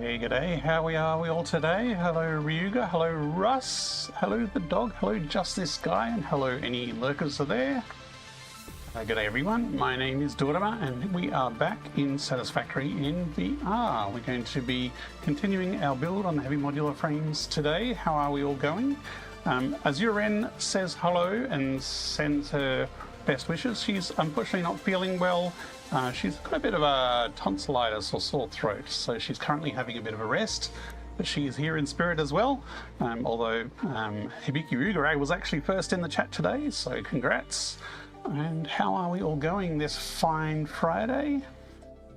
Hey, g'day. How are we all today? Hello, Ryuga. Hello, Russ. Hello, the dog. Hello, just this guy. And hello, any lurkers are there. G'day, everyone. My name is Dorama, and we are back in Satisfactory in VR. We're going to be continuing our build on the heavy modular frames today. How are we all going? Azuren says hello and sends her best wishes. She's unfortunately not feeling well. She's got a bit of a tonsillitis or sore throat, so she's currently having a bit of a rest, but she is here in spirit as well. Although Hibiki Ryugure was actually first in the chat today, so congrats. And how are we all going this fine Friday?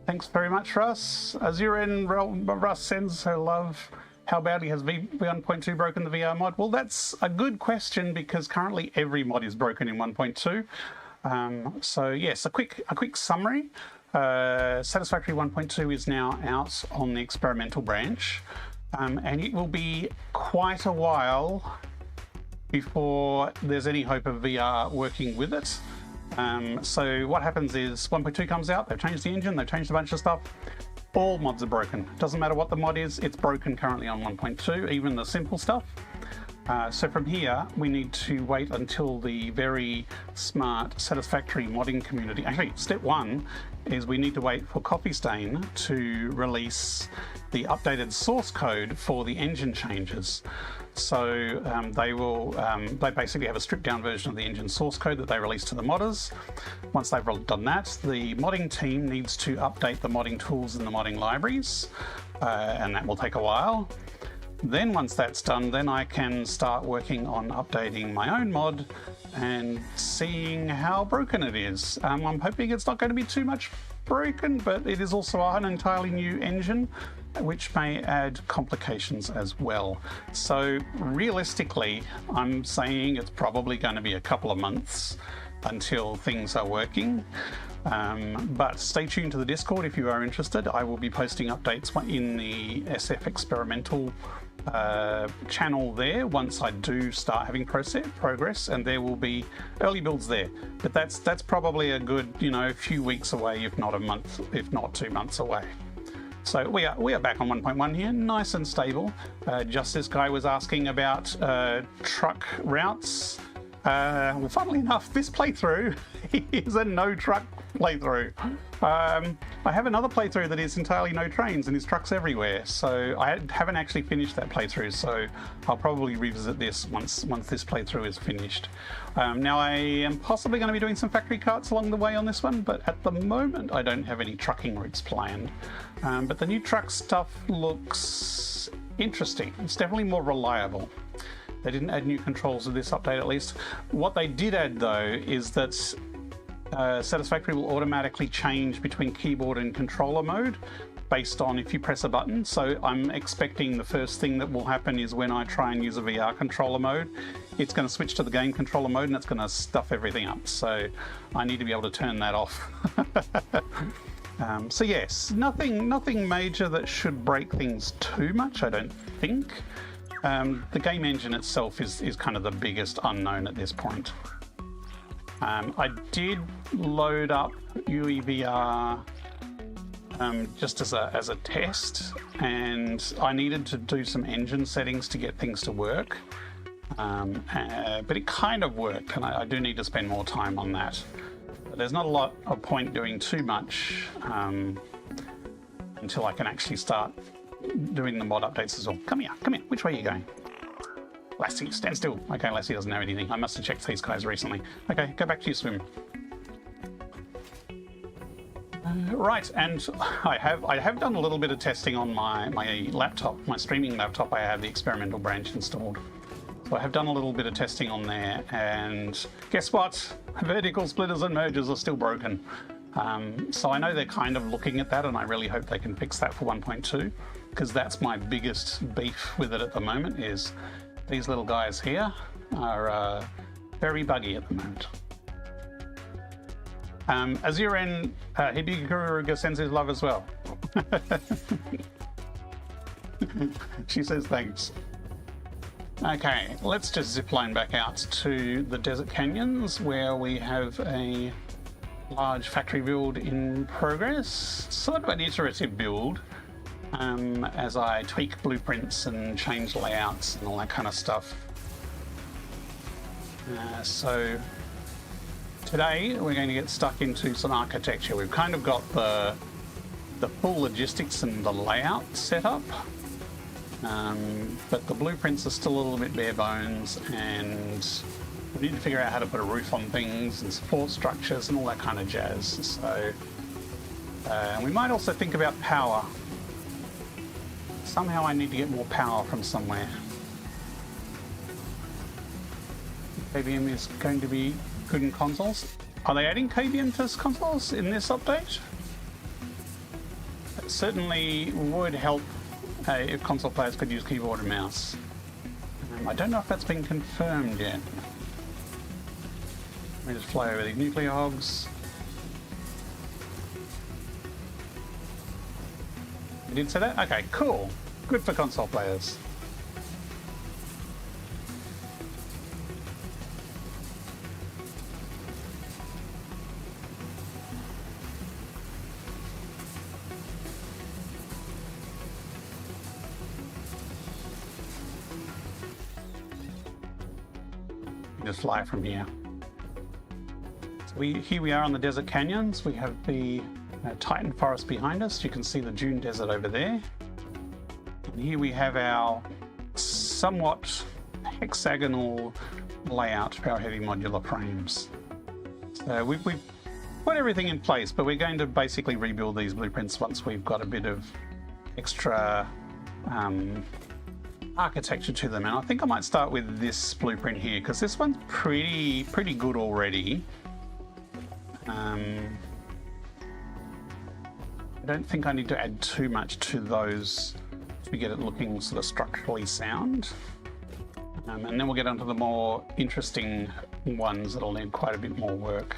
Thanks very much, Russ. Azuren Russ sends her love. How badly has V1.2 broken the VR mod? Well, that's a good question because currently every mod is broken in 1.2. So yes, a quick summary. Satisfactory 1.2 is now out on the experimental branch, and it will be quite a while before there's any hope of VR working with it. So what happens is 1.2 comes out, they've changed the engine, they've changed a bunch of stuff. All mods are broken. Doesn't matter what the mod is, it's broken currently on 1.2, even the simple stuff. So from here, we need to wait until the very smart Satisfactory modding community. Actually, step one is we need to wait for Coffee Stain to release the updated source code for the engine changes. So they basically have a stripped down version of the engine source code that they release to the modders. Once they've done that, the modding team needs to update the modding tools in the modding libraries, and that will take a while. Then once that's done, then I can start working on updating my own mod and seeing how broken it is. I'm hoping it's not going to be too much broken, but it is also an entirely new engine, which may add complications as well. So realistically, I'm saying it's probably going to be a couple of months until things are working. But stay tuned to the Discord if you are interested. I will be posting updates in the SF experimental channel there once I do start having progress, and there will be early builds there. But that's probably a good few weeks away, if not a month, if not 2 months away. So we are back on 1.1 here, nice and stable. Just this guy was asking about truck routes. Well, funnily enough, this playthrough is a no truck playthrough. I have another playthrough that is entirely no trains and is trucks everywhere. So I haven't actually finished that playthrough. So I'll probably revisit this once this playthrough is finished. Now I am possibly going to be doing some factory carts along the way on this one, but at the moment I don't have any trucking routes planned. But the new truck stuff looks interesting. It's definitely more reliable. They didn't add new controls with this update, at least. What they did add, though, is that Satisfactory will automatically change between keyboard and controller mode based on if you press a button. So I'm expecting the first thing that will happen is when I try and use a VR controller mode, it's going to switch to the game controller mode and it's going to stuff everything up. So I need to be able to turn that off. So yes, nothing major that should break things too much, I don't think. The game engine itself is kind of the biggest unknown at this point. I did load up UEVR just as a test, and I needed to do some engine settings to get things to work. But it kind of worked, and I do need to spend more time on that. But there's not a lot of point doing too much until I can actually start doing the mod updates as well. Come here. Which way are you going? Lassie, stand still. Okay, Lassie doesn't know anything. I must have checked these guys recently. Okay, go back to your swim. Right, and I have done a little bit of testing on my laptop, my streaming laptop. I have the experimental branch installed. So I have done a little bit of testing on there, and guess what? Vertical splitters and mergers are still broken. So I know they're kind of looking at that, and I really hope they can fix that for 1.2, because that's my biggest beef with it at the moment, is these little guys here are very buggy at the moment. Azuren Hibikuruga sends his love as well. She says thanks. Okay, let's just zipline back out to the Desert Canyons, where we have a large factory build in progress. Sort of an iterative build. as I tweak blueprints and change layouts and all that kind of stuff. So today we're going to get stuck into some architecture. We've kind of got the full logistics and the layout set up, but the blueprints are still a little bit bare bones, and we need to figure out how to put a roof on things and support structures and all that kind of jazz. So we might also think about power. Somehow I need to get more power from somewhere. KVM is going to be good in consoles. Are they adding KVM to consoles in this update? It certainly would help if console players could use keyboard and mouse. I don't know if that's been confirmed yet. Let me just fly over these nuclear hogs. You did say that? Okay, cool. Good for console players. Just fly from here. So here we are on the desert canyons. We have the Titan forest behind us. You can see the dune desert over there. And here we have our somewhat hexagonal layout for our heavy modular frames. So we've put everything in place, but we're going to basically rebuild these blueprints once we've got a bit of extra architecture to them. And I think I might start with this blueprint here, because this one's pretty good already. I don't think I need to add too much to those to get it looking sort of structurally sound. And then we'll get onto the more interesting ones that'll need quite a bit more work.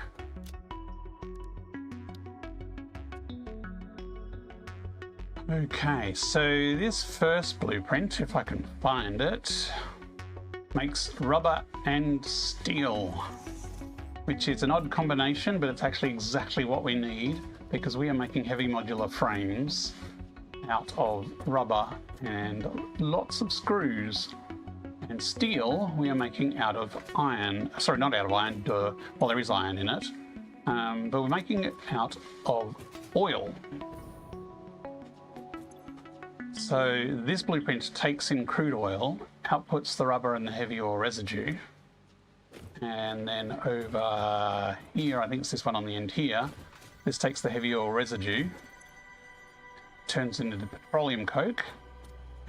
Okay, so this first blueprint, if I can find it, makes rubber and steel, which is an odd combination, but it's actually exactly what we need, because we are making heavy modular frames out of rubber and lots of screws. And steel we are making out of iron. Sorry, not out of iron, duh. Well, there is iron in it, but we're making it out of oil. So this blueprint takes in crude oil, outputs the rubber and the heavy oil residue, and then over here, I think it's this one on the end here, this takes the heavy oil residue, turns into the petroleum coke,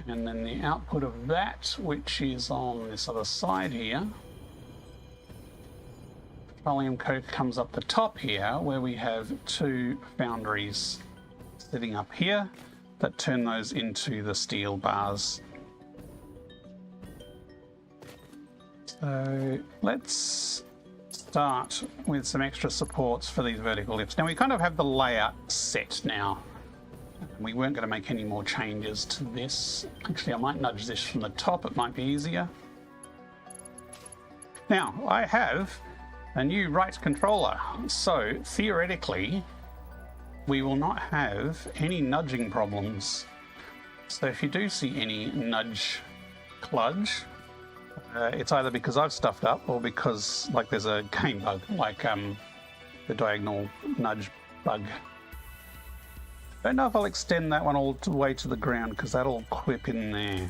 and then the output of that, which is on this other side here, petroleum coke comes up the top here, where we have two foundries sitting up here that turn those into the steel bars. So let's start with some extra supports for these vertical lifts. Now we kind of have the layout set now. We weren't going to make any more changes to this. Actually, I might nudge this from the top, it might be easier. Now, I have a new right controller, so theoretically, we will not have any nudging problems. So if you do see any nudge kludge, it's either because I've stuffed up or because like there's a game bug, like the diagonal nudge bug. I don't know if I'll extend that one all the way to the ground because that'll clip in there.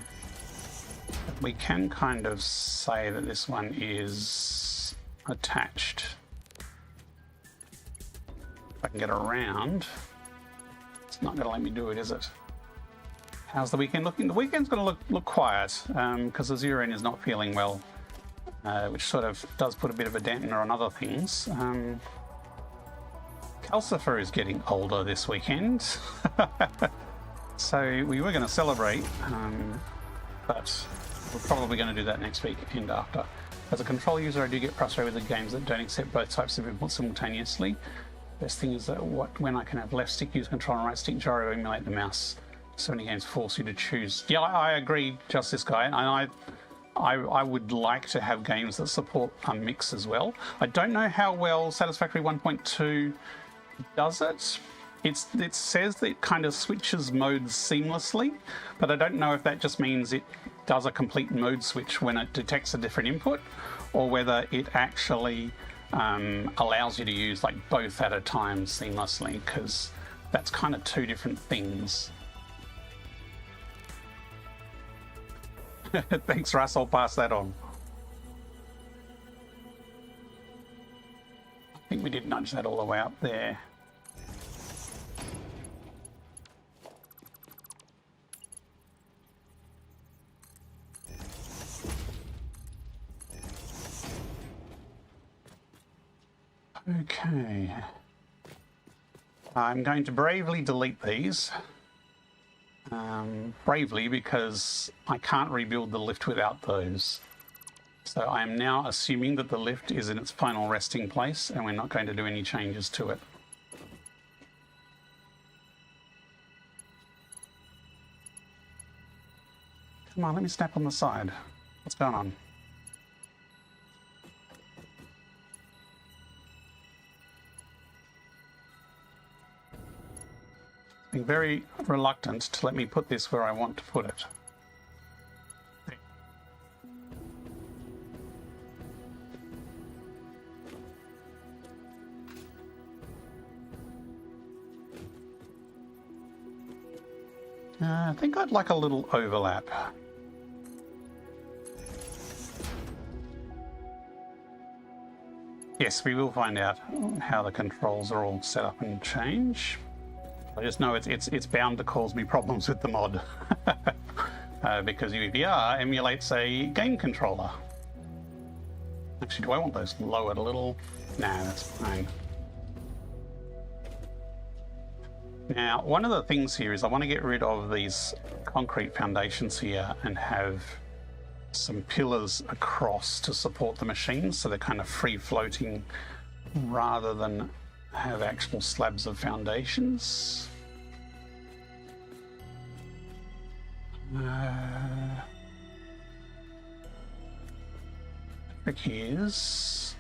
We can kind of say that this one is attached. If I can get around, it's not going to let me do it, is it? How's the weekend looking? The weekend's going to look quiet because Azurin is not feeling well, which sort of does put a bit of a dampener on other things. Calcifer is getting older this weekend, so we were going to celebrate, but we're probably going to do that next week and after. As a control user, I do get frustrated with the games that don't accept both types of inputs simultaneously. Best thing is that when I can have left stick use control and right stick gyro emulate the mouse. So many games force you to choose. Yeah, I agree, Justice Guy, and I would like to have games that support a mix as well. I don't know how well Satisfactory 1.2 does it. it says that it kind of switches modes seamlessly, but I don't know if that just means it does a complete mode switch when it detects a different input, or whether it actually allows you to use like both at a time seamlessly, because that's kind of two different things. Thanks, Russ. I'll pass that on. I think we did nudge that all the way up there. Okay. I'm going to bravely delete these. Bravely, because I can't rebuild the lift without those. So I am now assuming that the lift is in its final resting place and we're not going to do any changes to it. Come on, let me snap on the side. What's going on? Being very reluctant to let me put this where I want to put it. I think I'd like a little overlap. Yes, we will find out how the controls are all set up and change. I just know it's bound to cause me problems with the mod. Because UVR emulates a game controller. Actually, do I want those lowered a little? Nah, that's fine. Now, one of the things here is I want to get rid of these concrete foundations here and have some pillars across to support the machines, so they're kind of free floating rather than have actual slabs of foundations. The trick is,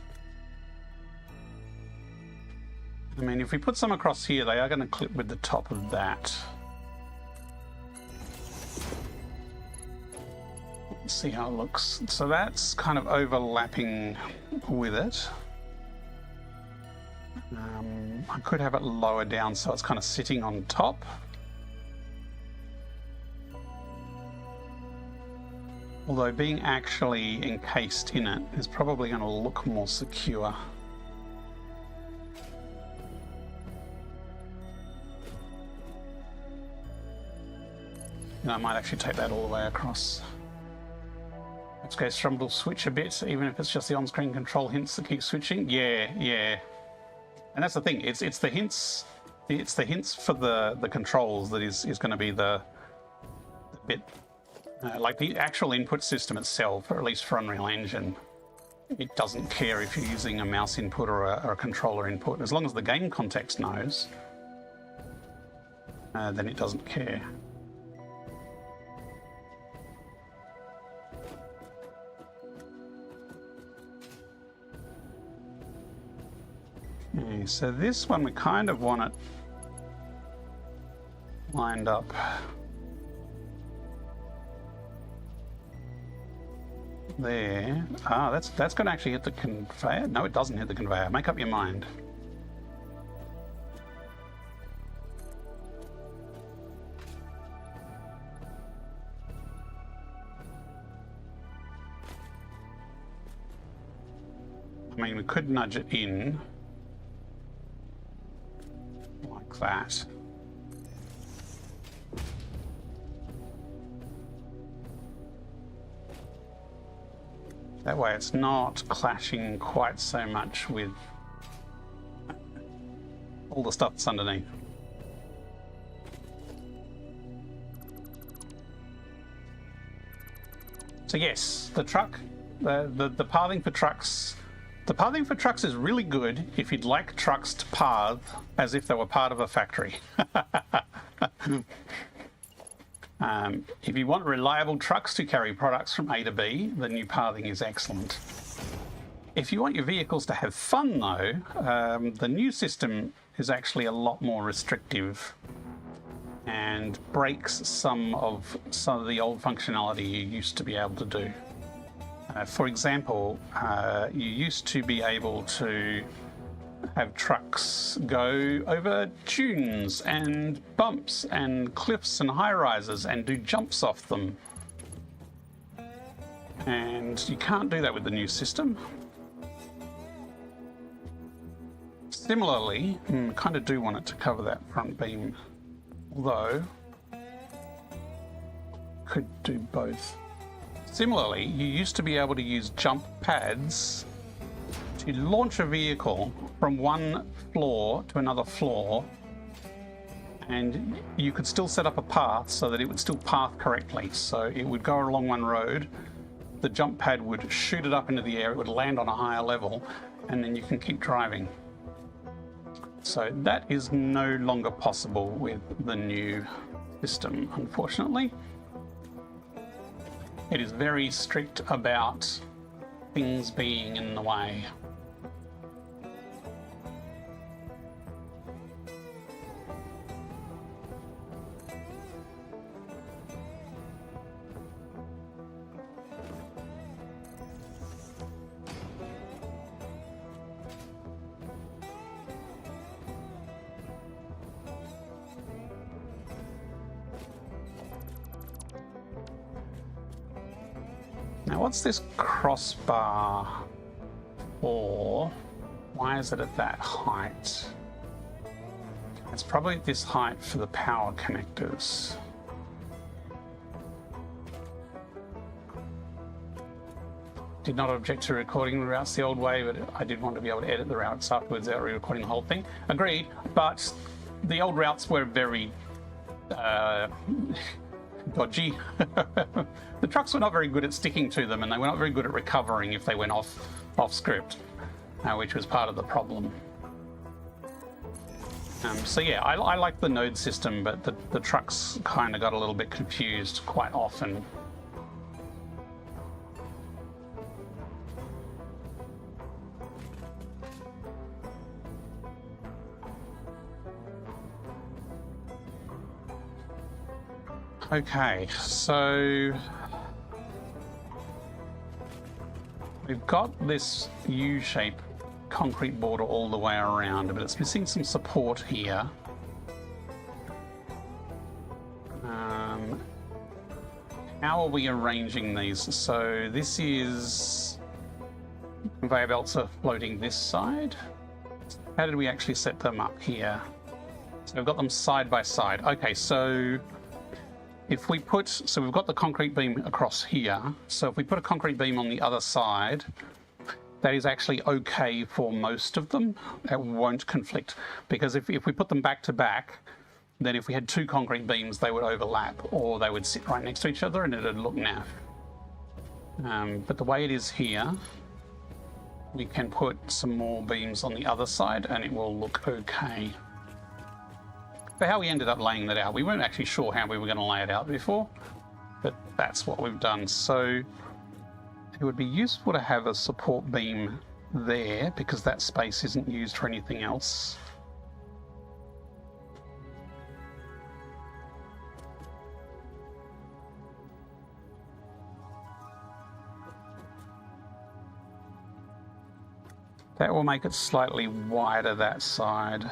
I mean, if we put some across here, they are going to clip with the top of that. Let's see how it looks. So that's kind of overlapping with it. I could have it lower down so it's kind of sitting on top. Although being actually encased in it is probably going to look more secure. And I might actually take that all the way across. Let's go Strum will switch a bit, even if it's just the on-screen control hints that keep switching. Yeah. And that's the thing. It's the hints. It's the hints for the controls that is going to be the bit. Like the actual input system itself, or at least for Unreal Engine, it doesn't care if you're using a mouse input or a controller input. As long as the game context knows, then it doesn't care. Okay, so this one we kind of want it lined up. There. Ah, that's going to actually hit the conveyor? No, it doesn't hit the conveyor. Make up your mind. I mean, we could nudge it in like that. That way it's not clashing quite so much with all the stuff that's underneath. So yes, the truck, the pathing for trucks, the pathing for trucks is really good if you'd like trucks to path as if they were part of a factory. If you want reliable trucks to carry products from A to B, the new pathing is excellent. If you want your vehicles to have fun though, the new system is actually a lot more restrictive and breaks some of the old functionality you used to be able to do. For example, you used to be able to have trucks go over dunes and bumps and cliffs and high-rises and do jumps off them. And you can't do that with the new system. Similarly, I kind of do want it to cover that front beam, although could do both. Similarly, you used to be able to use jump pads to launch a vehicle from one floor to another floor, and you could still set up a path so that it would still path correctly. So it would go along one road, the jump pad would shoot it up into the air, it would land on a higher level, and then you can keep driving. So that is no longer possible with the new system, unfortunately. It is very strict about things being in the way. Now, what's this crossbar for? Why is it at that height? It's probably at this height for the power connectors. Did not object to recording the routes the old way, but I did want to be able to edit the routes afterwards without re-recording the whole thing. Agreed, but the old routes were very dodgy. The trucks were not very good at sticking to them, and they were not very good at recovering if they went off script, which was part of the problem. So yeah, I like the node system, but the trucks kind of got a little bit confused quite often. Okay, so we've got this U-shaped concrete border all the way around, but it's missing some support here. How are we arranging these? So this is conveyor belts are floating this side. How did we actually set them up here? So we've got them side by side. Okay, so if we put, so we've got the concrete beam across here. So if we put a concrete beam on the other side, that is actually okay for most of them. It won't conflict, because if we put them back to back, then if we had two concrete beams, they would overlap, or they would sit right next to each other and it'd look naff. But the way it is here, we can put some more beams on the other side and it will look okay. For how we ended up laying that out, we weren't actually sure how we were going to lay it out before, but that's what we've done. So it would be useful to have a support beam there, because that space isn't used for anything else. That will make it slightly wider, that side.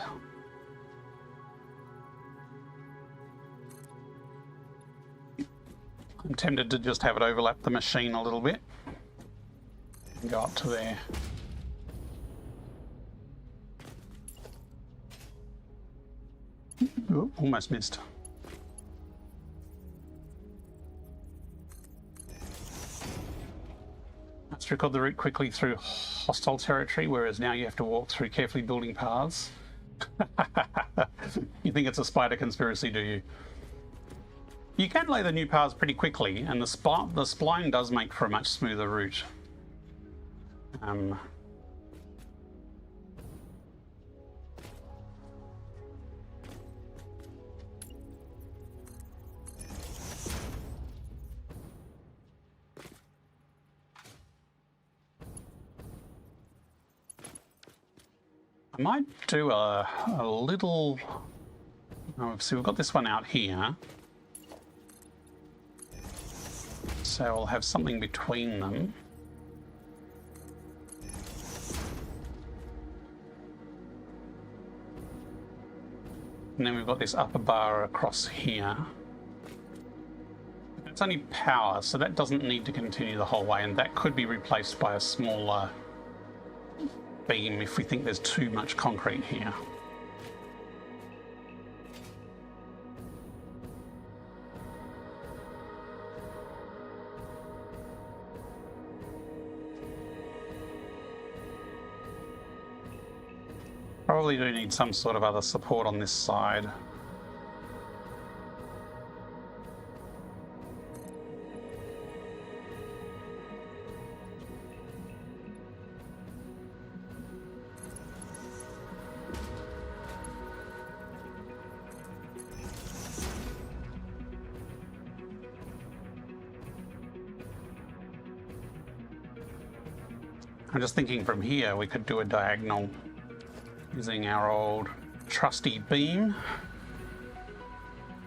I'm tempted to just have it overlap the machine a little bit and go up to there. Ooh, almost missed. Let's record the route quickly through hostile territory, whereas now you have to walk through carefully building paths. You think it's a spider conspiracy, do you? You can lay the new paths pretty quickly, and the spline does make for a much smoother route. I might do a little... Oh, so we've got this one out here. So we'll have something between them. And then we've got this upper bar across here. It's only power, so that doesn't need to continue the whole way, and that could be replaced by a smaller beam if we think there's too much concrete here. Probably do need some sort of other support on this side. I'm just thinking from here we could do a diagonal using our old trusty beam.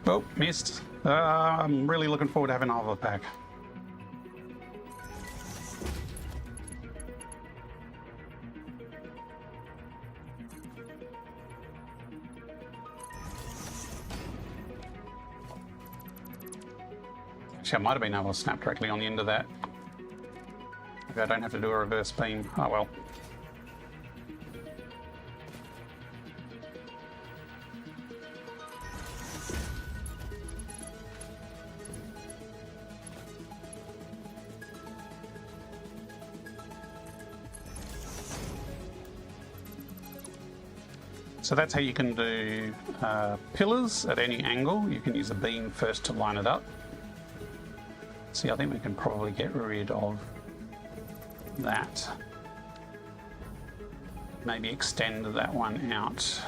Oh, missed. I'm really looking forward to having another pack. Actually, I might have been able to snap directly on the end of that. Okay, I don't have to do a reverse beam. Oh well. So that's how you can do pillars at any angle. You can use a beam first to line it up. See, I think we can probably get rid of that. Maybe extend that one out.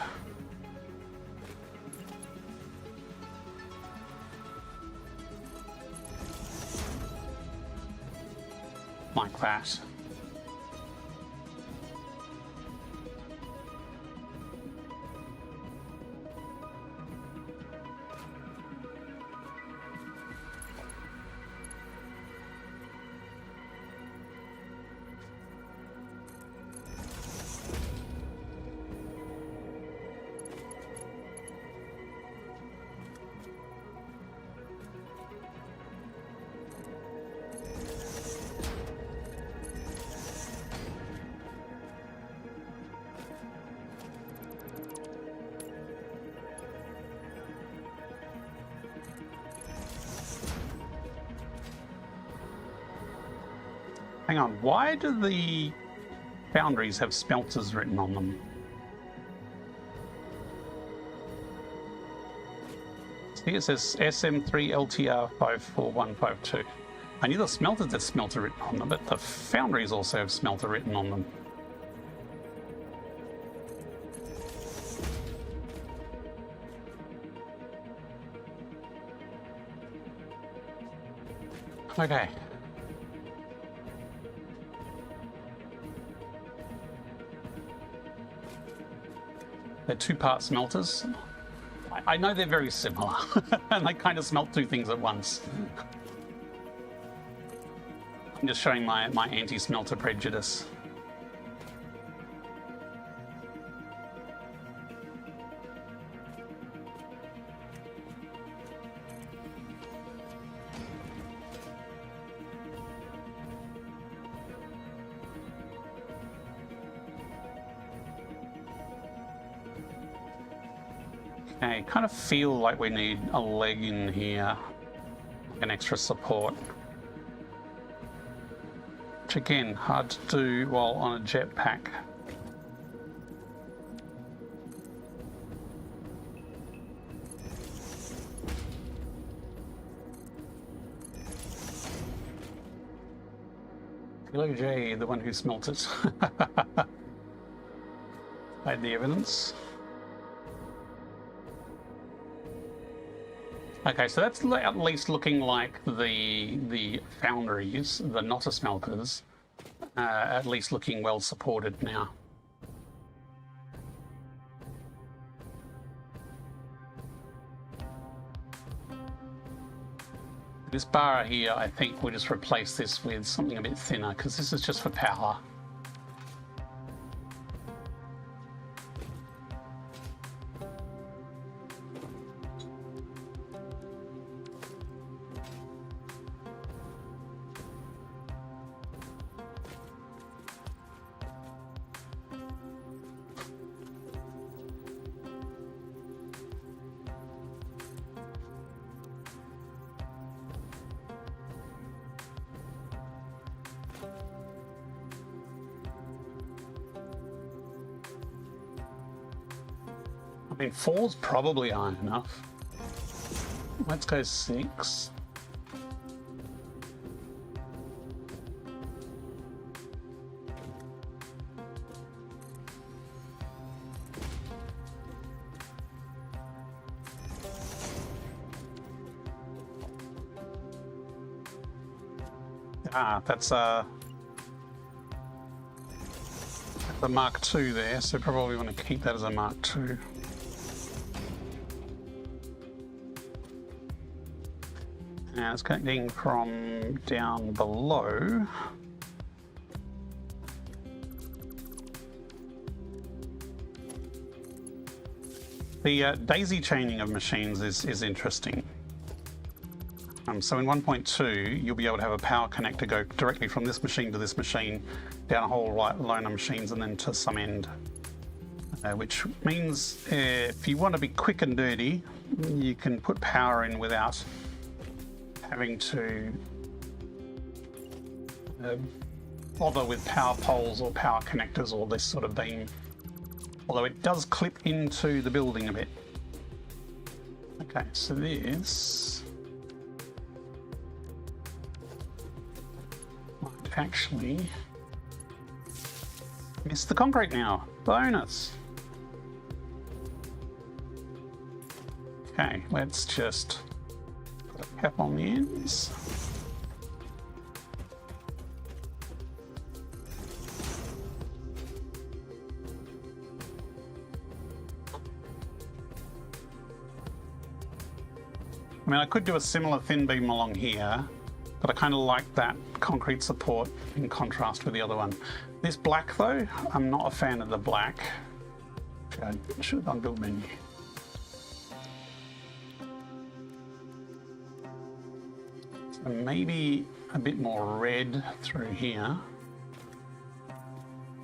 Like that. Hang on, why do the foundries have smelters written on them? See, it says SM3LTR54152. I knew the smelters had smelter written on them, but the foundries also have smelter written on them. Okay. They're two-part smelters. I know they're very similar, and they kind of smelt two things at once. I'm just showing my anti-smelter prejudice. Okay, kind of feel like we need a leg in here, like an extra support. Which again, hard to do while on a jetpack. Hello Jay, the one who smelt it. I had the evidence. Okay, so that's at least looking like the foundries, the Notta smelters, at least looking well supported now. This bar here, I think we'll just replace this with something a bit thinner because this is just for power. I mean, 4's probably high enough. Let's go 6. That's the Mark II there, so probably want to keep that as a Mark II. Now it's connecting from down below. The daisy chaining of machines is interesting. So in 1.2, you'll be able to have a power connector go directly from this machine to this machine, down a whole line of machines, and then to some end. Which means if you want to be quick and dirty, you can put power in without having to bother with power poles or power connectors or this sort of beam. Although it does clip into the building a bit. Okay, so this might actually miss the concrete now. Bonus. Okay, let's just put a cap on the ends. I mean, I could do a similar thin beam along here, but I kind of like that concrete support in contrast with the other one. This black though, I'm not a fan of the black. I should have done build menu. So maybe a bit more red through here,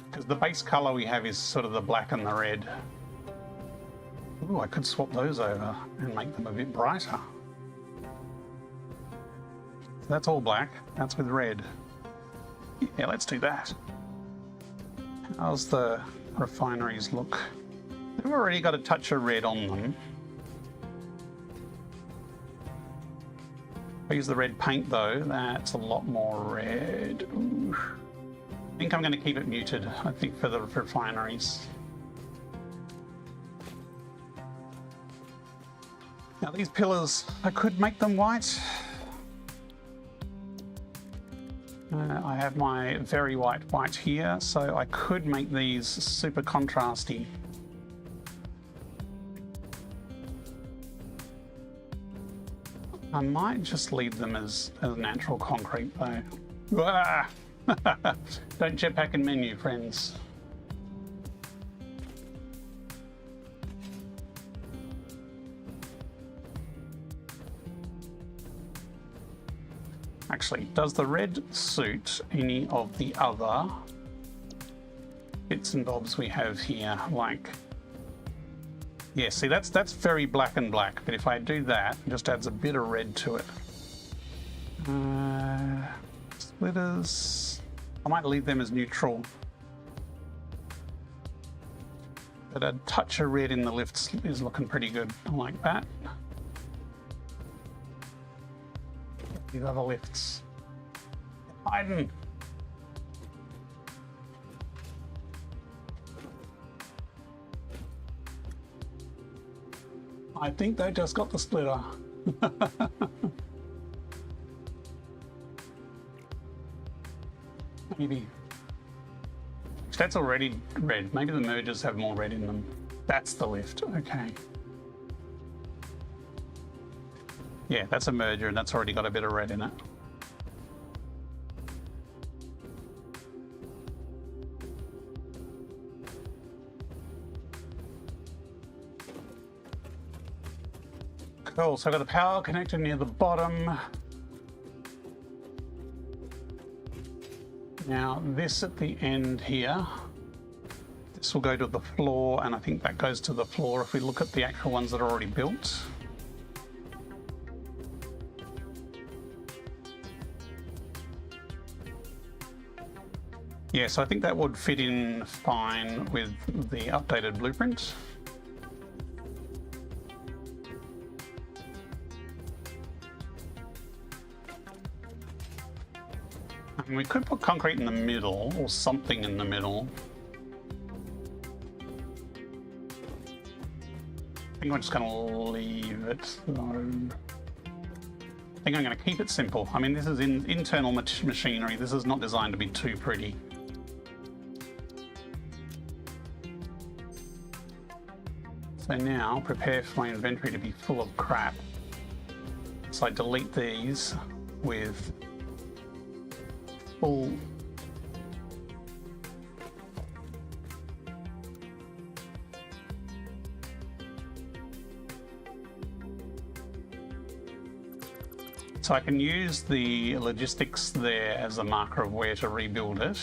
because the base color we have is sort of the black and the red. Ooh, I could swap those over and make them a bit brighter. So that's all black, that's with red. Yeah, let's do that. How's the refineries look? They've already got a touch of red on them. If I use the red paint though, that's a lot more red. Ooh. I think I'm going to keep it muted, I think, for the refineries. Now these pillars, I could make them white. I have my very white here, so I could make these super contrasty. I might just leave them as natural concrete though. Ah! Don't jetpack in menu, friends. Actually, does the red suit any of the other bits and bobs we have here? Like, yeah, see, that's very black and black, but if I do that, it just adds a bit of red to it. Splitters, I might leave them as neutral, but a touch of red in the lifts is looking pretty good. I like that. These other lifts. Hiding. I think they just got the splitter. Maybe. That's already red. Maybe the mergers have more red in them. That's the lift. Okay. Yeah, that's a merger, and that's already got a bit of red in it. Cool, so I've got the power connector near the bottom. Now this at the end here, this will go to the floor, and I think that goes to the floor if we look at the actual ones that are already built. Yeah, so I think that would fit in fine with the updated blueprint. And we could put concrete in the middle, or something in the middle. I think I'm just going to leave it though. I think I'm going to keep it simple. I mean, this is internal machinery. This is not designed to be too pretty. So now, prepare for my inventory to be full of crap. So I delete these with full. So I can use the logistics there as a marker of where to rebuild it.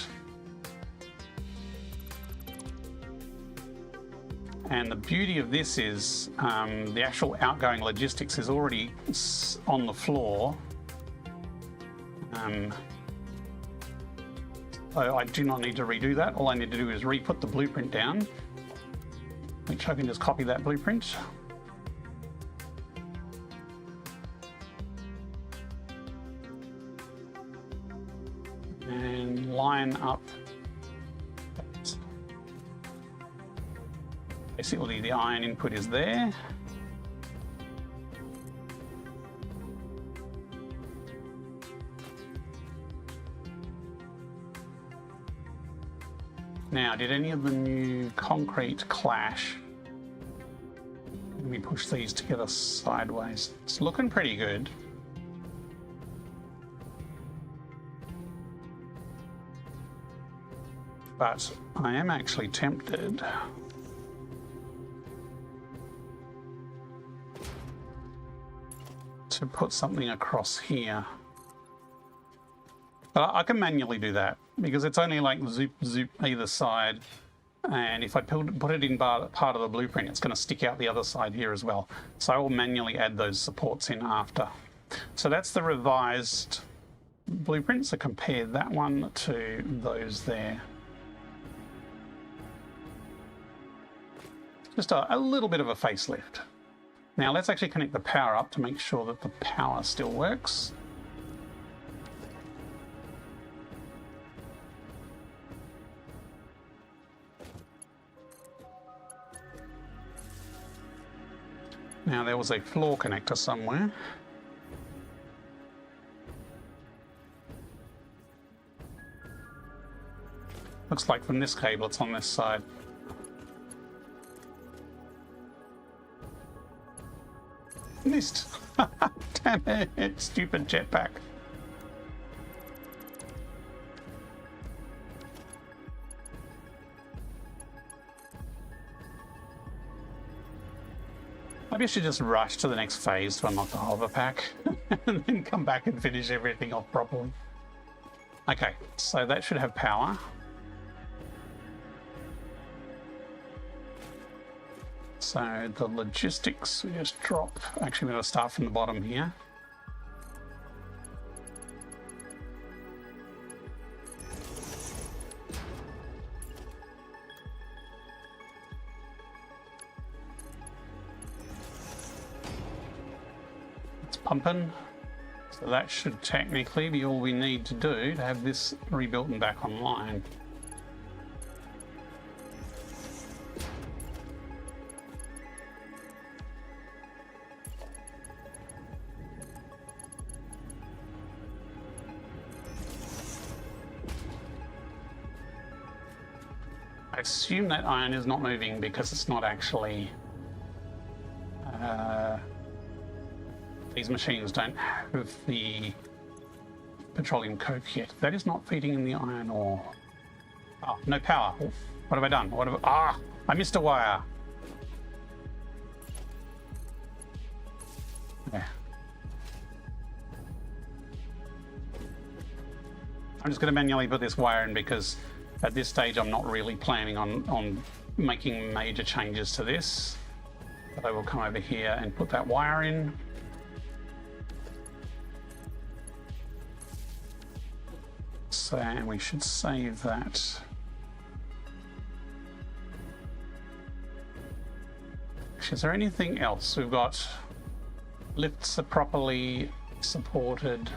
And the beauty of this is the actual outgoing logistics is already on the floor. So I do not need to redo that. All I need to do is re-put the blueprint down, which I can just copy that blueprint. And line up basically the iron input is there. Now, did any of the new concrete clash? Let me push these together sideways. It's looking pretty good. But I am actually tempted to put something across here. But I can manually do that because it's only like zoop zoop either side, and if I put it in part of the blueprint, it's going to stick out the other side here as well. So I will manually add those supports in after. So that's the revised blueprint, so compare that one to those there. Just a little bit of a facelift. Now let's actually connect the power up to make sure that the power still works. Now there was a floor connector somewhere. Looks like from this cable it's on this side. Missed! Damn it, stupid jetpack. Maybe I should just rush to the next phase to unlock the hover pack and then come back and finish everything off properly. Okay, so that should have power. So the logistics, we just drop. Actually, we're going to start from the bottom here. It's pumping. So that should technically be all we need to do to have this rebuilt and back online. I assume that iron is not moving because it's not actually these machines don't have the petroleum coke yet. That is not feeding in the iron ore. Oh, no power. What have I done? I missed a wire. Yeah. I'm just going to manually put this wire in because at this stage I'm not really planning on making major changes to this. But I will come over here and put that wire in. So, and we should save that. Is there anything else? We've got lifts are properly supported.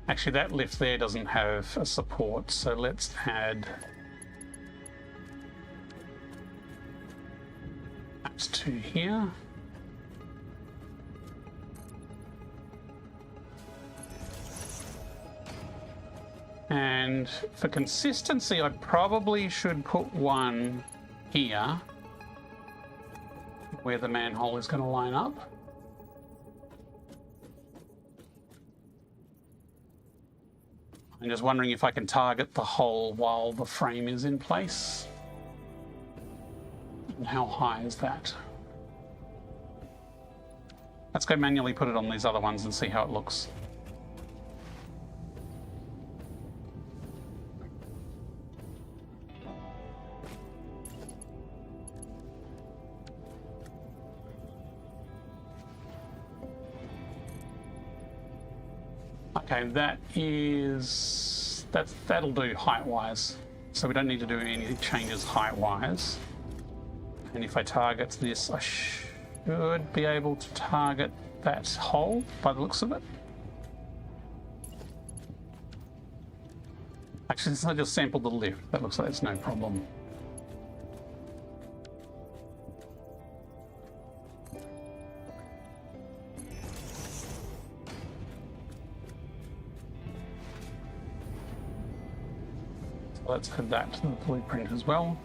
Actually, that lift there doesn't have a support, so let's add apps to here. And for consistency, I probably should put one here where the manhole is going to line up. I'm just wondering if I can target the hole while the frame is in place. And how high is that? Let's go manually put it on these other ones and see how it looks. Okay, that'll do height-wise. So we don't need to do any changes height-wise. And if I target this, I should be able to target that hole by the looks of it. Actually, since I just sampled the lift, that looks like it's no problem. Let's add that to the blueprint as well.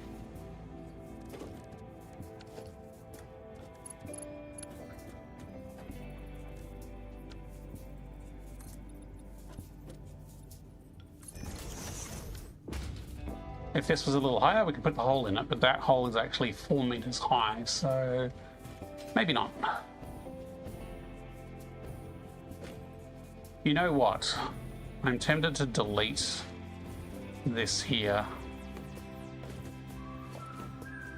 If this was a little higher, we could put the hole in it, but that hole is actually 4 meters high, so maybe not. You know what? I'm tempted to delete this here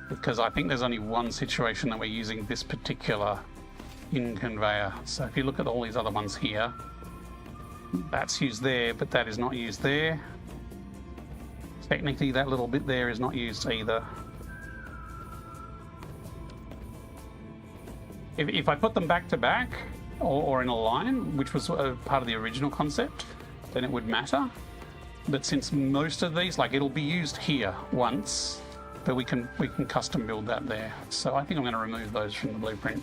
because I think there's only one situation that we're using this particular in conveyor. So if you look at all these other ones here, that's used there, but that is not used there. Technically that little bit there is not used either. If I put them back to back or in a line, which was part of the original concept, then it would matter. But since most of these, like, it'll be used here once, but we can custom build that there. So I think I'm going to remove those from the blueprint.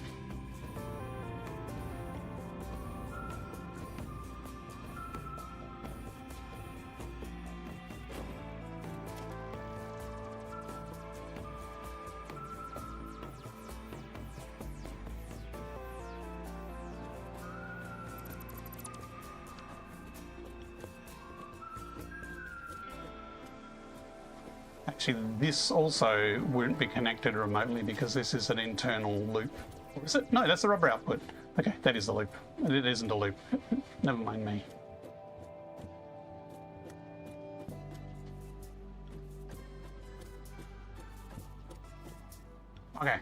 Actually, this also won't be connected remotely because this is an internal loop. Or is it? No, that's the rubber output. Okay, that is the loop. It isn't a loop. Never mind me. Okay.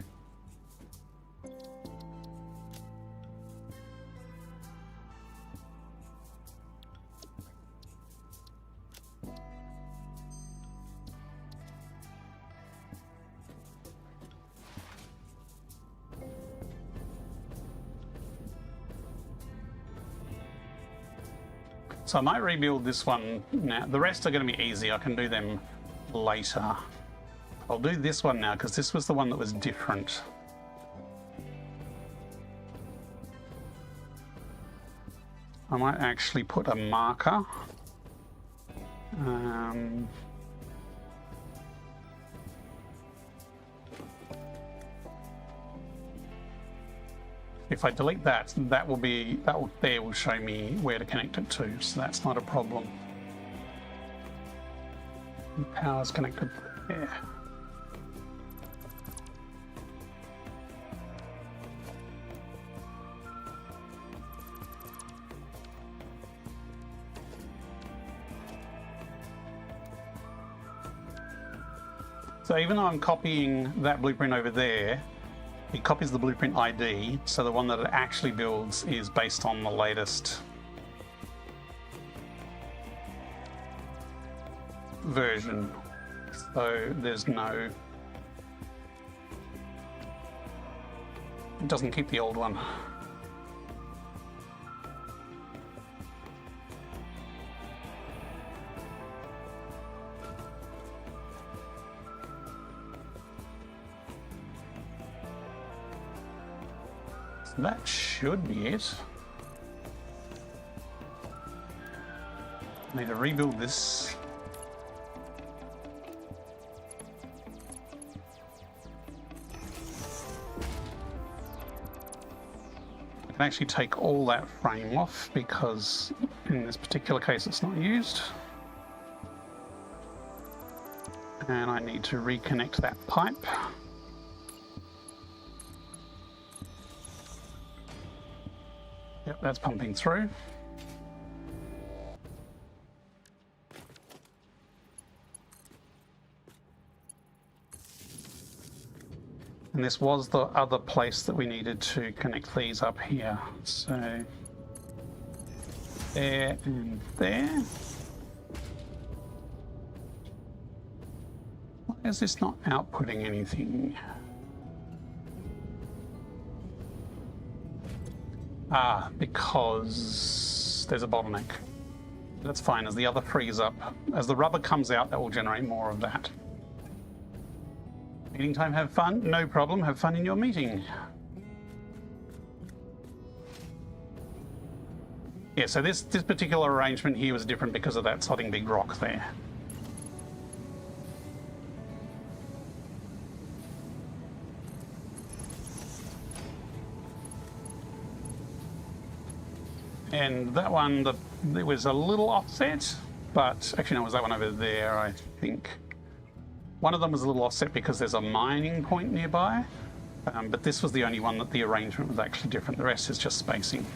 So I might rebuild this one now. The rest are going to be easy. I can do them later. I'll do this one now because this was the one that was different. I might actually put a marker. If I delete that, there will show me where to connect it to, so that's not a problem. Power's connected there. So even though I'm copying that blueprint over there, it copies the blueprint ID, so the one that it actually builds is based on the latest version. So there's no... It doesn't keep the old one. That should be it. I need to rebuild this. I can actually take all that frame off because in this particular case it's not used. And I need to reconnect that pipe. Yep, that's pumping through. And this was the other place that we needed to connect these up here. So there and there. Why is this not outputting anything? Ah, because there's a bottleneck. That's fine. As the other frees up, as the rubber comes out, that will generate more of that. Meeting time, have fun? No problem. Have fun in your meeting. Yeah, so this particular arrangement here was different because of that sodding big rock there. And that one, it was a little offset, but actually no, it was that one over there, I think. One of them was a little offset because there's a mining point nearby, but this was the only one that the arrangement was actually different. The rest is just spacing.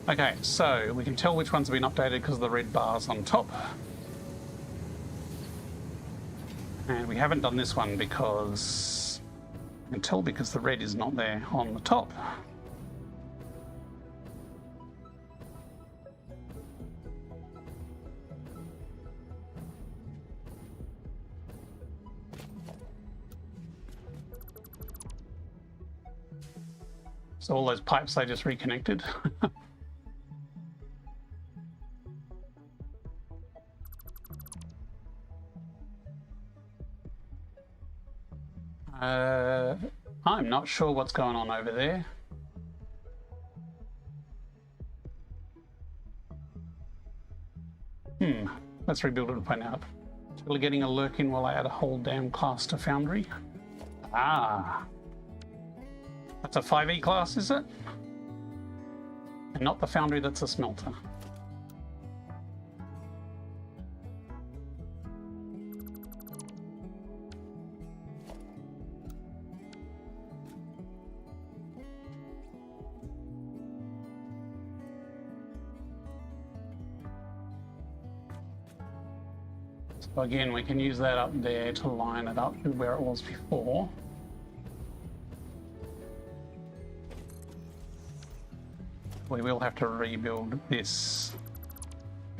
Okay, so we can tell which ones have been updated because of the red bars on top. And we haven't done this one because, I can tell because the red is not there on the top. So all those pipes I just reconnected. I'm not sure what's going on over there. Let's rebuild it and find out. Still getting a lurk in while I add a whole damn class to Foundry. Ah. That's a 5E class, is it? And not the Foundry that's a smelter. So again, we can use that up there to line it up with where it was before. We will have to rebuild this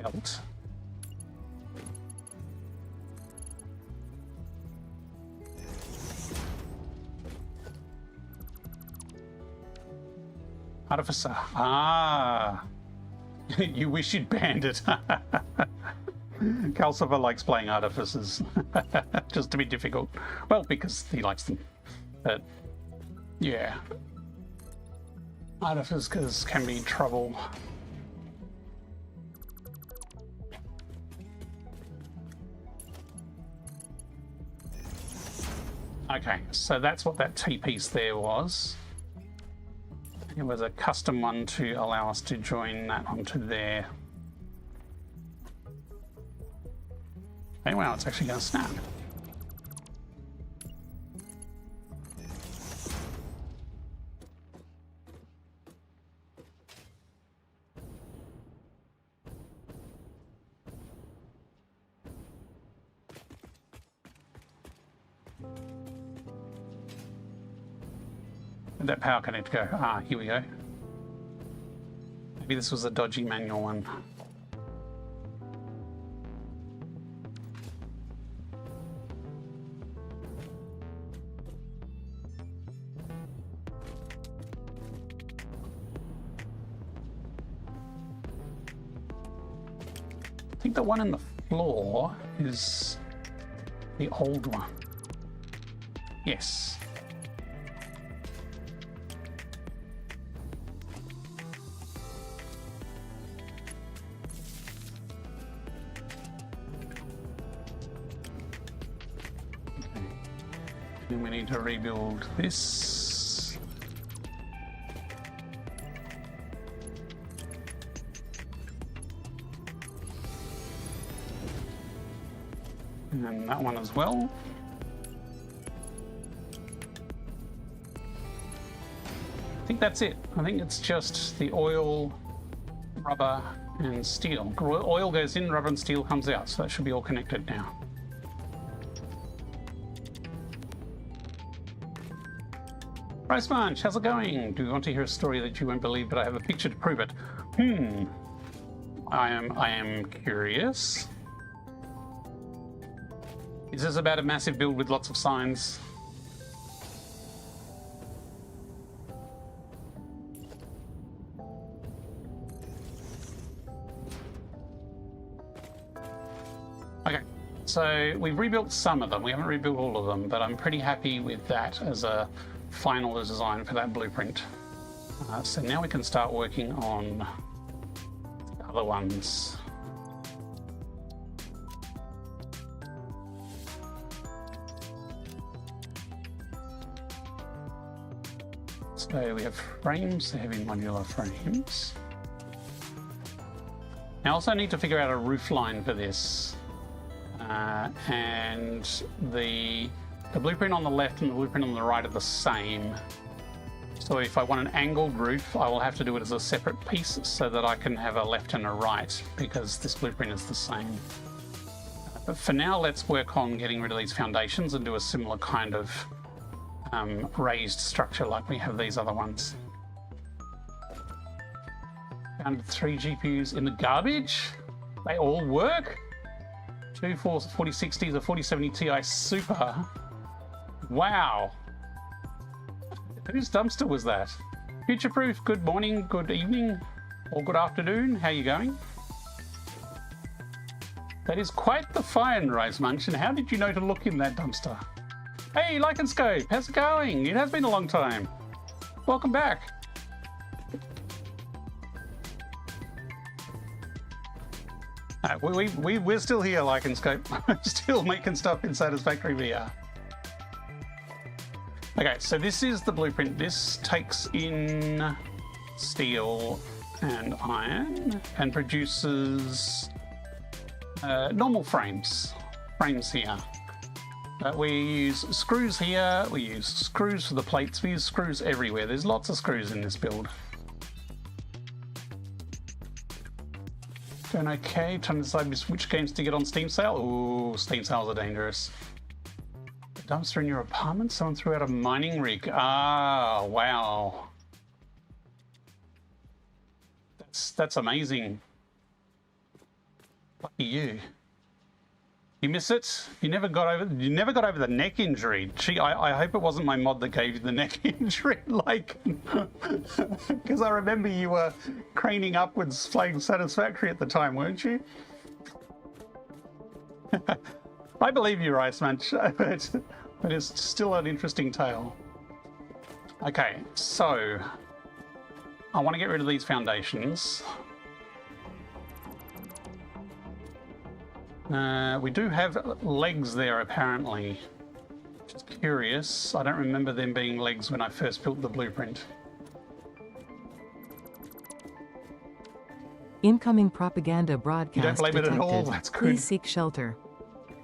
belt. Artificer. Ah! You wish you'd banned it. Calcifer likes playing artificers. Just to be difficult. Well, because he likes them. But, yeah. Artificers can be trouble. Okay, so that's what that T-piece there was. It was a custom one to allow us to join that onto there. Hey, wow, it's actually going to snap. Where'd that power connect go? Ah, here we go. Maybe this was a dodgy manual one. I think the one in the floor is the old one. Yes. Then we need to rebuild this. And that one as well. I think that's it. I think it's just the oil, rubber, and steel. Oil goes in, rubber and steel comes out, so that should be all connected now. Rice Munch, how's it going? Do you want to hear a story that you won't believe, but I have a picture to prove it? I am curious. Is this about a massive build with lots of signs? Okay, so we've rebuilt some of them. We haven't rebuilt all of them, but I'm pretty happy with that as a final design for that blueprint. So now we can start working on the other ones. So we have frames, the heavy modular frames. I also need to figure out a roof line for this. And the blueprint on the left and the blueprint on the right are the same. So if I want an angled roof, I will have to do it as a separate piece so that I can have a left and a right, because this blueprint is the same. But for now, let's work on getting rid of these foundations and do a similar kind of raised structure like we have these other ones. Found 3 GPUs in the garbage. They all work. 2 4060s, a 4070 Ti Super. Wow. Whose dumpster was that? Future Proof, good morning, good evening, or good afternoon. How you going? That is quite the find, Rice Munch, and how did you know to look in that dumpster? Hey, Lycanscope, how's it going? It has been a long time. Welcome back. We're still here, Lycanscope. Still making stuff in Satisfactory VR. Okay, so this is the blueprint. This takes in steel and iron and produces normal frames here. We use screws here, we use screws for the plates, we use screws everywhere. There's lots of screws in this build. Doing okay, trying to decide which games to get on Steam sale. Ooh, Steam sales are dangerous. Dumpster in your apartment? Someone threw out a mining rig. Ah, wow. That's amazing. Lucky you. You miss it? You never got over the neck injury. Gee, I hope it wasn't my mod that gave you the neck injury, like, because I remember you were craning upwards playing Satisfactory at the time, weren't you? I believe you, Rice Munch, but it's still an interesting tale. Okay, so I want to get rid of these foundations. We do have legs there, apparently, which is curious. I don't remember them being legs when I first built the blueprint. Incoming propaganda You don't broadcast blame it at all. detected. That's good. Please seek shelter.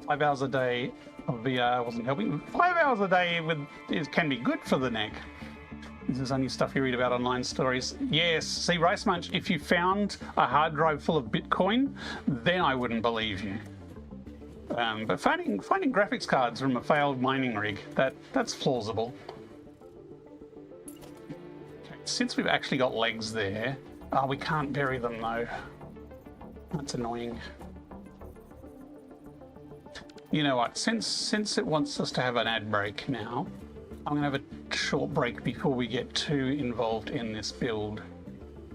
5 hours a day of VR wasn't helping. 5 hours a day can be good for the neck. This is only stuff you read about online stories. Yes, see, Rice Munch, if you found a hard drive full of Bitcoin, then I wouldn't believe you. But finding graphics cards from a failed mining rig, that's plausible. Okay, since we've actually got legs there, we can't bury them though. That's annoying. You know what? Since it wants us to have an ad break now, I'm going to have a short break before we get too involved in this build.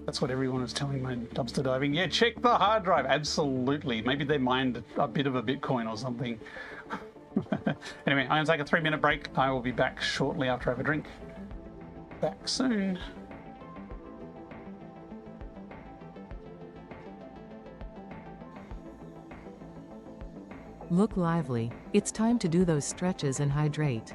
That's what everyone is telling my dumpster diving. Yeah, check the hard drive. Absolutely. Maybe they mined a bit of a Bitcoin or something. Anyway, I'm going to take a 3-minute break. I will be back shortly after I have a drink. Back soon. Look lively. It's time to do those stretches and hydrate.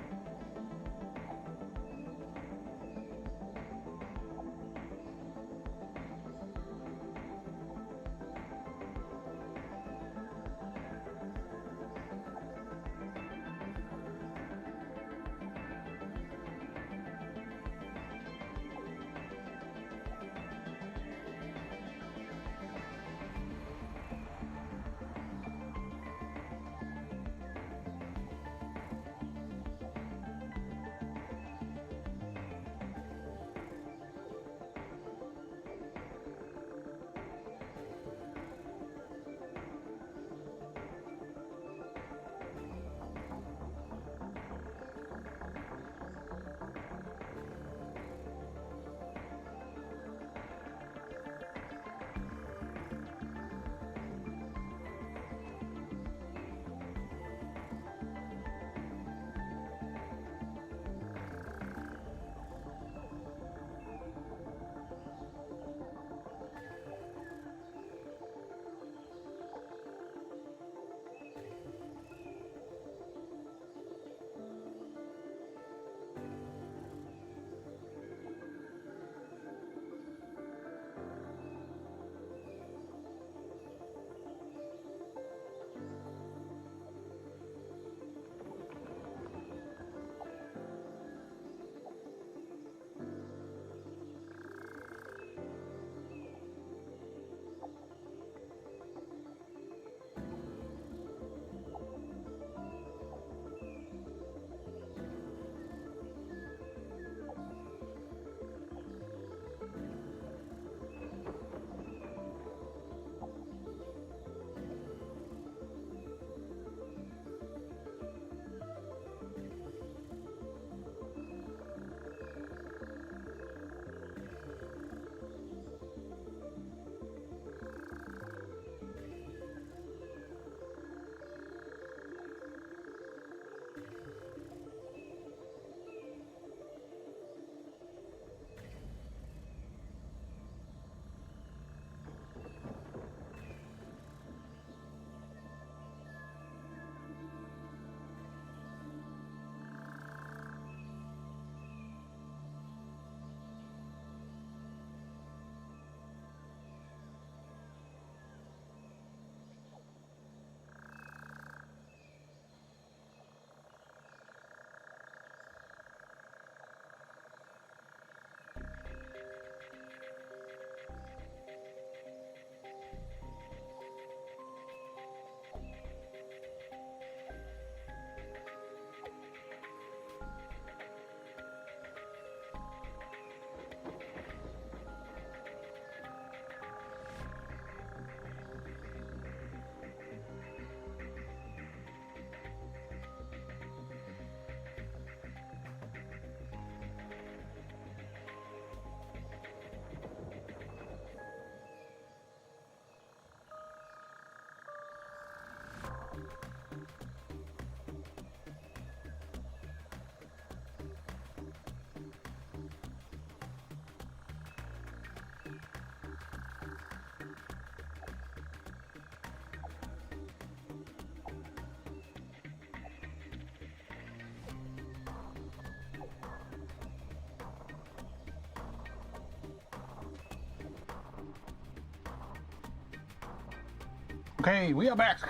Okay, we are back.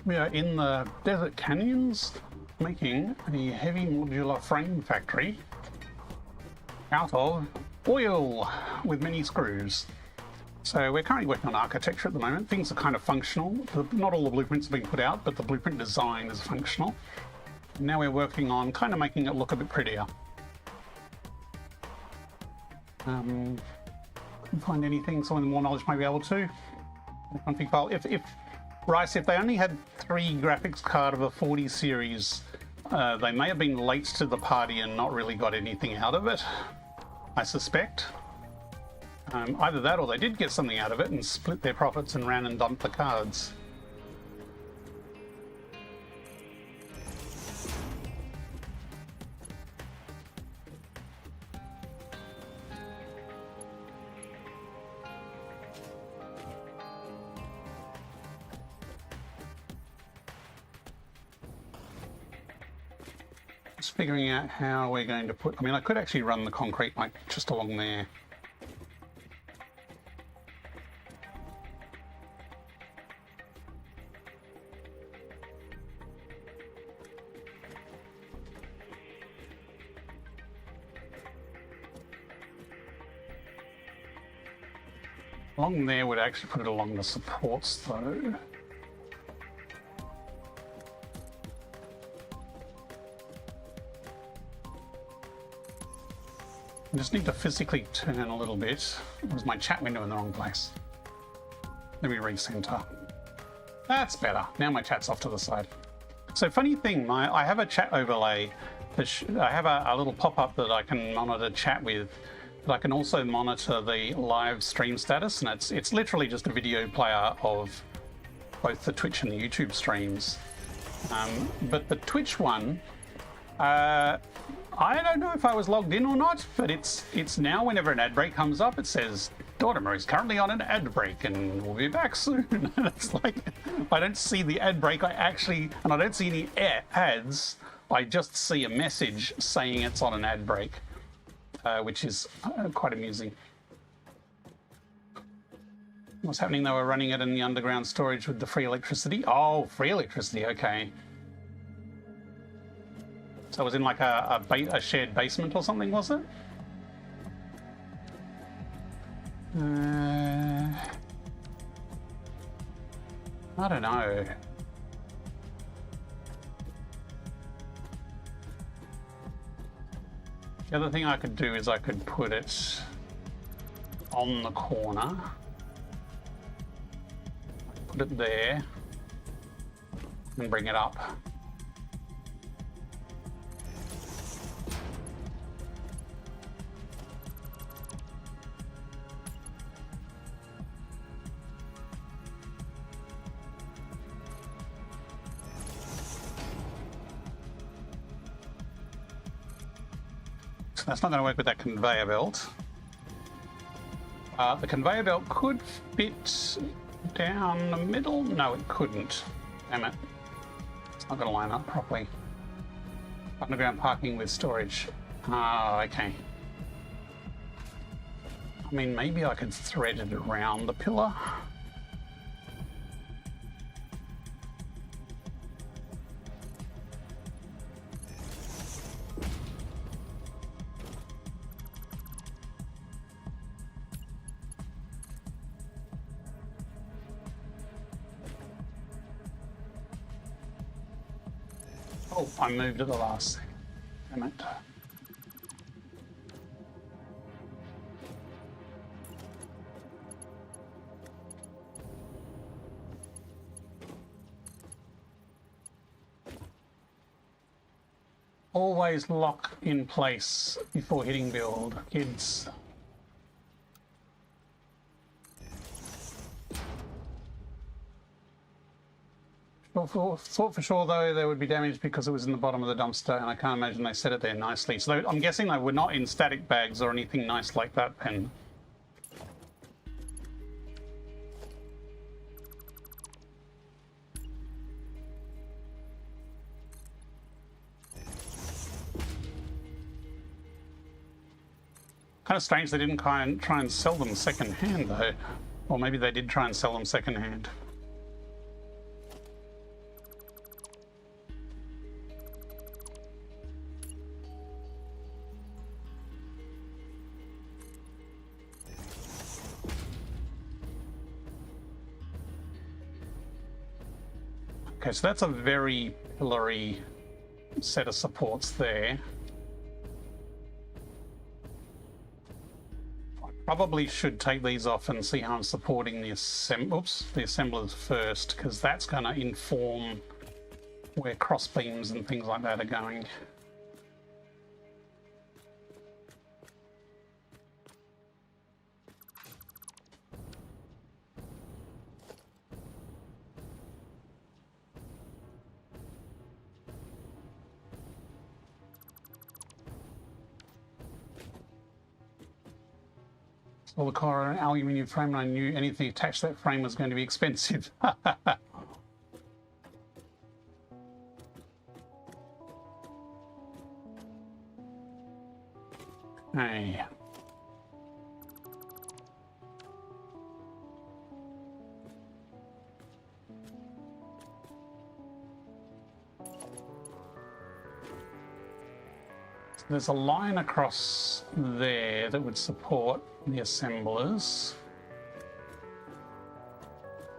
We are in the desert canyons making a heavy modular frame factory out of oil with many screws. So we're currently working on architecture at the moment. Things are kind of functional. Not all the blueprints have been put out, but the blueprint design is functional. Now we're working on kind of making it look a bit prettier. Couldn't find anything. Someone with more knowledge may be able to. Config file. If Rice, if they only had 3 graphics card of a 40 series, they may have been late to the party and not really got anything out of it, I suspect. Either that or they did get something out of it and split their profits and ran and dumped the cards. Just figuring out how we're going to put... I mean, I could actually run the concrete like just along there. Along there would actually put it along the supports though. I just need to physically turn a little bit. Was my chat window in the wrong place? Let me recenter. That's better. Now my chat's off to the side. So funny thing, I have a chat overlay. I have a little pop-up that I can monitor chat with. But I can also monitor the live stream status, and it's literally just a video player of both the Twitch and the YouTube streams. But the Twitch one, I don't know if I was logged in or not, but it's now whenever an ad break comes up, it says Dortimer is currently on an ad break and we'll be back soon. And it's like, I don't see the ad break. I don't see any ads. I just see a message saying it's on an ad break, which is quite amusing. What's happening though? We're running it in the underground storage with the free electricity. Oh, free electricity. Okay. So it was in like a shared basement or something, was it? I don't know. The other thing I could do is I could put it on the corner. Put it there and bring it up. That's not going to work with that conveyor belt. The conveyor belt could fit down the middle. No, it couldn't. Damn it. It's not going to line up properly. Underground parking with storage. Ah, okay. I mean, maybe I could thread it around the pillar. Oh, I moved at the last second. Damn it. Always lock in place before hitting build, kids. Thought for sure though there would be damage because it was in the bottom of the dumpster, and I can't imagine they set it there nicely. So I'm guessing they were not in static bags or anything nice like that, Pen. Kind of strange they didn't try and sell them second hand though. Or maybe they did try and sell them secondhand. Okay, so that's a very pillory set of supports there. I probably should take these off and see how I'm supporting the assemblers first, because that's going to inform where cross beams and things like that are going. Well, the car an aluminium frame, and I knew anything attached to that frame was going to be expensive. Hey. There's a line across there that would support the assemblers.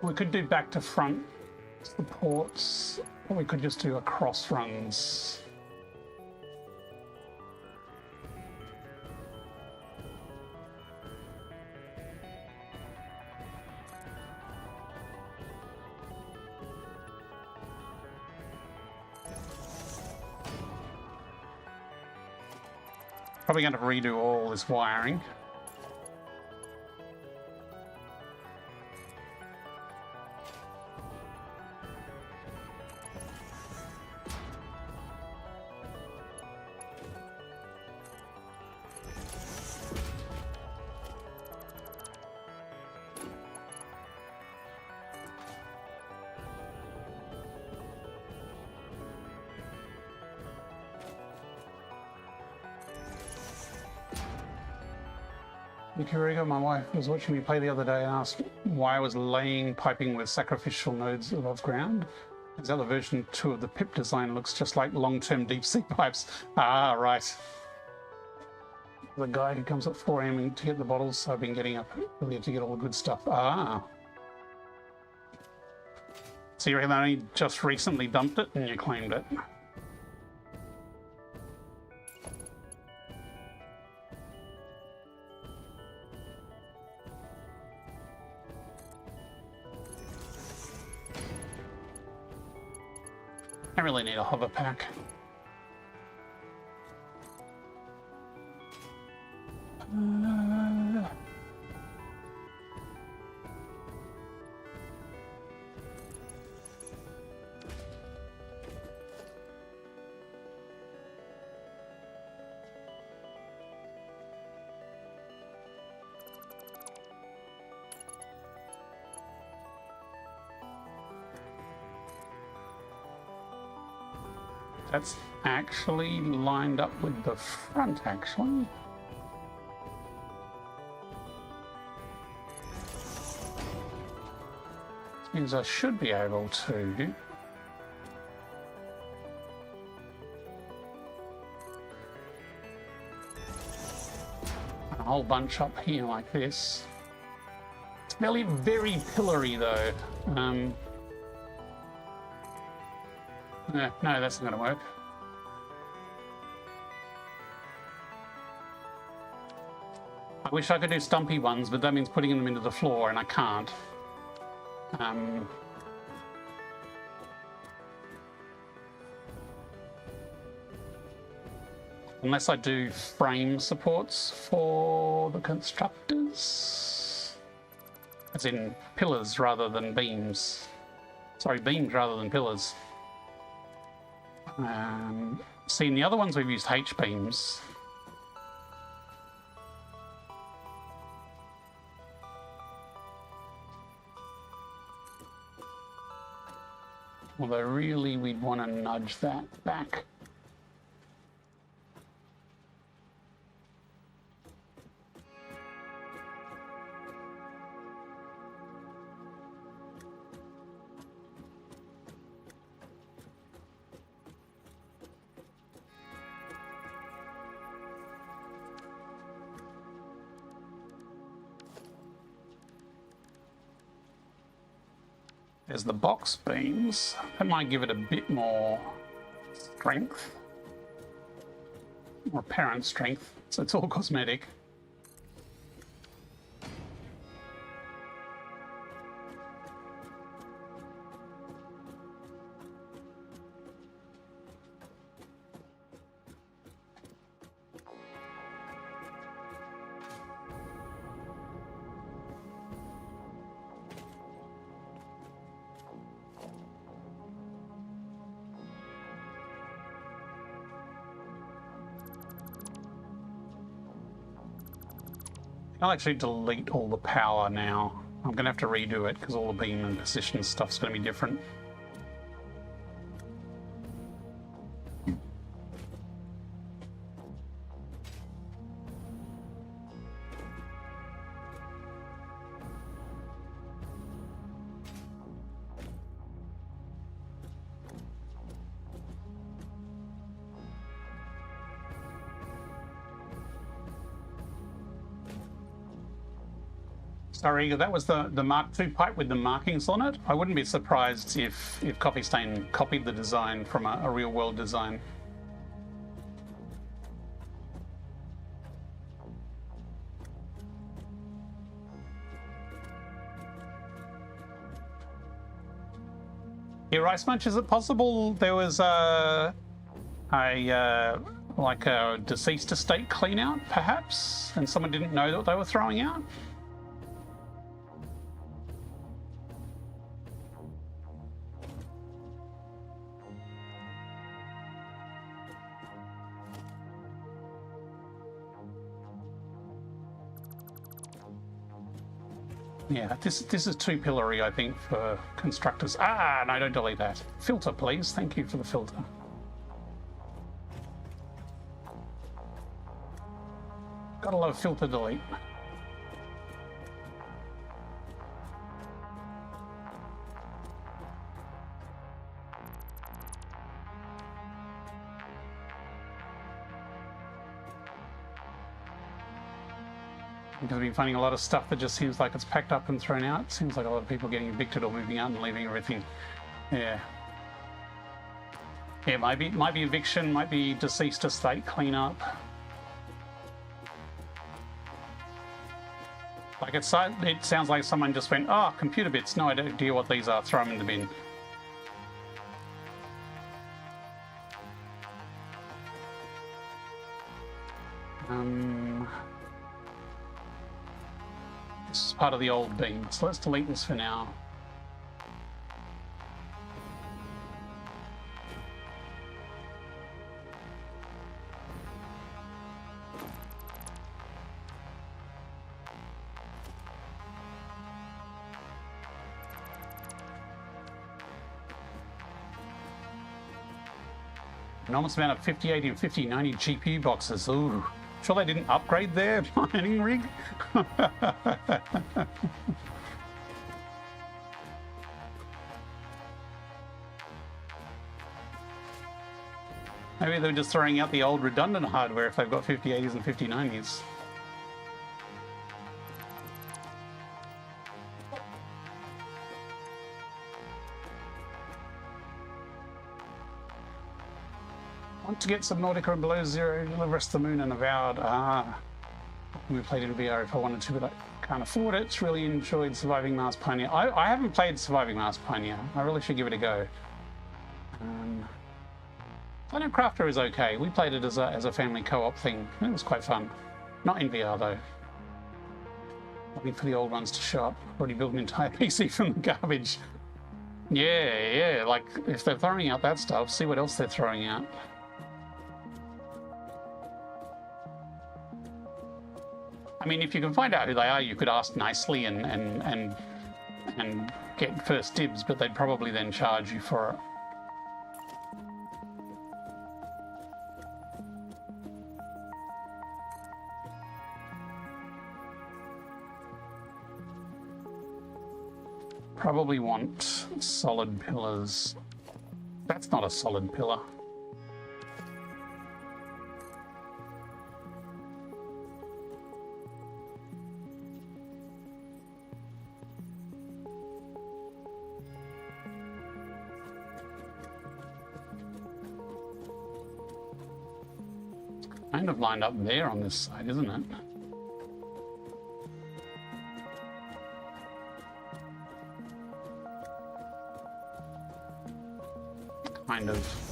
We could do back to front supports, or we could just do a cross runs. Probably going to redo all this wiring. Nikirigo, my wife was watching me play the other day and asked why I was laying piping with sacrificial nodes above ground. His other version 2 of the PIP design looks just like long-term deep sea pipes. Ah, right. The guy who comes at 4 a.m. to get the bottles, so I've been getting up earlier to get all the good stuff. Ah. So you reckon they only just recently dumped it and you claimed it? I really need a hover pack. That's actually lined up with the front, actually. Which means I should be able to a whole bunch up here like this. It's very pillory though. No, that's not going to work. I wish I could do stumpy ones, but that means putting them into the floor, and I can't. Unless I do frame supports for the constructors. As in pillars rather than beams. Sorry, beams rather than pillars. See, in the other ones we've used H-beams. Although really we'd want to nudge that back. There's the box beams. That might give it a bit more strength. More apparent strength. So it's all cosmetic. I'll actually delete all the power now. I'm going to have to redo it because all the beam and position stuff's going to be different. Sorry, that was the Mark II pipe with the markings on it. I wouldn't be surprised if Coffee Stain copied the design from a real world design. Yeah, Rice Munch, is it possible there was like a deceased estate clean out, perhaps, and someone didn't know what they were throwing out? Yeah, this is too pillory, I think, for constructors. Ah, no, don't delete that. Filter, please. Thank you for the filter. Gotta love filter delete. Because I've been finding a lot of stuff that just seems like it's packed up and thrown out. It seems like a lot of people getting evicted or moving out and leaving everything. Yeah. Yeah, might be eviction, might be deceased estate cleanup. Like it sounds like someone just went, oh, computer bits, no idea what these are, throw them in the bin. This is part of the old beam, so let's delete this for now. Enormous amount of 5080 and 5090 GPU boxes. Ooh. Sure they didn't upgrade their mining rig? Maybe they're just throwing out the old redundant hardware if they've got 5080s and 5090s. Want to get Subnautica and Below Zero, deliver us the moon and Avowed. Ah, we played in VR if I wanted to, but I can't afford it. Really enjoyed Surviving Mars Pioneer. I haven't played Surviving Mars Pioneer. I really should give it a go. Planet Crafter is okay. We played it as a family co-op thing. It was quite fun. Not in VR though. Waiting for the old ones to show up. Already built an entire PC from the garbage. Yeah, like if they're throwing out that stuff, see what else they're throwing out. I mean, if you can find out who they are, you could ask nicely and get first dibs, but they'd probably then charge you for it. Probably want solid pillars. That's not a solid pillar. Kind of lined up there on this side, isn't it? Kind of.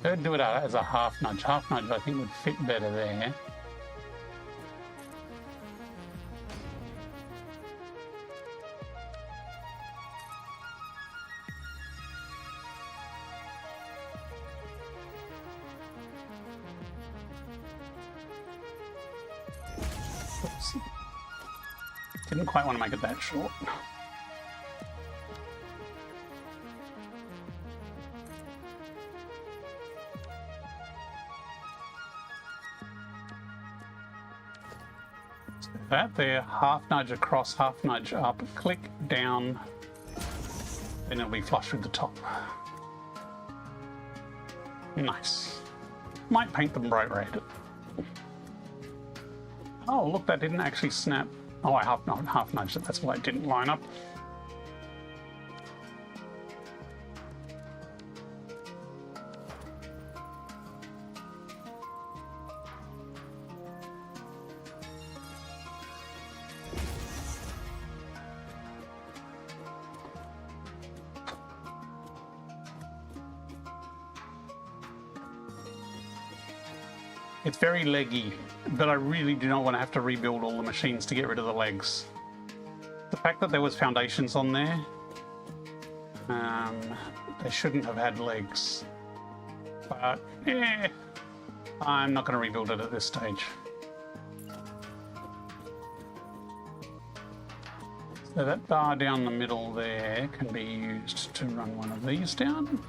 Could do it as a half nudge. Half nudge, I think, would fit better there. Oops. Didn't quite want to make it that short. That there, half nudge across, half nudge up, click down, then it'll be flush with the top. Nice. Might paint them bright red. Oh, look, that didn't actually snap. Oh, I half nudged it, that's why it didn't line up. It's very leggy, but I really do not want to have to rebuild all the machines to get rid of the legs. The fact that there was foundations on there, they shouldn't have had legs. But, yeah, I'm not going to rebuild it at this stage. So that bar down the middle there can be used to run one of these down.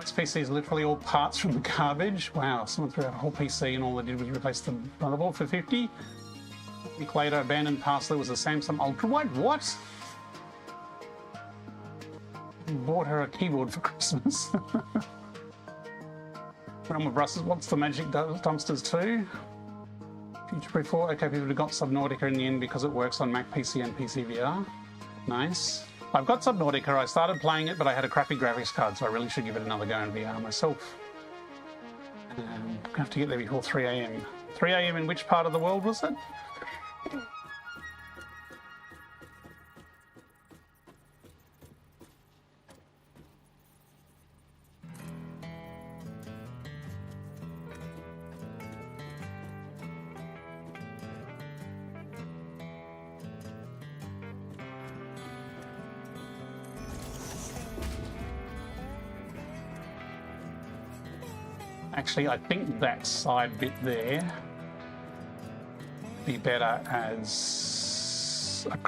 This PC is literally all parts from the garbage. Wow, someone threw out a whole PC and all they did was replace the motherboard for 50. A week later, abandoned parcel was a Samsung Ultra Wide. What? Bought her a keyboard for Christmas. Realm of Rust wants the magic dumpsters too. Future Proof 4. Okay, people have got Subnautica in the end because it works on Mac PC and PC VR. Nice. I've got Subnautica, I started playing it, but I had a crappy graphics card, so I really should give it another go in VR myself. I'm gonna have to get there before 3 AM. 3 AM in which part of the world was it? Actually, I think that side bit there would be better as a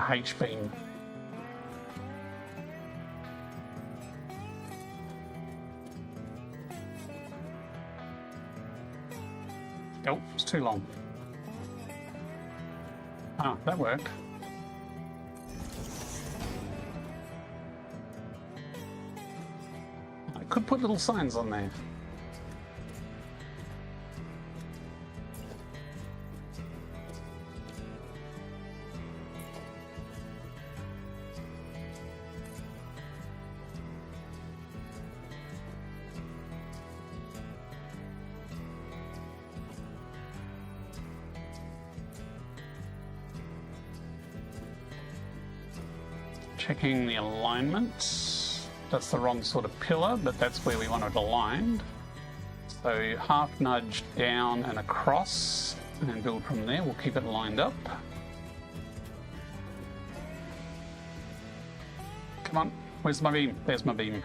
H-beam. Oh, it's too long. Ah, that worked. Could put little signs on there. Checking the alignment. That's the wrong sort of pillar, but that's where we want it aligned. So half nudge down and across and build from there. We'll keep it lined up. Come on, where's my beam? There's my beam.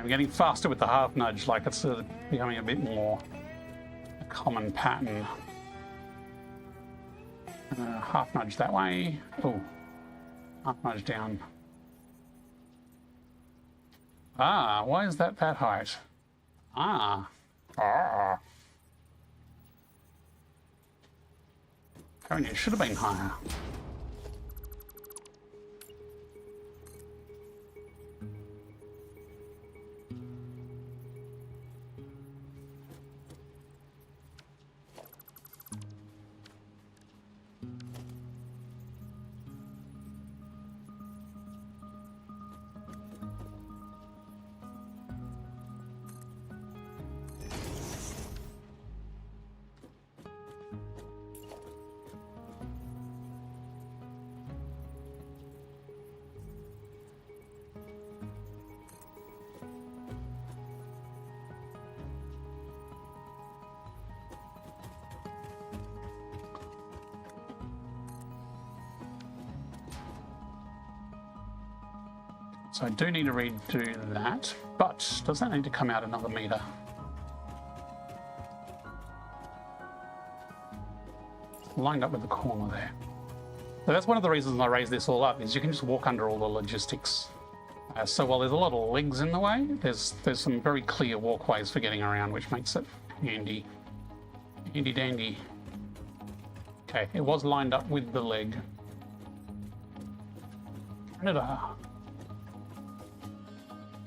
I'm getting faster with the half nudge, like it's becoming a bit more a common pattern. Half nudge that way. Oh, half nudge down. Ah, why is that height? Ah. Ah. Apparently it should have been higher. So I do need to redo that, but does that need to come out another meter? Lined up with the corner there. So that's one of the reasons I raised this all up, is you can just walk under all the logistics. So while there's a lot of legs in the way, there's some very clear walkways for getting around, which makes it handy. Handy dandy. Okay, it was lined up with the leg.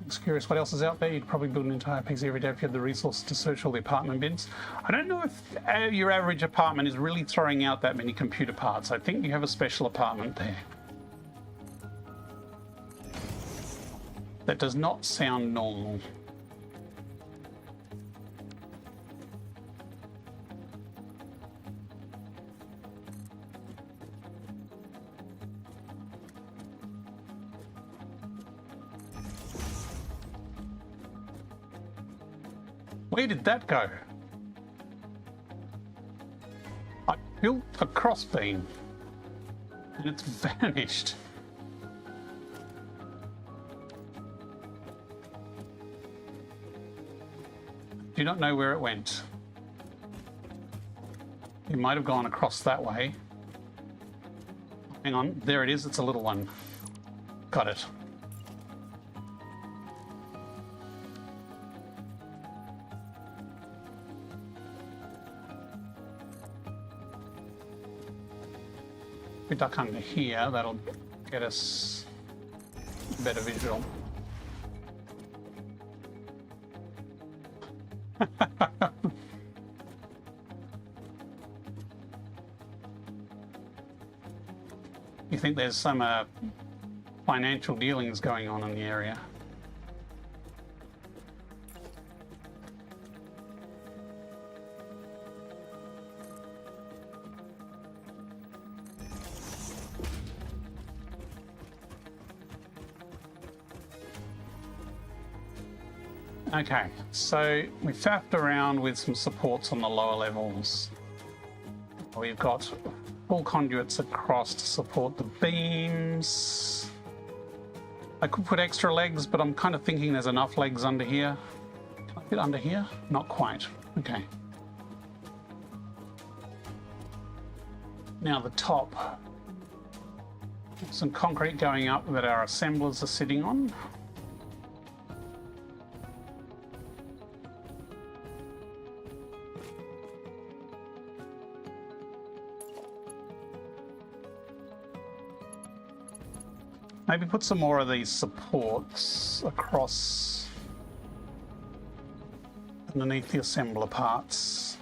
Just curious what else is out there. You'd probably build an entire PC every day if you had the resources to search all the apartment bins. I don't know if your average apartment is really throwing out that many computer parts. I think you have a special apartment there. That does not sound normal. Where did that go? I built a crossbeam and it's vanished. Do not know where it went. It might have gone across that way. Hang on, there it is, it's a little one. Got it. We duck under here, that'll get us a better visual. You think there's some financial dealings going on in the area? Okay, so we faffed around with some supports on the lower levels. We've got full conduits across to support the beams. I could put extra legs, but I'm kind of thinking there's enough legs under here. Can I fit under here? Not quite. Okay. Now the top. Some concrete going up that our assemblers are sitting on. Maybe put some more of these supports across underneath the assembler parts.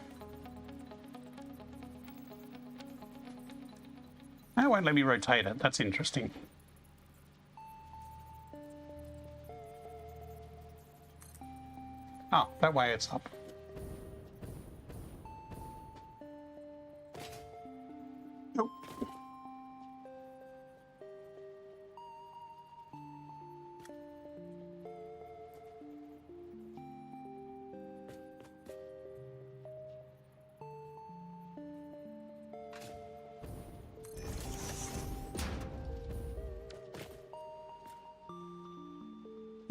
It won't let me rotate it. That's interesting. Oh, that way it's up. Nope.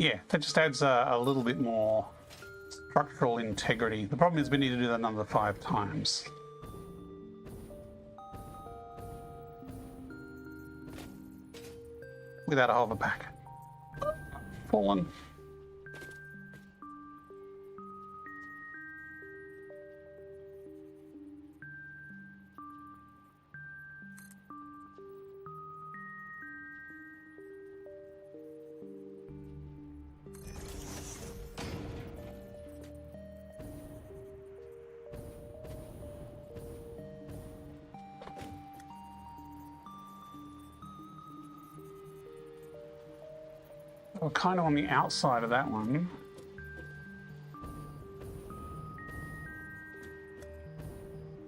Yeah, that just adds a little bit more structural integrity. The problem is we need to do that another 5 times. Without a hover pack. Fallen. We're kind of on the outside of that one.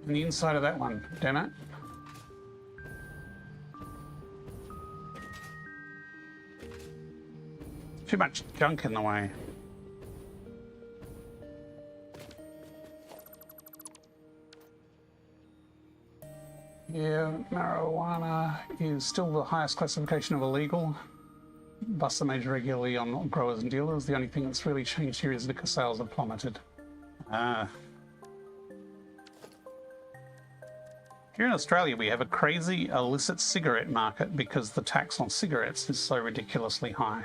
And the inside of that one, damn it. Too much junk in the way. Yeah, marijuana is still the highest classification of illegal. Busts are made regularly on growers and dealers. The only thing that's really changed here is liquor sales have plummeted. Here in Australia, we have a crazy illicit cigarette market because the tax on cigarettes is so ridiculously high.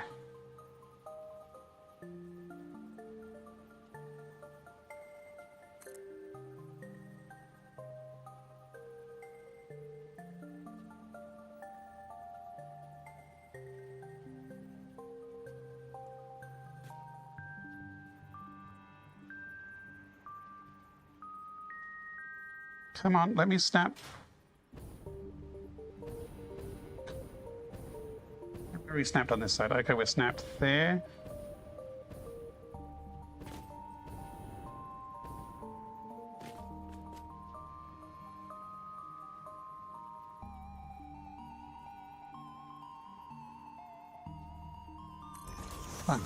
Come on, let me snap. We snapped on this side. Okay, we're snapped there. Fun.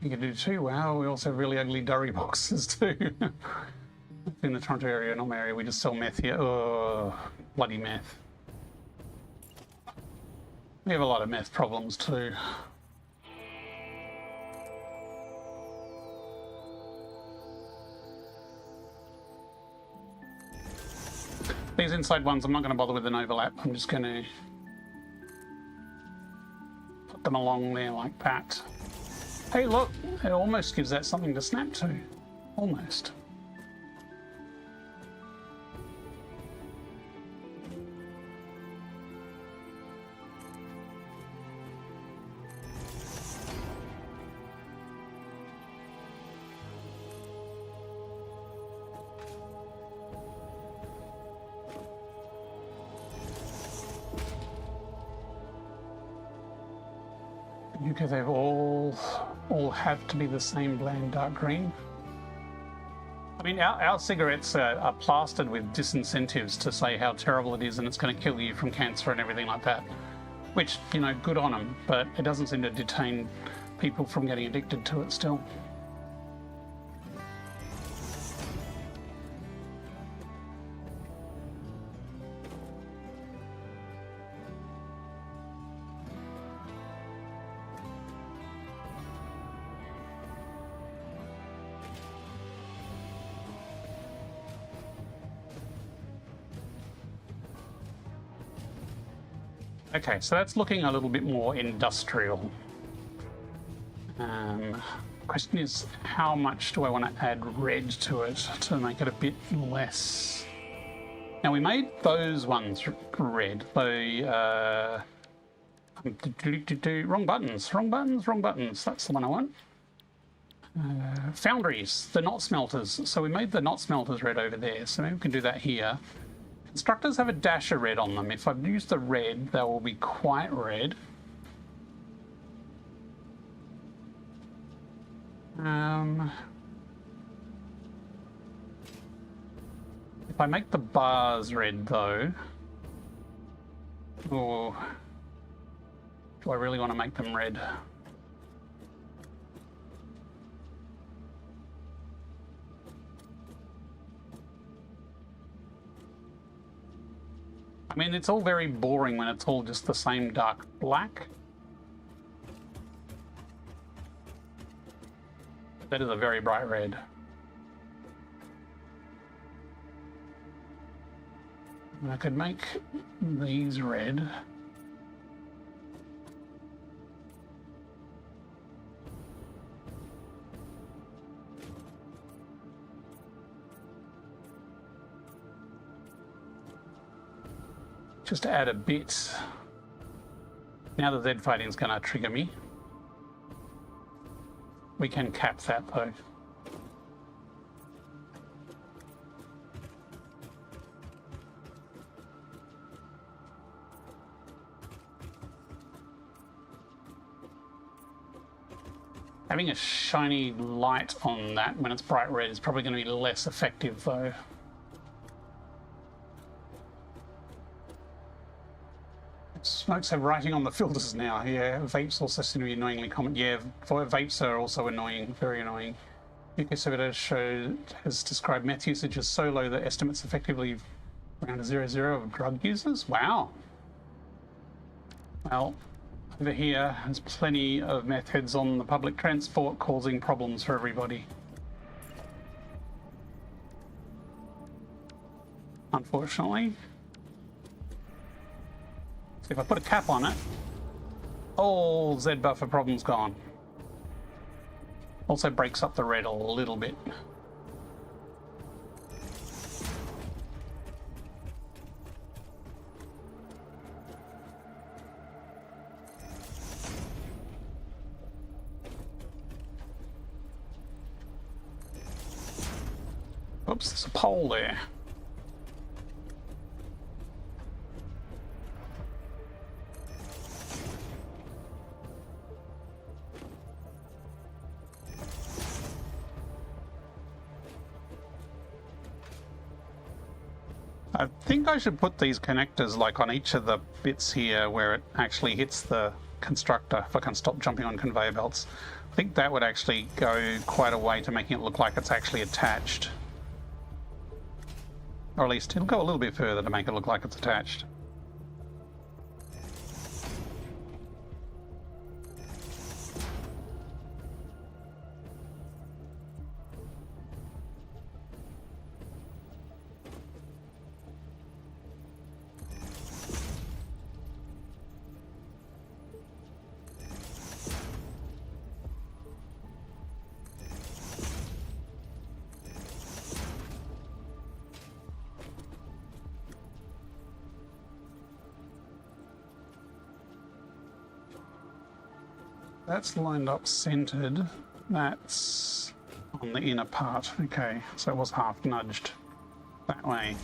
You can do 2. Wow, we also have really ugly durry boxes too. In the Toronto area, not my area, we just sell meth here. Oh, bloody meth. We have a lot of meth problems too. These inside ones, I'm not going to bother with an overlap. I'm just going to put them along there like that. Hey, look, it almost gives that something to snap to. Almost. Because they've all have to be the same bland dark green. I mean, our cigarettes are plastered with disincentives to say how terrible it is and it's going to kill you from cancer and everything like that. Which, you know, good on them, but it doesn't seem to detain people from getting addicted to it still. Okay, so that's looking a little bit more industrial. Question is, how much do I want to add red to it to make it a bit less? Now we made those ones red. Wrong buttons. That's the one I want. Foundries, the knot smelters. So we made the knot smelters red over there. So maybe we can do that here. Constructors have a dash of red on them. If I use the red, they will be quite red. If I make the bars red, though, or do I really want to make them red? I mean, it's all very boring when it's all just the same dark black. That is a very bright red. I could make these red. Just to add a bit. Now the Z fighting is going to trigger me. We can cap that though. Having a shiny light on that when it's bright red is probably going to be less effective though. Smokes have writing on the filters now. Yeah, vapes also seem to be annoyingly common. Yeah, vapes are also annoying, very annoying. UK Survey show has described meth usage as so low that estimates effectively around 0.00 of drug users. Wow. Well, over here there's plenty of meth heads on the public transport causing problems for everybody. Unfortunately. So if I put a cap on it, all Z buffer problem's gone. Also breaks up the red a little bit. Oops, there's a pole there. I think I should put these connectors like on each of the bits here where it actually hits the constructor, if I can stop jumping on conveyor belts. I think that would actually go quite a way to making it look like it's actually attached. Or at least it'll go a little bit further to make it look like it's attached. That's lined up centered. That's on the inner part. Okay, so it was half nudged that way.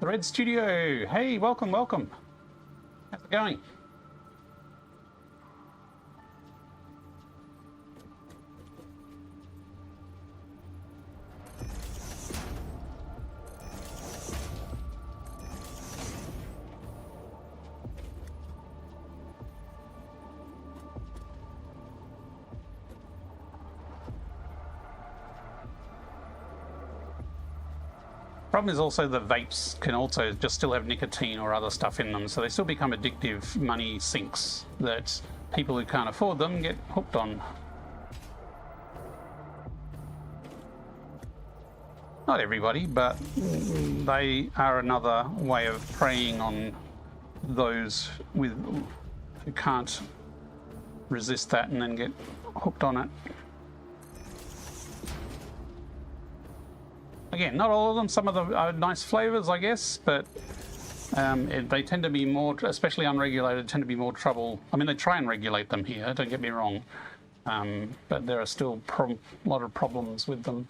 The Red Studio. Hey, welcome, welcome. How's it going? Problem is also the vapes can also just still have nicotine or other stuff in them, so they still become addictive money sinks that people who can't afford them get hooked on. Not everybody, but they are another way of preying on those who can't resist that and then get hooked on it. Again, not all of them. Some of them are nice flavors, I guess, but they tend to be more, especially unregulated, tend to be more trouble. I mean, they try and regulate them here, don't get me wrong, but there are still a lot of problems with them.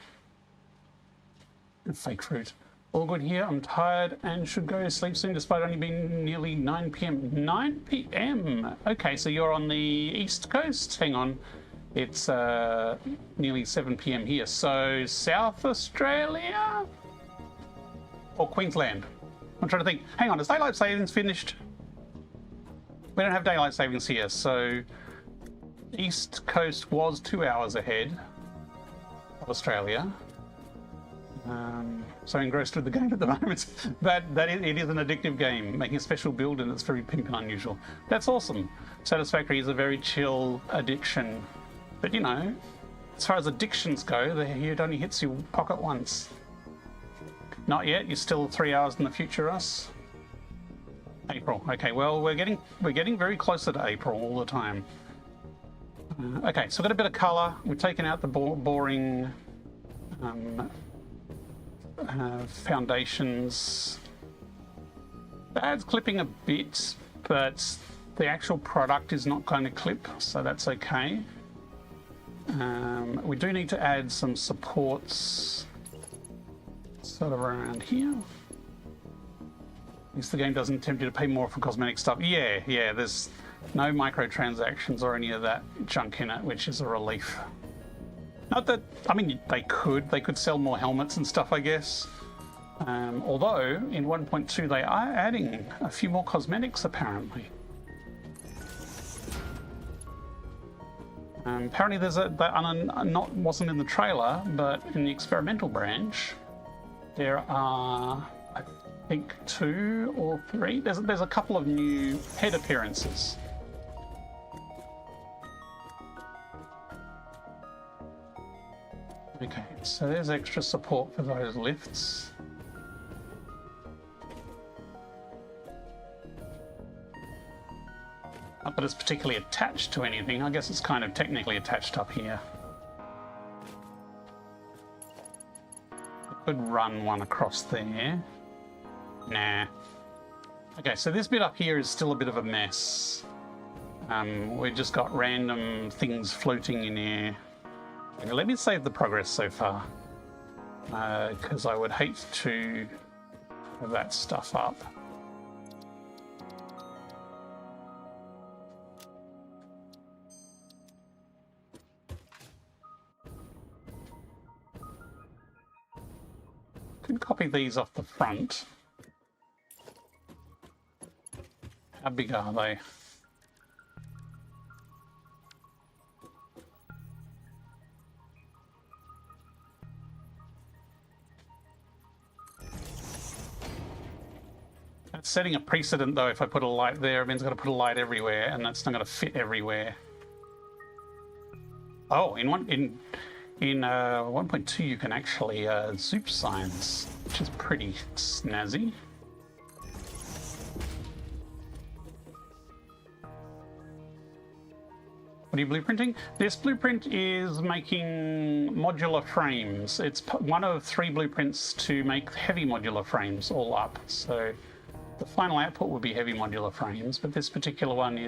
Fake fruit. All good here. I'm tired and should go to sleep soon, despite only being nearly 9 p.m. 9 p.m. Okay, so you're on the East Coast. Hang on. It's nearly 7 p.m. here. So South Australia or Queensland? I'm trying to think. Hang on, is daylight savings finished? We don't have daylight savings here. So East Coast was 2 hours ahead of Australia. so engrossed with the game at the moment that it is an addictive game, making a special build, and it's very pimp and unusual. That's awesome. Satisfactory is a very chill addiction, but you know, as far as addictions go, it only hits your pocket once. Not yet. You're still 3 hours in the future, Russ. April. Okay. Well, we're getting very closer to April all the time. Okay. So we've got a bit of color. We've taken out the boring foundations. The ad's clipping a bit, but the actual product is not going to clip, so that's okay. We do need to add some supports sort of around here. At least the game doesn't tempt you to pay more for cosmetic stuff. Yeah, there's no microtransactions or any of that junk in it, which is a relief. Not that, I mean, they could sell more helmets and stuff, I guess. Although in 1.2 they are adding a few more cosmetics apparently. Apparently there's wasn't in the trailer, but in the experimental branch there are, I think, 2 or 3. There's a couple of new head appearances. Okay, so there's extra support for those lifts. Not that it's particularly attached to anything. I guess it's kind of technically attached up here. I could run one across there. Nah. Okay, so this bit up here is still a bit of a mess. We've just got random things floating in here. Okay, let me save the progress so far, because I would hate to have that stuff up. Can copy these off the front. How big are they? That's setting a precedent though. If I put a light there, it means I've got to put a light everywhere, and that's not going to fit everywhere. Oh, in 1.2 you can actually zoop signs, which is pretty snazzy. What are you blueprinting? This blueprint is making modular frames. It's one of 3 blueprints to make heavy modular frames all up. So the final output will be heavy modular frames, but this particular one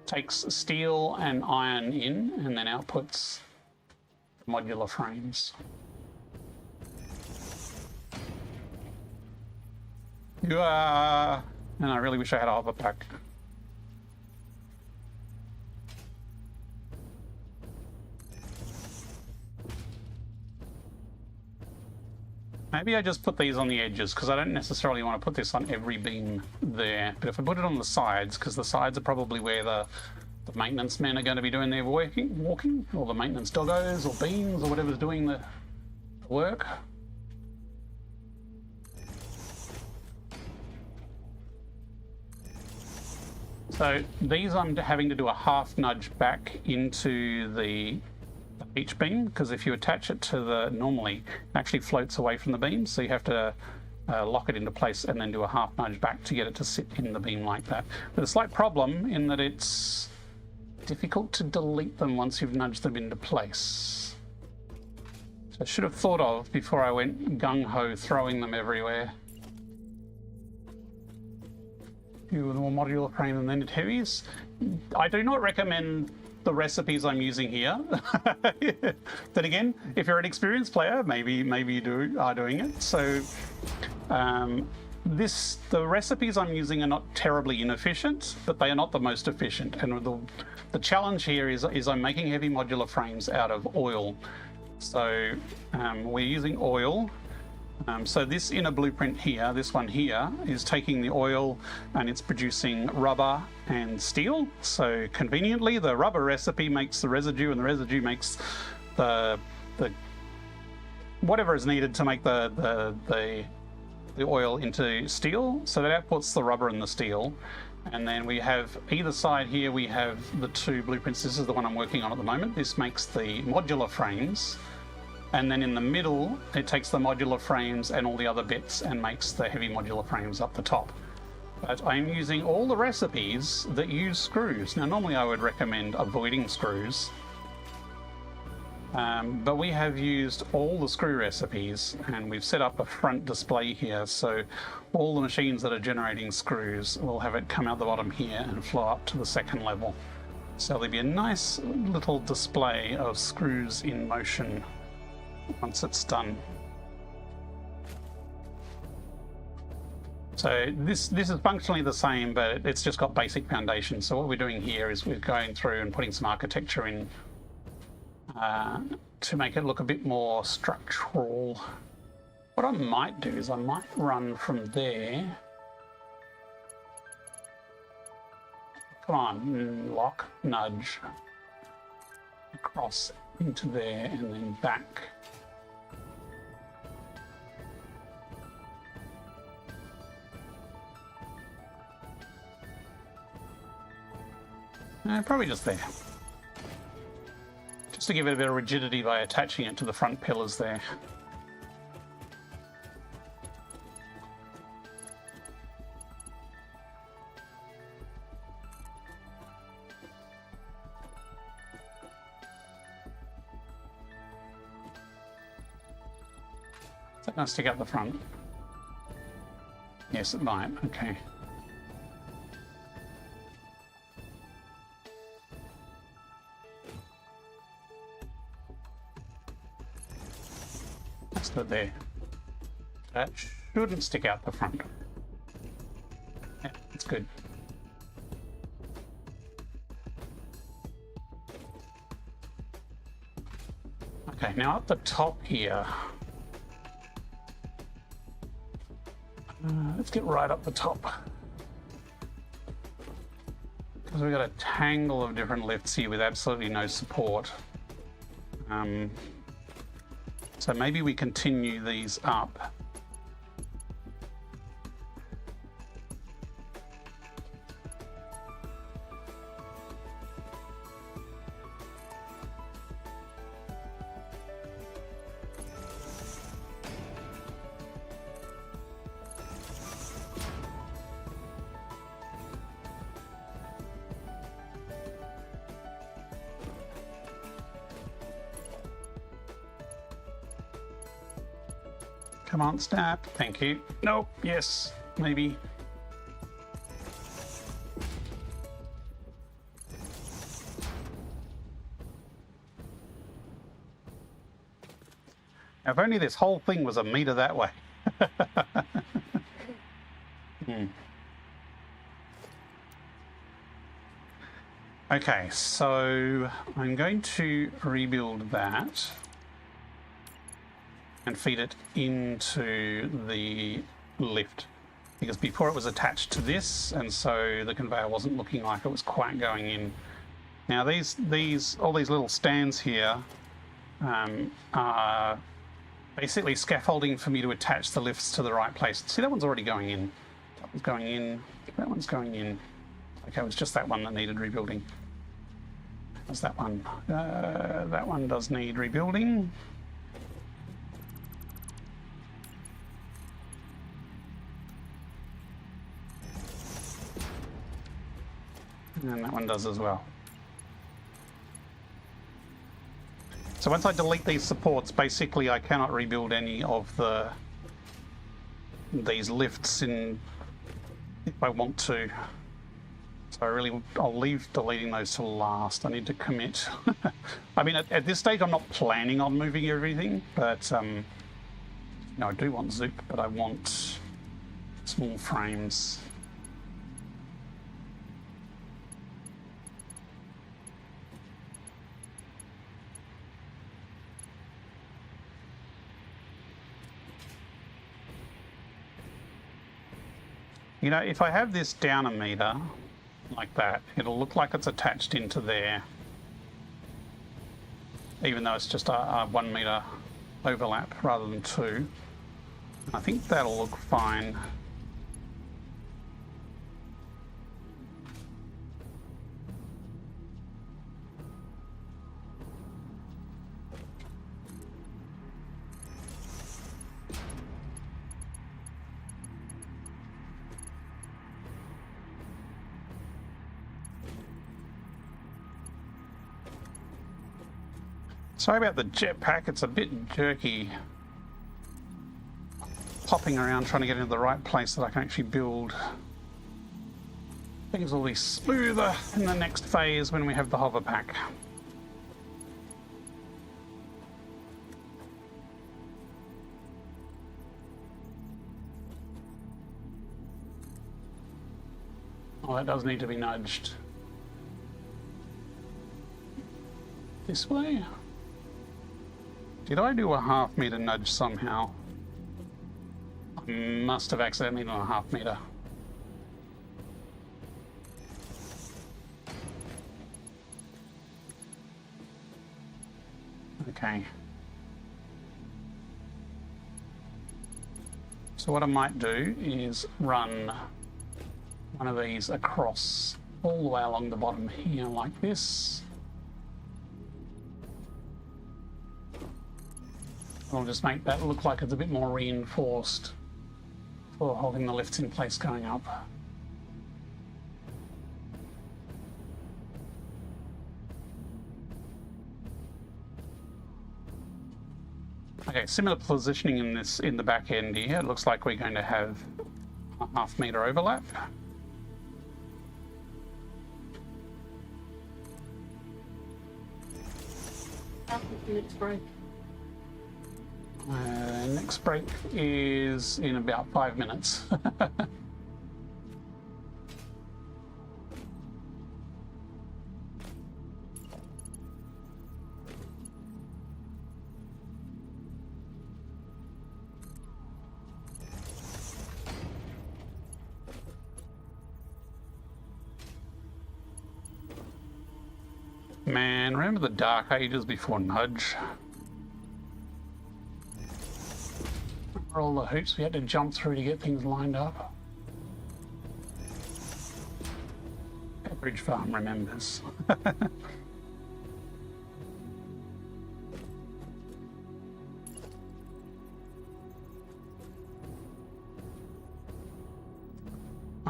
takes steel and iron in and then outputs modular frames. And I really wish I had a hover pack. Maybe I just put these on the edges, because I don't necessarily want to put this on every beam there. But if I put it on the sides, because the sides are probably where the maintenance men are going to be doing their walking, or the maintenance doggos, or beams, or whatever's doing the work. So these I'm having to do a half nudge back into the each beam, because if you attach it to the normally it actually floats away from the beam, so you have to lock it into place and then do a half nudge back to get it to sit in the beam like that. With a slight problem in that it's difficult to delete them once you've nudged them into place. So I should have thought of before I went gung-ho throwing them everywhere. Do the more modular frame and then it heavies. I do not recommend the recipes I'm using here. Then again, if you're an experienced player, maybe you are doing it. So the recipes I'm using are not terribly inefficient, but they are not the most efficient. And the challenge here is I'm making heavy modular frames out of oil. So we're using oil. So this inner blueprint here, this one here, is taking the oil and it's producing rubber and steel. So conveniently, the rubber recipe makes the residue, and the residue makes the whatever is needed to make the oil into steel. So that outputs the rubber and the steel. And then we have either side here, we have the two blueprints. This is the one I'm working on at the moment. This makes the modular frames. And then in the middle, it takes the modular frames and all the other bits and makes the heavy modular frames up the top. But I'm using all the recipes that use screws. Now, normally I would recommend avoiding screws. But we have used all the screw recipes, and we've set up a front display here, so all the machines that are generating screws will have it come out the bottom here and flow up to the second level. So there'll be a nice little display of screws in motion once it's done. So this is functionally the same, but it's just got basic foundations. So what we're doing here is we're going through and putting some architecture in to make it look a bit more structural. What I might do is I might run from there. Come on, lock, nudge. Across into there and then back. Probably just there. Just to give it a bit of rigidity by attaching it to the front pillars there. Is that going to stick out the front? Yes, it might. Okay. That there. That shouldn't stick out the front. Yeah, that's good. Okay, now up the top here. Let's get right up the top. Because we've got a tangle of different lifts here with absolutely no support. So maybe we continue these up. Come on, snap. Thank you. Nope. Yes. Maybe. If only this whole thing was a meter that way. Okay, so I'm going to rebuild that and feed it into the lift, because before it was attached to this, and so the conveyor wasn't looking like it was quite going in. Now all these little stands here are basically scaffolding for me to attach the lifts to the right place. See, that one's already going in. That one's going in. That one's going in. Okay, it was just that one that needed rebuilding. What's that one? That one does need rebuilding. And that one does as well. So once I delete these supports, basically I cannot rebuild any of these lifts in if I want to. So I'll leave deleting those till last. I need to commit. I mean, at this stage, I'm not planning on moving everything, but no, I do want Zoop, but I want small frames. You know, if I have this down a meter, like that, it'll look like it's attached into there, even though it's just a 1 meter overlap rather than 2. I think that'll look fine. Sorry about the jetpack, it's a bit jerky. Popping around trying to get into the right place that I can actually build. Things will be smoother in the next phase when we have the hover pack. Oh, that does need to be nudged. This way? Did I do a half-meter nudge somehow? I must have accidentally done a half-meter. Okay. So what I might do is run one of these across all the way along the bottom here like this. I'll just make that look like it's a bit more reinforced for holding the lifts in place going up. Okay, similar positioning in the back end here. It looks like we're going to have a half-meter overlap. Next break. Next break is in about 5 minutes. Man, remember the dark ages before Nudge? Remember all the hoops we had to jump through to get things lined up? Pepperidge Farm remembers. I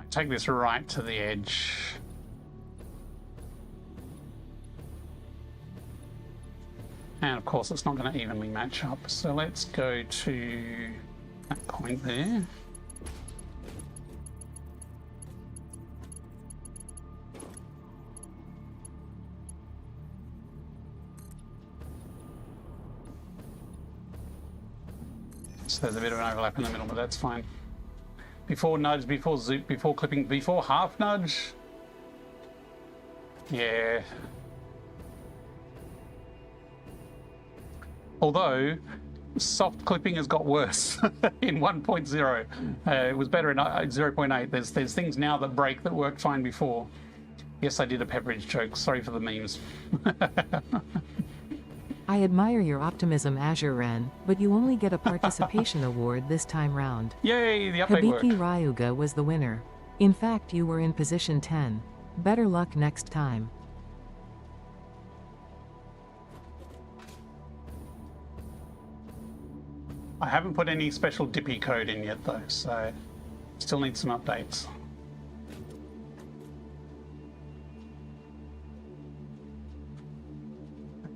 take this right to the edge. And of course it's not going to evenly match up, so let's go to that point there. So there's a bit of an overlap in the middle, but that's fine. Before nudge, before zoop, before clipping, before half nudge. Yeah. Although, soft clipping has got worse in 1.0. It was better in 0.8. There's things now that break that worked fine before. Yes, I did a Pepperidge joke. Sorry for the memes. I admire your optimism, Azure Ren, but you only get a participation award this time round. Yay, the update worked. Hibiki Ryuga was the winner. In fact, you were in position 10. Better luck next time. I haven't put any special Dippy code in yet though, so still need some updates.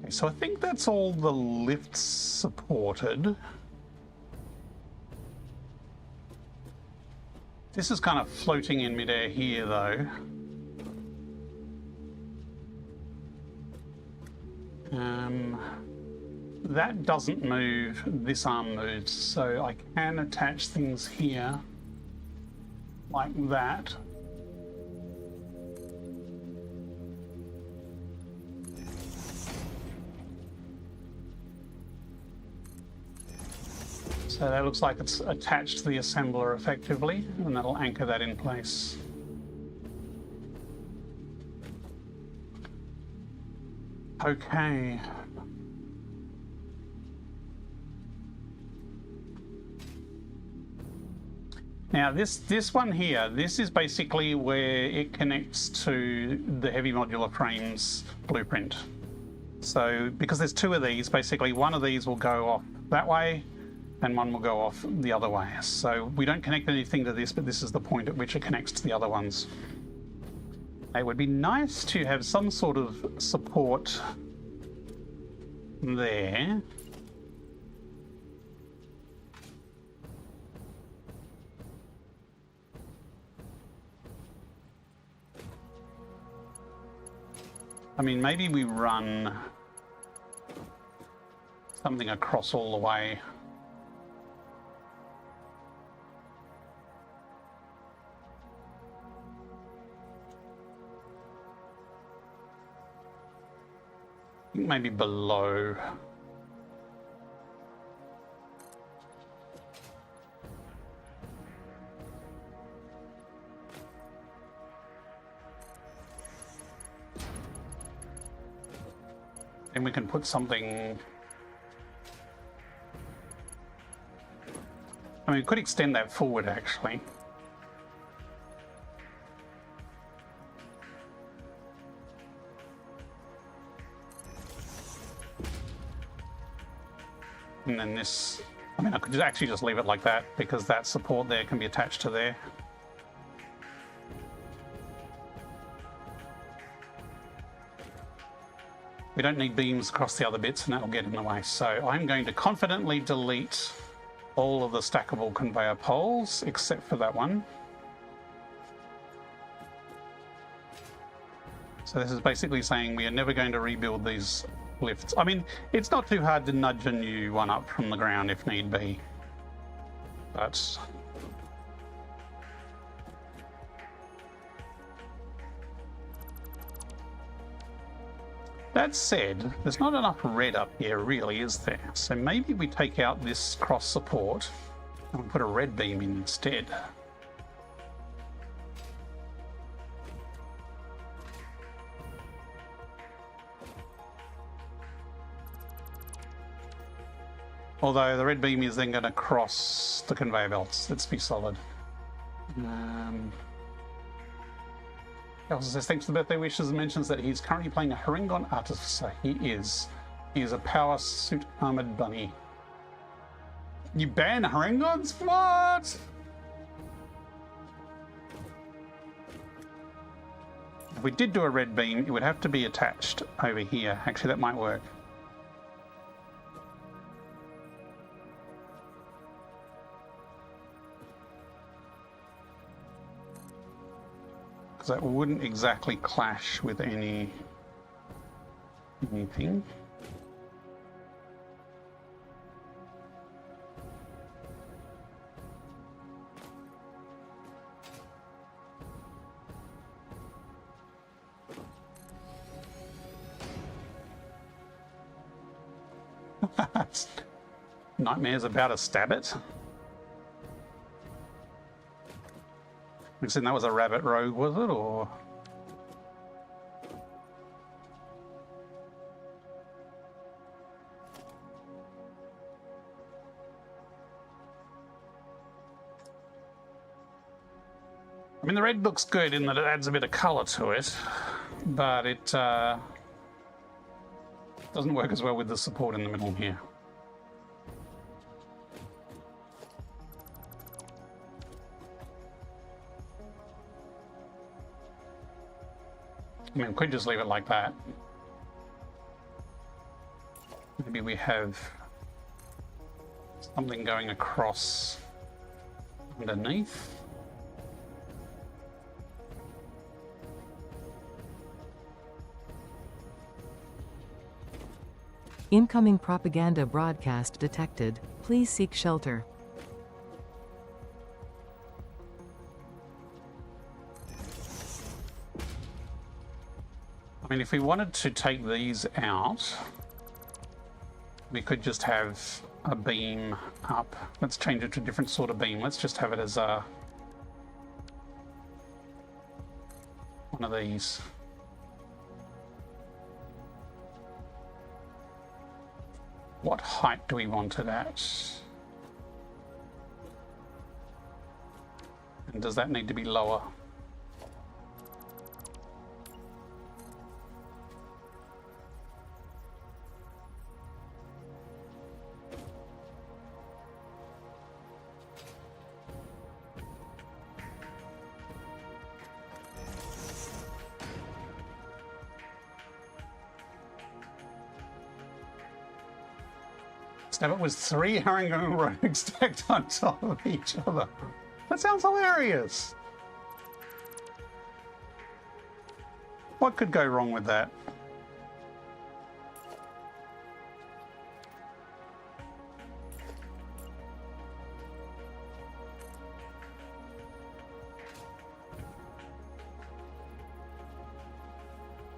Okay, so I think that's all the lifts supported. This is kind of floating in midair here though. That doesn't move, this arm moves, so I can attach things here like that. So that looks like it's attached to the assembler effectively, and that'll anchor that in place. Now this one here, this is basically where it connects to the heavy modular frames blueprint. So because there's two of these, basically one of these will go off that way and one will go off the other way. So we don't connect anything to this, but this is the point at which it connects to the other ones. It would be nice to have some sort of support there. I mean, maybe we run something across all the way. I think maybe below. And we can put something. I mean, we could extend that forward actually. And then this, I mean, I could actually just leave it like that because that support there can be attached to there. We don't need beams across the other bits and that'll get in the way. So I'm going to confidently delete all of the stackable conveyor poles except for that one. So this is basically saying we are never going to rebuild these lifts. I mean, it's not too hard to nudge a new one up from the ground if need be. But that said, there's not enough red up here really, is there? So maybe we take out this cross support and we put a red beam in instead. Although the red beam is then going to cross the conveyor belts. Let's be solid. He also says, thanks for the birthday wishes, and mentions that he's currently playing a Harengon Artificer. He is. He is a power suit armored bunny. You ban Harengons? What? If we did do a red beam, it would have to be attached over here. Actually, that might work. That wouldn't exactly clash with anything. Nightmares about to stab it. That was a rabbit rogue, was it, or? I mean, the red looks good in that it adds a bit of colour to it, but it doesn't work as well with the support in the middle here. I mean, we could just leave it like that. Maybe we have something going across underneath. Incoming propaganda broadcast detected. Please seek shelter. I mean, if we wanted to take these out, we could just have a beam up. Let's change it to a different sort of beam. Let's just have it as a one of these. What height do we want it at? And does that need to be lower? Now it was 3 herringbone rogues stacked on top of each other. That sounds hilarious. What could go wrong with that?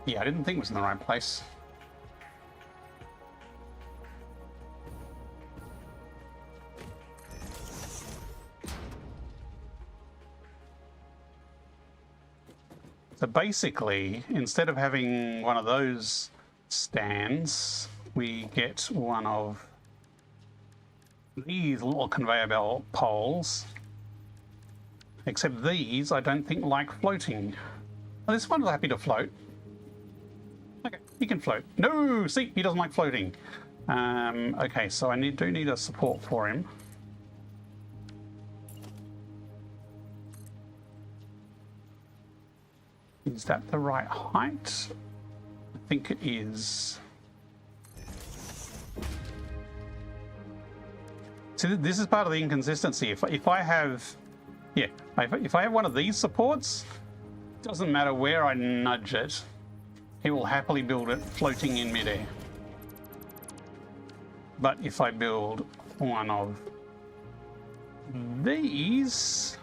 Yeah, I didn't think it was in the right place. So basically, instead of having one of those stands, we get one of these little conveyor belt poles. Except these, I don't think like floating. Oh, this one's happy to float. Okay, he can float. No, see, he doesn't like floating. Okay, so I do need a support for him. Is that the right height? I think it is. See, this is part of the inconsistency. If I have, yeah, if I have one of these supports, it doesn't matter where I nudge it, it will happily build it floating in midair. But if I build one of these,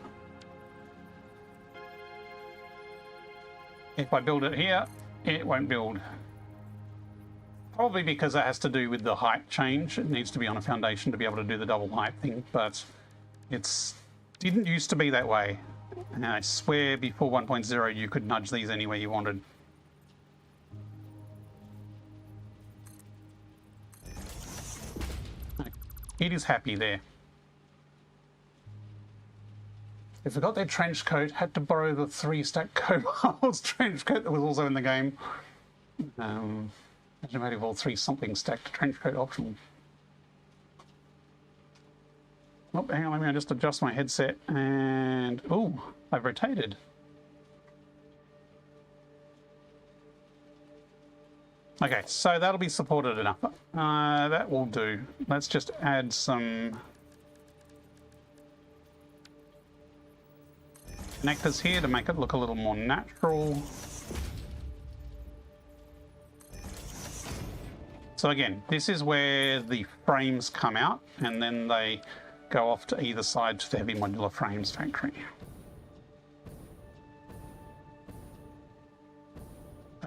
if I build it here, it won't build. Probably because it has to do with the height change. It needs to be on a foundation to be able to do the double height thing, but it's didn't used to be that way. And I swear before 1.0 you could nudge these anywhere you wanted. It is happy there. They forgot their trench coat, had to borrow the 3-stack Cobalt's trench coat that was also in the game. Imagine all 3 something stacked trench coat optional. Oh, hang on, let me just adjust my headset and... oh, I've rotated. Okay, so that'll be supported enough. That will do. Let's just add some connectors here to make it look a little more natural. So again, this is where the frames come out and then they go off to either side to the heavy modular frames factory.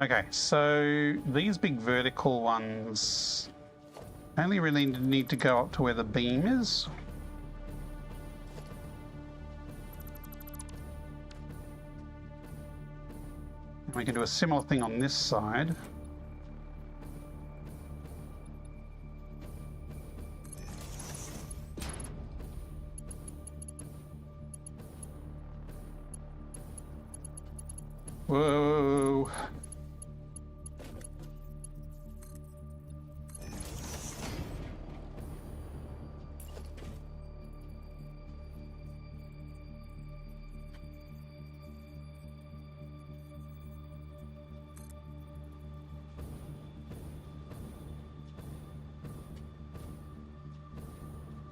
Okay, so these big vertical ones only really need to go up to where the beam is. We can do a similar thing on this side. Whoa.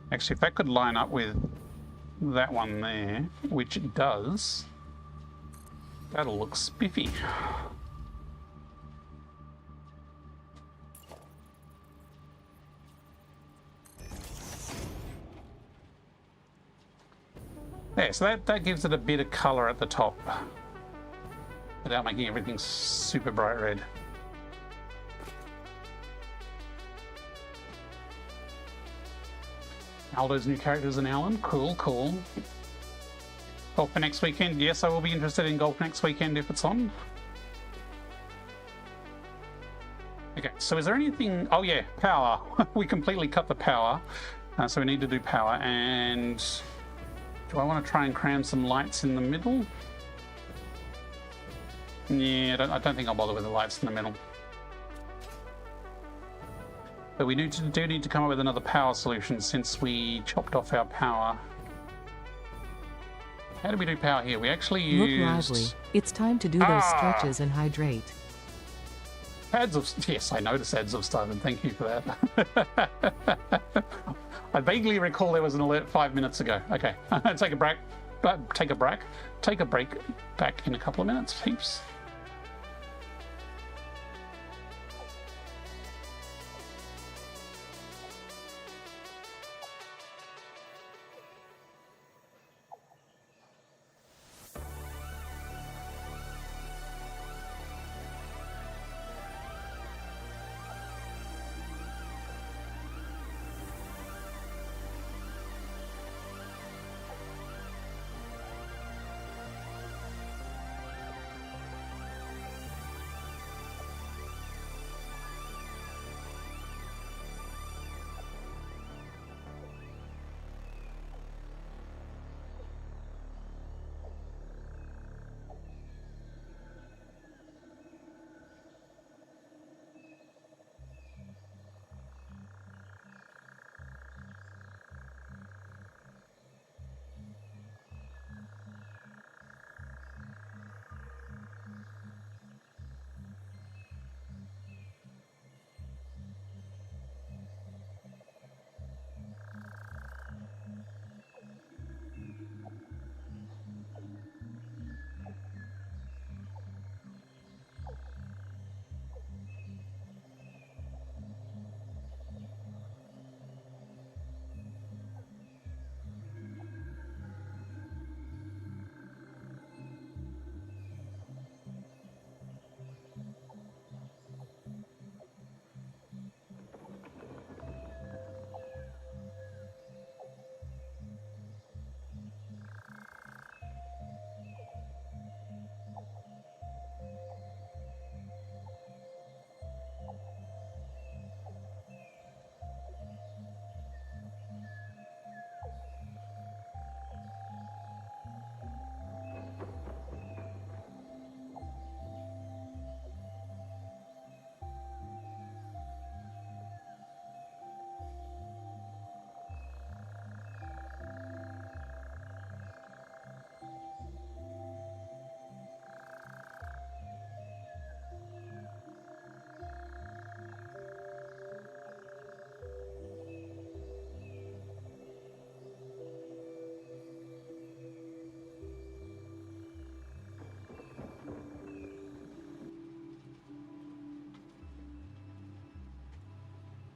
Actually, if that could line up with that one there, which it does, that'll look spiffy. There, so that gives it a bit of colour at the top without making everything super bright red. Aldo's new characters and Alan. Cool, cool. Golf for next weekend. Yes, I will be interested in golf next weekend if it's on. Okay, so is there anything... oh yeah, power. We completely cut the power. So we need to do power and... Do I want to try and cram some lights in the middle? Yeah, I don't think I'll bother with the lights in the middle. But we do need to come up with another power solution since we chopped off our power. How do we do power here? We actually used... Look lively. It's time to do those stretches and hydrate. Ads of... Yes, I noticed ads have started. Thank you for that. I vaguely recall there was an alert 5 minutes ago. Okay, take a break. Take a break back in a couple of minutes, peeps.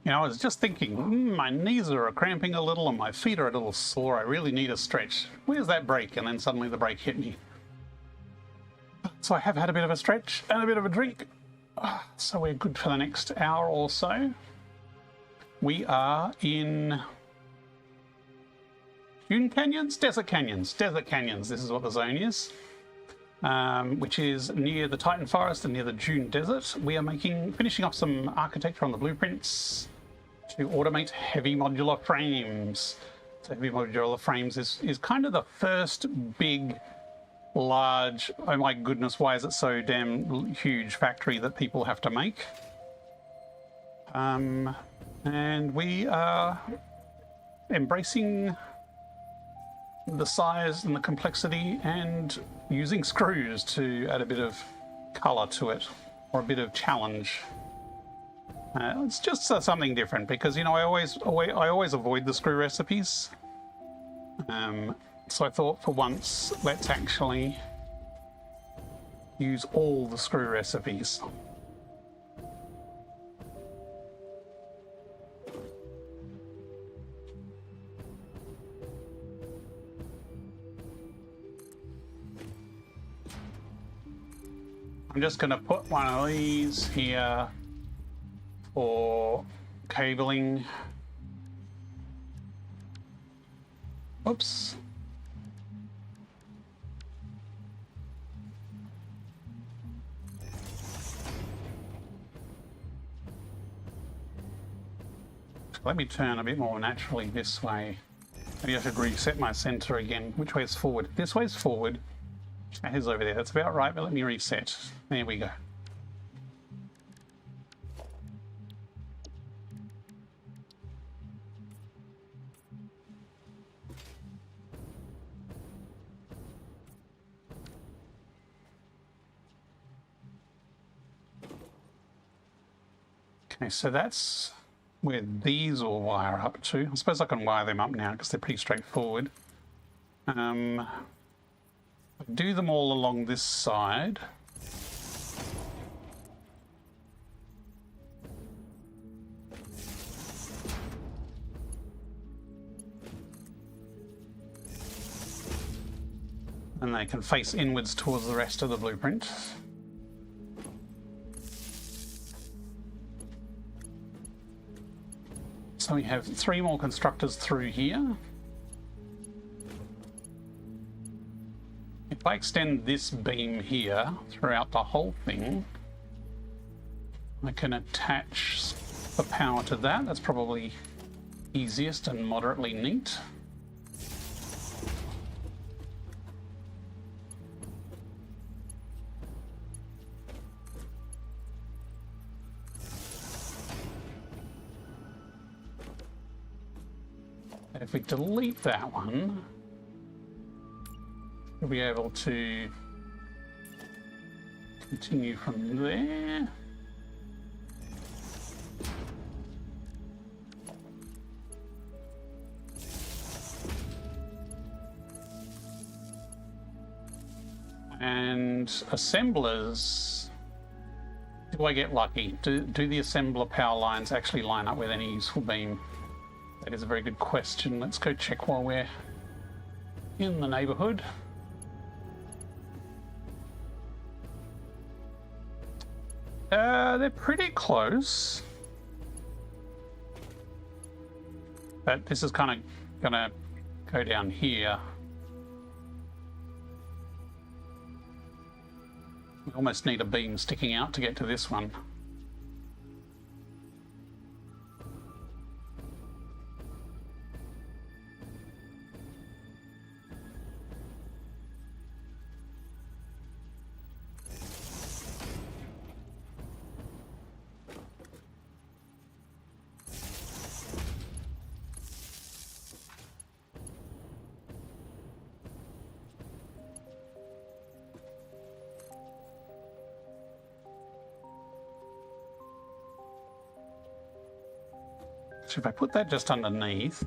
You know, I was just thinking, my knees are cramping a little and my feet are a little sore. I really need a stretch. Where's that break? And then suddenly the break hit me. So I have had a bit of a stretch and a bit of a drink. So we're good for the next hour or so. We are in Dune Canyons? Desert Canyons. Desert Canyons, this is what the zone is. Which is near the Titan Forest and near the Dune Desert. We are finishing up some architecture on the blueprints to automate heavy modular frames. So heavy modular frames is kind of the first big, large, oh my goodness, why is it so damn huge factory that people have to make. And we are embracing the size and the complexity and using screws to add a bit of color to it, or a bit of challenge. It's just something different because, you know, I always avoid the screw recipes. So I thought for once, let's actually use all the screw recipes. I'm just going to put one of these here for cabling. Oops. Let me turn a bit more naturally this way. Maybe I should reset my center again. Which way is forward? This way is forward. That is over there. That's about right, but let me reset. There we go. Okay, so that's where these all wire up to. I suppose I can wire them up now because they're pretty straightforward. Do them all along this side. And they can face inwards towards the rest of the blueprint. So we have 3 more constructors through here. If I extend this beam here throughout the whole thing, I can attach the power to that. That's probably easiest and moderately neat. And if we delete that one, we'll be able to continue from there. And assemblers, do I get lucky? Do the assembler power lines actually line up with any useful beam? That is a very good question. Let's go check while we're in the neighborhood. They're pretty close. But this is kind of gonna go down here. We almost need a beam sticking out to get to this one. So if I put that just underneath,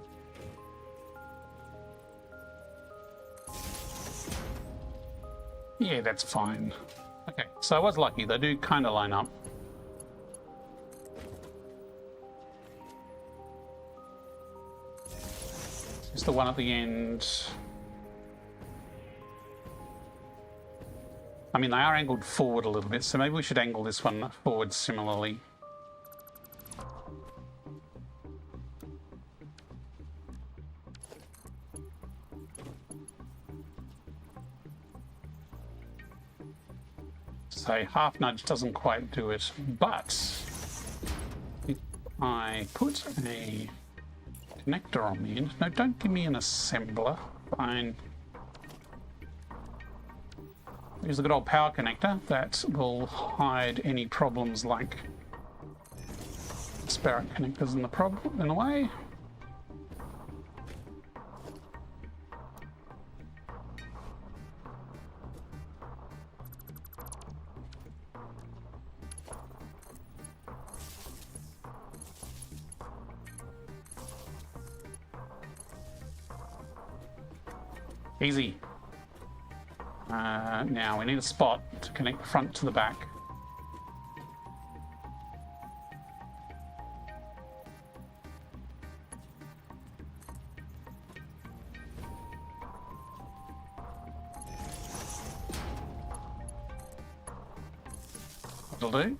yeah, that's fine. Okay, so I was lucky. They do kind of line up. Is the one at the end? I mean, they are angled forward a little bit, so maybe we should angle this one forward similarly. So half nudge doesn't quite do it, but if I put a connector on the end. No, don't give me an assembler. Fine. Use the good old power connector. That will hide any problems like disparate connectors in the way. Easy. Now we need a spot to connect the front to the back. That'll do.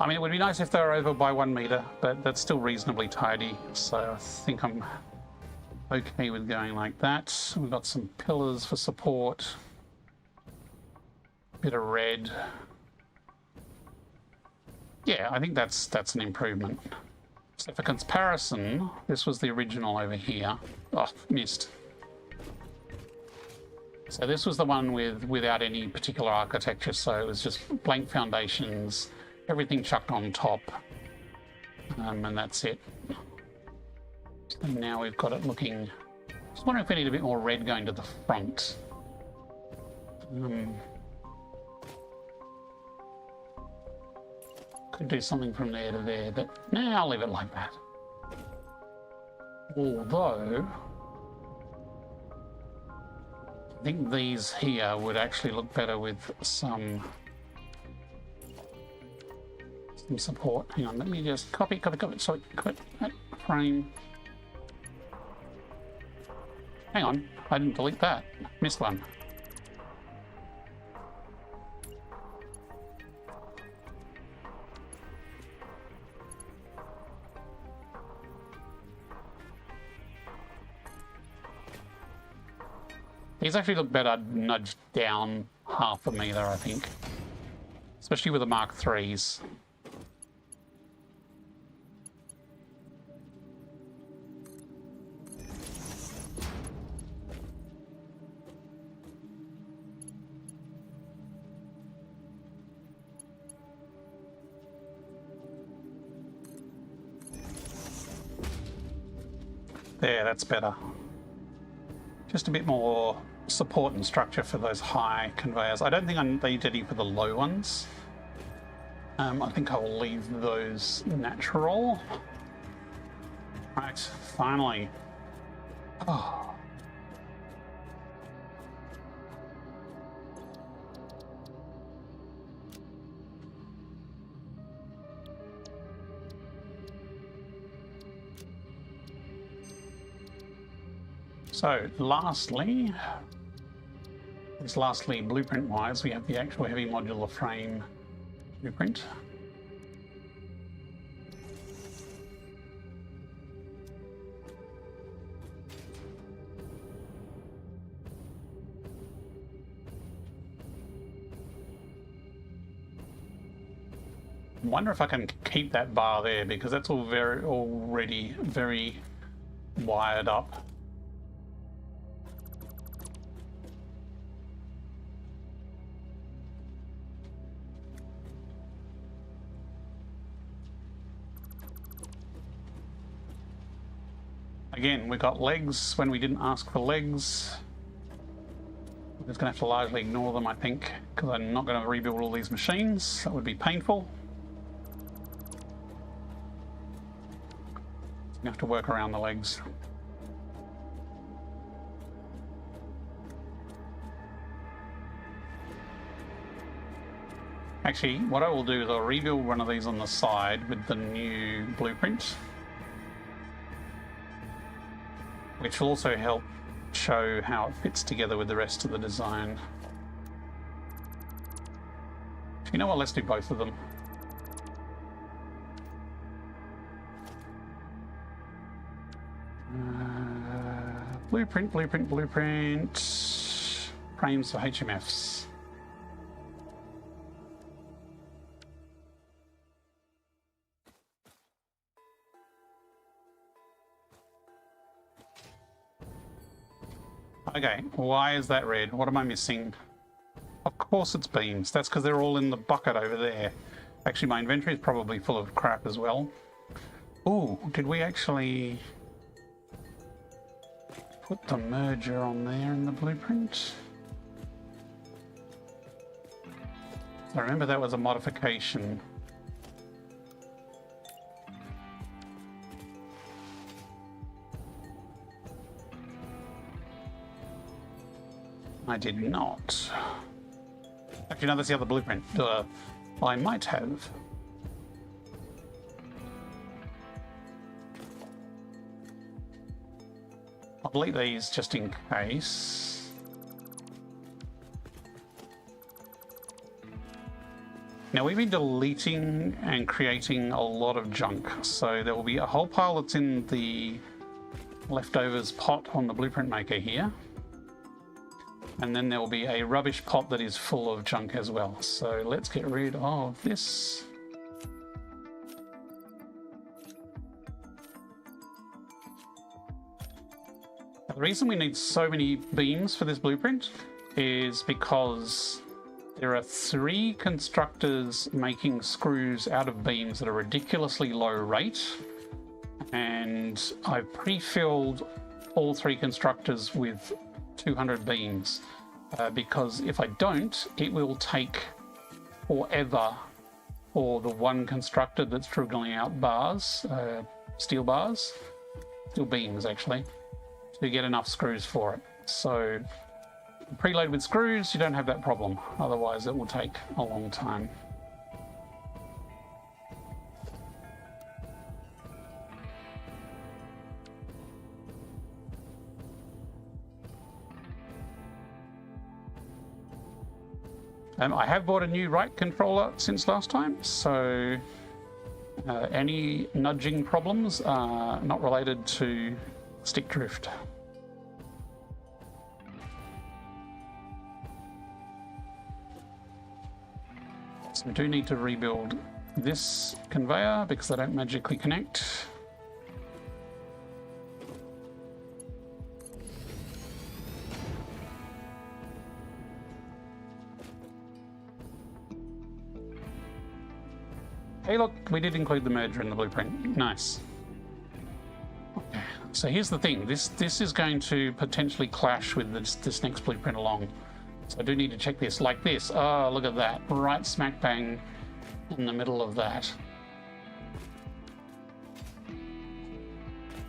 I mean, it would be nice if they were over by 1 meter, but that's still reasonably tidy, so I think I'm okay with going like that. We've got some pillars for support. Bit of red. Yeah, I think that's an improvement. So for comparison, this was the original over here. Oh, missed. So this was the one without any particular architecture, so it was just blank foundations, everything chucked on top, and that's it. So now we've got it looking... Just wondering if we need a bit more red going to the front. Could do something from there to there, but no, I'll leave it like that. Although, I think these here would actually look better with some support. Hang on, let me just copy, sorry, frame. Hang on, I didn't delete that. Missed one. These actually look better nudged down half a meter, I think. Especially with the Mark IIIs. There, that's better. Just a bit more support and structure for those high conveyors. I don't think I need any for the low ones. I think I will leave those natural. Right, finally. Oh. So, lastly, blueprint-wise, we have the actual heavy modular frame blueprint. I wonder if I can keep that bar there, because that's all already very wired up. Again, we got legs when we didn't ask for legs. We're just going to have to largely ignore them, I think, because I'm not going to rebuild all these machines. That would be painful. So we have to work around the legs. Actually, what I will do is I'll rebuild one of these on the side with the new blueprint, which will also help show how it fits together with the rest of the design. You know what, let's do both of them. Blueprint, frames for HMFs. Okay, why is that red? What am I missing? Of course it's beams. That's because they're all in the bucket over there. Actually, my inventory is probably full of crap as well. Ooh, did we actually put the merger on there in the blueprint? I remember that was a modification. I did not. Actually, no, that's the other blueprint. I might have. I'll delete these just in case. Now, we've been deleting and creating a lot of junk, so there will be a whole pile that's in the leftovers pot on the blueprint maker here. And then there will be a rubbish pot that is full of junk as well. So let's get rid of this. The reason we need so many beams for this blueprint is because there are 3 constructors making screws out of beams at a ridiculously low rate. And I've pre-filled all 3 constructors with 200 beams because if I don't, it will take forever for the one constructor that's dribbling out bars, steel beams actually, to get enough screws for it. So preload with screws, you don't have that problem. Otherwise it will take a long time. I have bought a new right controller since last time, so any nudging problems are not related to stick drift. So we do need to rebuild this conveyor because they don't magically connect. Hey look, we did include the merger in the blueprint. Nice. Okay. So here's the thing. This is going to potentially clash with this next blueprint along. So I do need to check this. Like this. Oh, look at that. Right smack bang in the middle of that.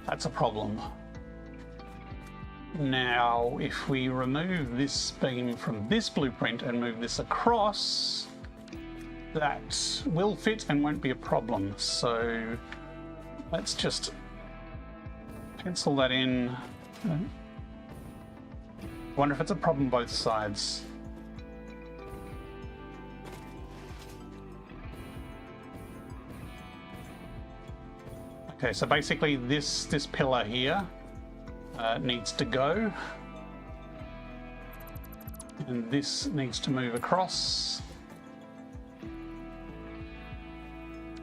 That's a problem. Now, if we remove this beam from this blueprint and move this across, that will fit and won't be a problem. So let's just pencil that in. Wonder if it's a problem both sides. Okay, so basically this pillar here needs to go, and this needs to move across.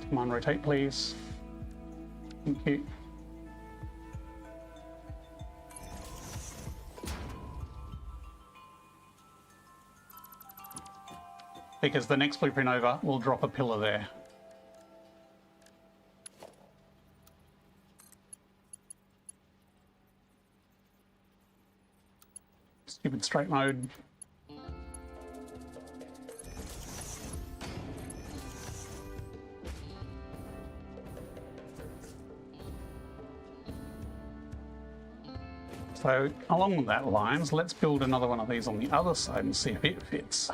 Come on, rotate, please. Thank you. Because the next blueprint over will drop a pillar there. Stupid straight mode. So along that lines, let's build another one of these on the other side and see if it fits.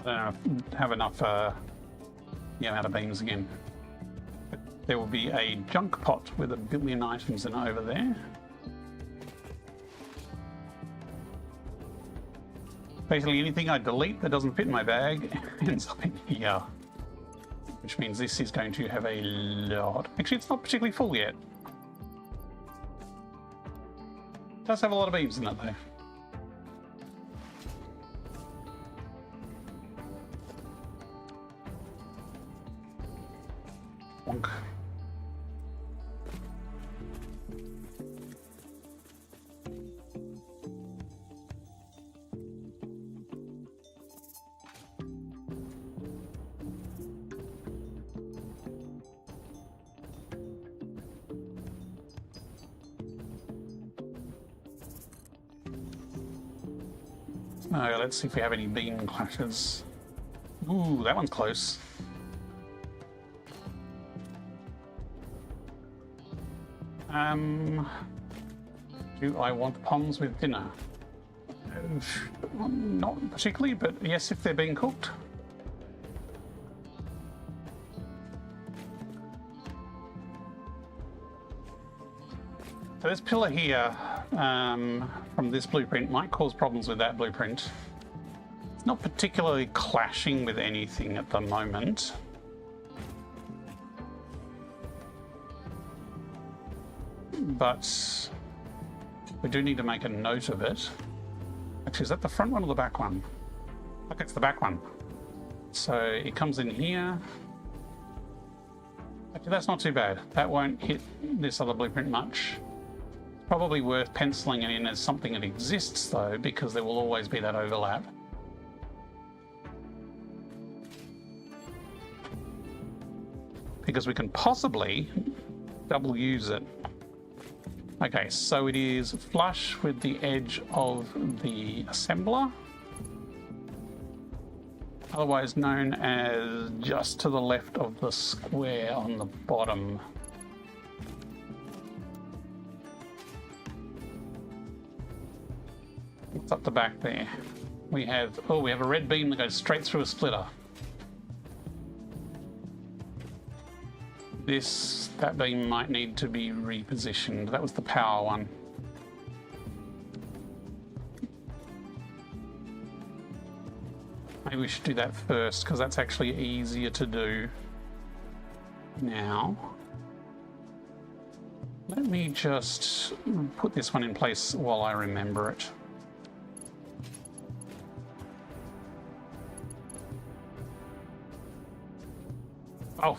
I don't have enough amount of beams again. But there will be a junk pot with 1 billion items in it over there. Basically anything I delete that doesn't fit in my bag ends up in here. Which means this is going to have a lot. Actually, it's not particularly full yet. It does have a lot of beams in it though. Wonk. Let's see if we have any beam clashes. Ooh, that one's close. Do I want ponds with dinner? Not particularly, but yes, if they're being cooked. So this pillar here from this blueprint might cause problems with that blueprint. It's not particularly clashing with anything at the moment. But we do need to make a note of it. Actually, is that the front one or the back one? Okay, it's the back one. So it comes in here. Actually, that's not too bad. That won't hit this other blueprint much. Probably worth penciling it in as something that exists, though, because there will always be that overlap. Because we can possibly double use it. Okay, so it is flush with the edge of the assembler, otherwise known as just to the left of the square on the bottom. What's up the back there? We have a red beam that goes straight through a splitter. That beam might need to be repositioned. That was the power one. Maybe we should do that first, because that's actually easier to do now. Let me just put this one in place while I remember it. Oh,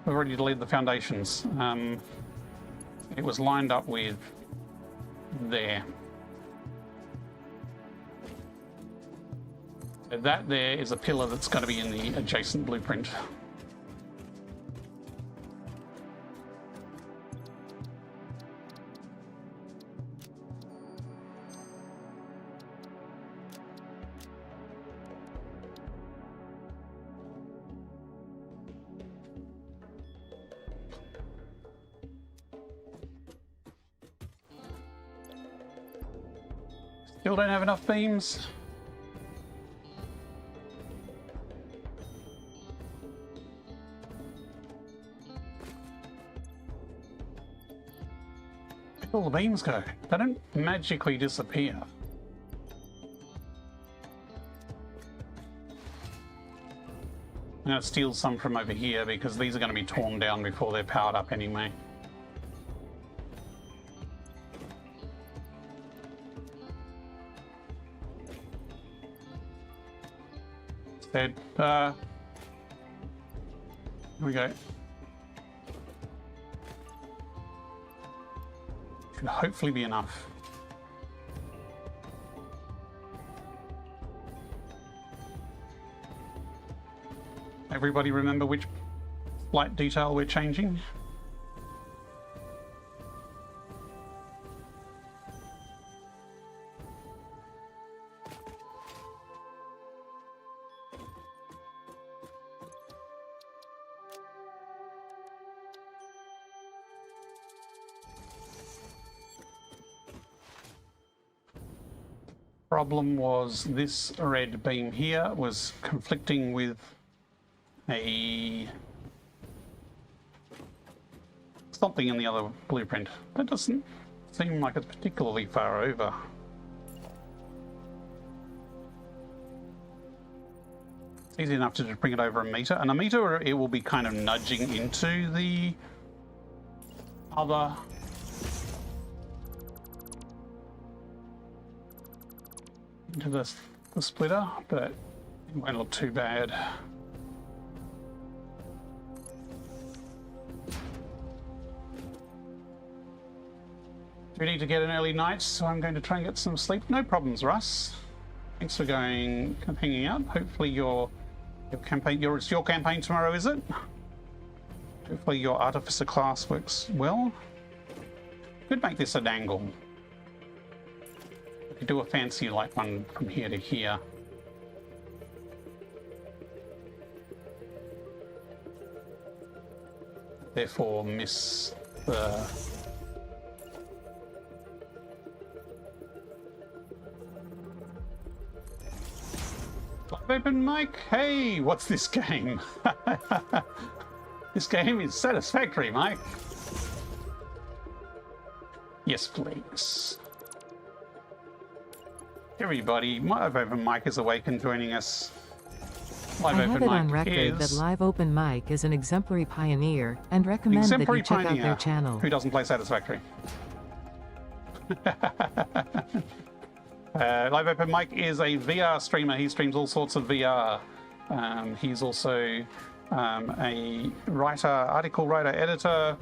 we've already deleted the foundations. It was lined up with there. So that there is a pillar that's going to be in the adjacent blueprint. Still don't have enough beams. Where'd all the beams go? They don't magically disappear. I'm going to steal some from over here because these are going to be torn down before they're powered up anyway. Here we go. Should hopefully be enough. Everybody remember which light detail we're changing? Problem was this red beam here was conflicting with something in the other blueprint. That doesn't seem like it's particularly far over. It's easy enough to just bring it over a meter, and a meter it will be kind of nudging into the other into the splitter, but it won't look too bad. Do we need to get an early night, so I'm going to try and get some sleep? No problems, Russ. Thanks for hanging out. Hopefully your campaign, it's your campaign tomorrow, is it? Hopefully your artificer class works well. Could make this an angle. We could do a fancy like one from here to here. Therefore miss the open mic. Hey, what's this game? This game is Satisfactory, Mike. Yes, please. Everybody, Live Open Mic is awake and joining us. Live I have Open it on Mic record that is Live Open Mic is an exemplary pioneer, and recommend that you check out their channel. Who doesn't play Satisfactory. Live Open Mic is a VR streamer. He streams all sorts of VR. He's also a writer, article writer, editor,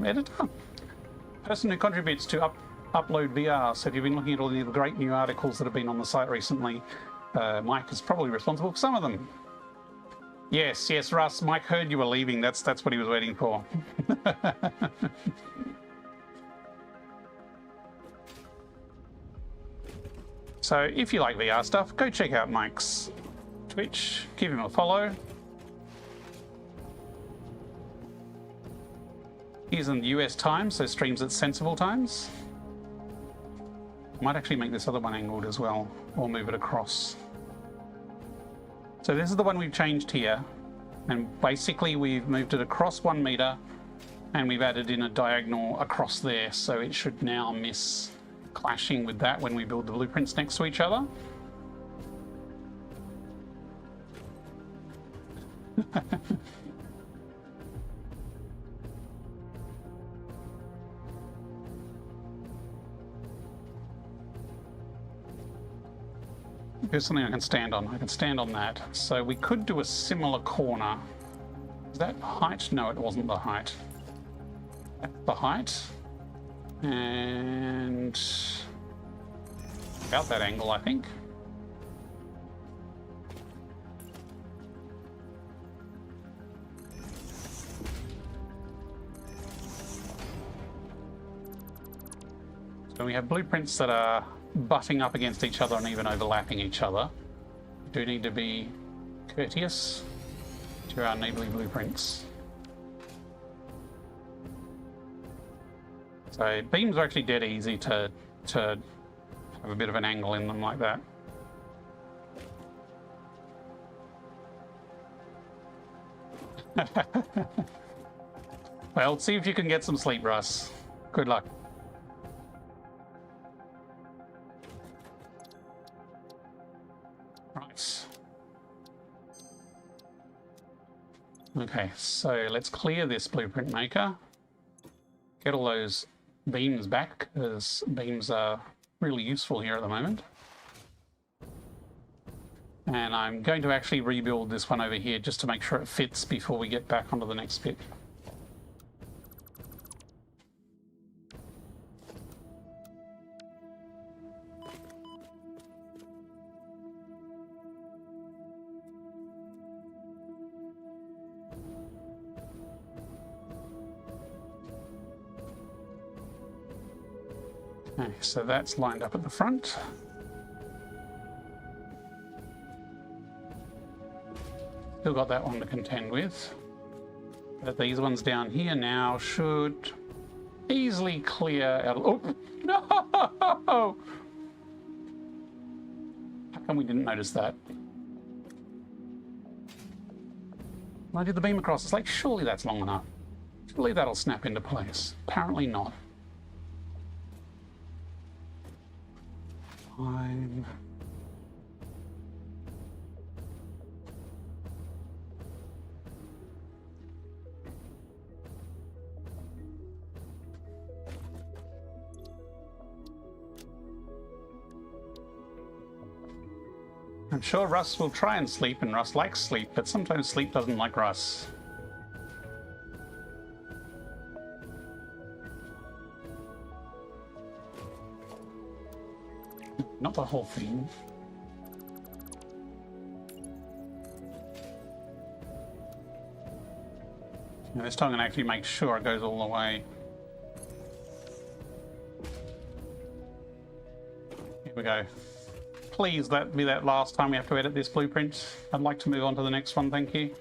person who contributes to upload VR. So if you've been looking at all the great new articles that have been on the site recently, Mike is probably responsible for some of them. Yes, Russ, Mike heard you were leaving. That's what he was waiting for. So if you like VR stuff, go check out Mike's Twitch, give him a follow. He's in the US time, so streams at sensible times. Might actually make this other one angled as well, or move it across. So this is the one we've changed here, and basically we've moved it across 1 meter, and we've added in a diagonal across there, so it should now miss clashing with that when we build the blueprints next to each other. Here's something I can stand on. I can stand on that. So we could do a similar corner. Is that height? No, it wasn't the height. That's the height. And about that angle, I think. So we have blueprints that are butting up against each other and even overlapping each other. We do need to be courteous to our neighborly blueprints. So beams are actually dead easy to have a bit of an angle in them like that. Well, see if you can get some sleep, Russ. Good luck. Right. Okay, so let's clear this blueprint maker. Get all those beams back, because beams are really useful here at the moment. And I'm going to actually rebuild this one over here just to make sure it fits before we get back onto the next bit. Okay, so that's lined up at the front. Still got that one to contend with. But these ones down here now should easily clear out. Oh, no! How come we didn't notice that? When I did the beam across, it's like, surely that's long enough. Surely that'll snap into place. Apparently not. Fine. I'm sure Russ will try and sleep, and Russ likes sleep, but sometimes sleep doesn't like Russ. Not the whole thing. Now this time I'm going to actually make sure it goes all the way. Here we go. Please let be that last time we have to edit this blueprint. I'd like to move on to the next one, thank you.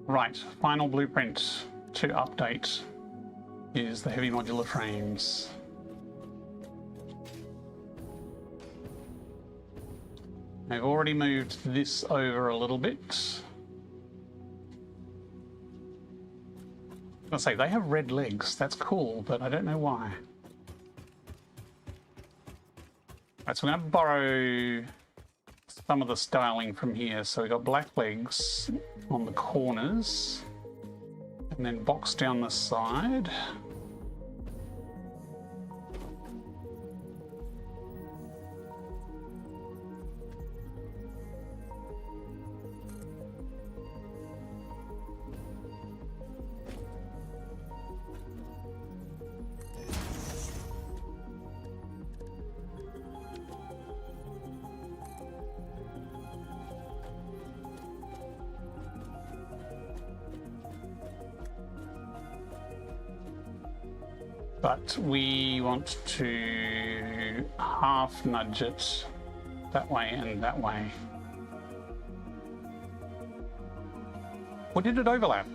Right, final blueprint to update is the heavy modular frames. I've already moved this over a little bit. I say they have red legs. That's cool, but I don't know why. Right, so I'm going to borrow some of the styling from here. So we got black legs on the corners, and then box down the side. But we want to half nudge it that way and that way. Or did it overlap?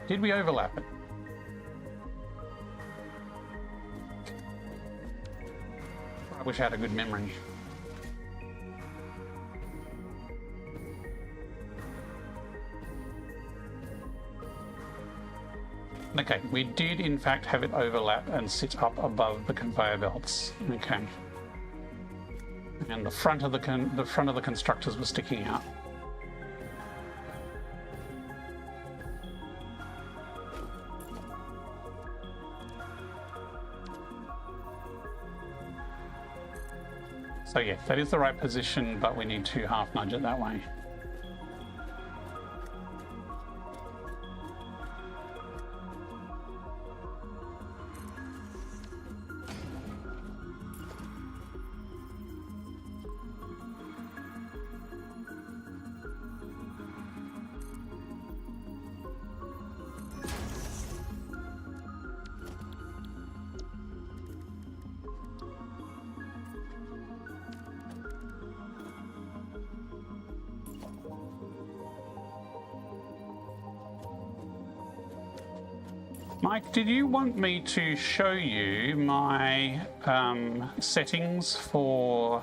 Did we overlap it? I wish I had a good memory. Okay, we did in fact have it overlap and sit up above the conveyor belts. Okay, and the front of the constructors were sticking out. So yeah, that is the right position, but we need to half nudge it that way. Mike, did you want me to show you my settings for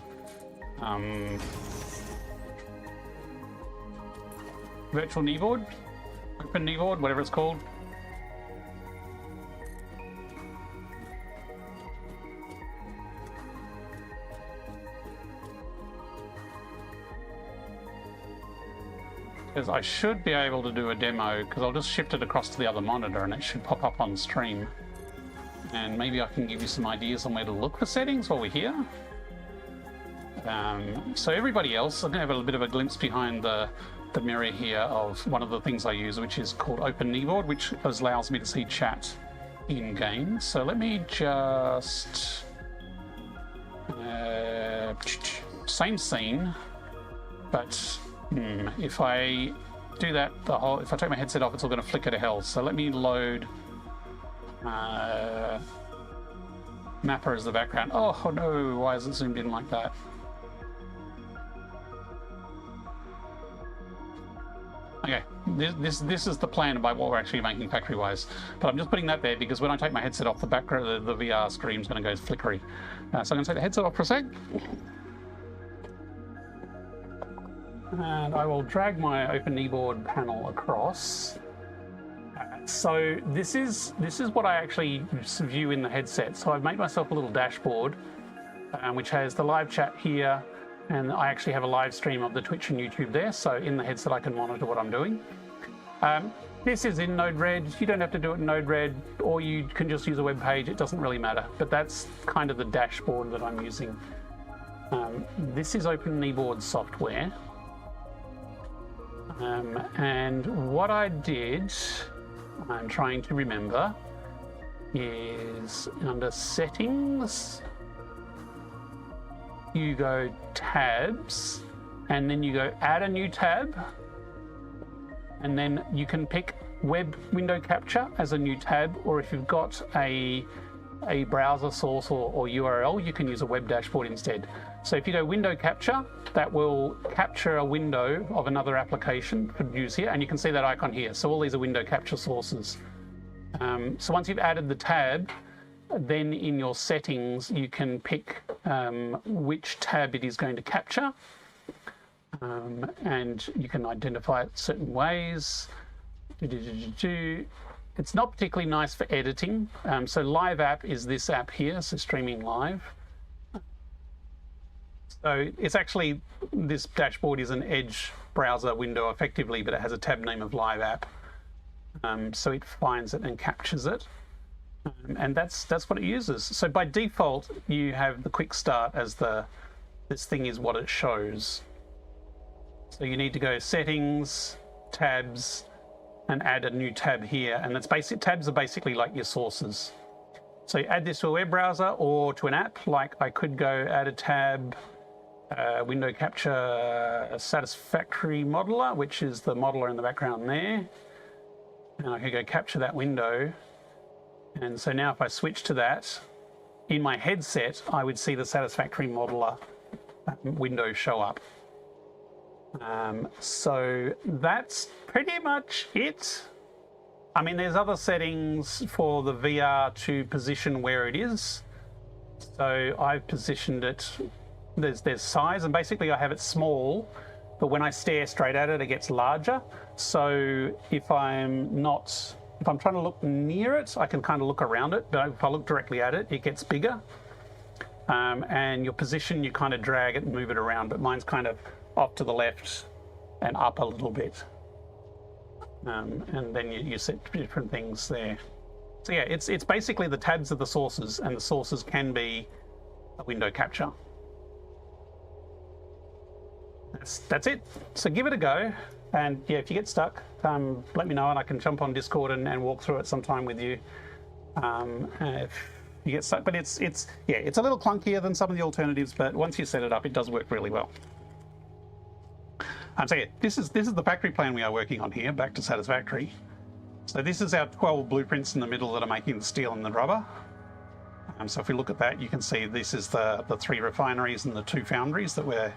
virtual kneeboard, open kneeboard, whatever it's called? Because I should be able to do a demo, because I'll just shift it across to the other monitor and it should pop up on stream. And maybe I can give you some ideas on where to look for settings while we're here. So everybody else, I'm going to have a bit of a glimpse behind the mirror here of one of the things I use, which is called Open Kneeboard, which allows me to see chat in game. So let me just... same scene, but... if I do that, if I take my headset off, it's all going to flicker to hell. So let me load Mapper as the background. Oh no, why is it zoomed in like that? Okay, this is the plan about what we're actually making factory-wise. But I'm just putting that there because when I take my headset off, the background, the VR screen is going to go flickery. So I'm going to take the headset off for a sec. And I will drag my Open Kneeboard panel across. So this is what I actually view in the headset. So I've made myself a little dashboard, which has the live chat here, and I actually have a live stream of the Twitch and YouTube there. So in the headset, I can monitor what I'm doing. This is in Node-RED. You don't have to do it in Node-RED, or you can just use a web page. It doesn't really matter. But that's kind of the dashboard that I'm using. This is Open Kneeboard software. And what I did, I'm trying to remember, is under settings, you go tabs, and then you go add a new tab, and then you can pick web window capture as a new tab, or if you've got a browser source or URL, you can use a web dashboard instead. So if you go window capture, that will capture a window of another application to use here, and you can see that icon here. So all these are window capture sources. So once you've added the tab, then in your settings, you can pick which tab it is going to capture, and you can identify it certain ways. It's not particularly nice for editing. So live app is this app here, so streaming live. So it's actually, this dashboard is an Edge browser window effectively, but it has a tab name of live app. So it finds it and captures it. And that's what it uses. So by default, you have the quick start as this thing is what it shows. So you need to go settings, tabs, and add a new tab here. And it's basic tabs are basically like your sources. So you add this to a web browser or to an app. Like I could go add a tab, window capture Satisfactory Modular, which is the modeler in the background there. And I could go capture that window. And so now if I switch to that, in my headset, I would see the Satisfactory Modeler window show up. So that's pretty much it. I mean, there's other settings for the VR to position where it is. So I've positioned it, there's size, and basically I have it small, but when I stare straight at it, it gets larger. So if I'm trying to look near it, I can kind of look around it, but if I look directly at it, it gets bigger. And your position, you kind of drag it and move it around, but mine's kind of off to the left and up a little bit. And then you set different things there. So yeah, it's basically the tabs of the sources, and the sources can be a window capture. That's it. So give it a go. And yeah, if you get stuck, let me know and I can jump on Discord and walk through it sometime with you. If you get stuck, but it's a little clunkier than some of the alternatives, but once you set it up, it does work really well. So yeah, this is the factory plan we are working on here. Back to Satisfactory. So this is our 12 blueprints in the middle that are making the steel and the rubber. So if we look at that, you can see this is the 3 refineries and the 2 foundries that we're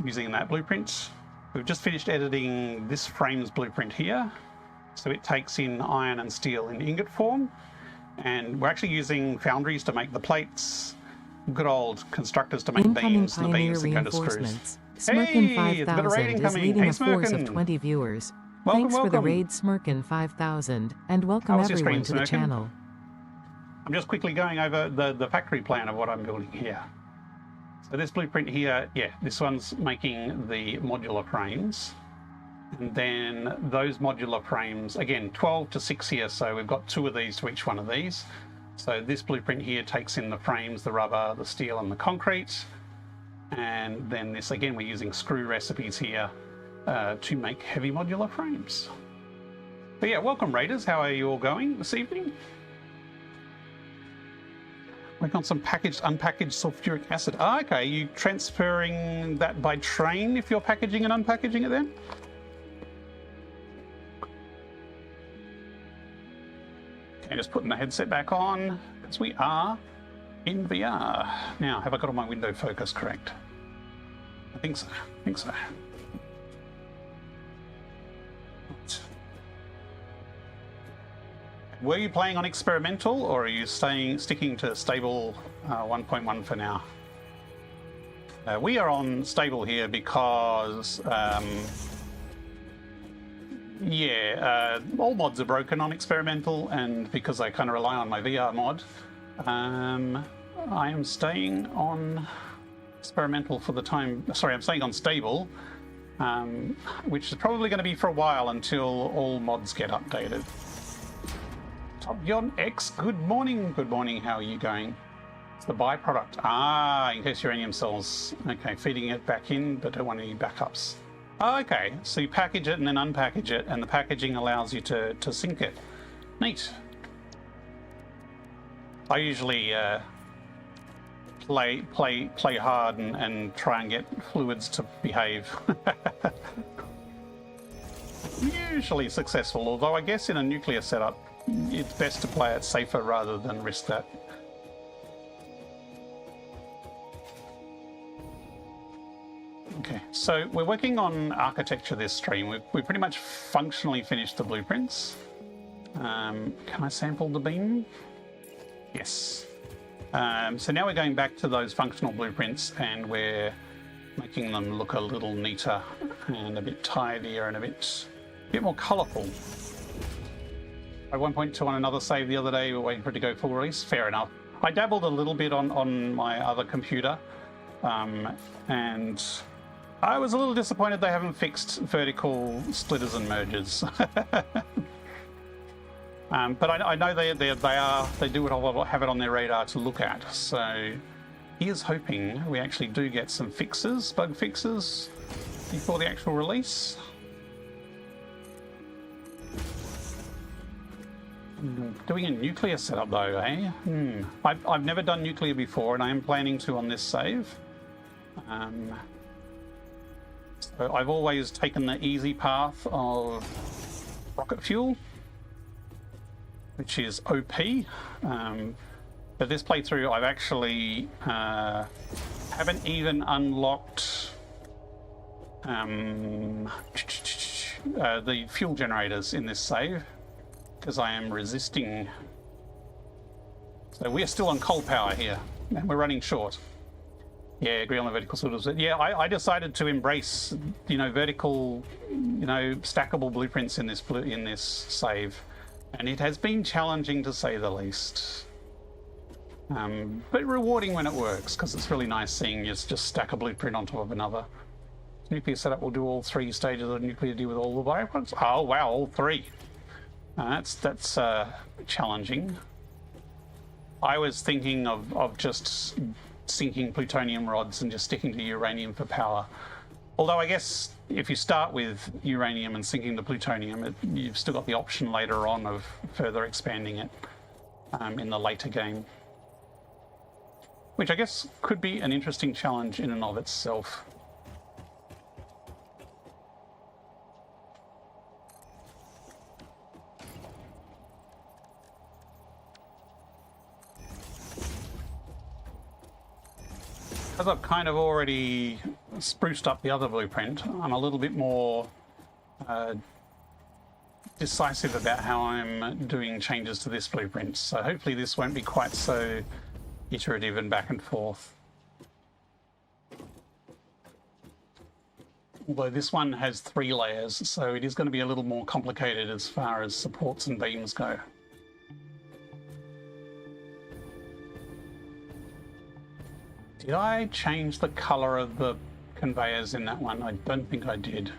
using in that blueprint. We've just finished editing this frames blueprint here. So it takes in iron and steel in ingot form. And we're actually using foundries to make the plates, good old constructors to make beams, and the beams that go to screws. Smirkin 5000 is leading a force of Smirkin. 20 viewers. Welcome, Thanks for the welcome. raid, Smirkin 5000, and welcome was your everyone stream, to the Smirkin? channel. I'm just quickly going over the factory plan of what I'm building here. So this blueprint here, yeah, this one's making the modular frames. And then those modular frames, again, 12 to 6 here, so we've got 2 of these to each one of these. So this blueprint here takes in the frames, the rubber, the steel, and the concrete. And then this, again, we're using screw recipes here to make heavy modular frames. But yeah, welcome Raiders, how are you all going this evening? Working on some unpackaged sulfuric acid. Ah, okay, you transferring that by train if you're packaging and unpackaging it then? Okay, just putting the headset back on, because we are in VR. Now, have I got all my window focus correct? I think so, Right. Were you playing on experimental, or are you sticking to stable 1.1 for now? We are on stable here because, all mods are broken on experimental, and because I kind of rely on my VR mod, I am staying on experimental for the time. Sorry, I'm staying on stable, which is probably going to be for a while until all mods get updated. Top Yon X, good morning, how are you going? It's the byproduct. Ah, in case uranium cells. Okay, feeding it back in, but don't want any backups. Oh, okay, so you package it and then unpackage it, and the packaging allows you to sync it. Neat. I usually play hard and try and get fluids to behave. Usually successful, although I guess in a nuclear setup, it's best to play it safer rather than risk that. Okay, so we're working on architecture this stream. We pretty much functionally finished the blueprints. Can I sample the beam? Yes. So now we're going back to those functional blueprints and we're making them look a little neater and a bit tidier and a bit more colourful. I 1.2 on another save the other day. We were waiting for it to go full release. Fair enough. I dabbled a little bit on my other computer, and I was a little disappointed they haven't fixed vertical splitters and mergers. But I know they do have it on their radar to look at. So here's hoping we actually do get some bug fixes, before the actual release. Doing a nuclear setup though, eh? I've never done nuclear before, and I am planning to on this save. So I've always taken the easy path of rocket fuel, which is OP. But this playthrough, I've actually haven't even unlocked the fuel generators in this save, because I am resisting. So we are still on coal power here, and we're running short. Yeah, agree on the vertical sort of. Yeah, I decided to embrace, vertical, stackable blueprints in this save, and it has been challenging to say the least. But rewarding when it works, because it's really nice seeing you just stack a blueprint on top of another. Nuclear setup will do all 3 stages of nuclear deal with all the byproducts. Oh wow, all 3. That's challenging. I was thinking of just sinking plutonium rods and just sticking to uranium for power. Although I guess if you start with uranium and sinking the plutonium, you've still got the option later on of further expanding it in the later game. Which I guess could be an interesting challenge in and of itself. Because I've kind of already spruced up the other blueprint, I'm a little bit more decisive about how I'm doing changes to this blueprint. So hopefully this won't be quite so iterative and back and forth. Although this one has 3 layers, so it is going to be a little more complicated as far as supports and beams go. Did I change the color of the conveyors in that one? I don't think I did.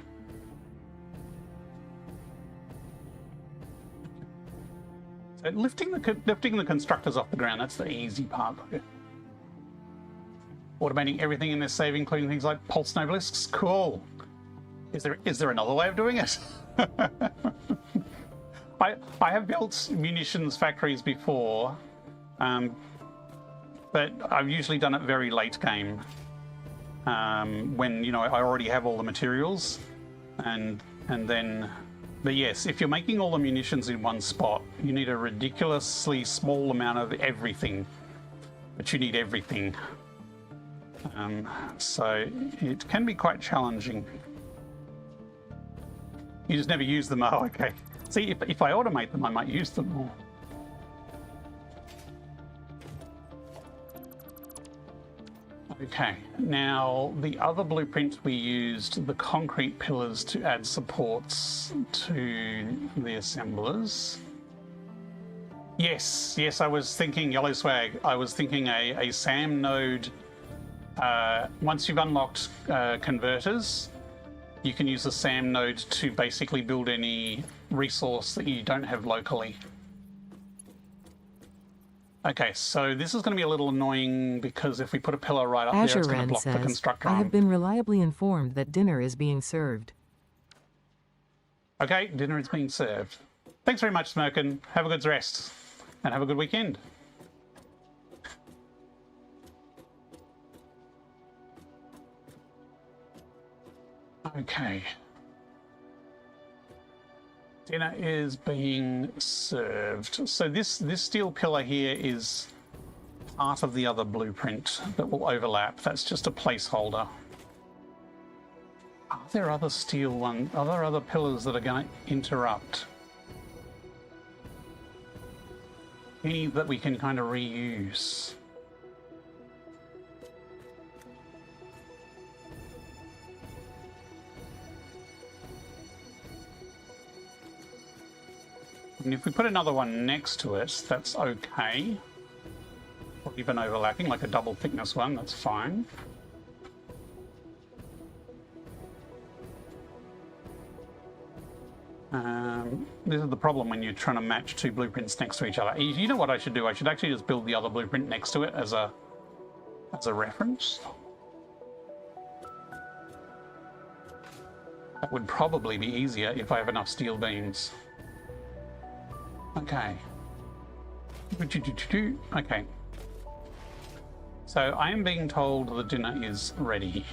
So lifting the constructors off the ground, that's the easy part. Automating everything in this save, including things like pulse obelisks. Cool. Is there another way of doing it? I have built munitions factories before. But I've usually done it very late game, when I already have all the materials, and then. But yes, if you're making all the munitions in one spot, you need a ridiculously small amount of everything, but you need everything. So it can be quite challenging. You just never use them. Oh, okay. See, if I automate them, I might use them more. Okay, now the other blueprint we used the concrete pillars to add supports to the assemblers. Yes, I was thinking yellow swag. I was thinking a SAM node. Once you've unlocked converters, you can use the SAM node to basically build any resource that you don't have locally. Okay, so this is going to be a little annoying because if we put a pillar right up there, it's going to block the constructor arm. I have been reliably informed that dinner is being served. Okay, dinner is being served. Thanks very much, Smirkin. Have a good rest and have a good weekend. Okay. Dinner is being served. So this steel pillar here is part of the other blueprint that will overlap. That's just a placeholder. Are there other steel ones? Are there other pillars that are going to interrupt? Any that we can kind of reuse? And if we put another one next to it, that's okay. Or even overlapping, like a double thickness one, that's fine. This is the problem when you're trying to match two blueprints next to each other. You know what I should do? I should actually just build the other blueprint next to it as a reference. That would probably be easier if I have enough steel beams. Okay. Okay. So I am being told the dinner is ready.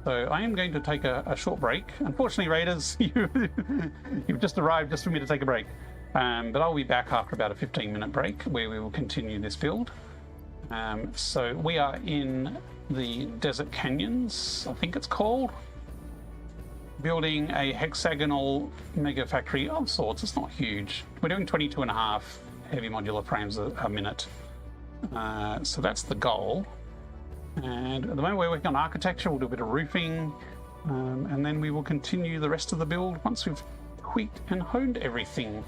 So I am going to take a short break. Unfortunately, Raiders, you've just arrived just for me to take a break. But I'll be back after about a 15-minute break where we will continue this build. So we are in the Desert Canyons, I think it's called. Building a hexagonal mega factory of sorts. It's not huge. We're doing 22.5 heavy modular frames a minute. So that's the goal. And at the moment we're working on architecture. We'll do a bit of roofing, and then we will continue the rest of the build once we've tweaked and honed everything.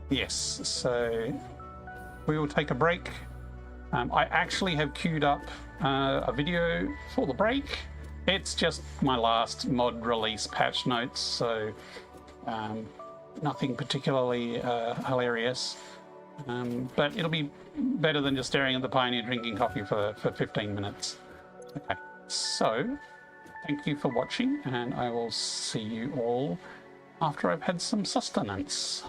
Yes, so we will take a break. I actually have queued up a video for the break. It's just my last mod release patch notes, so nothing particularly hilarious. But it'll be better than just staring at the Pioneer drinking coffee for 15 minutes. Okay, so thank you for watching, and I will see you all after I've had some sustenance.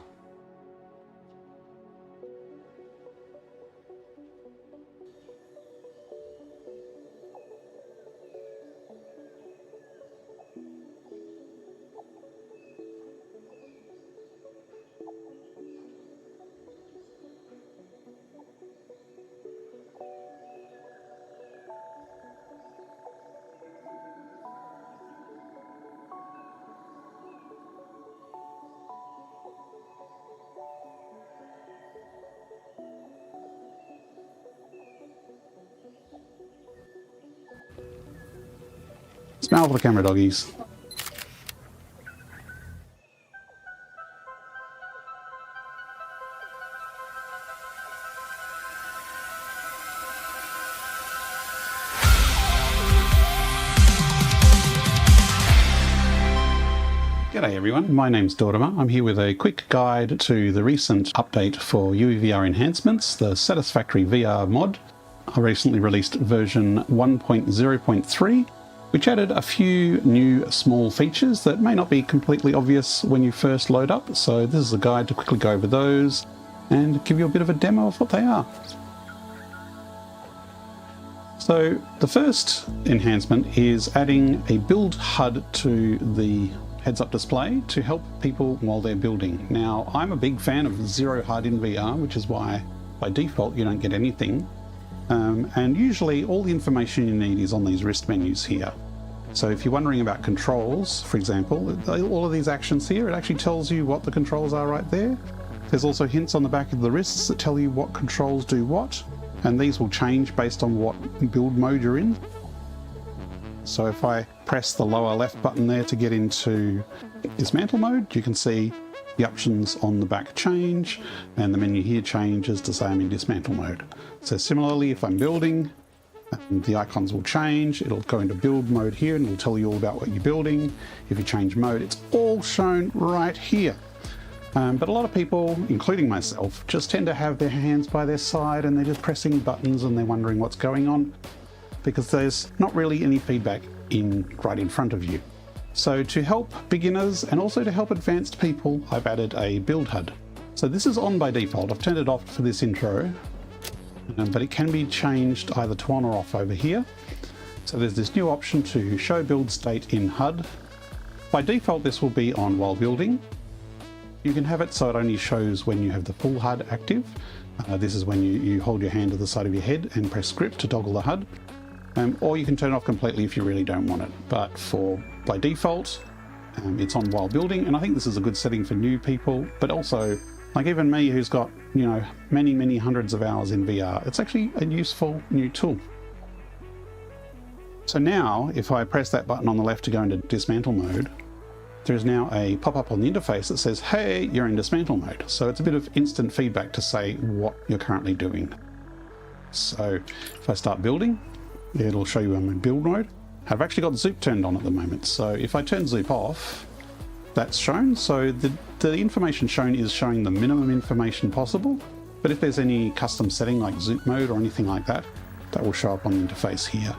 Smile for the camera, doggies. G'day everyone, my name's Dortimer. I'm here with a quick guide to the recent update for UEVR enhancements, the Satisfactory VR mod. I recently released version 1.0.3, which added a few new small features that may not be completely obvious when you first load up. So this is a guide to quickly go over those and give you a bit of a demo of what they are. So the first enhancement is adding a build HUD to the heads-up display to help people while they're building. Now, I'm a big fan of zero HUD in VR, which is why by default you don't get anything. And usually all the information you need is on these wrist menus here. So if you're wondering about controls, for example, all of these actions here, it actually tells you what the controls are right there. There's also hints on the back of the wrists that tell you what controls do what, and these will change based on what build mode you're in. So if I press the lower left button there to get into dismantle mode, you can see the options on the back change, and the menu here changes to say I'm in dismantle mode. So similarly, if I'm building, the icons will change. It'll go into build mode here and it'll tell you all about what you're building. If you change mode, it's all shown right here. But a lot of people, including myself, just tend to have their hands by their side and they're just pressing buttons and they're wondering what's going on because there's not really any feedback right in front of you. So to help beginners and also to help advanced people, I've added a build HUD. So this is on by default. I've turned it off for this intro, but it can be changed either to on or off over here. So there's this new option to show build state in HUD. By default, this will be on while building. You can have it so it only shows when you have the full HUD active. This is when you hold your hand to the side of your head and press script to toggle the HUD. Or you can turn it off completely if you really don't want it. But by default, it's on while building, and I think this is a good setting for new people, but also like even me who's got, you know, many hundreds of hours in VR, it's actually a useful new tool. So now if I press that button on the left to go into dismantle mode, there's now a pop-up on the interface that says, hey, you're in dismantle mode. So it's a bit of instant feedback to say what you're currently doing. So if I start building, it'll show you I'm in build mode. I've actually got Zoop turned on at the moment. So if I turn Zoop off, that's shown. So the information shown is showing the minimum information possible. But if there's any custom setting like Zoop mode or anything like that, that will show up on the interface here.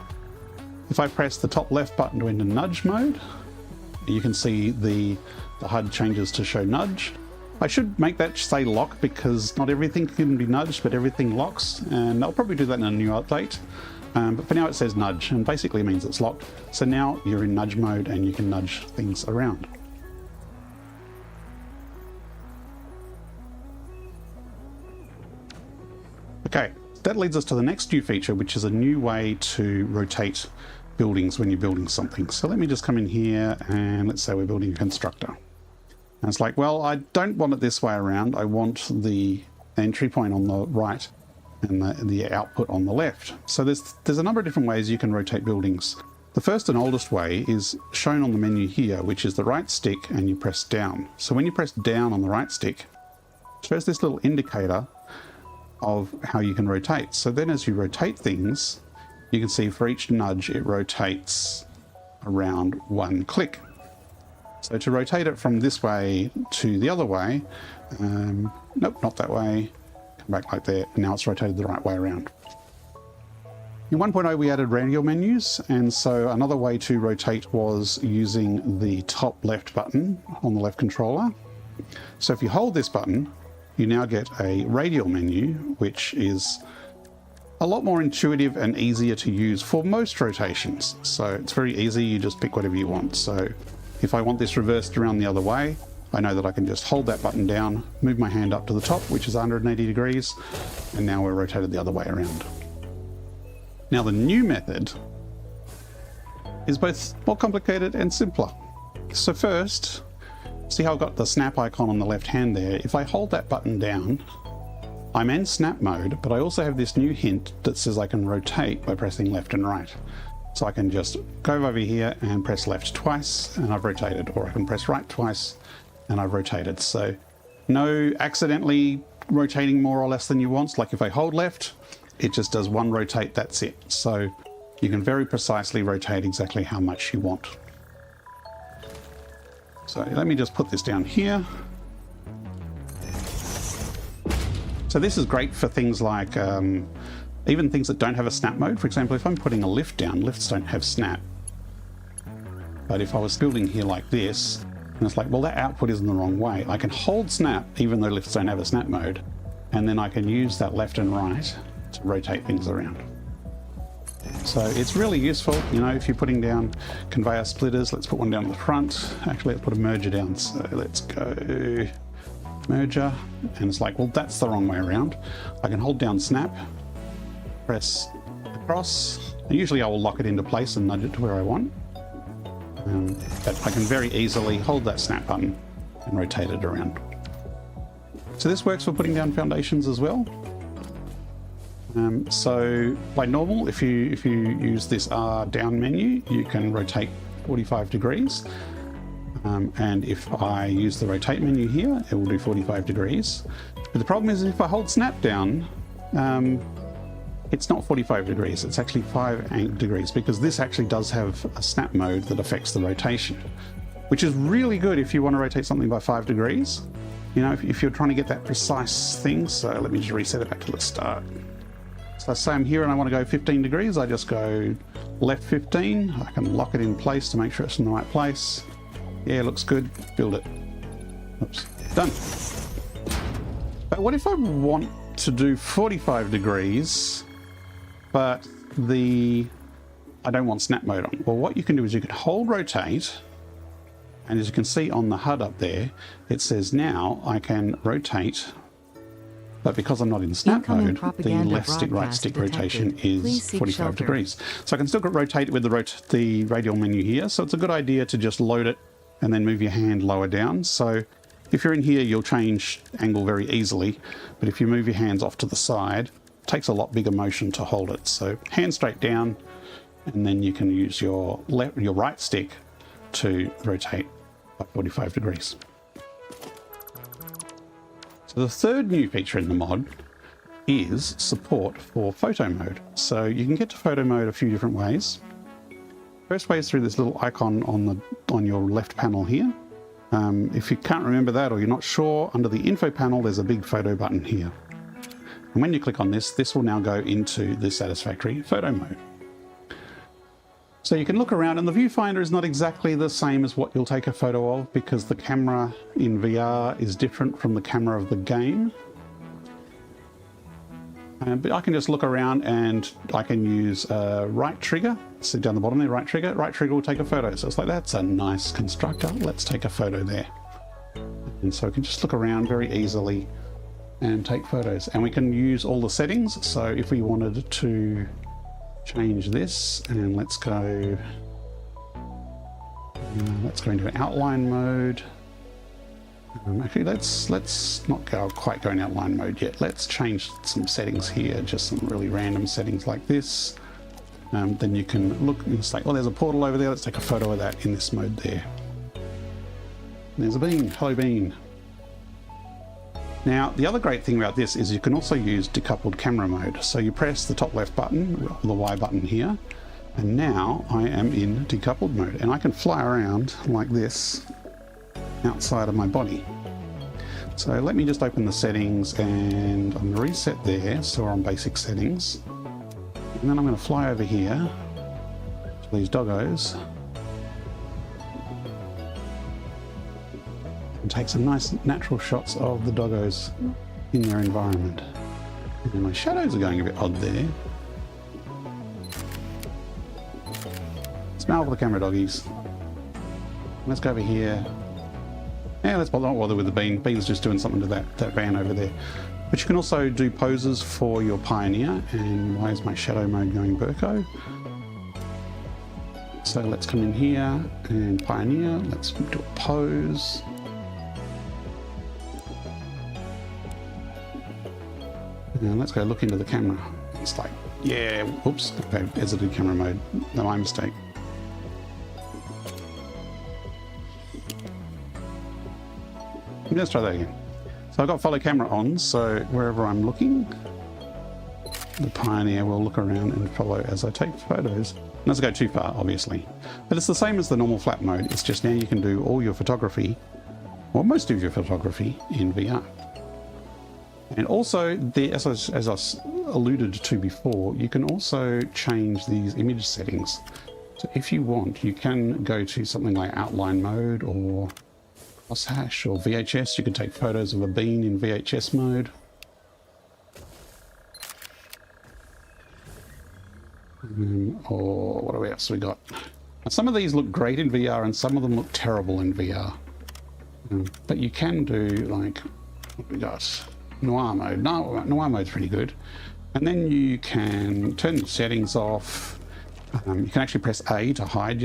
If I press the top left button to enter nudge mode, you can see the HUD changes to show nudge. I should make that say lock because not everything can be nudged, but everything locks, and I'll probably do that in a new update. But for now it says nudge, and basically means it's locked. So now you're in nudge mode and you can nudge things around. Okay, that leads us to the next new feature, which is a new way to rotate buildings when you're building something. So let me just come in here and let's say we're building a constructor. And it's like, well, I don't want it this way around. I want the entry point on the right and the output on the left. So there's a number of different ways you can rotate buildings. The first and oldest way is shown on the menu here, which is the right stick and you press down. So when you press down on the right stick, it shows this little indicator of how you can rotate. So then as you rotate things, you can see for each nudge it rotates around one click. So to rotate it from this way to the other way, nope, not that way, come back like there, and now it's rotated the right way around. In 1.0 we added radial menus, and so another way to rotate was using the top left button on the left controller. So if you hold this button, you now get a radial menu, which is a lot more intuitive and easier to use for most rotations. So it's very easy, you just pick whatever you want. So if I want this reversed around the other way, I know that I can just hold that button down, move my hand up to the top, which is 180 degrees, and now we're rotated the other way around. Now the new method is both more complicated and simpler. So first, see how I've got the snap icon on the left hand there? If I hold that button down, I'm in snap mode, but I also have this new hint that says I can rotate by pressing left and right. So I can just go over here and press left twice and I've rotated, or I can press right twice and I've rotated. So no accidentally rotating more or less than you want. Like if I hold left, it just does one rotate, that's it. So you can very precisely rotate exactly how much you want. So let me just put this down here. So this is great for things like even things that don't have a snap mode. For example, if I'm putting a lift down, lifts don't have snap. But if I was building here like this, and it's like, well, that output is in the wrong way. I can hold snap even though lifts don't have a snap mode, and then I can use that left and right to rotate things around. So it's really useful, you know, if you're putting down conveyor splitters. Let's put one down at the front. Actually, let's put a merger down. So let's go merger, and it's like, well, that's the wrong way around. I can hold down snap, press across, and usually I will lock it into place and nudge it to where I want. But I can very easily hold that snap button and rotate it around. So this works for putting down foundations as well. So by normal, if you use this R down menu, you can rotate 45 degrees. And if I use the rotate menu here, it will do 45 degrees. But the problem is if I hold snap down, it's not 45 degrees, it's actually 5 degrees, because this actually does have a snap mode that affects the rotation, which is really good if you want to rotate something by 5 degrees. You know, if you're trying to get that precise thing. So let me just reset it back to the start. So say I'm here and I want to go 15 degrees, I just go left 15. I can lock it in place to make sure it's in the right place. Yeah, looks good. Build it. Oops. Done. But what if I want to do 45 degrees, but I don't want snap mode on? Well, what you can do is you can hold rotate, and as you can see on the HUD up there, it says now I can rotate, but because I'm not in snap mode, the left stick, right stick rotation is 45 degrees. So I can still rotate with the radial menu here. So it's a good idea to just load it and then move your hand lower down. So if you're in here, you'll change angle very easily. But if you move your hands off to the side, it takes a lot bigger motion to hold it. So hand straight down, and then you can use your right stick to rotate by 45 degrees. So the third new feature in the mod is support for photo mode. So you can get to photo mode a few different ways. First way is through this little icon on your left panel here. If you can't remember that or you're not sure, under the info panel there's a big photo button here. And when you click on this, this will now go into the Satisfactory photo mode. So you can look around, and the viewfinder is not exactly the same as what you'll take a photo of because the camera in VR is different from the camera of the game. But I can just look around and I can use right trigger. So down the bottom there, right trigger will take a photo. So it's like, that's a nice constructor. Let's take a photo there. And so I can just look around very easily and take photos. And we can use all the settings. So if we wanted to change this, and let's go into outline mode. Actually, let's not quite go in outline mode yet. Let's change some settings here, just some really random settings like this. Then you can look and say, well, there's a portal over there. Let's take a photo of that in this mode there. There's a bean. Hello, bean. Now, the other great thing about this is you can also use decoupled camera mode. So you press the top left button, or the Y button here, and now I am in decoupled mode, and I can fly around like this outside of my body. So let me just open the settings, and I'm going to reset there, so we're on basic settings. And then I'm going to fly over here to these doggos and take some nice natural shots of the doggos in their environment. And my shadows are going a bit odd there. Smile for the camera, doggies. Let's go over here. Yeah, let's not bother with the bean. Bean's just doing something to that van over there. But you can also do poses for your Pioneer. And why is my shadow mode going Burko? So let's come in here and Pioneer. Let's do a pose. And let's go look into the camera. It's like, yeah, oops, okay, exited camera mode. No, my mistake. Let's try that again. So I've got follow camera on, so wherever I'm looking, the Pioneer will look around and follow as I take photos. It doesn't go too far, obviously. But it's the same as the normal flat mode. It's just now you can do all your photography, or most of your photography, in VR. And also, as I alluded to before, you can also change these image settings. So if you want, you can go to something like outline mode or crosshash or VHS. You can take photos of a bean in VHS mode. Or what else we got? Now, some of these look great in VR and some of them look terrible in VR. But you can do, like, what we got? Noir mode. Noir mode's pretty good. And then you can turn the settings off. You can actually press A to hide,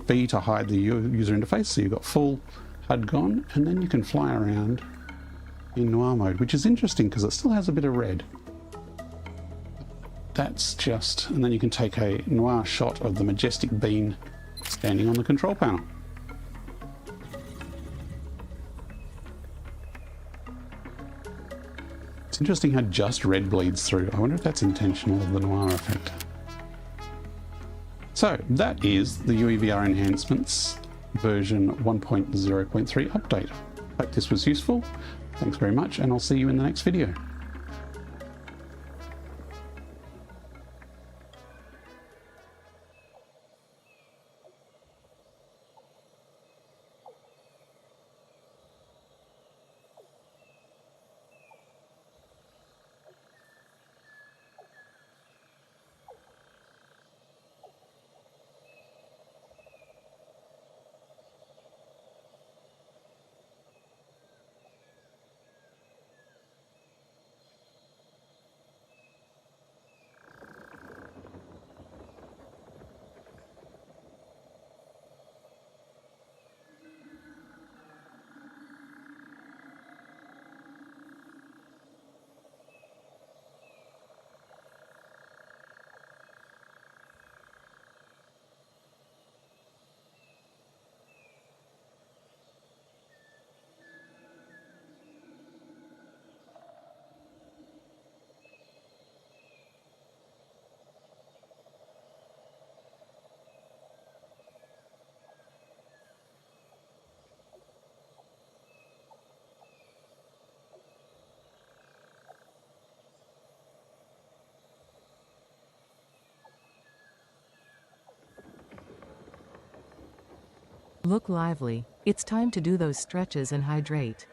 B to hide the user interface. So you've got full HUD gone, and then you can fly around in noir mode, which is interesting because it still has a bit of red. That's just, and then you can take a noir shot of the majestic bean standing on the control panel. It's interesting how just red bleeds through. I wonder if that's intentional of the noir effect. So that is the UEVR enhancements version 1.0.3 update. Hope this was useful. Thanks very much, and I'll see you in the next video. Look lively. It's time to do those stretches and hydrate.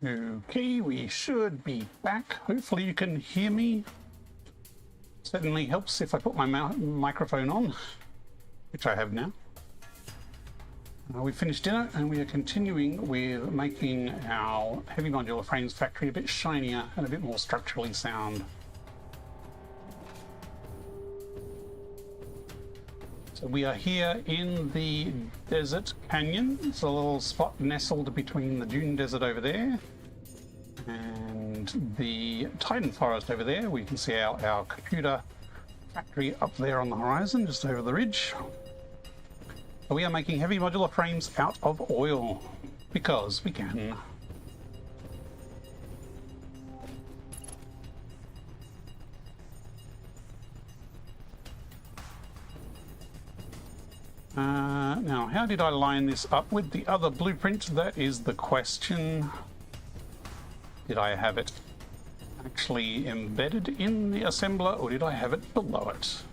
Okay, we should be back. Hopefully you can hear me. Certainly helps if I put my microphone on, which I have now. We finished dinner and we are continuing with making our heavy modular frames factory a bit shinier and a bit more structurally sound. So we are here in the desert canyon. It's a little spot nestled between the dune desert over there and the Titan forest over there. We can see our computer factory up there on the horizon, just over the ridge. We are making heavy modular frames out of oil because we can. Now, how did I line this up with the other blueprint? That is the question. Did I have it actually embedded in the assembler, or did I have it below it?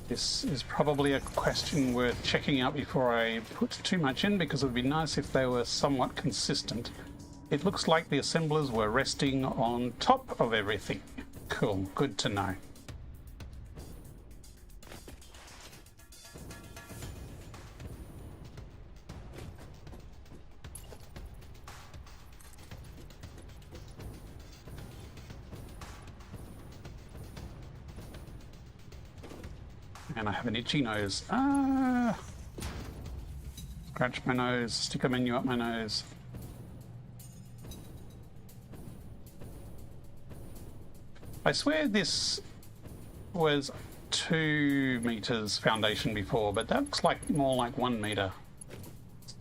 This is probably a question worth checking out before I put too much in, because it would be nice if they were somewhat consistent. It looks like the assemblers were resting on top of everything. Cool, good to know. And I have an itchy nose. Scratch my nose, stick a menu up my nose. I swear this was 2 meters foundation before, but that looks like more like 1 meter.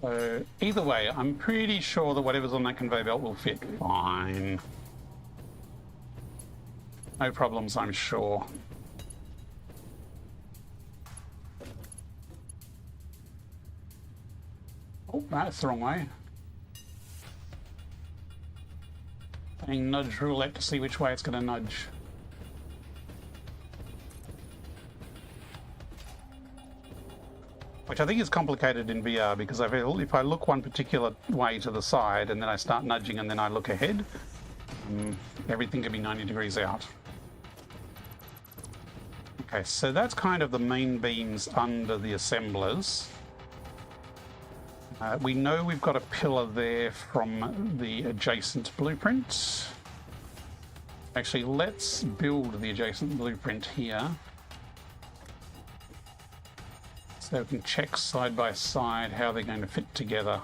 So either way, I'm pretty sure that whatever's on that conveyor belt will fit fine. No problems, I'm sure. Oh, that's the wrong way. Playing nudge roulette to see which way it's going to nudge. Which I think is complicated in VR, because if I look one particular way to the side and then I start nudging and then I look ahead, everything can be 90 degrees out. Okay, so that's kind of the main beams under the assemblers. We know we've got a pillar there from the adjacent blueprint. Actually, let's build the adjacent blueprint here, so we can check side by side how they're going to fit together.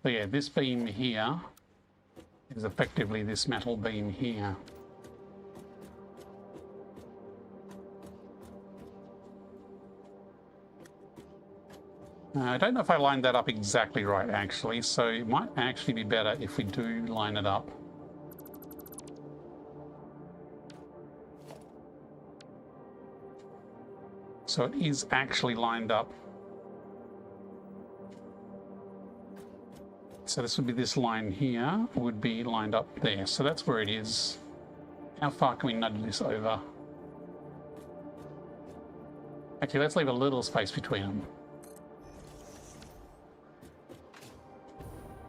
So yeah, this beam here is effectively this metal beam here. I don't know if I lined that up exactly right, actually, so it might actually be better if we do line it up. So it is actually lined up. So this would be this line here, would be lined up there. So that's where it is. How far can we nudge this over? Actually, let's leave a little space between them.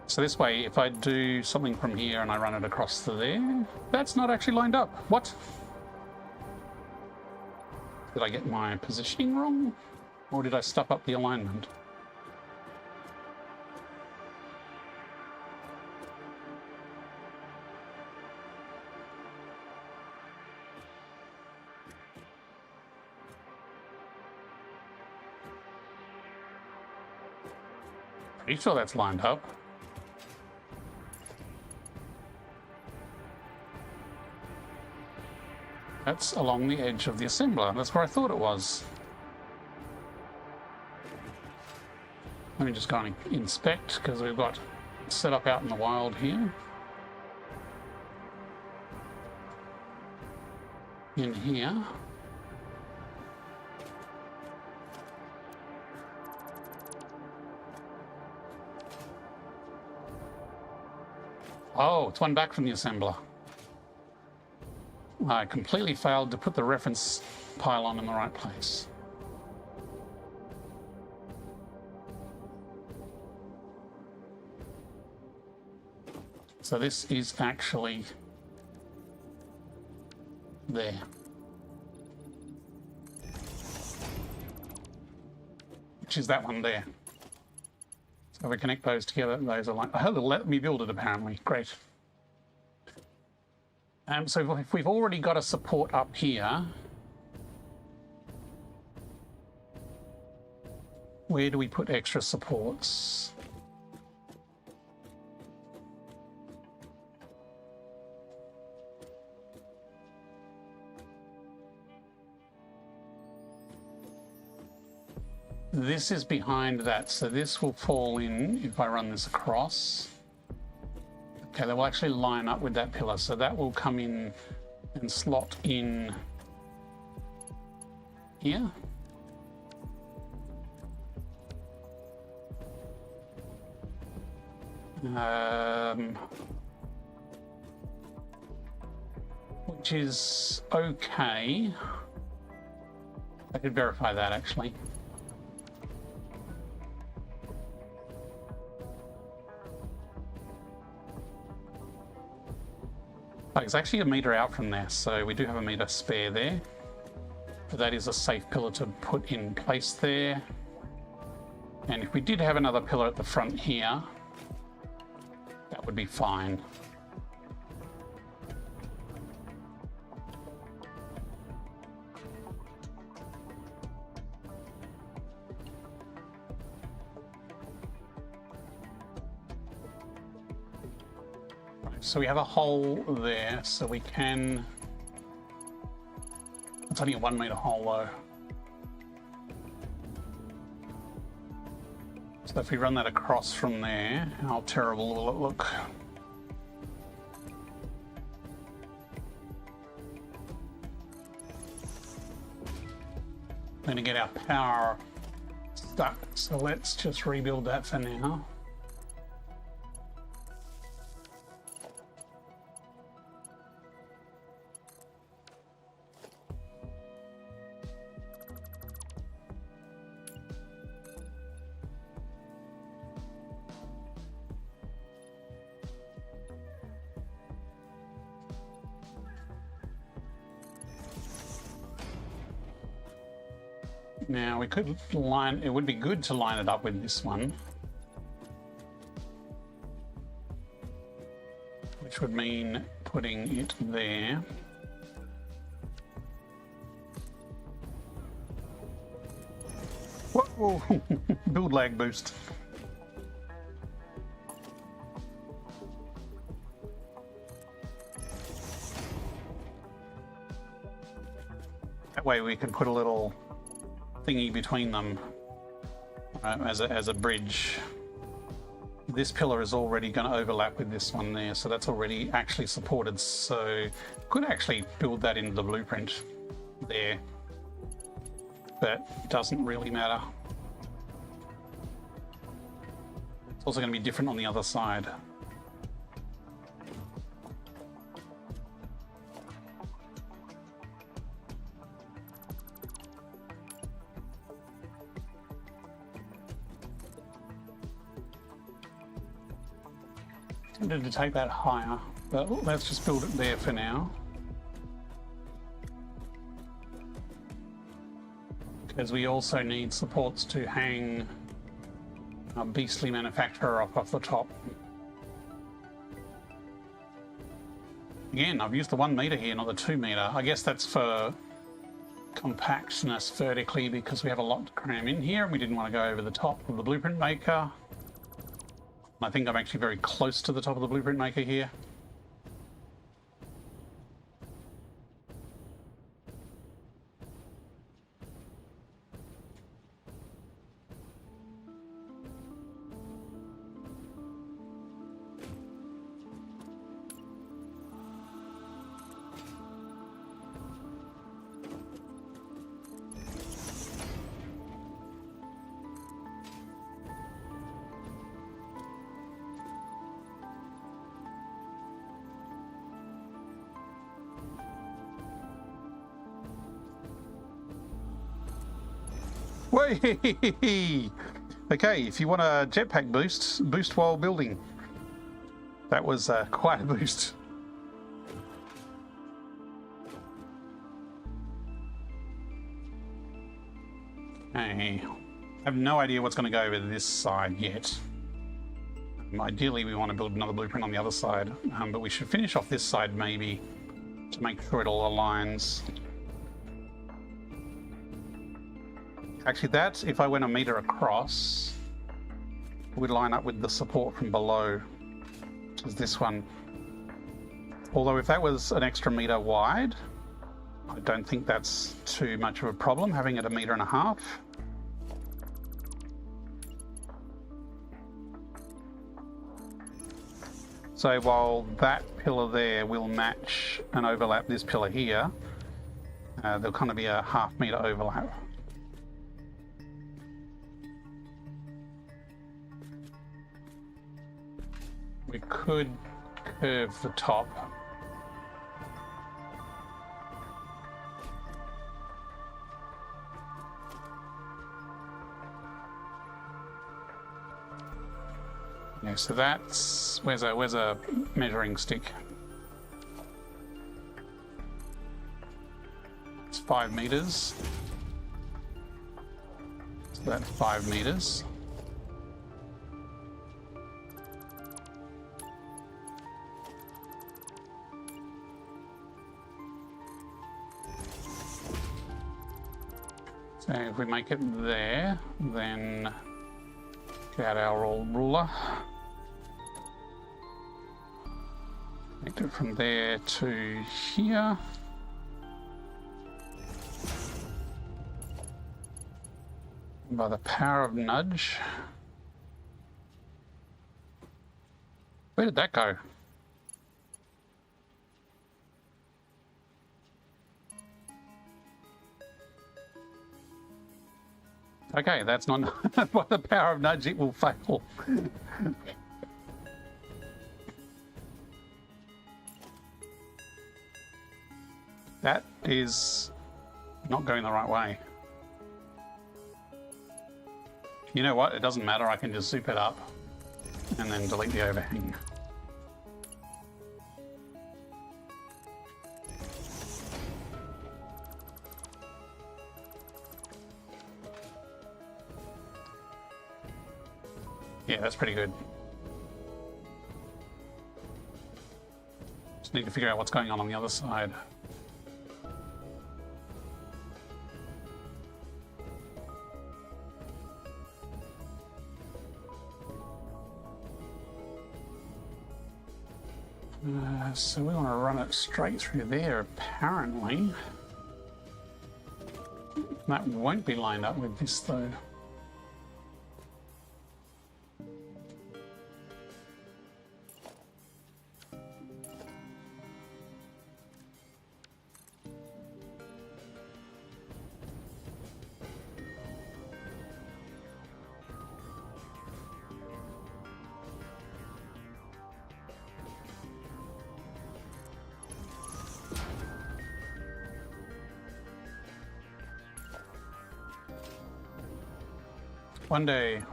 So this way, if I do something from here and I run it across to there, that's not actually lined up. What? Did I get my positioning wrong? Or did I stuff up the alignment? Pretty sure that's lined up. That's along the edge of the assembler. That's where I thought it was. Let me just go and inspect, because we've got set up out in the wild here. In here. Oh, it's one back from the assembler. I completely failed to put the reference pylon in the right place. So this is actually there. Which is that one there. So if we connect those together, those are like, oh, they'll let me build it apparently. Great. So if we've already got a support up here, where do we put extra supports? This is behind that, so this will fall in if I run this across. Okay, they will actually line up with that pillar, so that will come in and slot in here. Which is okay. I could verify that actually. Oh, it's actually a meter out from there, so we do have a meter spare there. But that is a safe pillar to put in place there. And if we did have another pillar at the front here, that would be fine. So we have a hole there, so we can... It's only a 1 meter hole though. So if we run that across from there, how terrible will it look? We're going to get our power stuck, so let's just rebuild that for now. Now we could line, it would be good to line it up with this one. Which would mean putting it there. Whoa, build lag boost. That way we can put a little thingy between them as a bridge. This pillar is already going to overlap with this one there, so that's already actually supported, so could actually build that into the blueprint there, but doesn't really matter. It's also going to be different on the other side. To take that higher, but let's just build it there for now, because we also need supports to hang a beastly manufacturer off the top. Again, I've used the 1 meter here, not the 2 meter. I guess that's for compactness vertically, because we have a lot to cram in here and we didn't want to go over the top of the blueprint maker. I think I'm actually very close to the top of the blueprint maker here. Whee! Okay, if you want a jetpack boost while building. That was quite a boost. Okay. I have no idea what's going to go over this side yet. Ideally, we want to build another blueprint on the other side, but we should finish off this side maybe to make sure it all aligns. Actually, that, if I went a meter across, would line up with the support from below, which is this one. Although if that was an extra meter wide, I don't think that's too much of a problem, having it 1.5 meters. So while that pillar there will match and overlap this pillar here, there'll kind of be a 0.5 meter overlap. We could curve the top. Yeah, so that's where's a measuring stick? It's 5 meters. So that's 5 meters. So if we make it there, then get out our old ruler. Make it from there to here. By the power of nudge. Where did that go? Okay, that's not by the power of nudge, it will fail. That is not going the right way. You know what? It doesn't matter. I can just soup it up and then delete the overhang. Yeah, that's pretty good. Just need to figure out what's going on the other side. So we want to run it straight through there, apparently. That won't be lined up with this, though.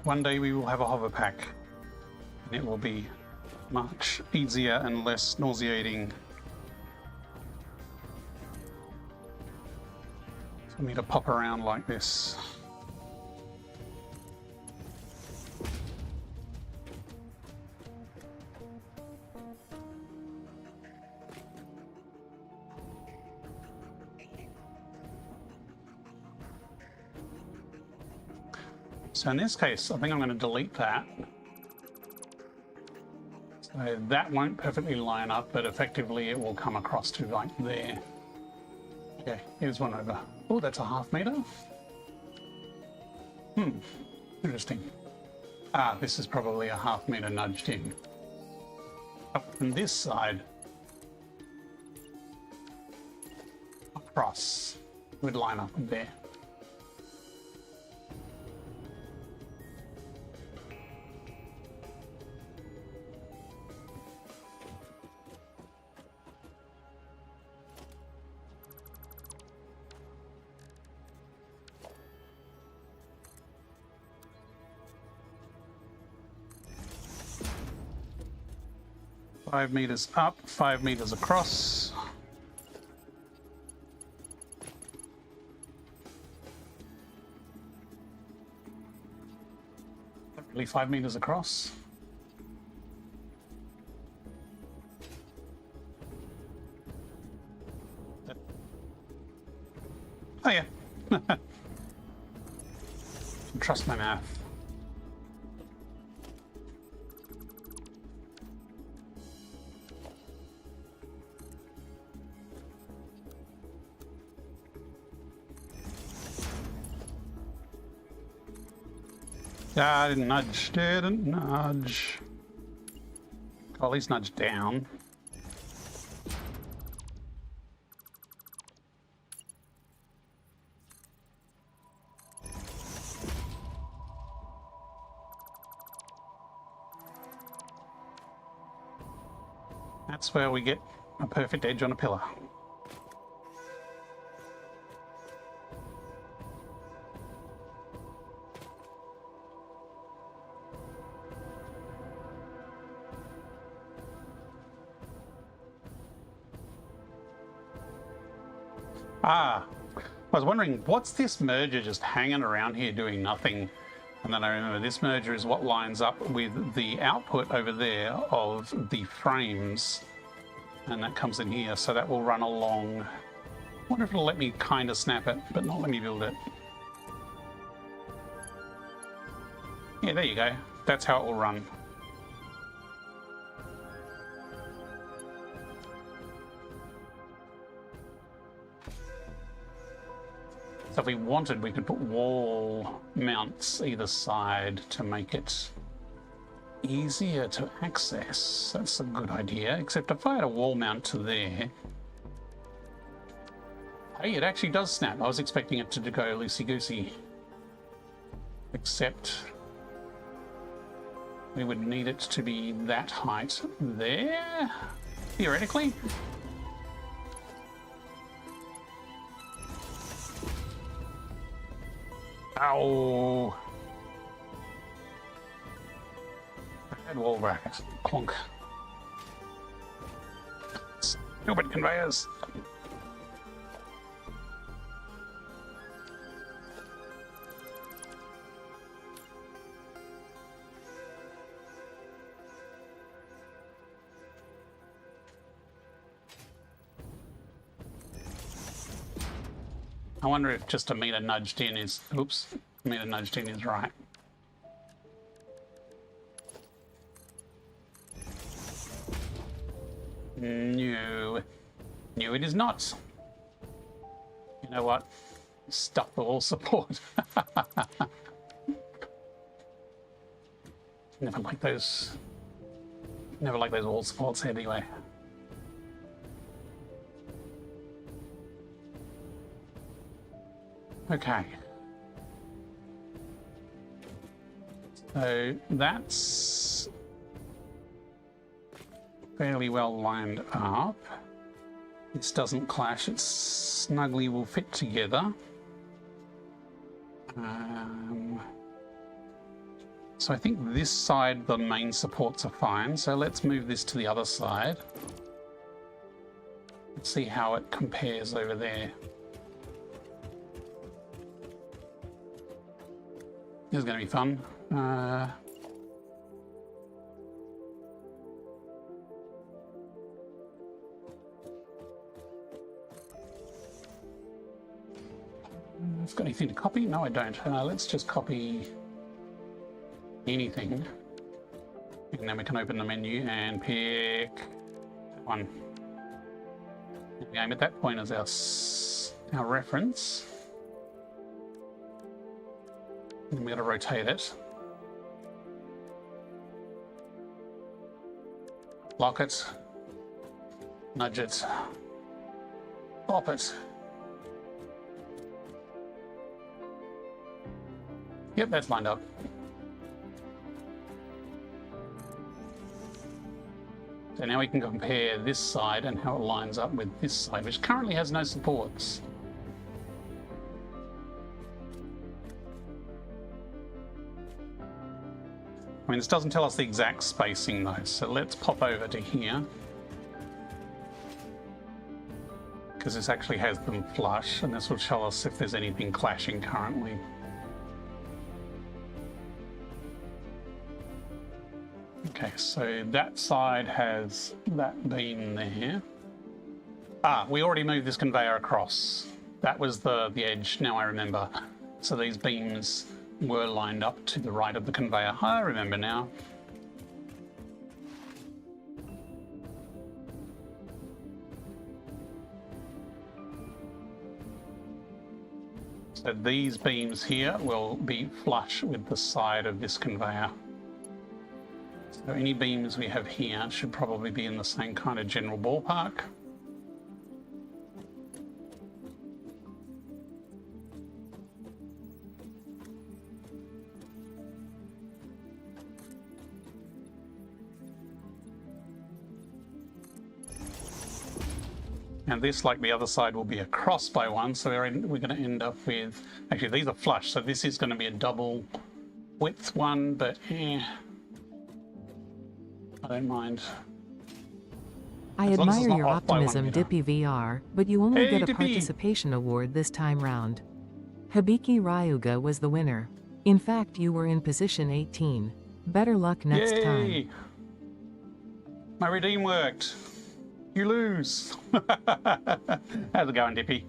One day we will have a hover pack, and it will be much easier and less nauseating for me to pop around like this. So in this case, I think I'm going to delete that. So that won't perfectly line up, but effectively it will come across to like there. Okay, here's one over. Oh, that's a 0.5 meter. Interesting. Ah, this is probably a 0.5 meter nudged in. Up from this side, across, would line up there. 5 meters up, 5 meters across. Not really 5 meters across. Oh yeah. Trust my math. Ah, didn't nudge. Oh, at least nudge down. That's where we get a perfect edge on a pillar. Ah, I was wondering, what's this merger just hanging around here doing nothing? And then I remember this merger is what lines up with the output over there of the frames. And that comes in here, so that will run along. I wonder if it'll let me kind of snap it, but not let me build it. Yeah, there you go. That's how it will run. So if we wanted, we could put wall mounts either side to make it easier to access. That's a good idea, except if I had a wall mount to there... Hey, it actually does snap. I was expecting it to go loosey-goosey. Except we would need it to be that height there, theoretically. Ow! Bad wall bracket. Clonk. Stupid conveyors. I wonder if just a meter nudged in is... Oops. A meter nudged in is right. No. No, it is not. You know what? Stuff the wall support. Never like those wall supports anyway. Okay. So that's fairly well lined up. This doesn't clash, it snugly will fit together. So I think this side, the main supports are fine. So let's move this to the other side. Let's see how it compares over there. This is going to be fun. I've got anything to copy? No, I don't. Let's just copy anything. And then we can open the menu and pick that one. And we aim at that point as our reference. And we're going to rotate it. Lock it. Nudge it. Pop it. Yep, that's lined up. So now we can compare this side and how it lines up with this side, which currently has no supports. I mean, this doesn't tell us the exact spacing though, so let's pop over to here. Because this actually has them flush, and this will tell us if there's anything clashing currently. Okay, so that side has that beam there. Ah, we already moved this conveyor across. That was the edge, now I remember. So these beams were lined up to the right of the conveyor. I remember now. So these beams here will be flush with the side of this conveyor. So any beams we have here should probably be in the same kind of general ballpark. And this, like the other side, will be across by one, so we're going to end up with... Actually, these are flush, so this is going to be a double width one, but I don't mind. I As long as it's admire not your off by 1 optimism, meter. Dippy VR, but you only Hey, get a Dippy! participation award this time round. Hibiki Ryuga was the winner. In fact, you were in position 18. Better luck next time. Yay! My redeem worked. You lose. How's it going, Dippy?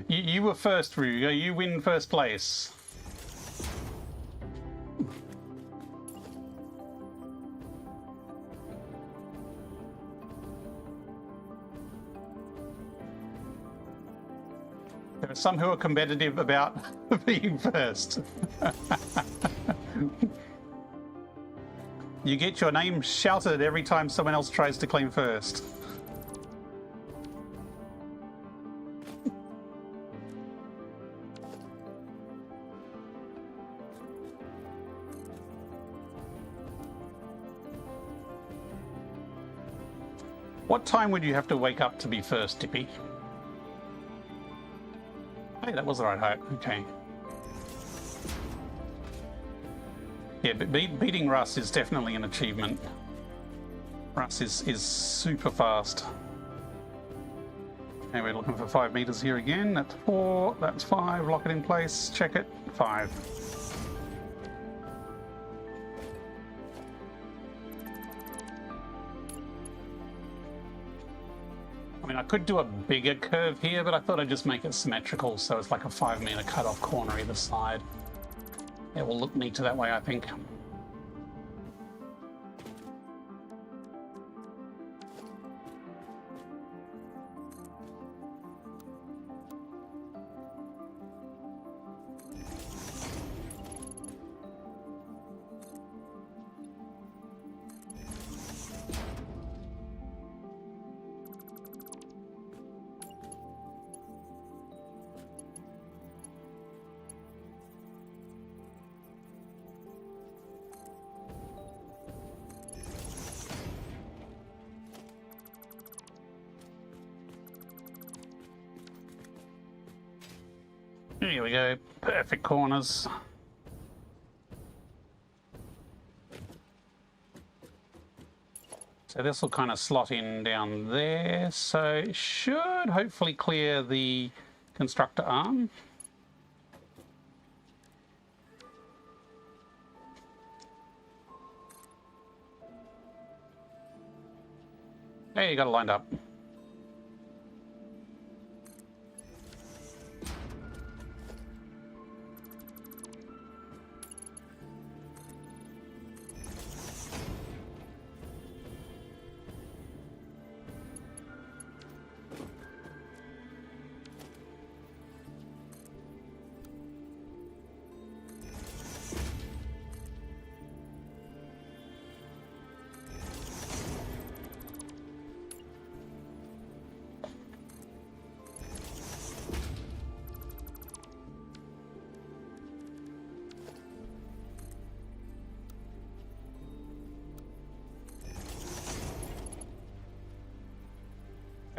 You were first, Ruga. You win first place. There are some who are competitive about being first. You get your name shouted every time someone else tries to claim first. What time would you have to wake up to be first, Dippy? Hey, that was the right height. Okay. Yeah, but beating Russ is definitely an achievement. Russ is super fast. Okay, we're looking for 5 meters here again. That's 4, that's 5. Lock it in place. Check it. 5. I mean, I could do a bigger curve here, but I thought I'd just make it symmetrical, so it's like a 5 meter cut-off corner either side. It will look neater that way, I think. Here we go, perfect corners. So this will kind of slot in down there, so it should hopefully clear the constructor arm. There, you got it lined up.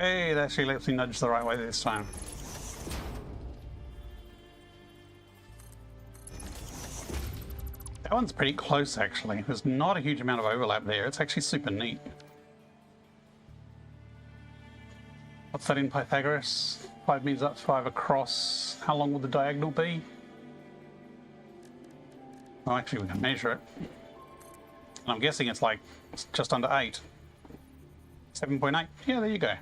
Hey, that actually lets me nudge the right way this time. one's pretty close, actually. There's not a huge amount of overlap there. It's actually super neat. What's that in Pythagoras? 5 meters up, 5 across. How long will the diagonal be? Well, actually, we can measure it. And I'm guessing it's like just under 8. 7.8. Yeah, there you go.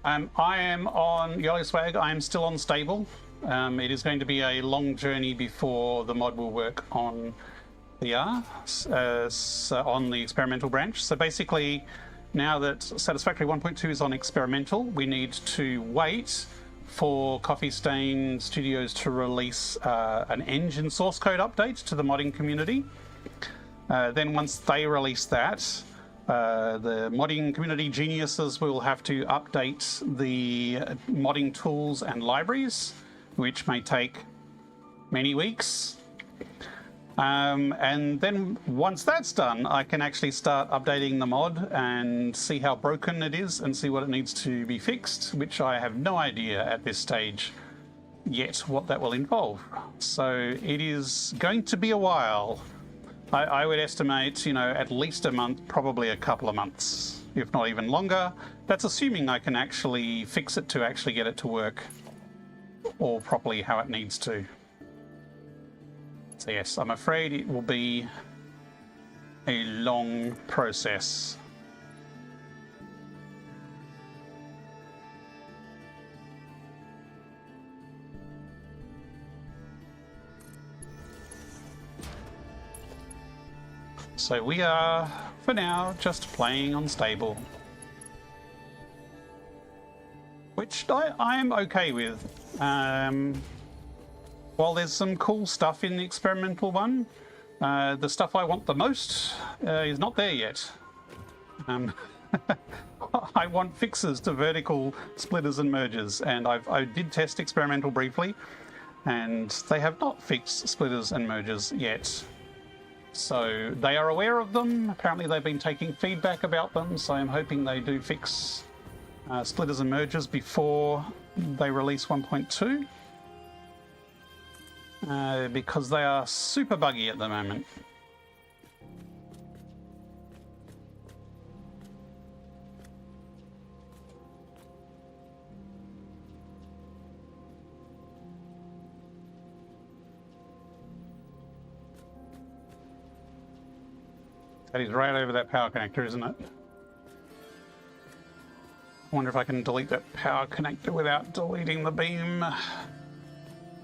I am on Yellow Swag. I am still on stable. It is going to be a long journey before the mod will work on VR, on the experimental branch. So basically, now that Satisfactory 1.2 is on experimental, we need to wait for Coffee Stain Studios to release an engine source code update to the modding community. Then once they release that, the modding community geniuses will have to update the modding tools and libraries, which may take many weeks. And then once that's done, I can actually start updating the mod and see how broken it is and see what it needs to be fixed, which I have no idea at this stage yet what that will involve. So it is going to be a while. I would estimate, you know, at least a month, probably a couple of months, if not even longer. That's assuming I can actually fix it to actually get it to work all properly how it needs to. So yes, I'm afraid it will be a long process. So we are, for now, just playing on stable. Which I'm okay with. While there's some cool stuff in the experimental one, the stuff I want the most is not there yet. I want fixes to vertical splitters and mergers, and I did test experimental briefly, and they have not fixed splitters and mergers yet. So they are aware of them. Apparently they've been taking feedback about them, so I'm hoping they do fix splitters and mergers before they release 1.2. Because they are super buggy at the moment. That is right over that power connector, isn't it? I wonder if I can delete that power connector without deleting the beam.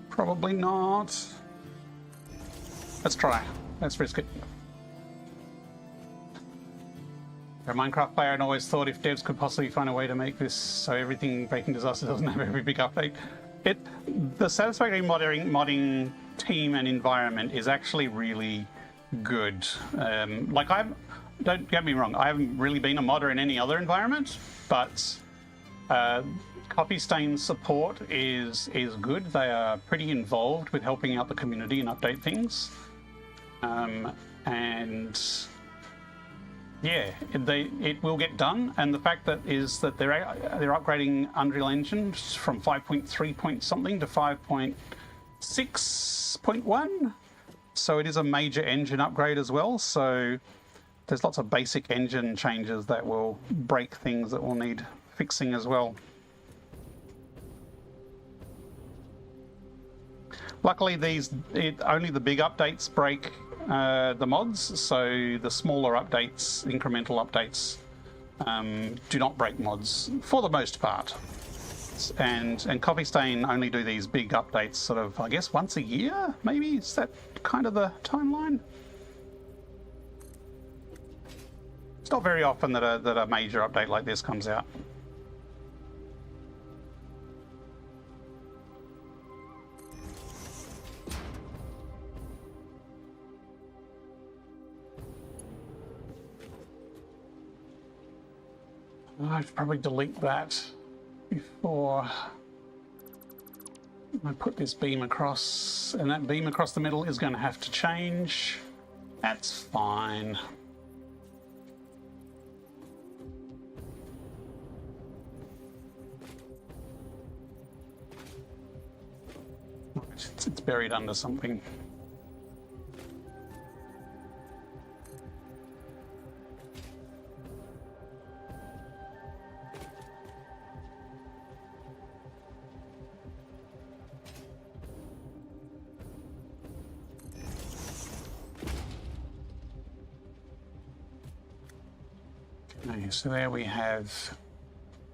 Probably not. Let's try. Let's risk it. I'm a Minecraft player and always thought if devs could possibly find a way to make this so everything Breaking Disaster doesn't have every big update. The Satisfactory modding team and environment is actually really good. Don't get me wrong, I haven't really been a modder in any other environment, but Coffee Stain support is good. They are pretty involved with helping out the community and update things. And yeah, it will get done. And the fact that they're upgrading Unreal Engine from 5.3 point something to 5.6.1. So it is a major engine upgrade as well. So there's lots of basic engine changes that will break things that will need fixing as well. Luckily, only the big updates break the mods, so the smaller updates, incremental updates, do not break mods for the most part. And Coffee Stain only do these big updates sort of, I guess, once a year, maybe? Is that kind of the timeline? It's not very often that a major update like this comes out. I should probably delete that before I put this beam across, and that beam across the middle is going to have to change. That's fine. Right. buried under something. Okay, so there we have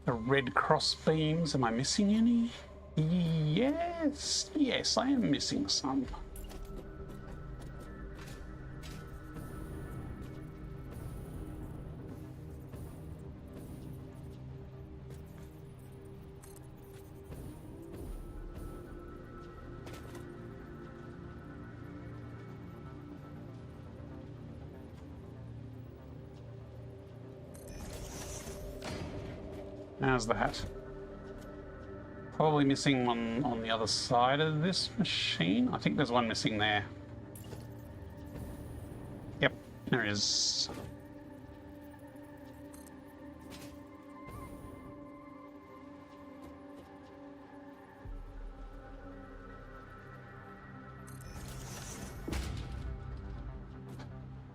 the red cross beams. Am I missing any? Yes, yes, I am missing some. How's that? Probably missing one on the other side of this machine. I think there's one missing there. Yep, there is.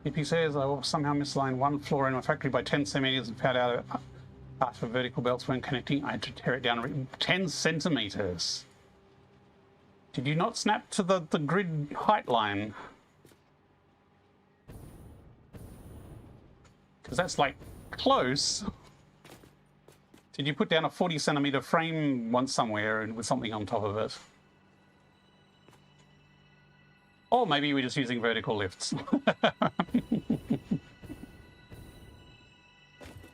EP says I will somehow misaligned one floor in my factory by 10 centimeters and found out after vertical belts weren't connecting. I had to tear it down 10 centimeters. Did you not snap to the grid height line? Because that's like close. Did you put down a 40 centimeter frame once somewhere and with something on top of it? Or maybe you were just using vertical lifts.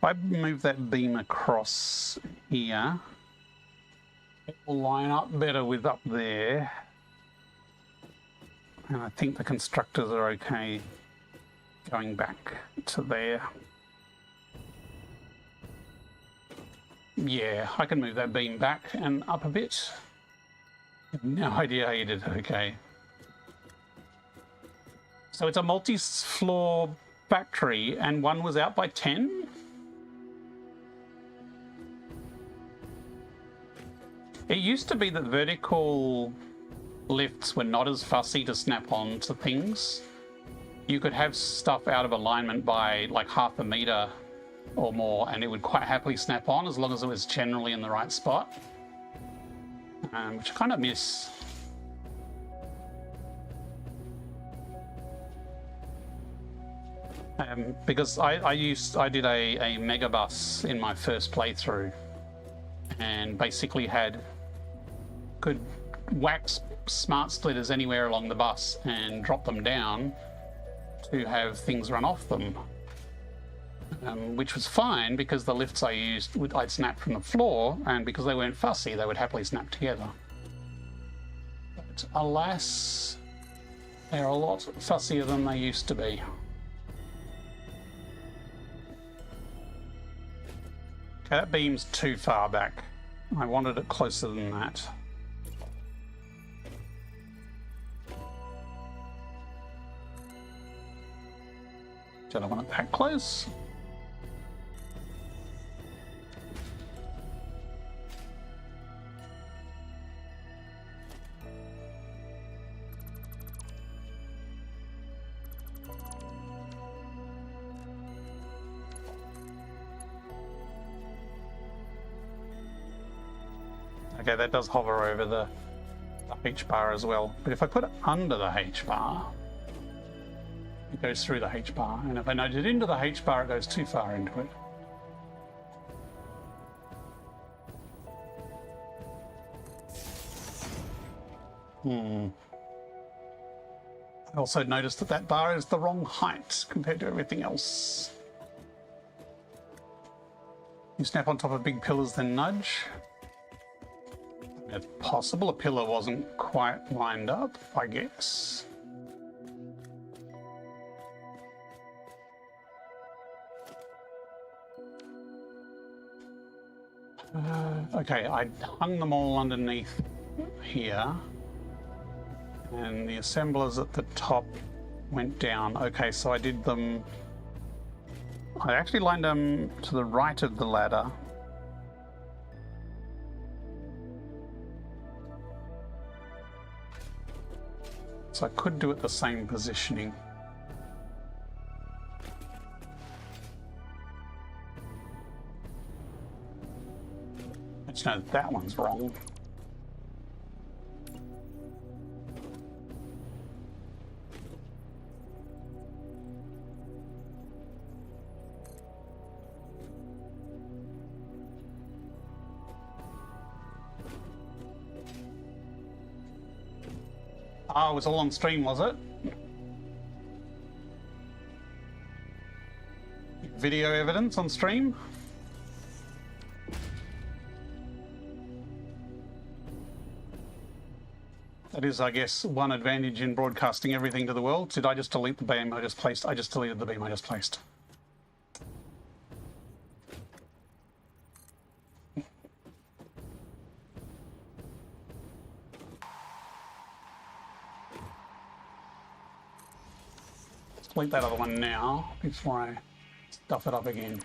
If I move that beam across here, it will line up better with up there. And I think the constructors are okay going back to there. Yeah, I can move that beam back and up a bit. I have no idea how you did it. Okay. So it's a multi-floor factory and one was out by 10? It used to be that vertical lifts were not as fussy to snap on to things. You could have stuff out of alignment by like half a meter or more and it would quite happily snap on as long as it was generally in the right spot, which I kind of miss. Because I did a megabus in my first playthrough and basically could wax smart splitters anywhere along the bus and drop them down to have things run off them, which was fine because the lifts I used I'd snap from the floor, and because they weren't fussy they would happily snap together. But alas, they're a lot fussier than they used to be. Okay, that beam's too far back. I wanted it closer than that. Don't want it that close. Okay, that does hover over the H bar as well. But if I put it under the H bar, it goes through the H bar. And if I nudge it into the H bar, it goes too far into it. I also noticed that that bar is the wrong height compared to everything else. You snap on top of big pillars, then nudge. It's possible a pillar wasn't quite lined up, I guess. Okay, I hung them all underneath here. And the assemblers at the top went down. Okay, so I did them... I actually lined them to the right of the ladder. So I could do it the same positioning. Actually, no, that one's wrong. Oh, it was all on stream, was it? Video evidence on stream? That is, I guess, one advantage in broadcasting everything to the world. Did I just delete the beam I just placed? I just deleted the beam I just placed. Delete that other one now before I stuff it up again.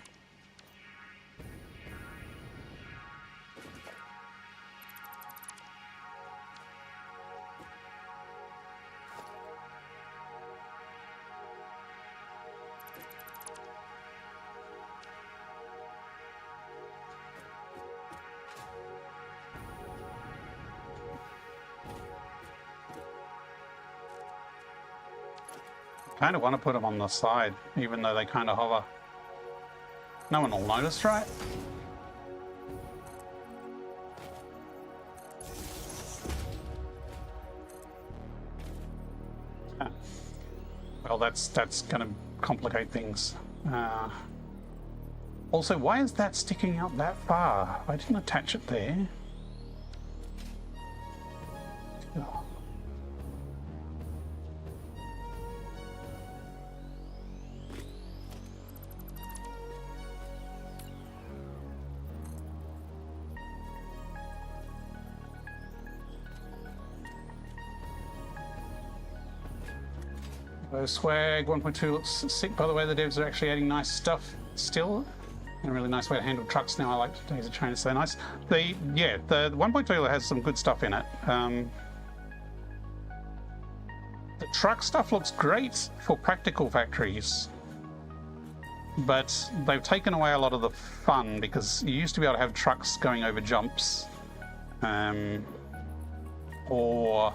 Kind of want to put them on the side, even though they kind of hover. No one will notice, right? Huh. Well, that's going to complicate things. Also, why is that sticking out that far? I didn't attach it there. Oh. Swag 1.2 looks sick. By the way, the devs are actually adding nice stuff still. And a really nice way to handle trucks now. I like Daisy Train, it's so nice. The 1.2 has some good stuff in it. The truck stuff looks great for practical factories, but they've taken away a lot of the fun because you used to be able to have trucks going over jumps, or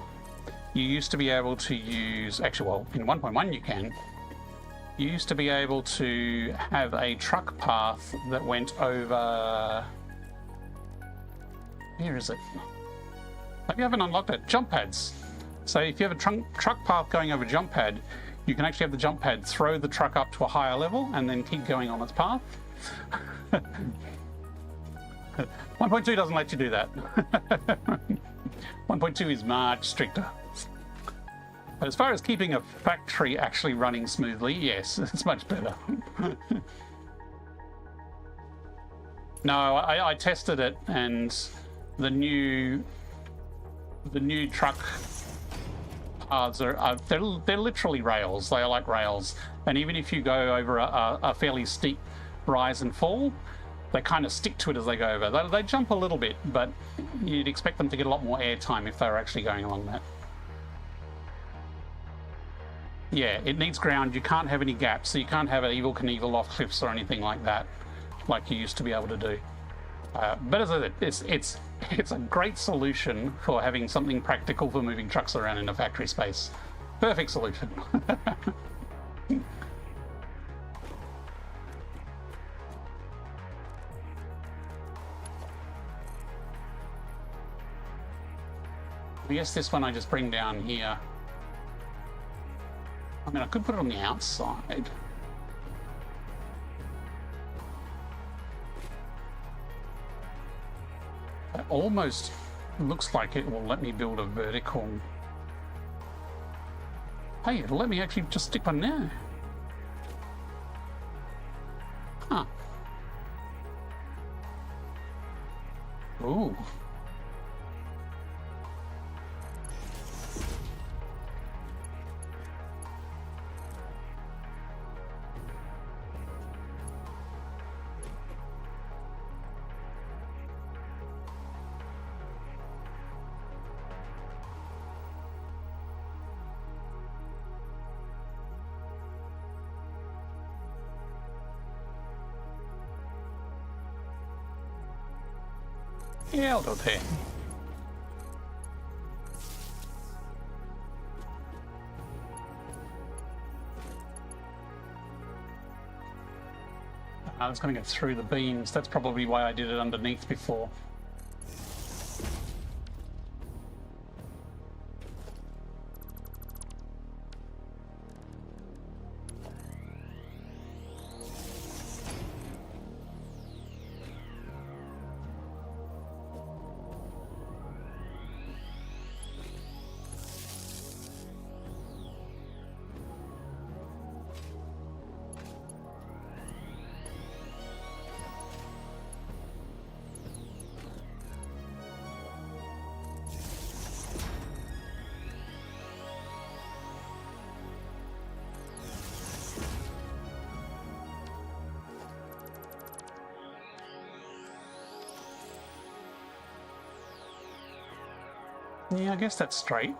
you used to be able to use, actually, well, in 1.1 you can. You used to be able to have a truck path that went over... Where is it? Maybe I haven't unlocked it. Jump pads. So if you have a truck path going over jump pad, you can actually have the jump pad throw the truck up to a higher level and then keep going on its path. 1.2 doesn't let you do that. 1.2 is much stricter. But as far as keeping a factory actually running smoothly, yes, it's much better. No, I tested it, and the new truck paths are they're literally rails. They are like rails, and even if you go over a fairly steep rise and fall, they kind of stick to it as they go over. They jump a little bit, but you'd expect them to get a lot more air time if they were actually going along that. Yeah, it needs ground. You can't have any gaps, so you can't have an Evel Knievel off cliffs or anything like that, like you used to be able to do. But as I said, it's a great solution for having something practical for moving trucks around in a factory space. Perfect solution. I guess this one I just bring down here. I mean, I could put it on the outside. It almost looks like it will let me build a vertical. Hey, it'll let me actually just stick one there. Huh. Ooh. Yeah, I'll do it there. I was going to go through the beams. That's probably why I did it underneath before. Yeah, I guess that's straight.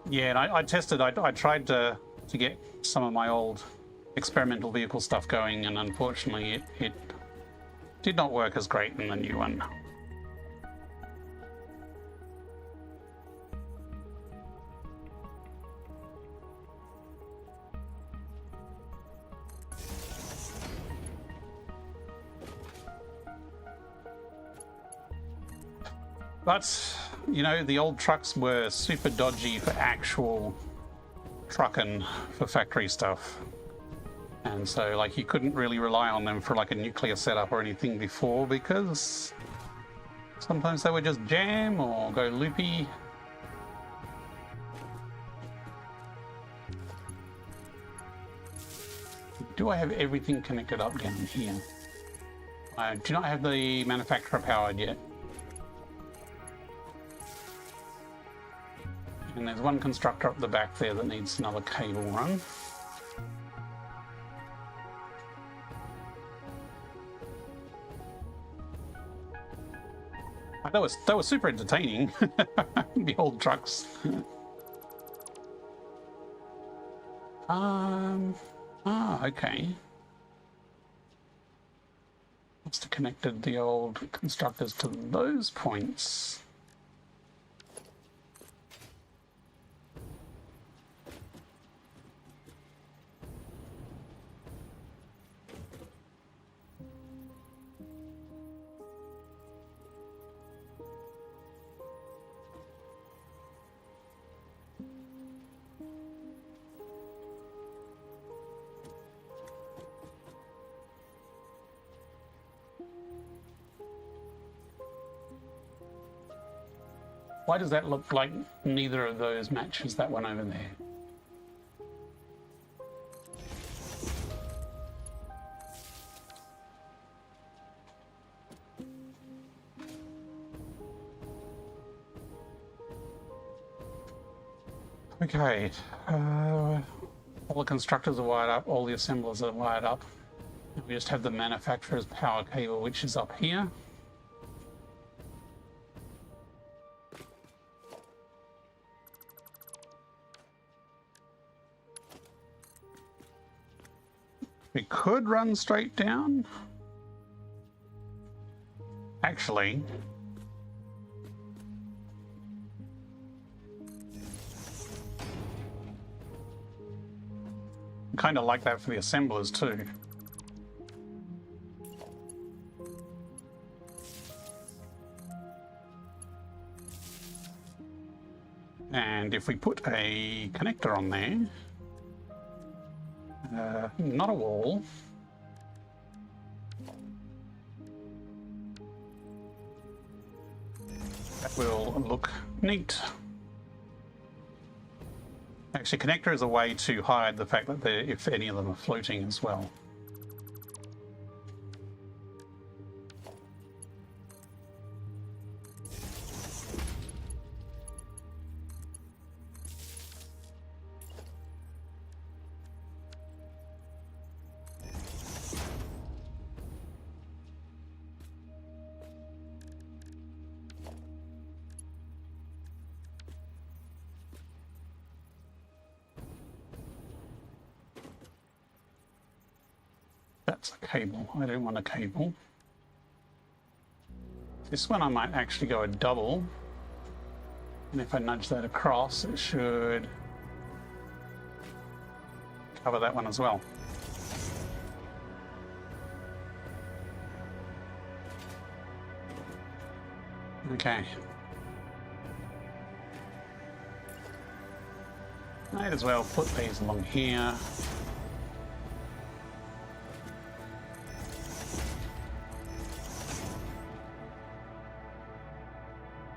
Yeah, and I tested. I tried to get some of my old experimental vehicle stuff going, and unfortunately, it did not work as great in the new one. But, you know, the old trucks were super dodgy for actual trucking for factory stuff. And so, like, you couldn't really rely on them for, like, a nuclear setup or anything before, because sometimes they would just jam or go loopy. Do I have everything connected up down here? I do not have the manufacturer powered yet. And there's one constructor up the back there that needs another cable run. That was super entertaining. The old trucks. Okay. Must have connected the old constructors to those points. Why does that look like neither of those matches that one over there? Okay, all the constructors are wired up, all the assemblers are wired up. We just have the manufacturer's power cable, which is up here. We could run straight down. Actually, I kind of like that for the assemblers too. And if we put a connector on there, not a wall. That will look neat. Actually, connector is a way to hide the fact that if any of them are floating as well. that's a cable. I don't want a cable. This one I might actually go a double. And if I nudge that across, it should cover that one as well. Okay. Might as well put these along here.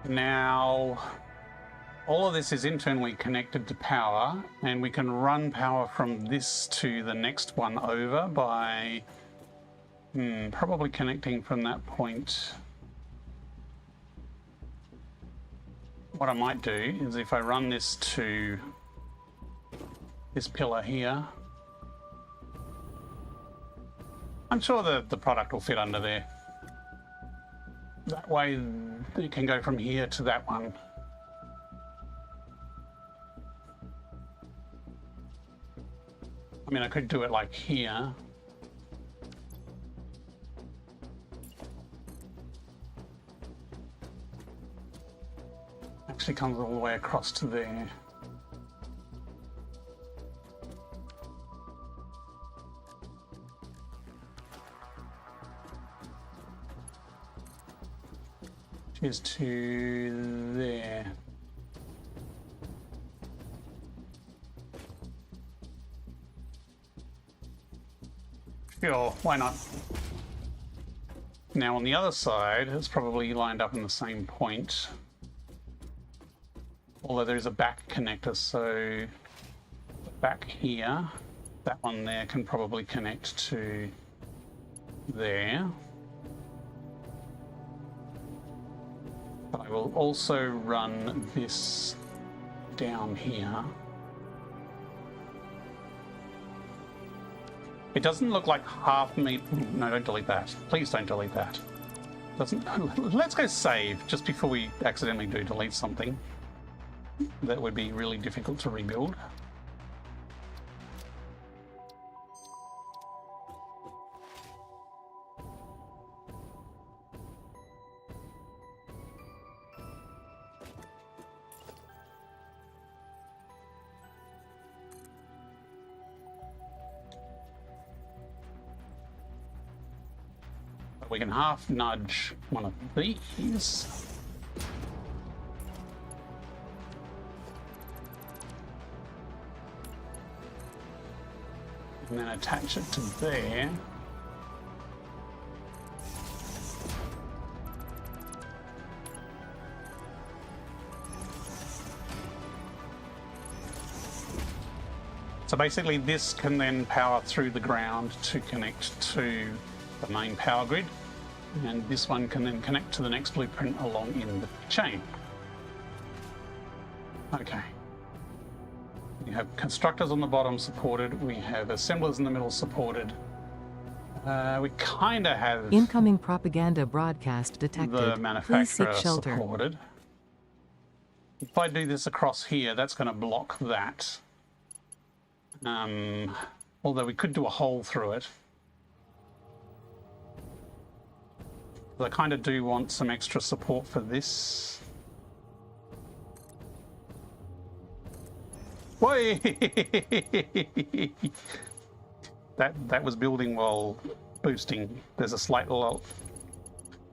Now, all of this is internally connected to power, and we can run power from this to the next one over by probably connecting from that point. What I might do is if I run this to this pillar here, I'm sure the product will fit under there. That way it can go from here to that one. I mean, I could do it like here. Actually comes all the way across to there. Is to there. Sure, why not? Now on the other side, it's probably lined up in the same point. Although there's a back connector, so back here, that one there can probably connect to there. But I will also run this down here. It doesn't look like half me. No, don't delete that. Please don't delete that. Doesn't. Let's go save just before we accidentally do delete something. That would be really difficult to rebuild. We can half nudge one of these. And then attach it to there. So basically this can then power through the ground to connect to the main power grid. And this one can then connect to the next blueprint along in the chain. Okay. We have constructors on the bottom supported. We have assemblers in the middle supported. We kind of have incoming propaganda broadcast detected. The manufacturer Please seek shelter. supported. If I do this across here, that's going to block that. Although we could do a hole through it. I kind of do want some extra support for this. Whey! that was building while boosting. There's a slight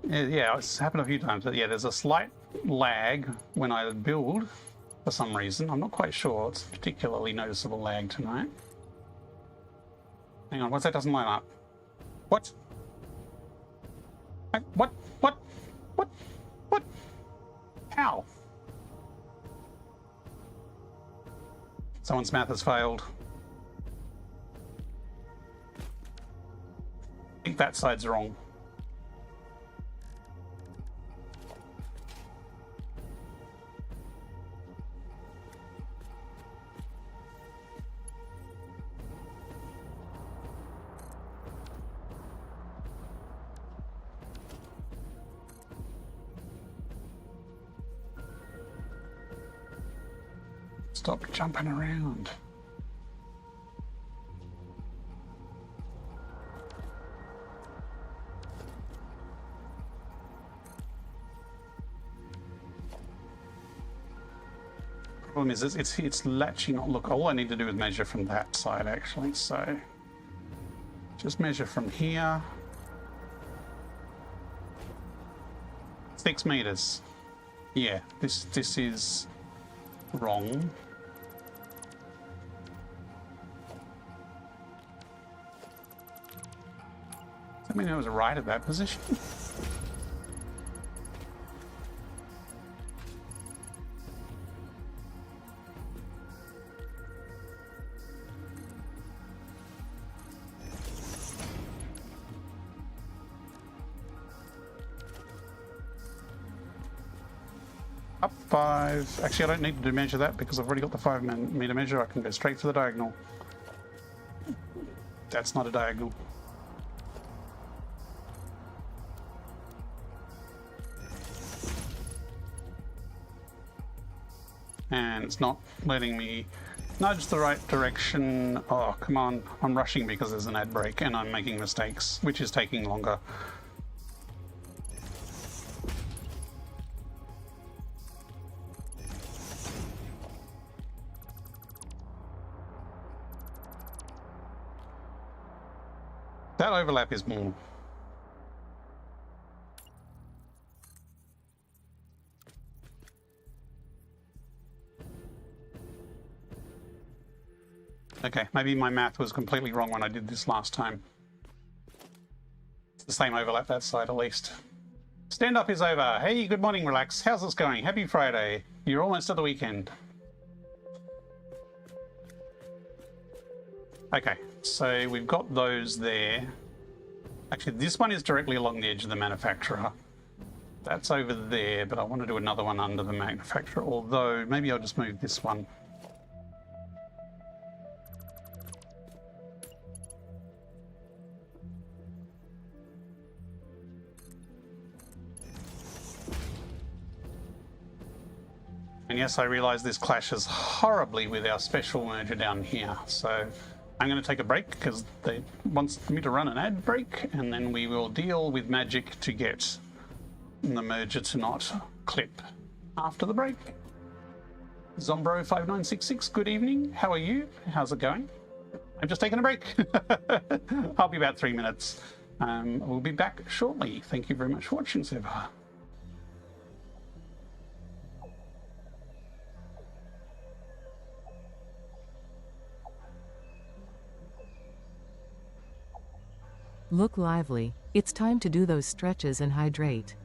yeah, it's happened a few times, but yeah, there's a slight lag when I build for some reason. I'm not quite sure. It's a particularly noticeable lag tonight. Hang on, what's that doesn't line up? What? What? How? Someone's math has failed. I think that side's wrong. Stop jumping around. problem is it's latching on. Look, all I need to do is measure from that side actually. So just measure from here. 6 meters. Yeah, this is wrong. Does that mean I was right at that position? Up 5. Actually, I don't need to measure that because I've already got the 5 meter measure. I can go straight for the diagonal. That's not a diagonal. And it's not letting me nudge the right direction. Oh, come on. I'm rushing because there's an ad break and I'm making mistakes, which is taking longer. That overlap is more. Okay, maybe my math was completely wrong when I did this last time. It's the same overlap that side at least. Stand up is over. Hey, good morning, Relax. How's this going? Happy Friday. You're almost at the weekend. Okay, so we've got those there. Actually, this one is directly along the edge of the manufacturer. That's over there, but I want to do another one under the manufacturer, although maybe I'll just move this one. And yes, I realise this clashes horribly with our special merger down here. So I'm going to take a break because they want me to run an ad break, and then we will deal with magic to get the merger to not clip after the break. Zombro5966, good evening. How are you? How's it going? I'm just taking a break. I'll be about 3 minutes. We'll be back shortly. Thank you very much for watching so far. Look lively. It's time to do those stretches and hydrate.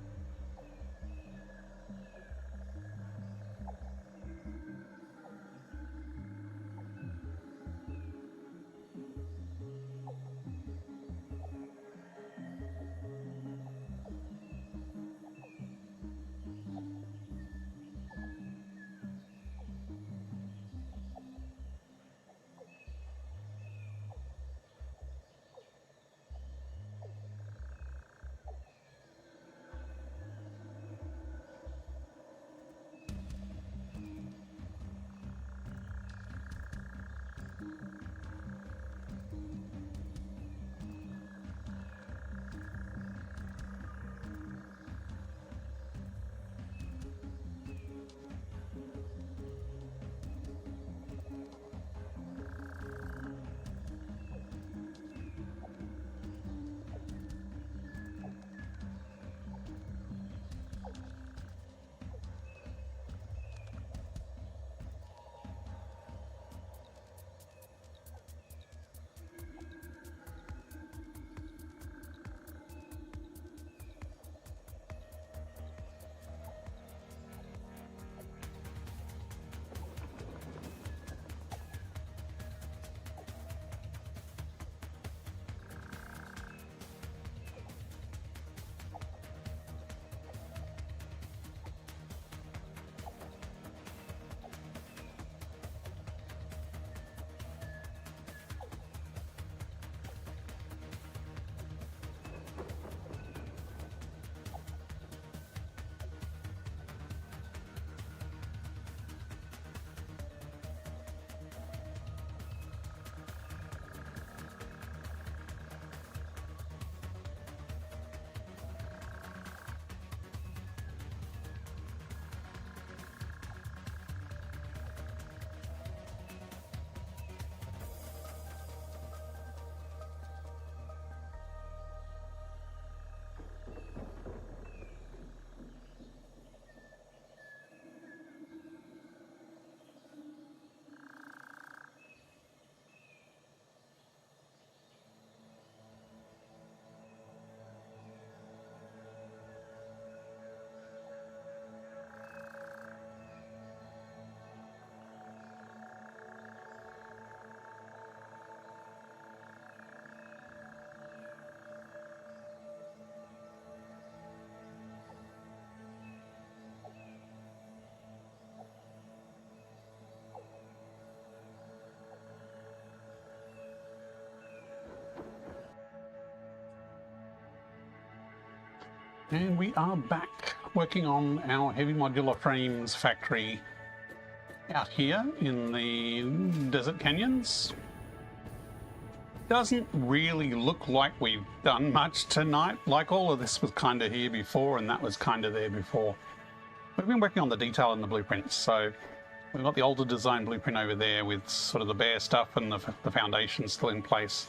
And we are back working on our heavy modular frames factory out here in the desert canyons. Doesn't really look like we've done much tonight. Like, all of this was kind of here before and that was kind of there before. We've been working on the detail in the blueprints, so we've got the older design blueprint over there with sort of the bare stuff and the foundation still in place.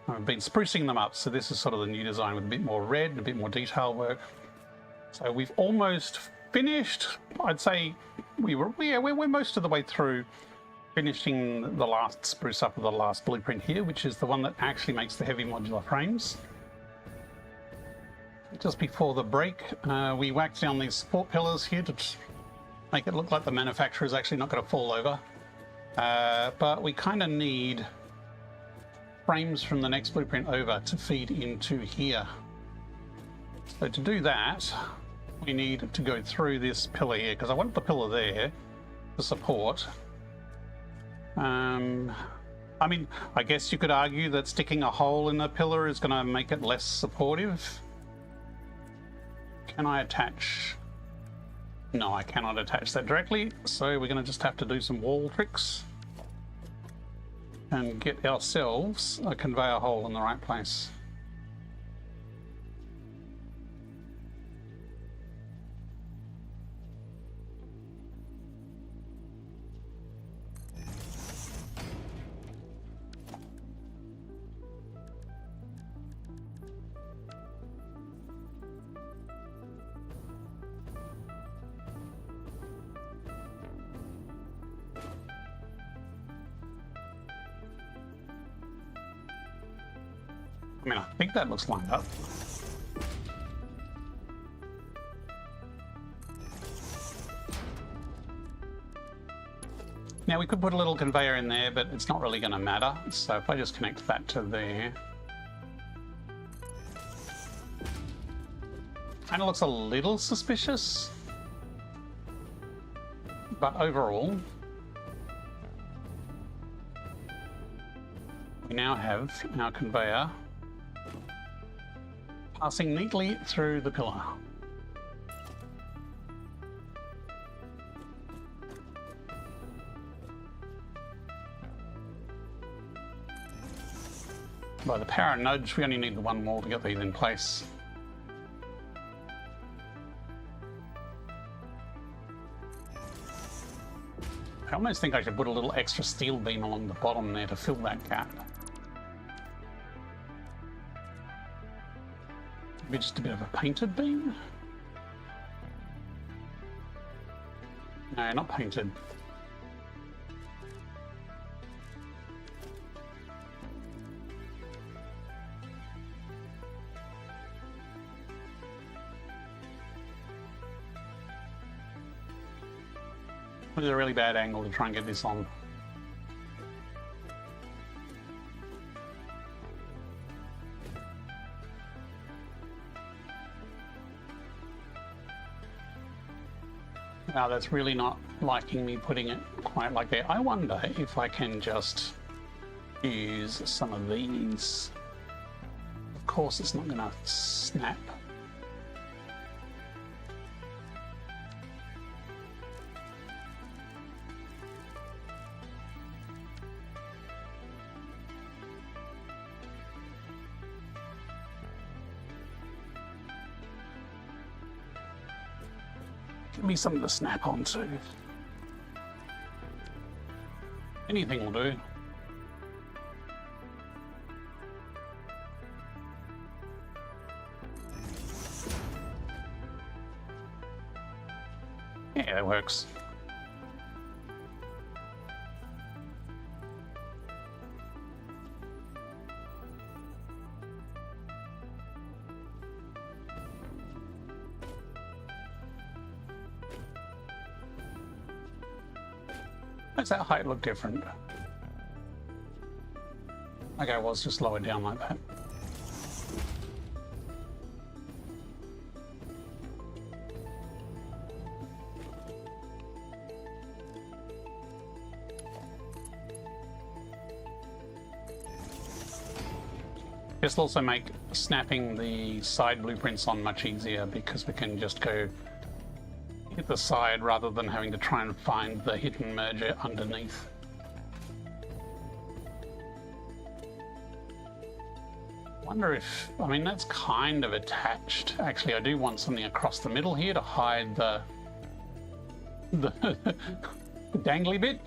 I've been sprucing them up, so this is sort of the new design with a bit more red and a bit more detail work. So we've almost finished. I'd say we're most of the way through finishing the last spruce up of the last blueprint here, which is the one that actually makes the heavy modular frames. Just before the break, we whacked down these support pillars here to make it look like the manufacturer is actually not going to fall over. But we kind of need frames from the next blueprint over to feed into here. So to do that, we need to go through this pillar here, because I want the pillar there to support. I mean, I guess you could argue that sticking a hole in the pillar is going to make it less supportive. Can I attach? No, I cannot attach that directly, so we're going to just have to do some wall tricks and get ourselves a conveyor hole in the right place. I mean, I think that looks lined up. Now we could put a little conveyor in there, but it's not really going to matter. So if I just connect that to there. Kind of looks a little suspicious. But overall, we now have our conveyor passing neatly through the pillar. By the power and nudge, we only need the one more to get these in place. I almost think I should put a little extra steel beam along the bottom there to fill that gap. Maybe just a bit of a painted beam? No, not painted. It was a really bad angle to try and get this on. Now that's really not liking me putting it quite like that. I wonder if I can just use some of these. Of course it's not going to snap. Give me something to snap onto. Anything will do. Yeah, that works. Does that height look different? Okay, well, it's just lower down like that. This will also make snapping the side blueprints on much easier because we can just go hit the side rather than having to try and find the hidden merger underneath. Wonder if, I mean, that's kind of attached. Actually, I do want something across the middle here to hide the dangly bit.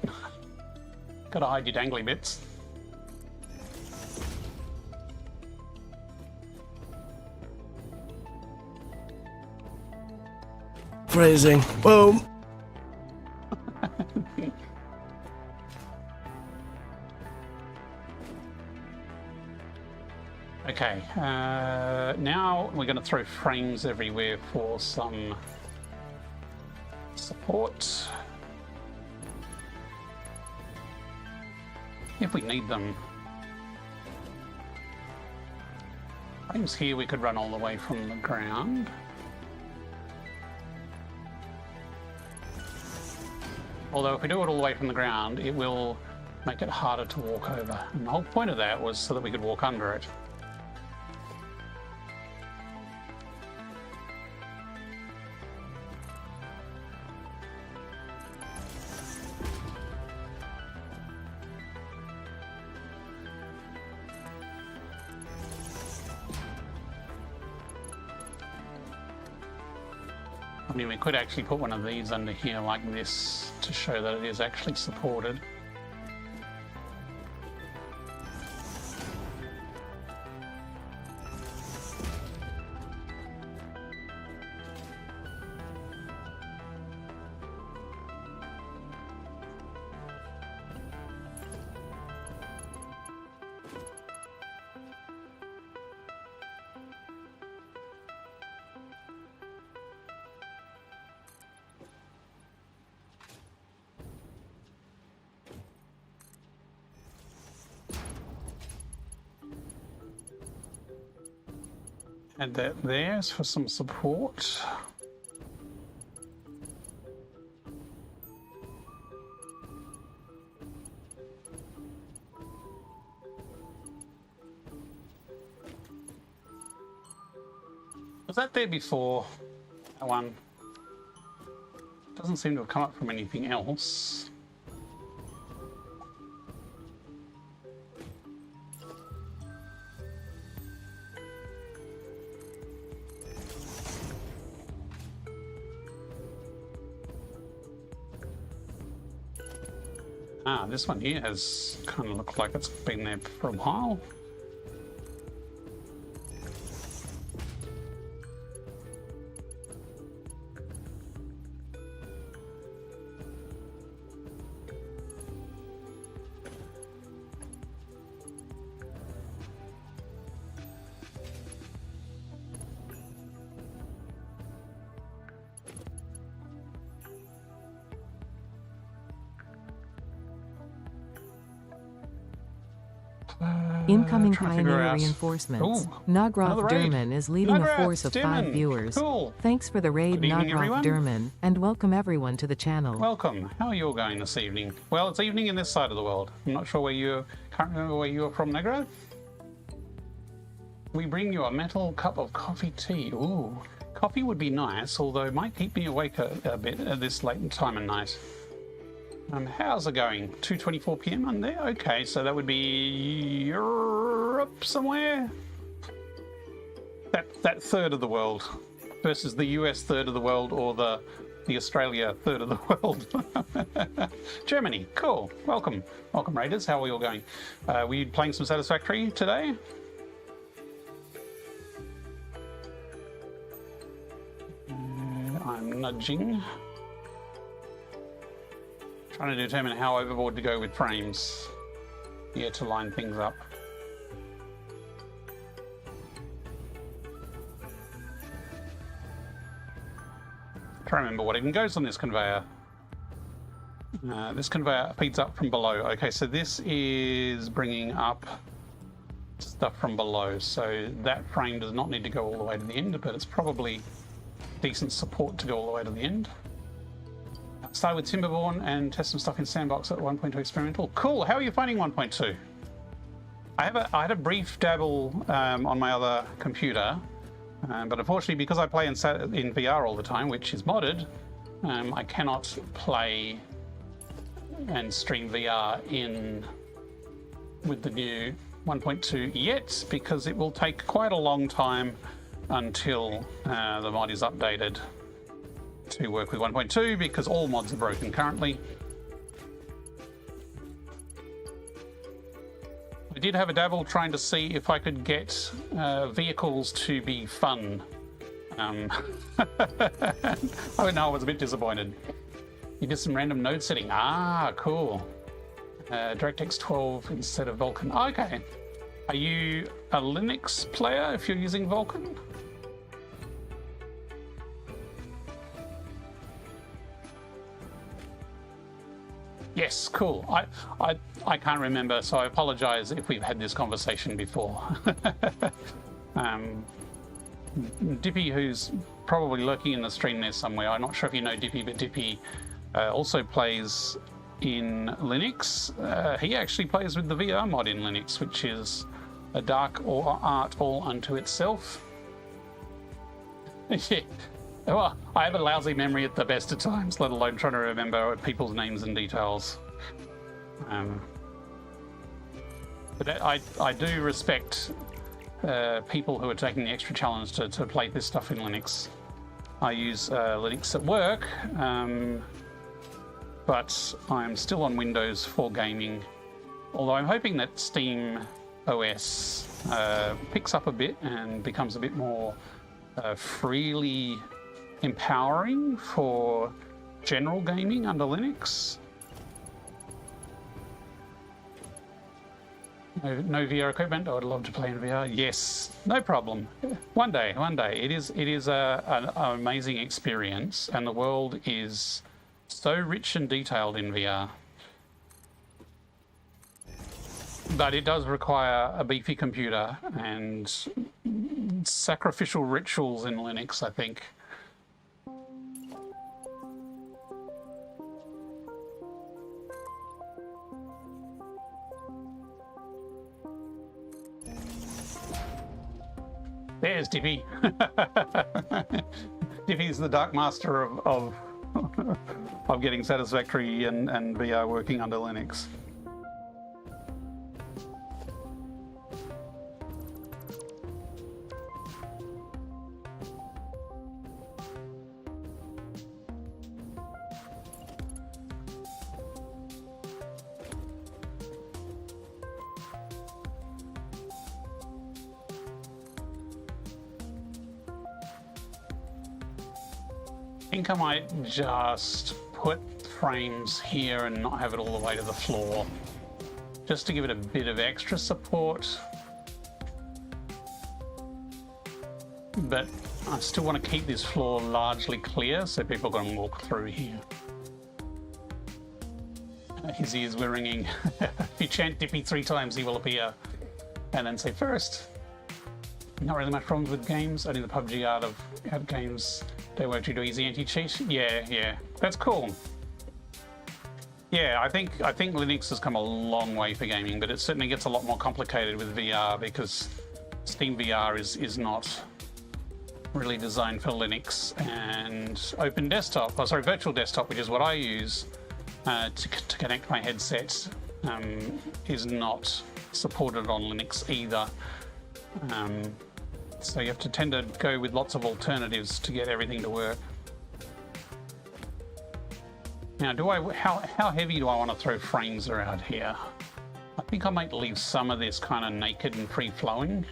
Gotta hide your dangly bits. Phrasing. Boom. Okay, now we're going to throw frames everywhere for some support. If we need them. Frames here we could run all the way from the ground. Although if we do it all the way from the ground, it will make it harder to walk over. And the whole point of that was so that we could walk under it. I mean, we could actually put one of these under here like this to show that it is actually supported. Add that there for some support. Was that there before? That one doesn't seem to have come up from anything else. Ah, this one here has kind of looked like it's been there for a while. Incoming trying to figure pioneer out- reinforcements. Ooh, another Nagrov raid. Durman is leading a Nagrov force of 5 Durman. viewers. Cool. Thanks for the raid, Good evening, everyone. Nagrov Durman, and welcome everyone to the channel. Welcome. How are you all going this evening? Well, it's evening in this side of the world. I'm not sure where you can't remember where you are from, Negro. We bring you a metal cup of coffee tea. Ooh, coffee would be nice, although it might keep me awake a bit at this late time of night. How's it going? 2:24 p.m. on there? Okay, so that would be Europe somewhere. That third of the world versus the US third of the world, or the Australia third of the world. Germany, cool. Welcome, Raiders. How are we all going? Were you playing some Satisfactory today? I'm nudging. Trying to determine how overboard to go with frames here to line things up. Trying to remember what even goes on this conveyor. This conveyor feeds up from below. Okay, so this is bringing up stuff from below. So that frame does not need to go all the way to the end, but it's probably decent support to go all the way to the end. Start with Timberborn and test some stuff in Sandbox at 1.2 experimental. Cool. How are you finding 1.2? I had a brief dabble on my other computer, but unfortunately, because I play in VR all the time, which is modded, I cannot play and stream VR in with the new 1.2 yet, because it will take quite a long time until the mod is updated to work with 1.2, because all mods are broken currently. I did have a dabble trying to see if I could get vehicles to be fun. I know, I was a bit disappointed. You did some random node setting. Ah, cool. DirectX 12 instead of Vulkan. Okay. Are you a Linux player if you're using Vulkan? Yes, cool. I can't remember, so I apologize if we've had this conversation before. Dippy, who's probably lurking in the stream there somewhere, I'm not sure if you know Dippy, but Dippy also plays in Linux. He actually plays with the VR mod in Linux, which is a dark art all unto itself. Yeah. Well, I have a lousy memory at the best of times, let alone trying to remember people's names and details. But I do respect people who are taking the extra challenge to play this stuff in Linux. I use Linux at work, but I'm still on Windows for gaming. Although I'm hoping that Steam OS picks up a bit and becomes a bit more freely empowering for general gaming under Linux. No VR equipment. I would love to play in VR. Yes, no problem. One day. It is an amazing experience, and the world is so rich and detailed in VR. But it does require a beefy computer and sacrificial rituals in Linux, I think. There's Dippy. Dippy's the dark master of getting Satisfactory and VR working under Linux. I think I might just put frames here and not have it all the way to the floor, just to give it a bit of extra support. But I still want to keep this floor largely clear so people can walk through here. His ears were ringing. If you chant Dippy 3 times, he will appear. And then say, first, not really much problems with games, only the PUBG out of games. They won't do easy anti-cheat. Yeah, that's cool. Yeah, I think Linux has come a long way for gaming, but it certainly gets a lot more complicated with VR because Steam VR is not really designed for Linux, and Open Desktop, Virtual Desktop, which is what I use to connect my headset, is not supported on Linux either. So you have to tend to go with lots of alternatives to get everything to work. Now, how heavy do I want to throw frames around here? I think I might leave some of this kind of naked and free-flowing.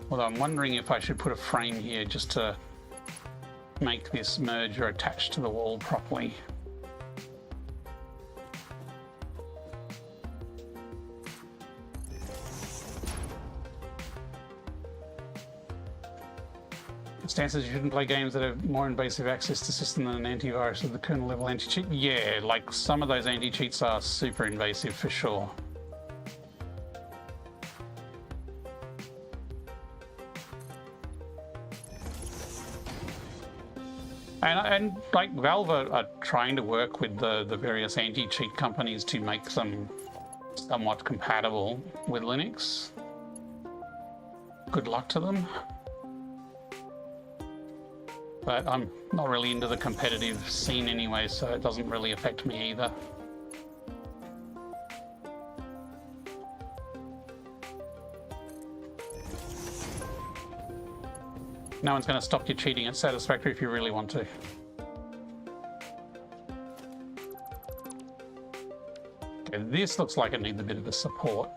Although I'm wondering if I should put a frame here just to make this merge or attach to the wall properly. Stances, you shouldn't play games that have more invasive access to system than an antivirus with the kernel level anti-cheat. Yeah, like some of those anti-cheats are super invasive for sure. And like Valve are trying to work with the various anti-cheat companies to make them somewhat compatible with Linux. Good luck to them. But I'm not really into the competitive scene anyway, so it doesn't really affect me either. No one's going to stop you cheating at Satisfactory if you really want to. Okay, this looks like it needs a bit of a support.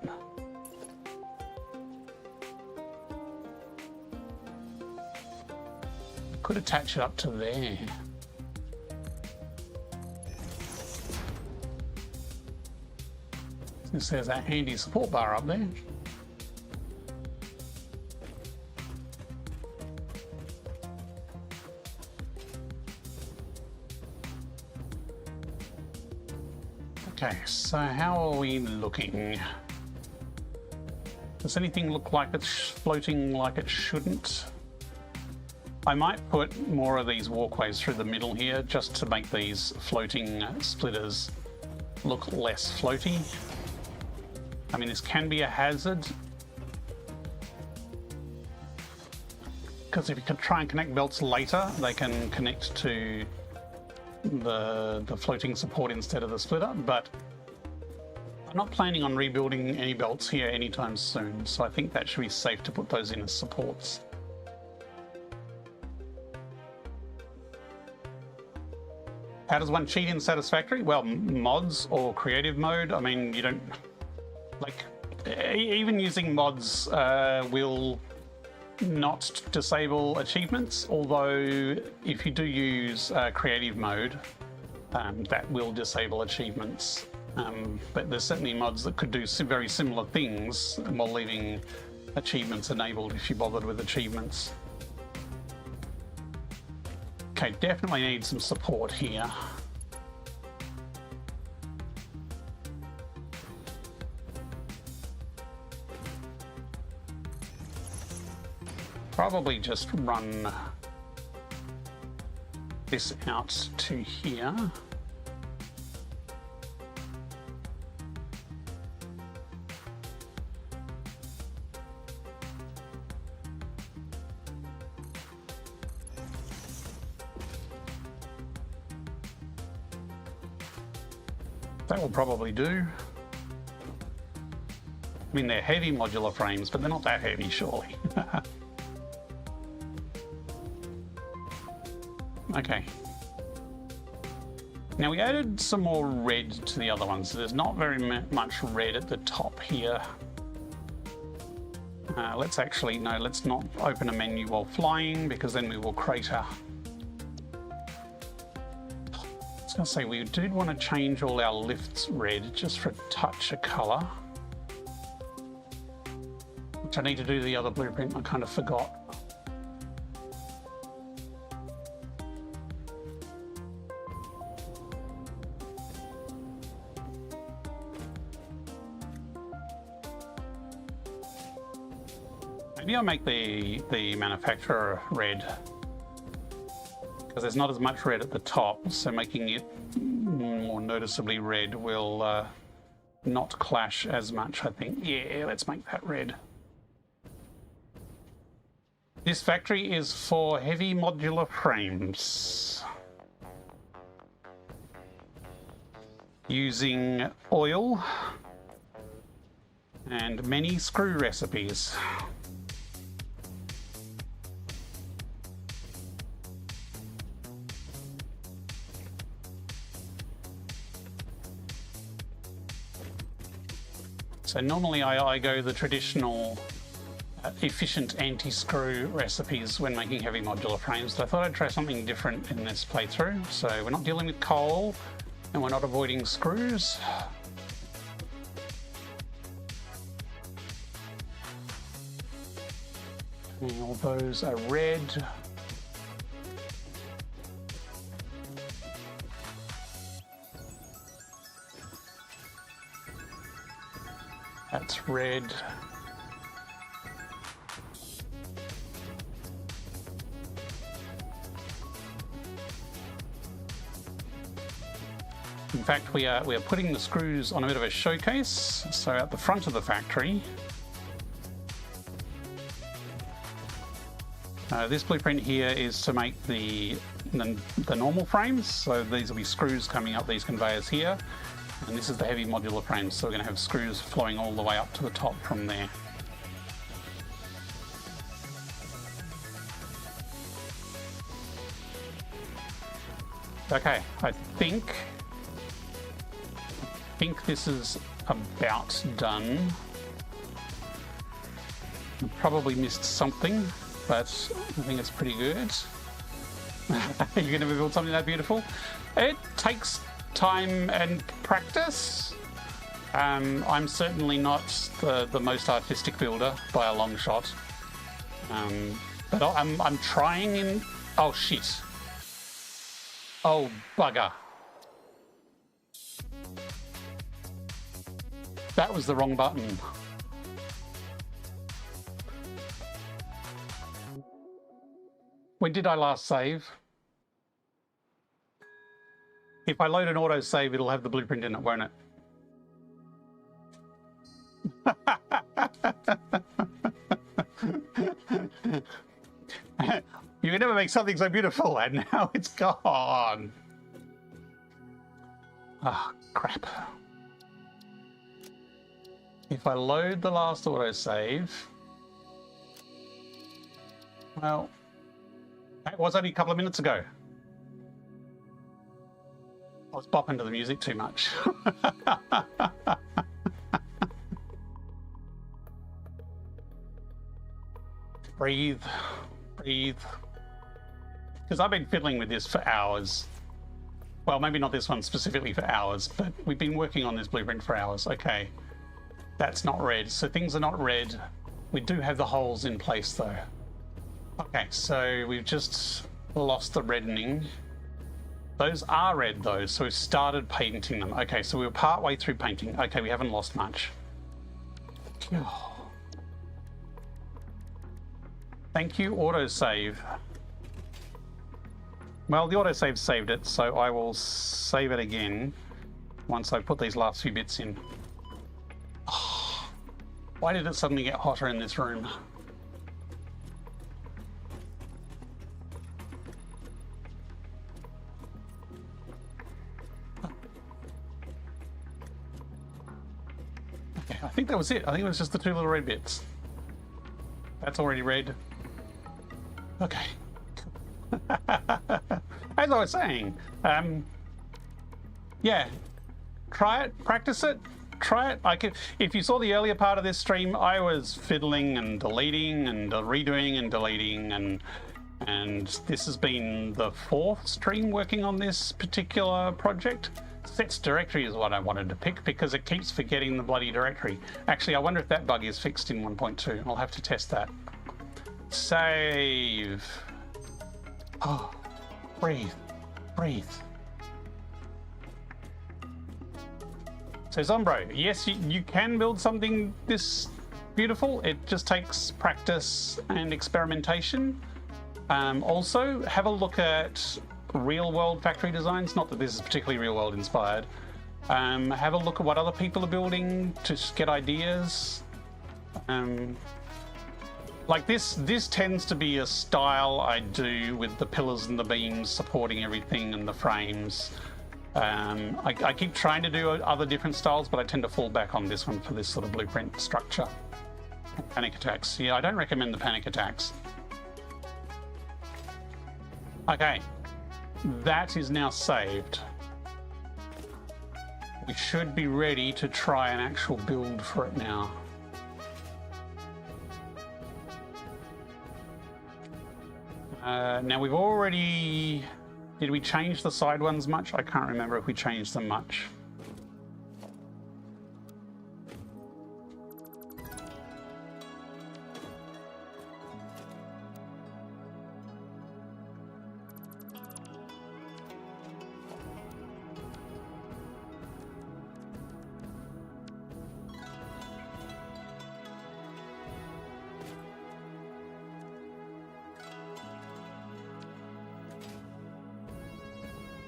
Could attach it up to there. Since there's that handy support bar up there. Okay, so how are we looking? Does anything look like it's floating like it shouldn't? I might put more of these walkways through the middle here just to make these floating splitters look less floaty. I mean, this can be a hazard, because if you can try and connect belts later, they can connect to the floating support instead of the splitter, but I'm not planning on rebuilding any belts here anytime soon, so I think that should be safe to put those in as supports. How does one cheat in Satisfactory? Well, mods or creative mode. I mean, you don't, like, even using mods will not disable achievements, although if you do use creative mode, that will disable achievements. But there's certainly mods that could do very similar things while leaving achievements enabled if you bothered with achievements. Okay, definitely need some support here. Probably just run this out to here. That will probably do. I mean, they're heavy modular frames, but they're not that heavy, surely. Okay. Now we added some more red to the other ones. There's not very much red at the top here. Let's not open a menu while flying, because then we will crater. I was going to say, we did want to change all our lifts red just for a touch of colour. Which I need to do the other blueprint, I kind of forgot. Maybe I'll make the manufacturer red, because there's not as much red at the top, so making it more noticeably red will not clash as much, I think. Yeah, let's make that red. This factory is for heavy modular frames. Using oil and many screw recipes. So normally I go the traditional efficient anti-screw recipes when making heavy modular frames, but I thought I'd try something different in this playthrough. So we're not dealing with coal and we're not avoiding screws. And all those are red. That's red. In fact, we are putting the screws on a bit of a showcase. So at the front of the factory, this blueprint here is to make the normal frames. So these will be screws coming up these conveyors here, and this is the heavy modular frames. So we're going to have screws flowing all the way up to the top from there. Okay, I think this is about done. I probably missed something, but I think it's pretty good. You're going to build something that beautiful? It takes time and practice. I'm certainly not the most artistic builder by a long shot, but I'm trying. In oh shit! Oh bugger! That was the wrong button. When did I last save? If I load an autosave, it'll have the blueprint in it, won't it? You can never make something so beautiful, and now it's gone. Oh, crap. If I load the last autosave, well, that was only a couple of minutes ago. I was bopping to the music too much. Breathe, breathe. Because I've been fiddling with this for hours. Well, maybe not this one specifically for hours, but we've been working on this blueprint for hours. Okay, that's not red. So things are not red. We do have the holes in place though. Okay, so we've just lost the reddening. Those are red though, so we've started painting them. Okay, so we were part way through painting. Okay, we haven't lost much. Thank you, autosave. Well, the autosave saved it, so I will save it again once I put these last few bits in. Oh, why did it suddenly get hotter in this room? Okay, I think that was it. I think it was just the two little red bits. That's already red. Okay. As I was saying, yeah, try it, practice it, try it. If you saw the earlier part of this stream, I was fiddling and deleting and redoing and deleting, and this has been the 4th stream working on this particular project. Sets directory is what I wanted to pick because it keeps forgetting the bloody directory. Actually, I wonder if that bug is fixed in 1.2. I'll have to test that. Save. Oh, breathe, breathe. So Zombro, yes, you can build something this beautiful. It just takes practice and experimentation. Also, have a look at real-world factory designs. Not that this is particularly real-world inspired. Have a look at what other people are building to get ideas. Like this tends to be a style I do with the pillars and the beams supporting everything and the frames. I keep trying to do other different styles, but I tend to fall back on this one for this sort of blueprint structure. Panic attacks. Yeah, I don't recommend the panic attacks. Okay, that is now saved. We should be ready to try an actual build for it now. Now we've already... Did we change the side ones much? I can't remember if we changed them much.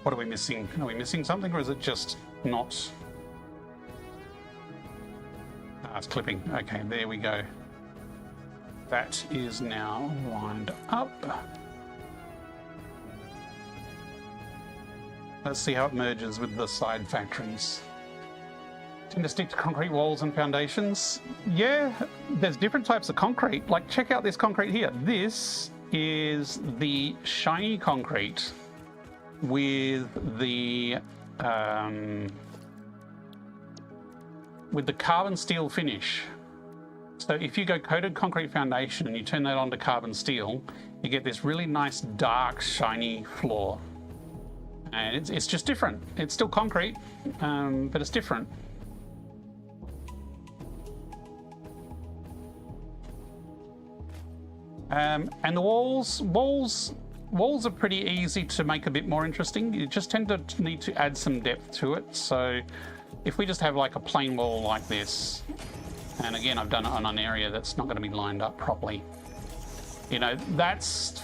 What are we missing? Are we missing something, or is it just not? Ah, it's clipping. Okay, there we go. That is now lined up. Let's see how it merges with the side factories. Tend to stick to concrete walls and foundations. Yeah, there's different types of concrete. Like, check out this concrete here. This is the shiny concrete with the carbon steel finish. So if you go coated concrete foundation and you turn that onto carbon steel, you get this really nice dark shiny floor. And it's just different. It's still concrete, but it's different. And the walls are pretty easy to make a bit more interesting. You just tend to need to add some depth to it. So if we just have like a plain wall like this, and again, I've done it on an area that's not going to be lined up properly. You know, that's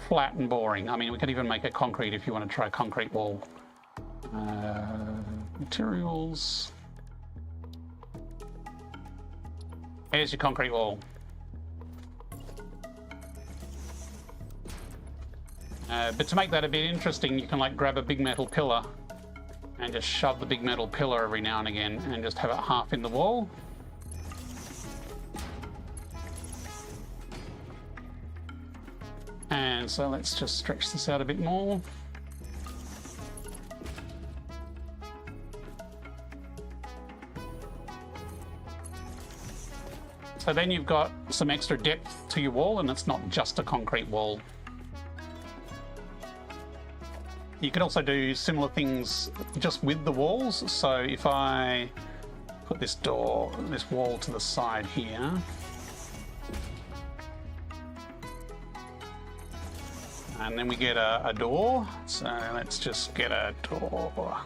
flat and boring. I mean, we could even make it concrete if you want to try a concrete wall. Materials. Here's your concrete wall. But to make that a bit interesting, you can like grab a big metal pillar and just shove the big metal pillar every now and again and just have it half in the wall. And so let's just stretch this out a bit more. So then you've got some extra depth to your wall, and it's not just a concrete wall. You can also do similar things just with the walls. So if I put this wall to the side here, and then we get a door. So let's just get a door.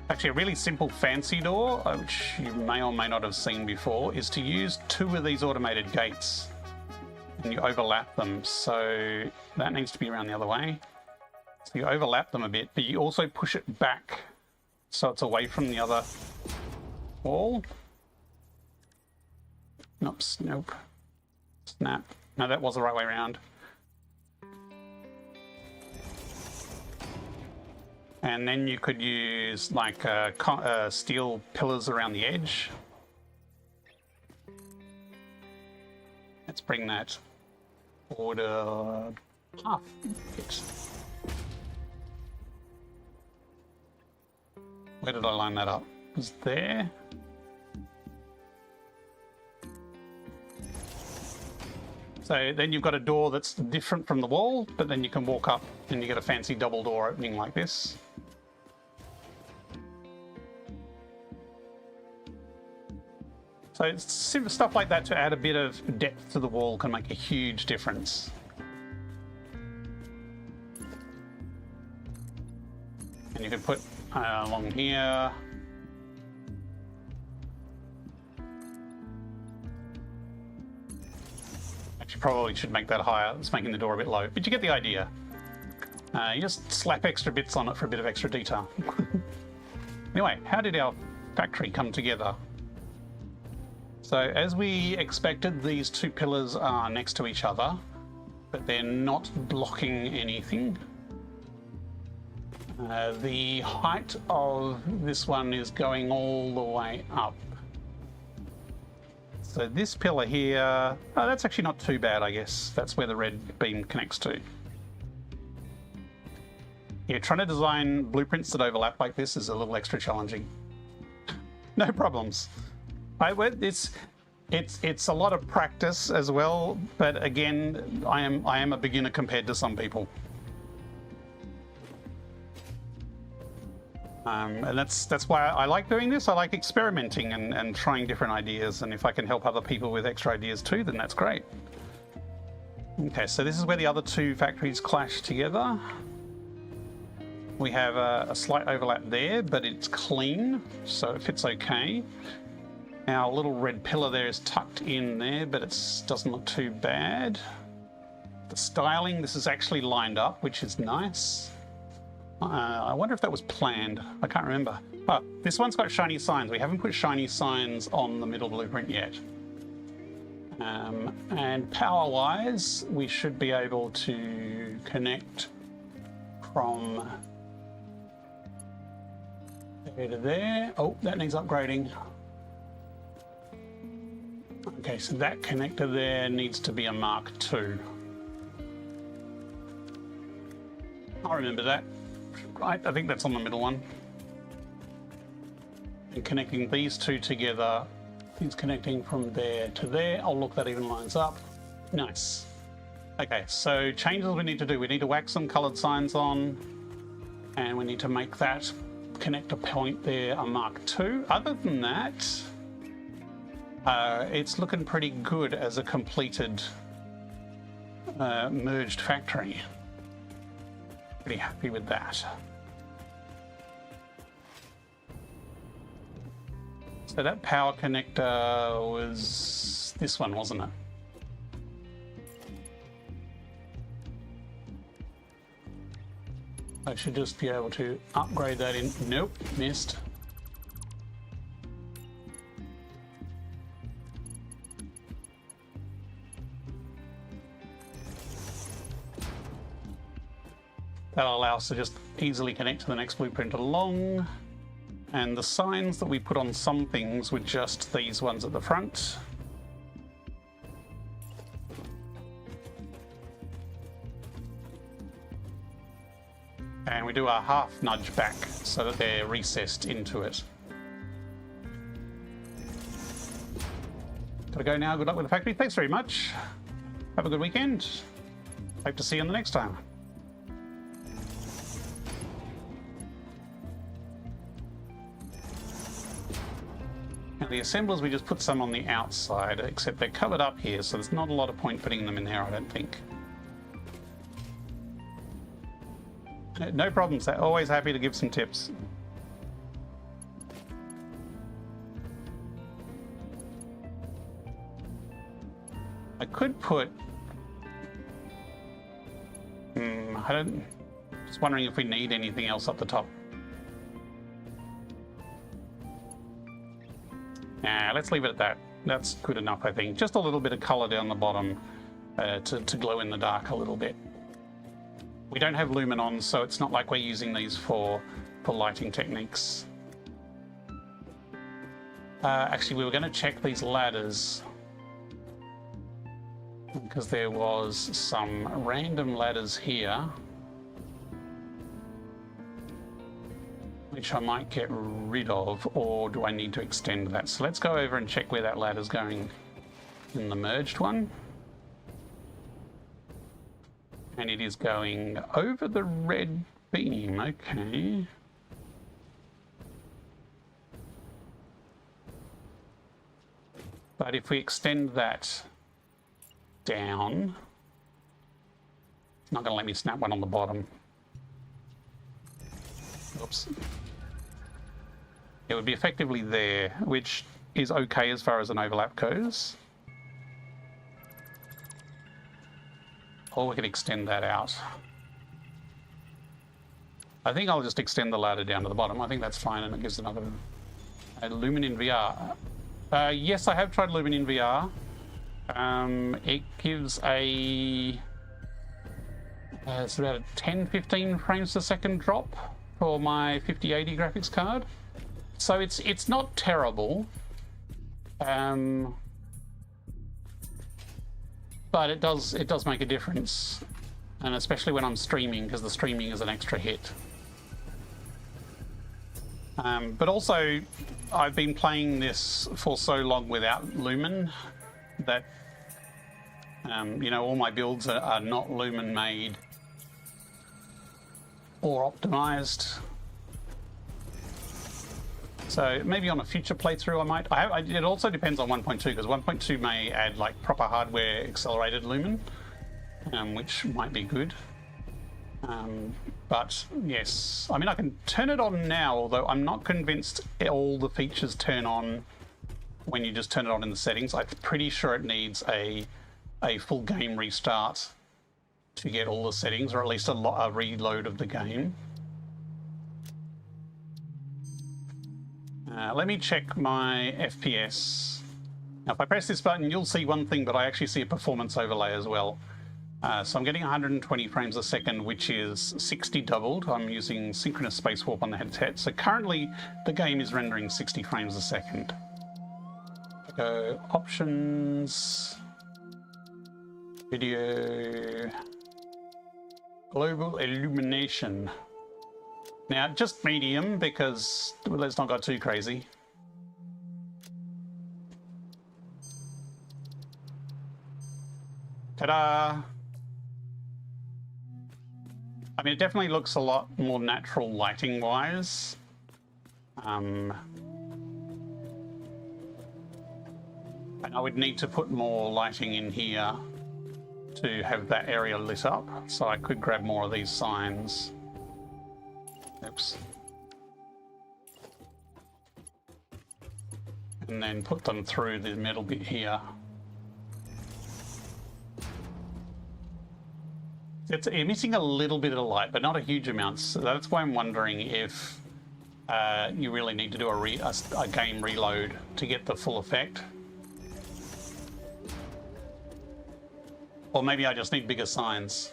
Actually, a really simple fancy door, which you may or may not have seen before, is to use 2 of these automated gates. And you overlap them, so that needs to be around the other way. So you overlap them a bit, but you also push it back so it's away from the other wall. Nope, nope. Snap. No, that was the right way around. And then you could use like steel pillars around the edge. Let's bring that order half bit. Where did I line that up? It was there. So then you've got a door that's different from the wall, but then you can walk up and you get a fancy double door opening like this. So it's stuff like that to add a bit of depth to the wall can make a huge difference. And you can put along here. Actually, probably should make that higher. It's making the door a bit low, but you get the idea. You just slap extra bits on it for a bit of extra detail. Anyway, how did our factory come together? So as we expected, these 2 pillars are next to each other, but they're not blocking anything. The height of this one is going all the way up. So this pillar here, oh, that's actually not too bad, I guess. That's where the red beam connects to. Yeah, trying to design blueprints that overlap like this is a little extra challenging. No problems. It's a lot of practice as well, but again, I am a beginner compared to some people. And that's why I like doing this. I like experimenting and trying different ideas, and if I can help other people with extra ideas too, then that's great. Okay, so this is where the other 2 factories clash together. We have a slight overlap there, but it's clean, so it fits okay. Our little red pillar there is tucked in there, but it doesn't look too bad. the styling. This is actually lined up, which is nice. I wonder if that was planned. I can't remember. But this one's got shiny signs. We haven't put shiny signs on the middle blueprint yet. And power-wise, we should be able to connect from there to there. Oh, that needs upgrading. Okay, so that connector there needs to be a Mark II. I'll remember that. Right, I think that's on the middle one. And connecting these two together is connecting from there to there. Oh, look, that even lines up. Nice. Okay, so changes we need to do. We need to whack some colored signs on, and we need to make that connector point there a Mark II. Other than that, it's looking pretty good as a completed merged factory. Pretty happy with that. So that power connector was this one, wasn't it? I should just be able to upgrade that in. Nope, missed. That'll allow us to just easily connect to the next blueprint along. And the signs that we put on some things were just these ones at the front. And we do a half nudge back so that they're recessed into it. Gotta go now. Good luck with the factory. Thanks very much. Have a good weekend. Hope to see you on the next time. Now the assemblers, we just put some on the outside, except they're covered up here, so there's not a lot of point putting them in there, I don't think. No problems, they're always happy to give some tips. I could put... just wondering if we need anything else up the top. Nah, let's leave it at that. That's good enough, I think. Just a little bit of color down the bottom to glow in the dark a little bit. We don't have lumen on, so it's not like we're using these for lighting techniques. Actually, we were going to check these ladders because there was some random ladders here which I might get rid of, or do I need to extend that? So let's go over and check where that ladder's going in the merged one. And it is going over the red beam, okay. But if we extend that down, it's not going to let me snap one on the bottom. Oops. It would be effectively there, which is okay as far as an overlap goes. Or we could extend that out. I think I'll just extend the ladder down to the bottom. I think that's fine, and it gives another Lumen in VR. Yes, I have tried Lumen in VR. It gives a it's about a 10-15 frames per second drop for my 5080 graphics card. So it's not terrible. But it does make a difference, and especially when I'm streaming, because the streaming is an extra hit. But also, I've been playing this for so long without Lumen that you know, all my builds are not Lumen made or optimized. So maybe on a future playthrough I might. It also depends on 1.2, because 1.2 may add like proper hardware accelerated Lumen, which might be good. But yes, I mean, I can turn it on now, although I'm not convinced all the features turn on when you just turn it on in the settings. I'm pretty sure it needs a full game restart to get all the settings, or at least a reload of the game. Let me check my FPS. Now, if I press this button, you'll see one thing, but I actually see a performance overlay as well. So I'm getting 120 frames a second, which is 60 doubled. I'm using synchronous space warp on the headset. So currently, the game is rendering 60 frames a second. Go options, video, global illumination. Now, just medium, because let's not go too crazy. Ta-da! I mean, it definitely looks a lot more natural lighting-wise. And I would need to put more lighting in here to have that area lit up, so I could grab more of these signs. Oops. And then put them through the middle bit here. It's emitting a little bit of light, but not a huge amount. So that's why I'm wondering if you really need to do a game reload to get the full effect. Or maybe I just need bigger signs.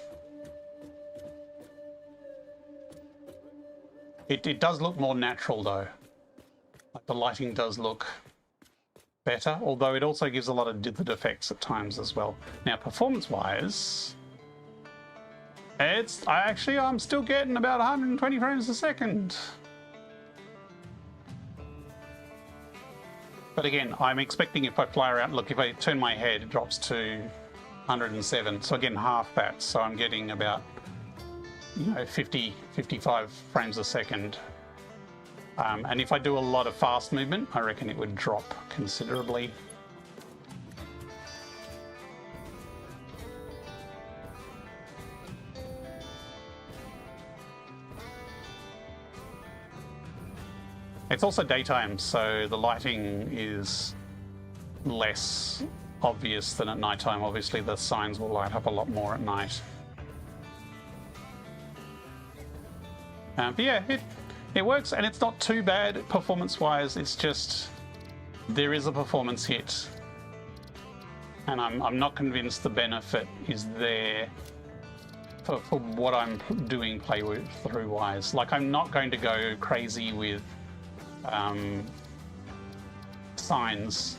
It does look more natural though. Like the lighting does look better, although it also gives a lot of dithered effects at times as well. Now, performance-wise, I'm still getting about 120 frames a second. But again, I'm expecting if I fly around, look, if I turn my head, it drops to 107. So again, half that. So I'm getting about, 50, 55 frames a second. And if I do a lot of fast movement, I reckon it would drop considerably. It's also daytime, so the lighting is less obvious than at nighttime. Obviously, the signs will light up a lot more at night. But yeah, it works, and it's not too bad performance-wise. It's just there is a performance hit, and I'm not convinced the benefit is there for what I'm doing playthrough-wise. Like, I'm not going to go crazy with signs,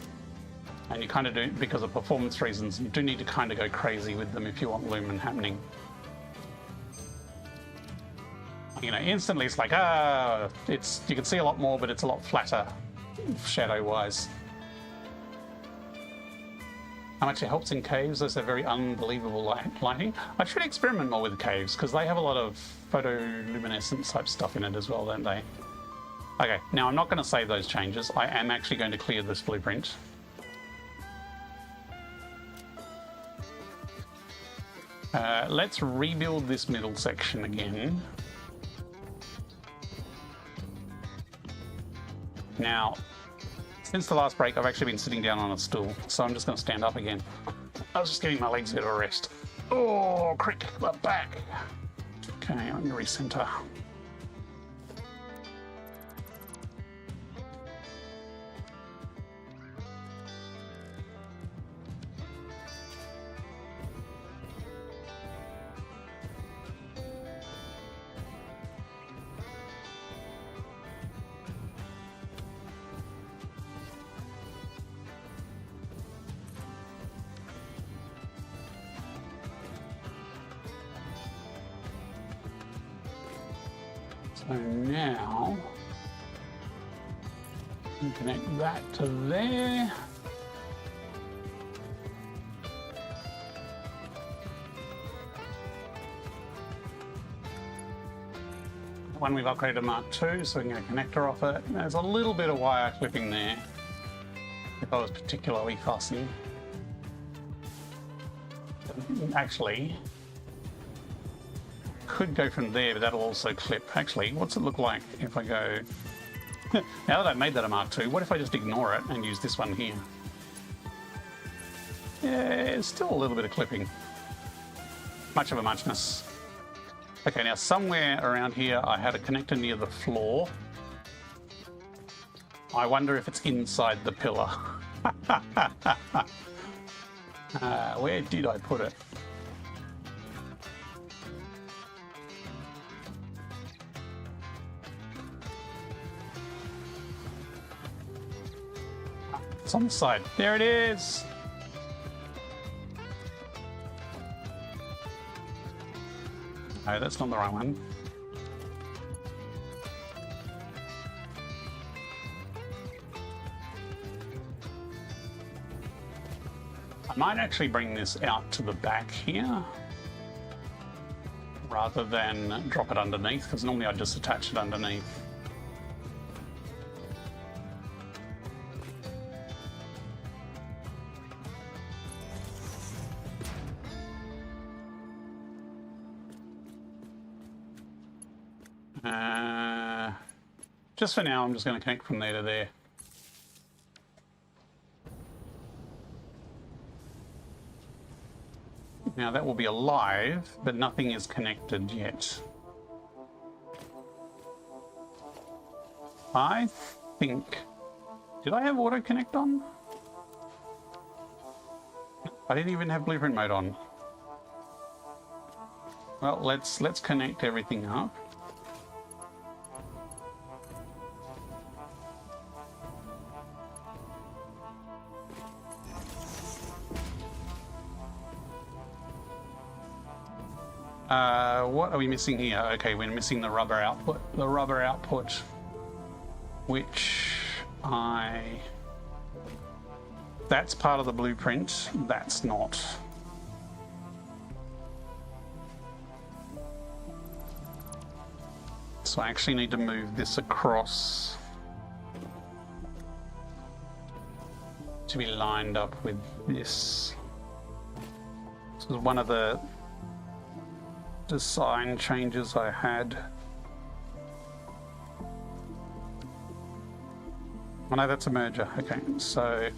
and you kind of do, because of performance reasons, you do need to kind of go crazy with them if you want lumen happening. Instantly it's like, you can see a lot more, but it's a lot flatter shadow-wise. How much it helps in caves, there's a very unbelievable lighting. I should experiment more with caves, because they have a lot of photoluminescence type stuff in it as well, don't they? Okay, now I'm not going to save those changes. I am actually going to clear this blueprint. Let's rebuild this middle section again. Now, since the last break, I've actually been sitting down on a stool, so I'm just going to stand up again. I was just giving my legs a bit of a rest. Oh, crick, my back. Okay, I'm going to recenter. So now, we connect that to there. One we've upgraded Mark II, so we can get a connector off it. There's a little bit of wire clipping there, if I was particularly fussy. Actually, could go from there, but that'll also clip. Actually, what's it look like if I go... Now that I've made that a Mark II, what if I just ignore it and use this one here? Yeah, it's still a little bit of clipping. much of a muchness. Okay, now somewhere around here I had a connector near the floor. I wonder if it's inside the pillar. Where did I put it? It's on the side. There it is! No, that's not the right one. I might actually bring this out to the back here rather than drop it underneath, because normally I'd just attach it underneath. Just for now, I'm just going to connect from there to there. Now that will be alive, but nothing is connected yet. I think... Did I have auto connect on? I didn't even have blueprint mode on. Well, let's connect everything up. What are we missing here? Okay, we're missing the rubber output. The rubber output, which that's part of the blueprint. That's not. So I actually need to move this across to be lined up with this. This is one of the design changes I had. Oh no, that's a merger. Okay, so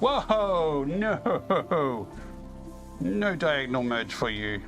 whoa, no, no diagonal merge for you.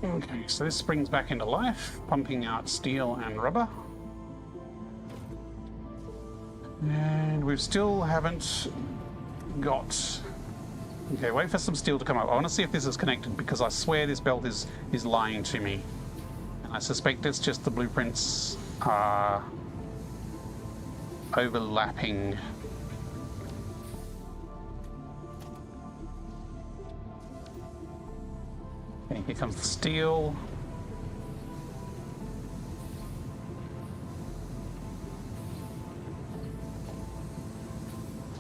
Okay, so this springs back into life, pumping out steel and rubber. And we still haven't got... Okay, wait for some steel to come up. I want to see if this is connected, because I swear this belt is lying to me. And I suspect it's just the blueprints are overlapping. Okay, here comes the steel.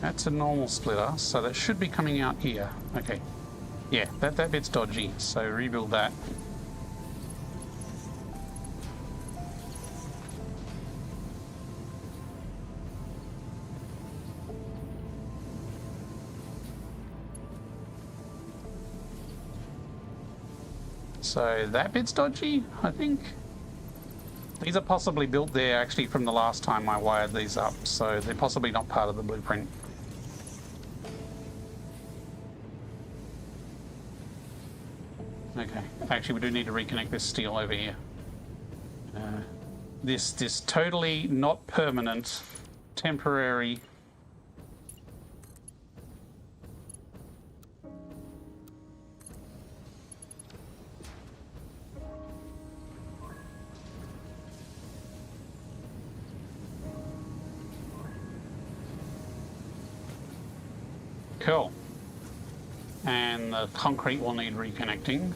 That's a normal splitter, so that should be coming out here. Okay. Yeah, that bit's dodgy, so rebuild that. So that bit's dodgy, I think. These are possibly built there actually from the last time I wired these up, so they're possibly not part of the blueprint. Okay, actually we do need to reconnect this steel over here. This totally not permanent, temporary. cool. And the concrete will need reconnecting.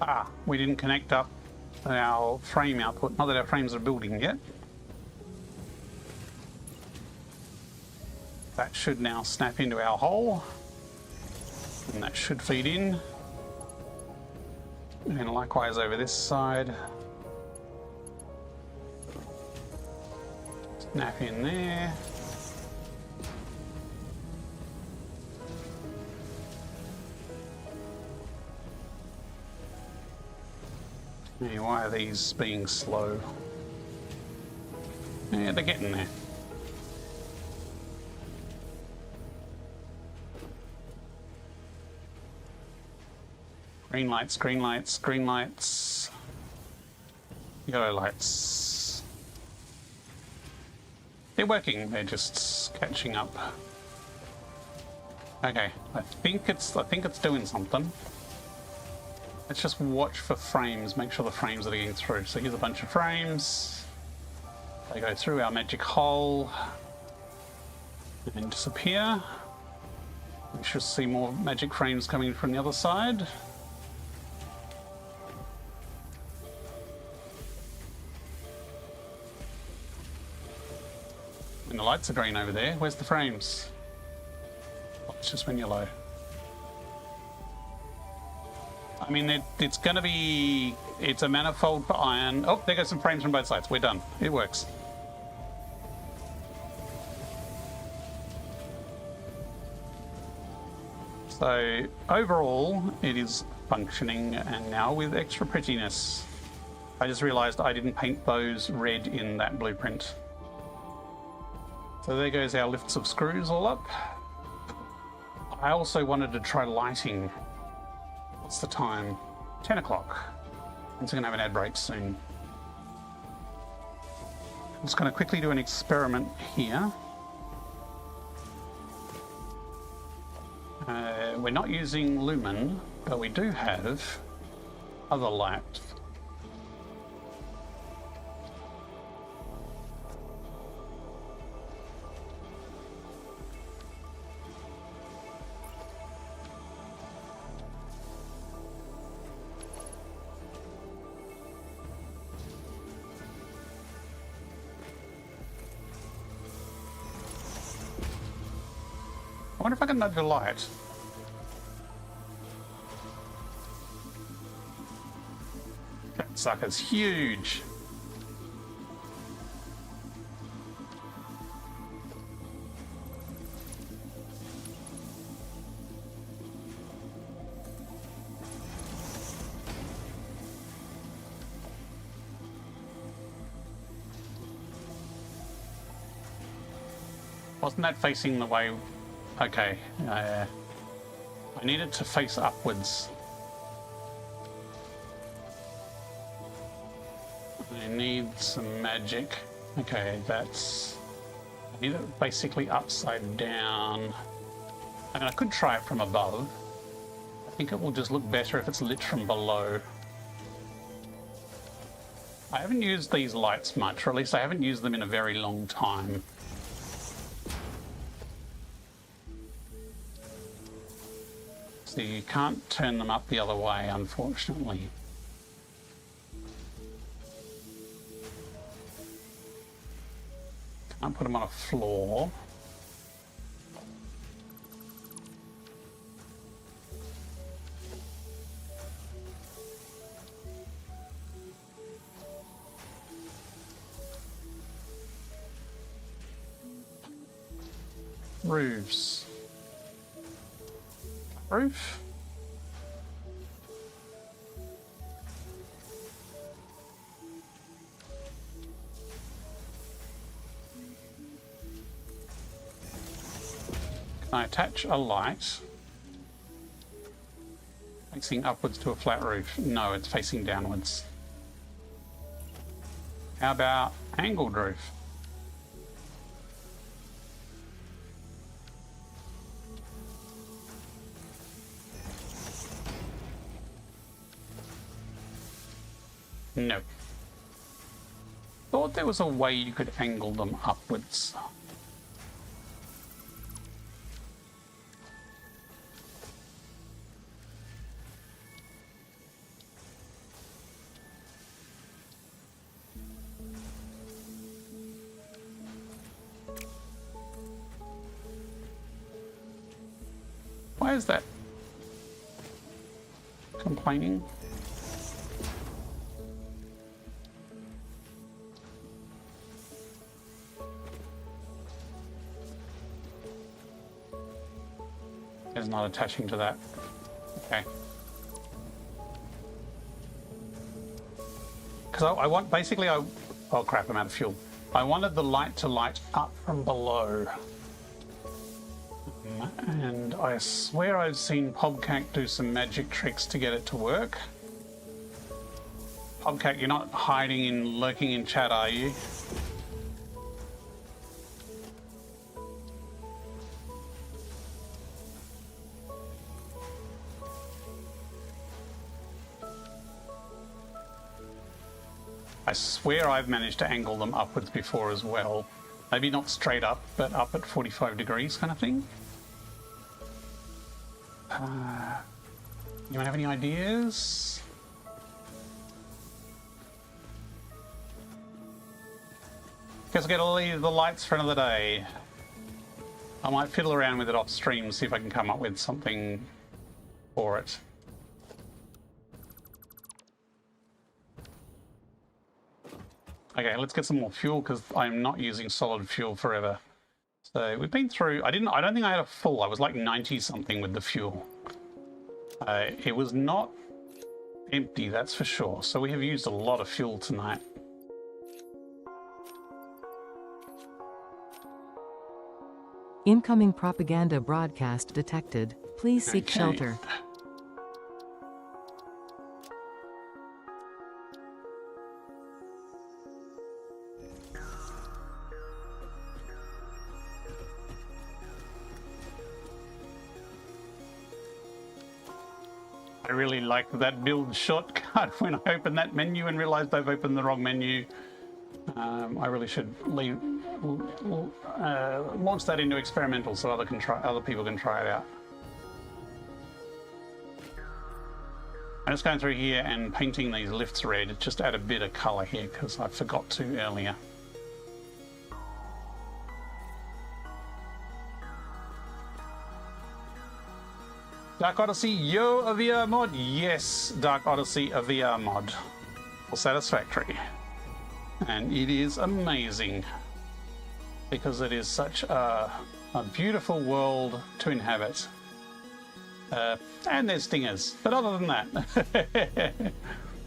Ah, we didn't connect up our frame output. Not that our frames are building yet. That should now snap into our hole. And that should feed in. And likewise over this side. Snap in there. Yeah, why are these being slow? Yeah, they're getting there. Green lights, green lights, green lights. Yellow lights. They're working, they're just catching up. Okay, I think it's doing something. Let's just watch for frames, make sure the frames are getting through. So here's a bunch of frames. They go through our magic hole and then disappear. We should see more magic frames coming from the other side. And the lights are green over there. Where's the frames? Oh, it's just when you're low. I mean, it's going to be... It's a manifold for iron. Oh, there goes some frames from both sides. We're done. It works. So, overall, it is functioning, and now with extra prettiness. I just realised I didn't paint those red in that blueprint. So there goes our lifts of screws all up. I also wanted to try lighting. What's the time? 10 o'clock. I'm just going to have an ad break soon. I'm just going to quickly do an experiment here. We're not using lumen, but we do have other light. I wonder if I can nudge a light. That sucker's huge. Wasn't that facing the way? Okay, I need it to face upwards. I need some magic. Okay, that's... I need it basically upside down. I mean, I could try it from above. I think it will just look better if it's lit from below. I haven't used these lights much, or at least I haven't used them in a very long time. So you can't turn them up the other way, unfortunately. Can't put them on a floor. Roofs. Roof? I attach a light facing upwards to a flat roof. No, it's facing downwards. How about angled roof? No. Thought there was a way you could angle them upwards. Why is that complaining? It's not attaching to that. Okay. Because I want, basically, oh crap, I'm out of fuel. I wanted the light to light up from below. And I swear I've seen Pobcac do some magic tricks to get it to work. Pobcac, you're not hiding and lurking in chat, are you? I swear I've managed to angle them upwards before as well. Maybe not straight up, but up at 45 degrees kind of thing. Anyone have any ideas? Guess I'll get to leave the lights for another day. I might fiddle around with it off stream, see if I can come up with something for it. Okay, let's get some more fuel because I'm not using solid fuel forever. So we've been through, I don't think I had a full, I was like 90 something with the fuel. It was not empty, that's for sure. So we have used a lot of fuel tonight. Incoming propaganda broadcast detected. Please seek shelter. I really like that build shortcut when I opened that menu and realized I've opened the wrong menu. I really should launch that into experimental so other people can try it out. I'm just going through here and painting these lifts red, just add a bit of color here because I forgot to earlier. Dark Odyssey, yo, a VR mod? Yes, Dark Odyssey, a VR mod for Satisfactory. And it is amazing because it is such a beautiful world to inhabit. And there's stingers, but other than that,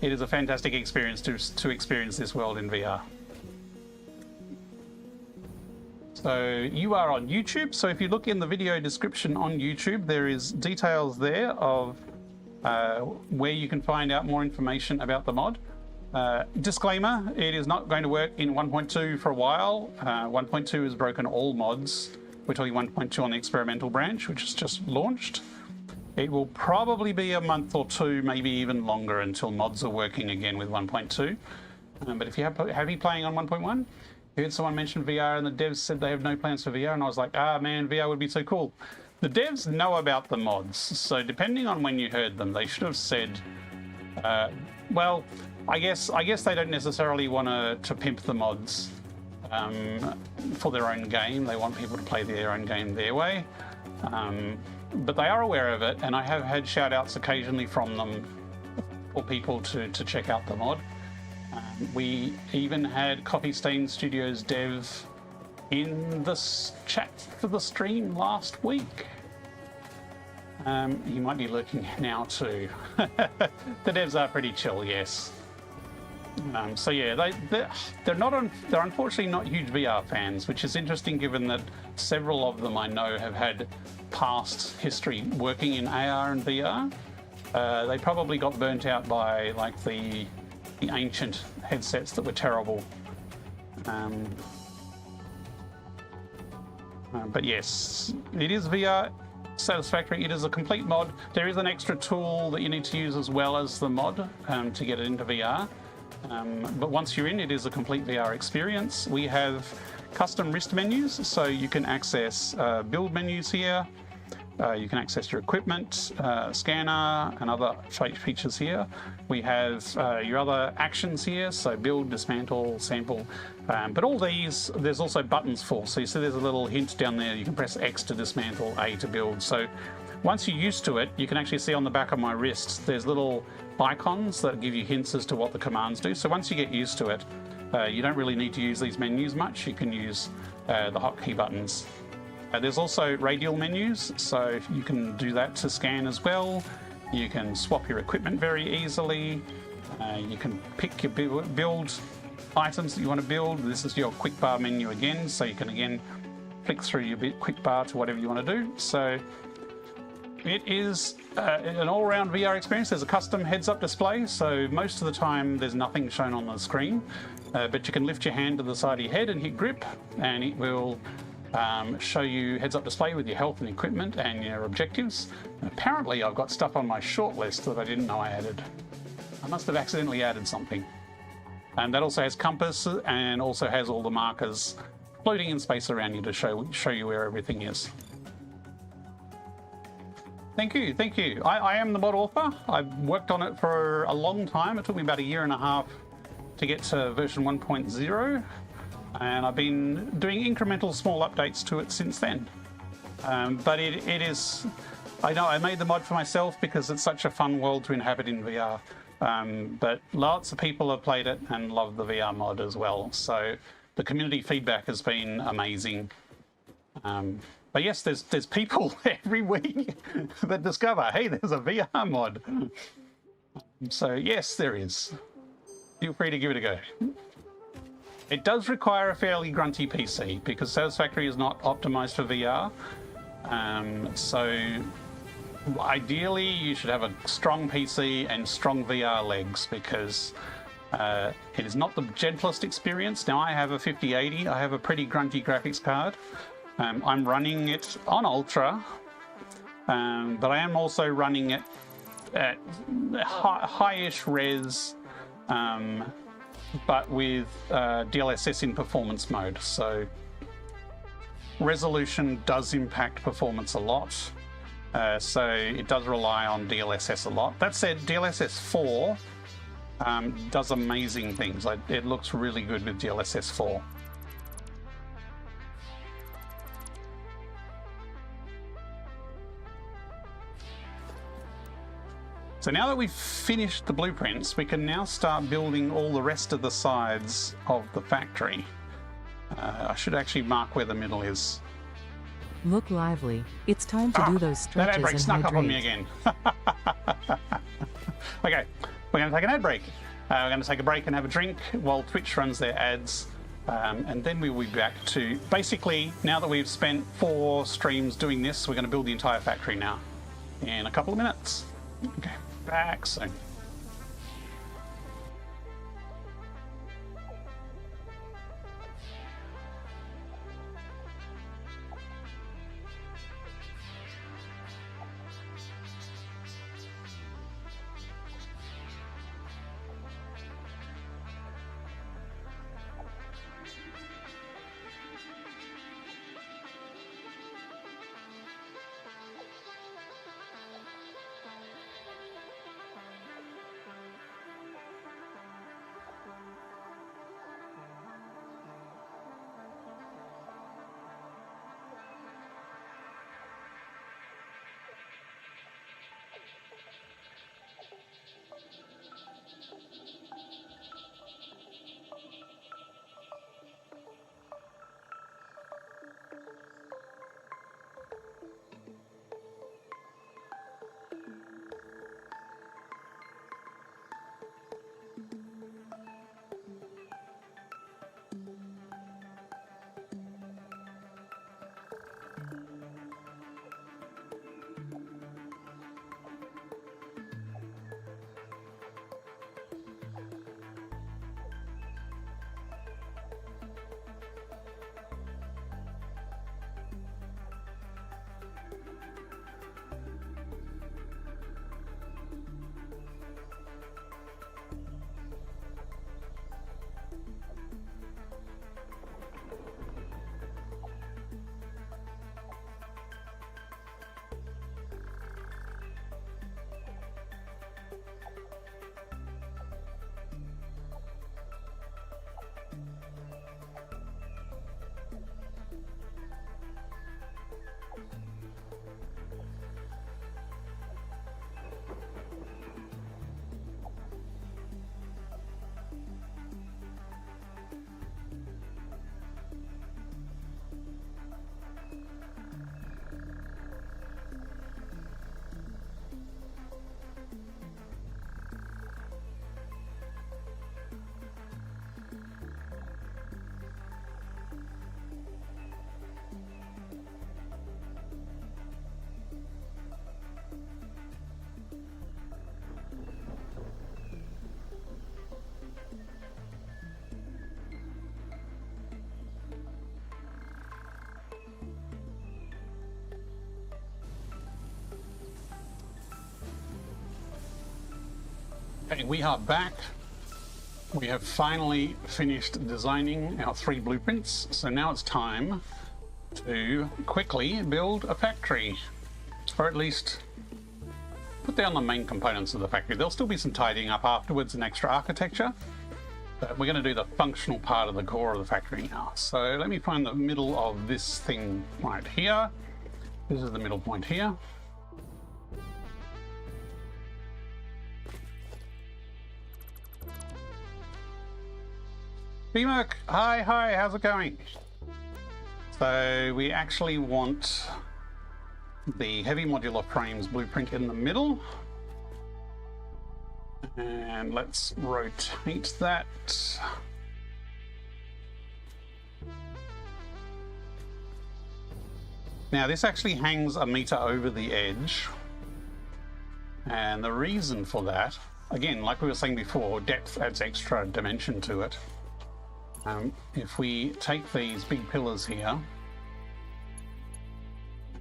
it is a fantastic experience to experience this world in VR. So you are on YouTube, so if you look in the video description on YouTube, there is details there of where you can find out more information about the mod. Disclaimer, it is not going to work in 1.2 for a while. 1.2 has broken all mods. We're talking 1.2 on the experimental branch, which is just launched. It will probably be a month or two, maybe even longer, until mods are working again with 1.2. But if you have you playing on 1.1? I heard someone mention VR and the devs said they have no plans for VR, and I was like, ah man, VR would be so cool. The devs know about the mods, so depending on when you heard them, they should have said, well, I guess they don't necessarily want to pimp the mods for their own game. They want people to play their own game their way. But they are aware of it, and I have had shout outs occasionally from them for people to check out the mod. We even had Coffee Stain Studios dev in the chat for the stream last week. He might be lurking now too. The devs are pretty chill, yes. So yeah, they're unfortunately not huge VR fans, which is interesting given that several of them I know have had past history working in AR and VR. They probably got burnt out by like the ancient headsets that were terrible. But yes, it is VR Satisfactory. It is a complete mod. There is an extra tool that you need to use as well as the mod to get it into VR. But once you're in, it is a complete VR experience. We have custom wrist menus, so you can access build menus here. You can access your equipment, scanner, and other features here. We have your other actions here, so build, dismantle, sample. But all these, there's also buttons for. So you see there's a little hint down there. You can press X to dismantle, A to build. So once you're used to it, you can actually see on the back of my wrists, there's little icons that give you hints as to what the commands do. So once you get used to it, you don't really need to use these menus much. You can use the hotkey buttons. There's also radial menus, so you can do that to scan as well. You can swap your equipment very easily. You can pick your build items that you want to build. This is your quick bar menu again, so you can again flick through your quick bar to whatever you want to do. So it is an all-round VR experience. There's a custom heads-up display, so most of the time there's nothing shown on the screen, but you can lift your hand to the side of your head and hit grip, and it will show you heads-up display with your health and equipment and your objectives. Apparently I've got stuff on my short list that I didn't know I added. I must have accidentally added something. And that also has compass and also has all the markers floating in space around you to show you where everything is. Thank you, thank you. I am the mod author. I've worked on it for a long time. It took me about 1.5 years to get to version 1.0. And I've been doing incremental small updates to it since then. But it is, I know I made the mod for myself because it's such a fun world to inhabit in VR. But lots of people have played it and love the VR mod as well. So the community feedback has been amazing. But yes, there's people every week that discover, hey, there's a VR mod. So yes, there is. Feel free to give it a go. It does require a fairly grunty PC because Satisfactory is not optimized for VR. So ideally you should have a strong PC and strong VR legs because it is not the gentlest experience. Now I have a 5080, I have a pretty grunty graphics card. I'm running it on Ultra, but I am also running it at high-ish res, but with DLSS in performance mode. So resolution does impact performance a lot. So it does rely on DLSS a lot. That said, DLSS 4 does amazing things. It looks really good with DLSS 4. So now that we've finished the blueprints, we can now start building all the rest of the sides of the factory. I should actually mark where the middle is. Look lively. It's time to do those That ad stretches break and snuck hydrate. up on me again. Okay, we're going to take an ad break. We're going to take a break and have a drink while Twitch runs their ads. And then we will be back to, basically, now that we've spent 4 streams doing this, we're going to build the entire factory now in a couple of minutes. Okay, back soon. Okay, we are back. We have finally finished designing our 3 blueprints, so now it's time to quickly build a factory, or at least put down the main components of the factory. There'll still be some tidying up afterwards and extra architecture, but we're going to do the functional part of the core of the factory now. So let me find the middle of this thing right here. This is the middle point here. BMerk, hi, how's it going? So we actually want the heavy modular frames blueprint in the middle. And let's rotate that. Now this actually hangs a meter over the edge. And the reason for that, again, like we were saying before, depth adds extra dimension to it. If we take these big pillars here,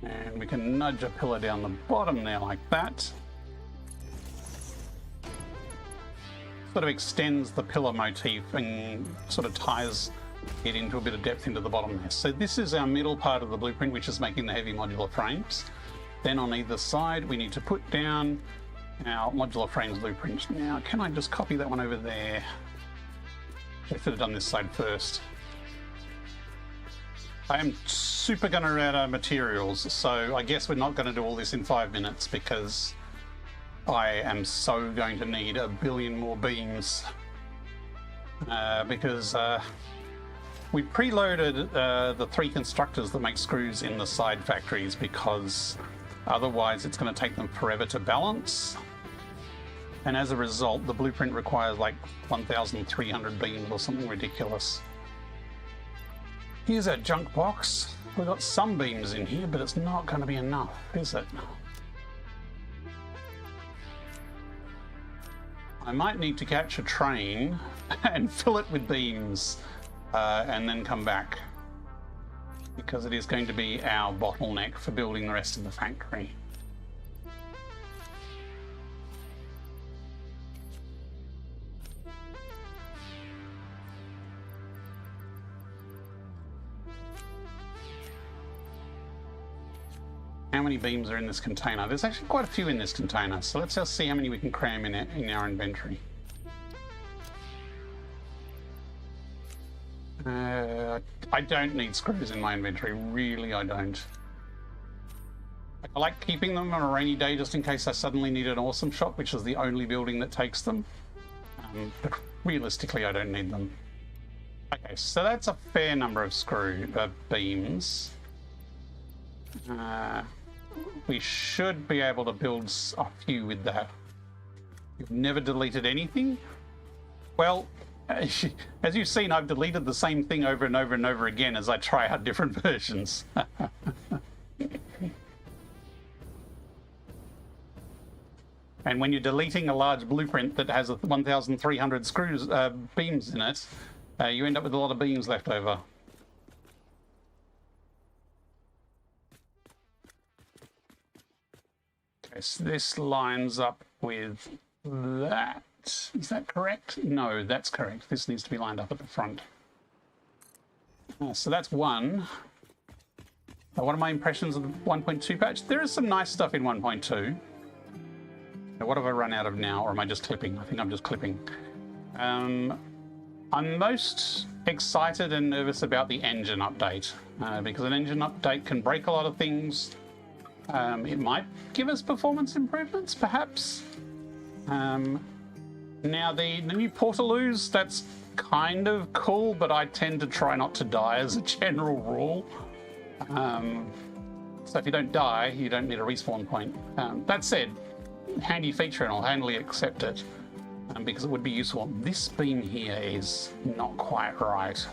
and we can nudge a pillar down the bottom there like that, sort of extends the pillar motif and sort of ties it into a bit of depth into the bottom there. So this is our middle part of the blueprint, which is making the heavy modular frames. Then on either side, we need to put down our modular frames blueprint. Now, can I just copy that one over there? I should have done this side first. I am super gonna run out of materials, so I guess we're not gonna do all this in 5 minutes because I am so going to need a billion more beams. Because we preloaded the 3 constructors that make screws in the side factories because otherwise it's gonna take them forever to balance. And as a result, the blueprint requires like 1,300 beams or something ridiculous. Here's our junk box. We've got some beams in here, but it's not going to be enough, is it? I might need to catch a train and fill it with beams and then come back, because it is going to be our bottleneck for building the rest of the factory. How many beams are in this container? There's actually quite a few in this container, so let's just see how many we can cram in our inventory. I don't need screws in my inventory, really I don't. I like keeping them on a rainy day just in case I suddenly need an awesome shot, which is the only building that takes them. But realistically I don't need them. Okay, so that's a fair number of beams. We should be able to build a few with that. You've never deleted anything? Well, as you've seen, I've deleted the same thing over and over and over again as I try out different versions. And when you're deleting a large blueprint that has 1,300 beams in it, you end up with a lot of beams left over. So this lines up with that. Is that correct? No, that's correct. This needs to be lined up at the front. So that's one. What are my impressions of the 1.2 patch? There is some nice stuff in 1.2. Now, what have I run out of now, or am I just clipping? I think I'm just clipping. I'm most excited and nervous about the engine update, because an engine update can break a lot of things. It might give us performance improvements, perhaps. Now the new Portaloos, that's kind of cool, but I tend to try not to die as a general rule. So if you don't die, you don't need a respawn point. That said, handy feature, and I'll handily accept it, because it would be useful. This beam here is not quite right.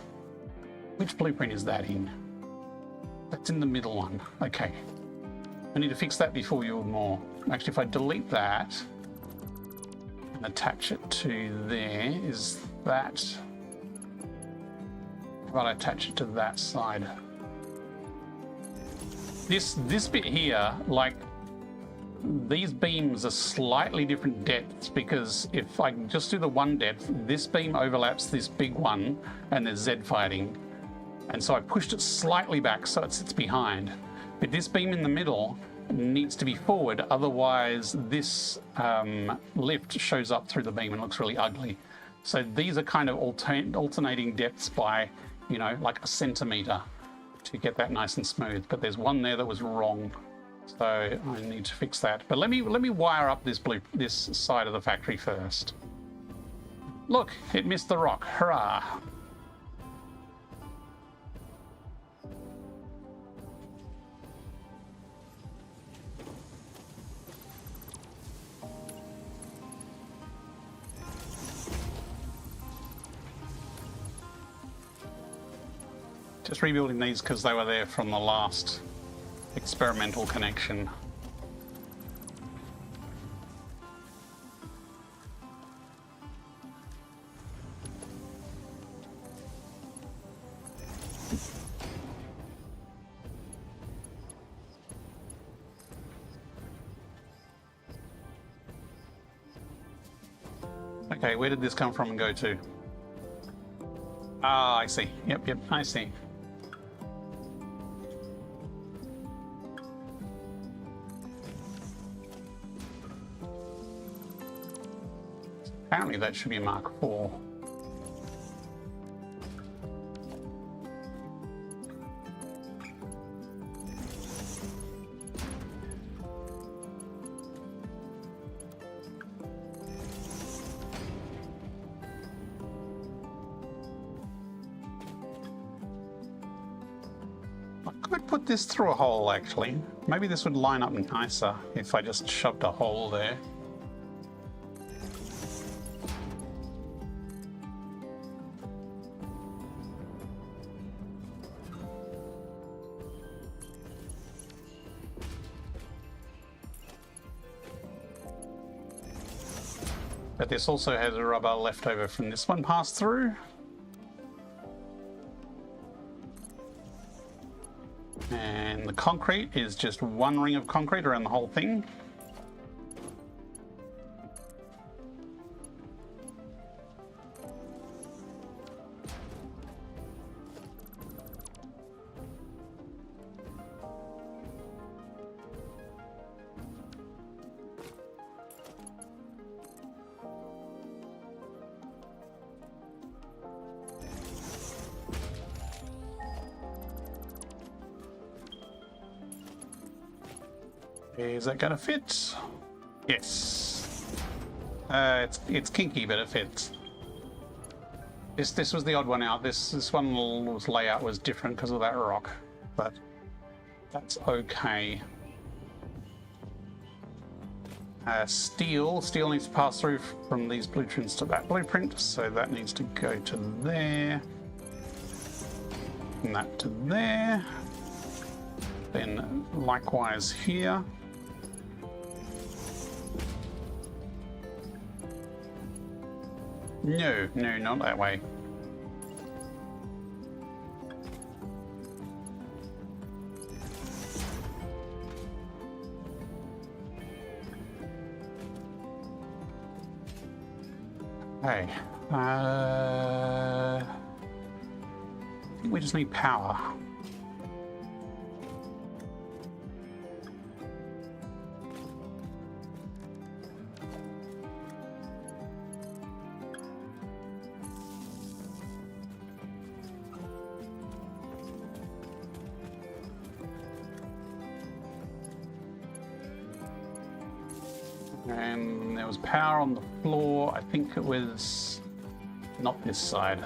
Which blueprint is that in? That's in the middle one. Okay. I need to fix that before we build more. Actually, if I delete that and attach it to there, is that... How about I attach it to that side? This bit here, like, these beams are slightly different depths, because if I just do the one depth, this beam overlaps this big one and there's Z fighting. And so I pushed it slightly back so it sits behind. But this beam in the middle needs to be forward, otherwise this lift shows up through the beam and looks really ugly. So these are kind of alternating depths by, you know, like a centimetre to get that nice and smooth. But there's one there that was wrong, so I need to fix that. But let me wire up this side of the factory first. Look, it missed the rock. Hurrah! Just rebuilding these because they were there from the last experimental connection. Okay, where did this come from and go to? Ah, I see. Yep, I see. Apparently that should be Mark IV. I could put this through a hole, actually. Maybe this would line up nicer if I just shoved a hole there. But this also has a rubber left over from this one passed through. And the concrete is just one ring of concrete around the whole thing. Is that gonna fit? Yes. It's kinky, but it fits. This was the odd one out. This one's layout was different because of that rock, but that's okay. Steel needs to pass through from these blueprints to that blueprint, so that needs to go to there, and that to there. Then likewise here. No, not that way. Okay. I think we just need power. And there was power on the floor. I think it was not this side.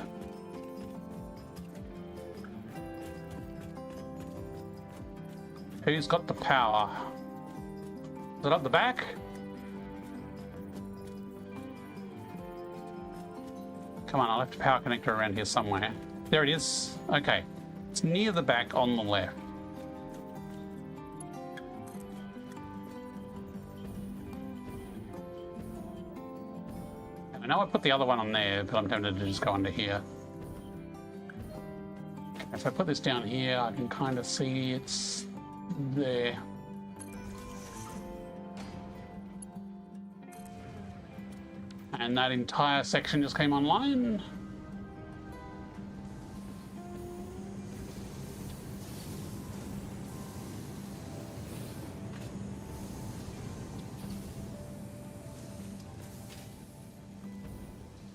Who's got the power? Is it up the back? Come on, I left a power connector around here somewhere. There it is. Okay. It's near the back on the left. I know I put the other one on there, but I'm tempted to just go under here. If I put this down here, I can kind of see it's there. And that entire section just came online.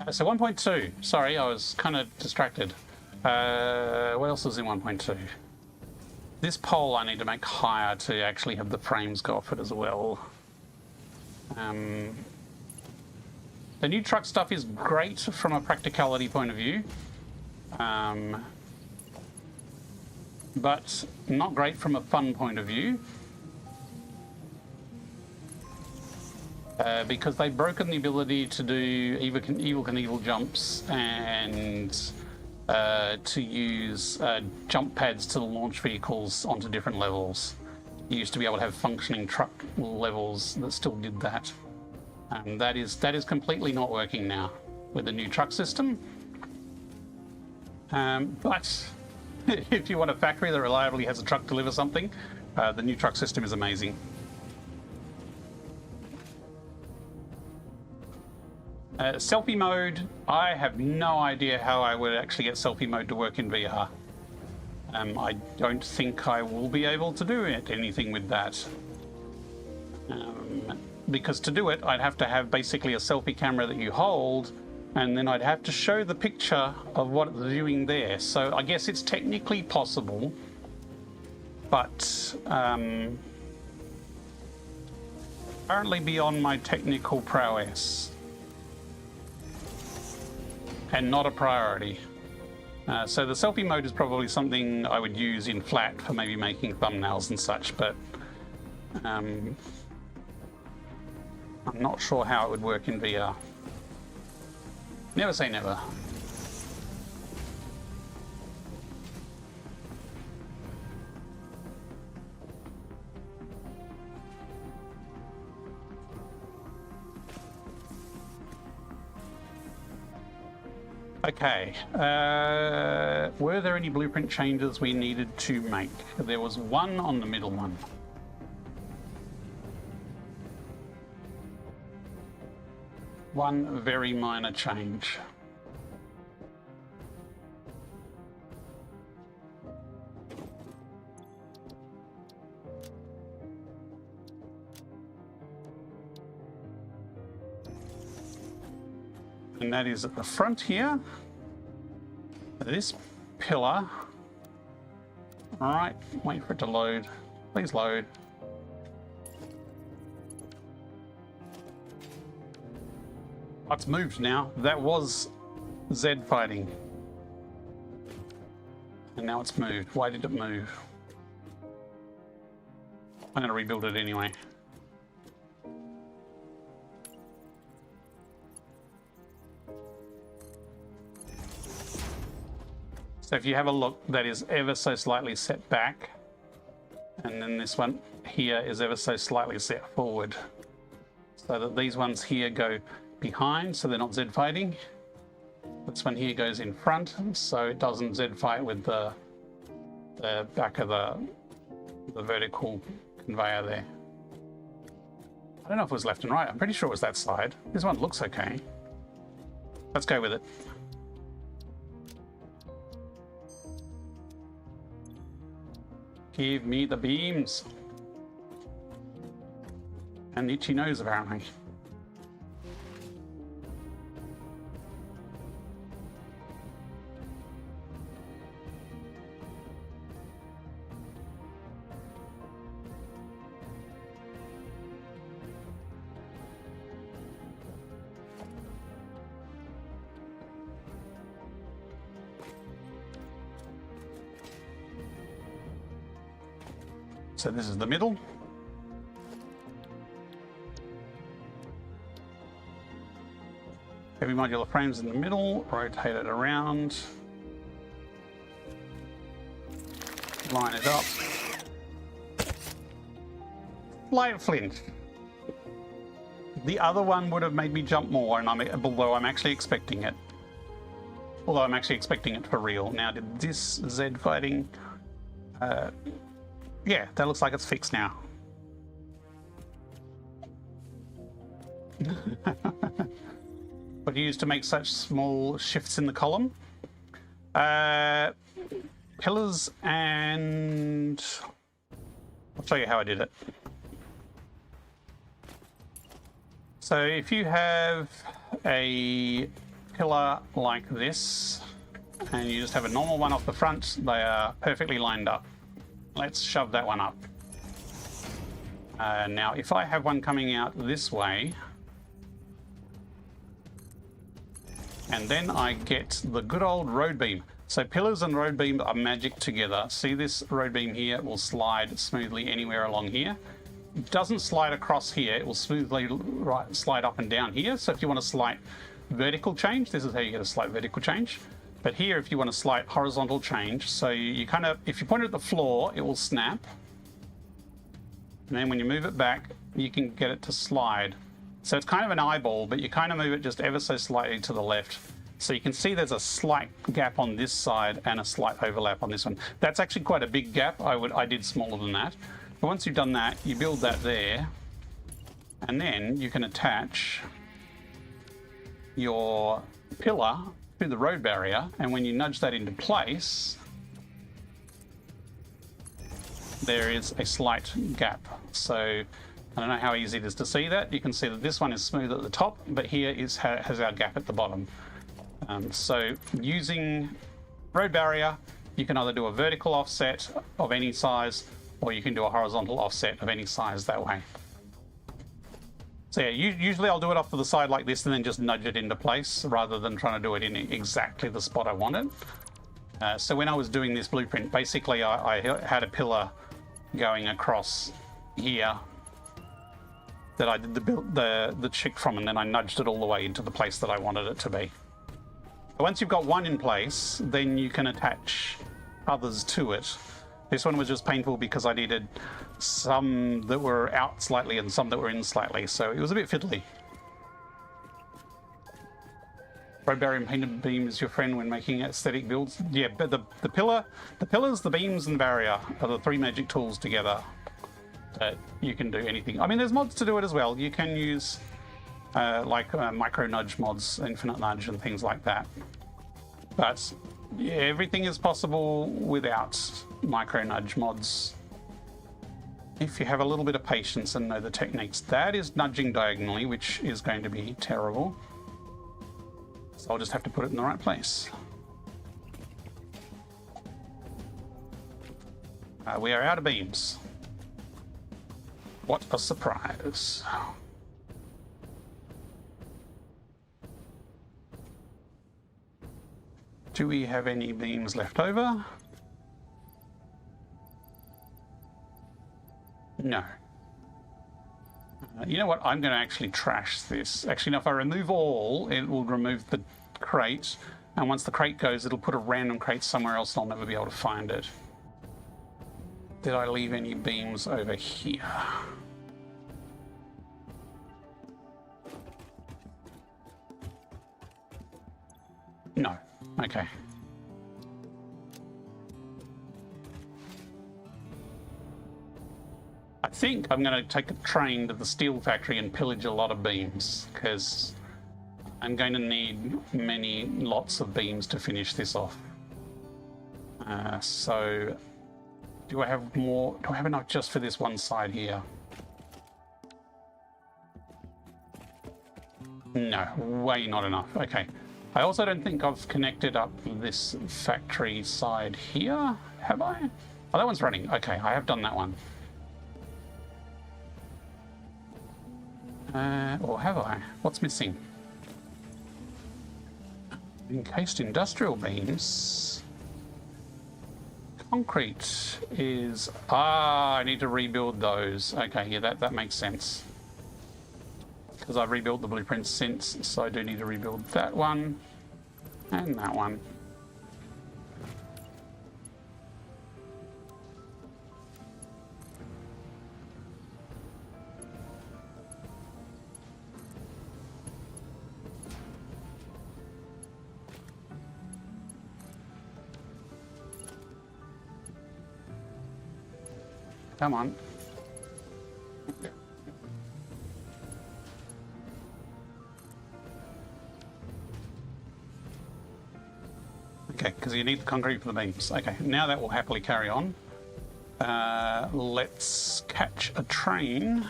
So 1.2. Sorry, I was kind of distracted. What else is in 1.2? This pole I need to make higher to actually have the frames go off it as well. The new truck stuff is great from a practicality point of view, but not great from a fun point of view. Because they've broken the ability to do Evel Knievel jumps and to use jump pads to launch vehicles onto different levels. You used to be able to have functioning truck levels that still did that. And that is completely not working now with the new truck system. But if you want a factory that reliably has a truck deliver something, the new truck system is amazing. Selfie mode, I have no idea how I would actually get selfie mode to work in VR. I don't think I will be able to do anything with that. Because to do it, I'd have to have basically a selfie camera that you hold, and then I'd have to show the picture of what it's doing there. So I guess it's technically possible, but apparently beyond my technical prowess. And not a priority. So the selfie mode is probably something I would use in flat for maybe making thumbnails and such, but I'm not sure how it would work in VR. Never say never. Okay, were there any blueprint changes we needed to make? There was one on the middle one. One very minor change. And that is at the front here. This pillar. All right, wait for it to load. Please load. Oh, it's moved now. That was Z fighting. And now it's moved. Why did it move? I'm going to rebuild it anyway. So if you have a look, that is ever so slightly set back. And then this one here is ever so slightly set forward. So that these ones here go behind, so they're not Z fighting. This one here goes in front, so it doesn't Z fight with the back of the vertical conveyor there. I don't know if it was left and right. I'm pretty sure it was that side. This one looks okay. Let's go with it. Give me the beams. And itchy nose, apparently. So this is the middle. Heavy modular frames in the middle, rotate it around. Line it up. Slight flinch. The other one would have made me jump more, and although I'm actually expecting it. Although I'm actually expecting it for real. Now, did this Z fighting... yeah, that looks like it's fixed now. what you use to make such small shifts in the column. Pillars, and I'll show you how I did it. So if you have a pillar like this, and you just have a normal one off the front, they are perfectly lined up. Let's shove that one up. Now, if I have one coming out this way, and then I get the good old road beam. So pillars and road beam are magic together. See this road beam here will slide smoothly anywhere along here. It doesn't slide across here. It will smoothly slide up and down here. So if you want a slight vertical change, this is how you get a slight vertical change. But here, if you want a slight horizontal change, so you kind of, if you point it at the floor, it will snap. And then when you move it back, you can get it to slide. So it's kind of an eyeball, but you kind of move it just ever so slightly to the left. So you can see there's a slight gap on this side and a slight overlap on this one. That's actually quite a big gap. I did smaller than that. But once you've done that, you build that there, and then you can attach your pillar to the road barrier, and when you nudge that into place, there is a slight gap. So I don't know how easy it is to see that. You can see that this one is smooth at the top, but here has our gap at the bottom. So using road barrier, you can either do a vertical offset of any size, or you can do a horizontal offset of any size that way. So yeah, usually I'll do it off to the side like this and then just nudge it into place rather than trying to do it in exactly the spot I wanted. So when I was doing this blueprint, basically I had a pillar going across here that I did the chick from, and then I nudged it all the way into the place that I wanted it to be. Once you've got one in place, then you can attach others to it. This one was just painful because I needed some that were out slightly and some that were in slightly, so it was a bit fiddly. Road barrier and painted beam is your friend when making aesthetic builds. Yeah, but the pillars, the beams, and the barrier are the three magic tools together that you can do anything. I mean, there's mods to do it as well. You can use like micro nudge mods, infinite nudge, and things like that. But yeah, everything is possible without micro nudge mods. If you have a little bit of patience and know the techniques. That is nudging diagonally, which is going to be terrible. So I'll just have to put it in the right place. We are out of beams. What a surprise. Do we have any beams left over? No. You know what? I'm going to actually trash this. Actually, no, if I remove all, it will remove the crate. And once the crate goes, it'll put a random crate somewhere else and I'll never be able to find it. Did I leave any beams over here? No. Okay. I think I'm going to take a train to the steel factory and pillage a lot of beams, because I'm going to need many lots of beams to finish this off. So do I have more? Do I have enough just for this one side here? No, way not enough. Okay. I also don't think I've connected up this factory side here, have I? Oh, that one's running. Okay, I have done that one. Or have I? What's missing? Encased industrial beams. Concrete is... Ah, I need to rebuild those. Okay, yeah, that makes sense. Because I've rebuilt the blueprints since, so I do need to rebuild that one and that one. Come on. you need the concrete for the beams. Okay, now that will happily carry on. Let's catch a train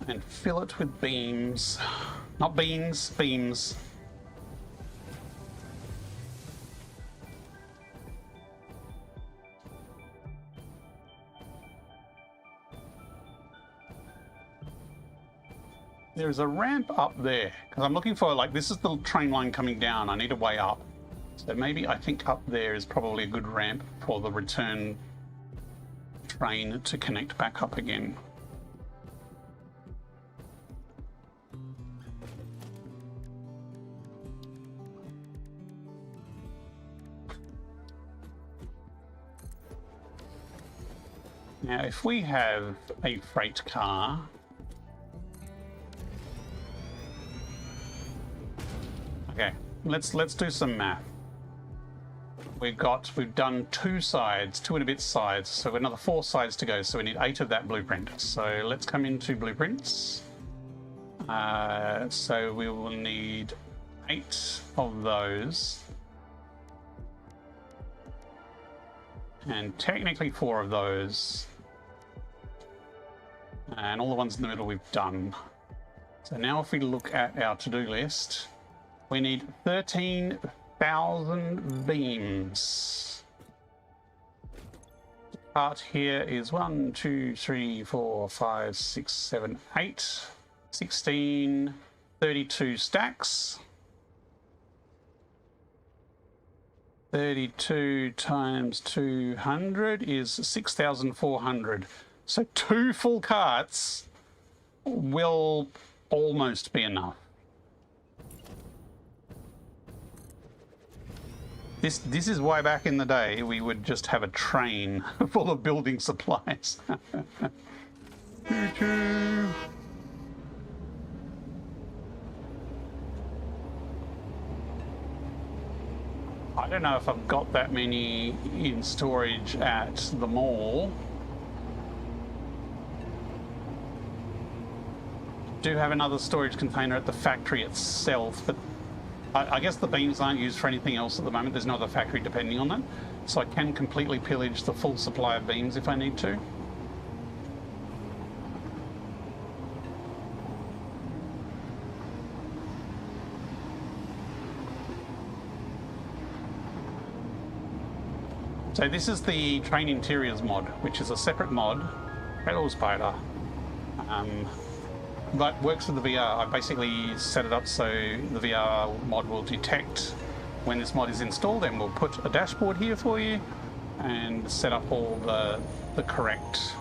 and fill it with beams. Not beans, beams. There's a ramp up there, because I'm looking for, like, this is the train line coming down. I need a way up. So maybe I think up there is probably a good ramp for the return train to connect back up again. Now, if we have a freight car, okay, let's do some math. We've done 2 sides, 2 and a bit sides, so we've another 4 sides to go, so we need 8 of that blueprint. So let's come into blueprints. So we will need 8 of those. And technically 4 of those. And all the ones in the middle we've done. So now if we look at our to-do list, we need 13,000 beams. The part here is 1, 2, 3, 4, 5, 6, 7, 8, 16, 32 stacks. 32 times 200 is 6,400. So 2 full carts will almost be enough. This is why back in the day we would just have a train full of building supplies. Choo-choo. I don't know if I've got that many in storage at the mall. Do have another storage container at the factory itself, but I guess the beams aren't used for anything else at the moment. There's no other factory depending on that, so I can completely pillage the full supply of beams if I need to. So this is the train interiors mod, which is a separate mod, Red Spider, but works with the VR. I basically set it up so the VR mod will detect when this mod is installed, and we'll put a dashboard here for you and set up all the correct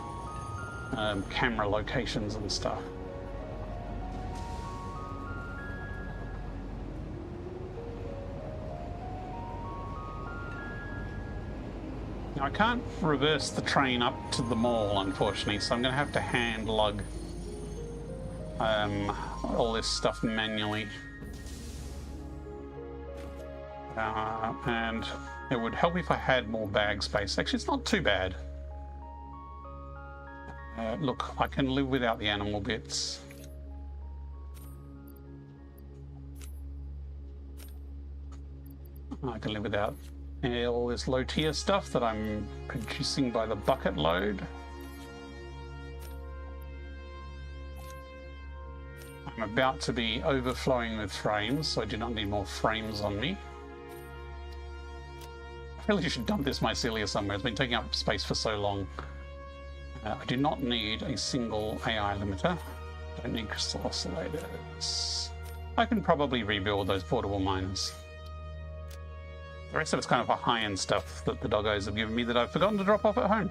camera locations and stuff. Now I can't reverse the train up to the mall, unfortunately, so I'm going to have to hand lug all this stuff manually. And it would help if I had more bag space. Actually, it's not too bad. Look, I can live without the animal bits. I can live without all this low tier stuff that I'm producing by the bucket load. I'm about to be overflowing with frames, so I do not need more frames on me. I really should dump this mycelia somewhere. It's been taking up space for so long. I do not need a single AI limiter. I don't need crystal oscillators. I can probably rebuild those portable miners. The rest of it's kind of a high-end stuff that the doggos have given me that I've forgotten to drop off at home.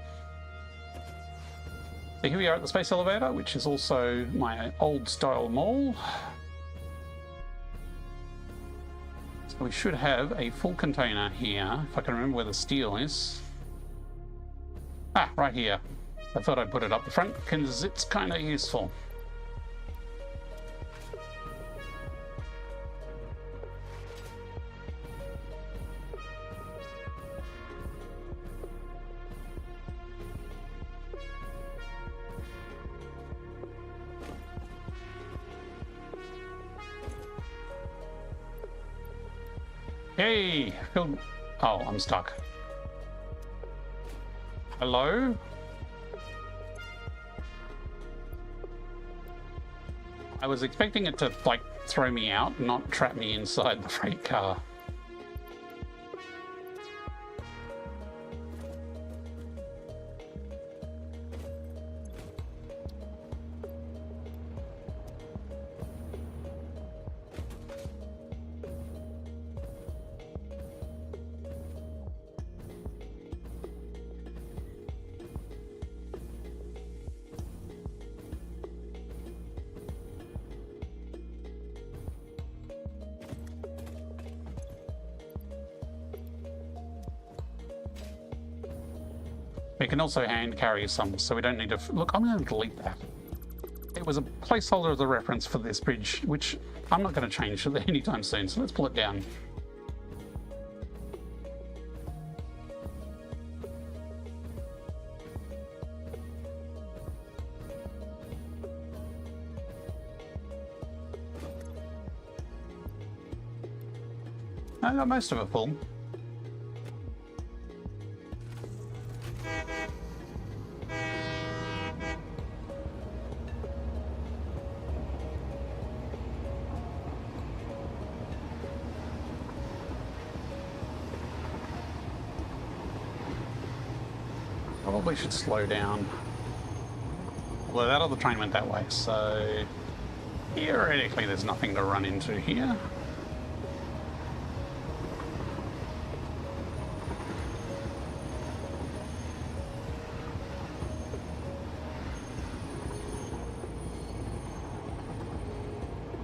So here we are at the space elevator, which is also my old-style mall. So we should have a full container here, if I can remember where the steel is. Ah, right here. I thought I'd put it up the front because it's kind of useful. Hey, filled Oh, I'm stuck. Hello? I was expecting it to, like, throw me out, not trap me inside the freight car. We can also hand carry some, so we don't need to... Look, I'm going to delete that. It was a placeholder as a reference for this bridge, which I'm not going to change anytime soon, so let's pull it down. I got most of it full. Probably should slow down. Although that other train went that way, so theoretically there's nothing to run into here.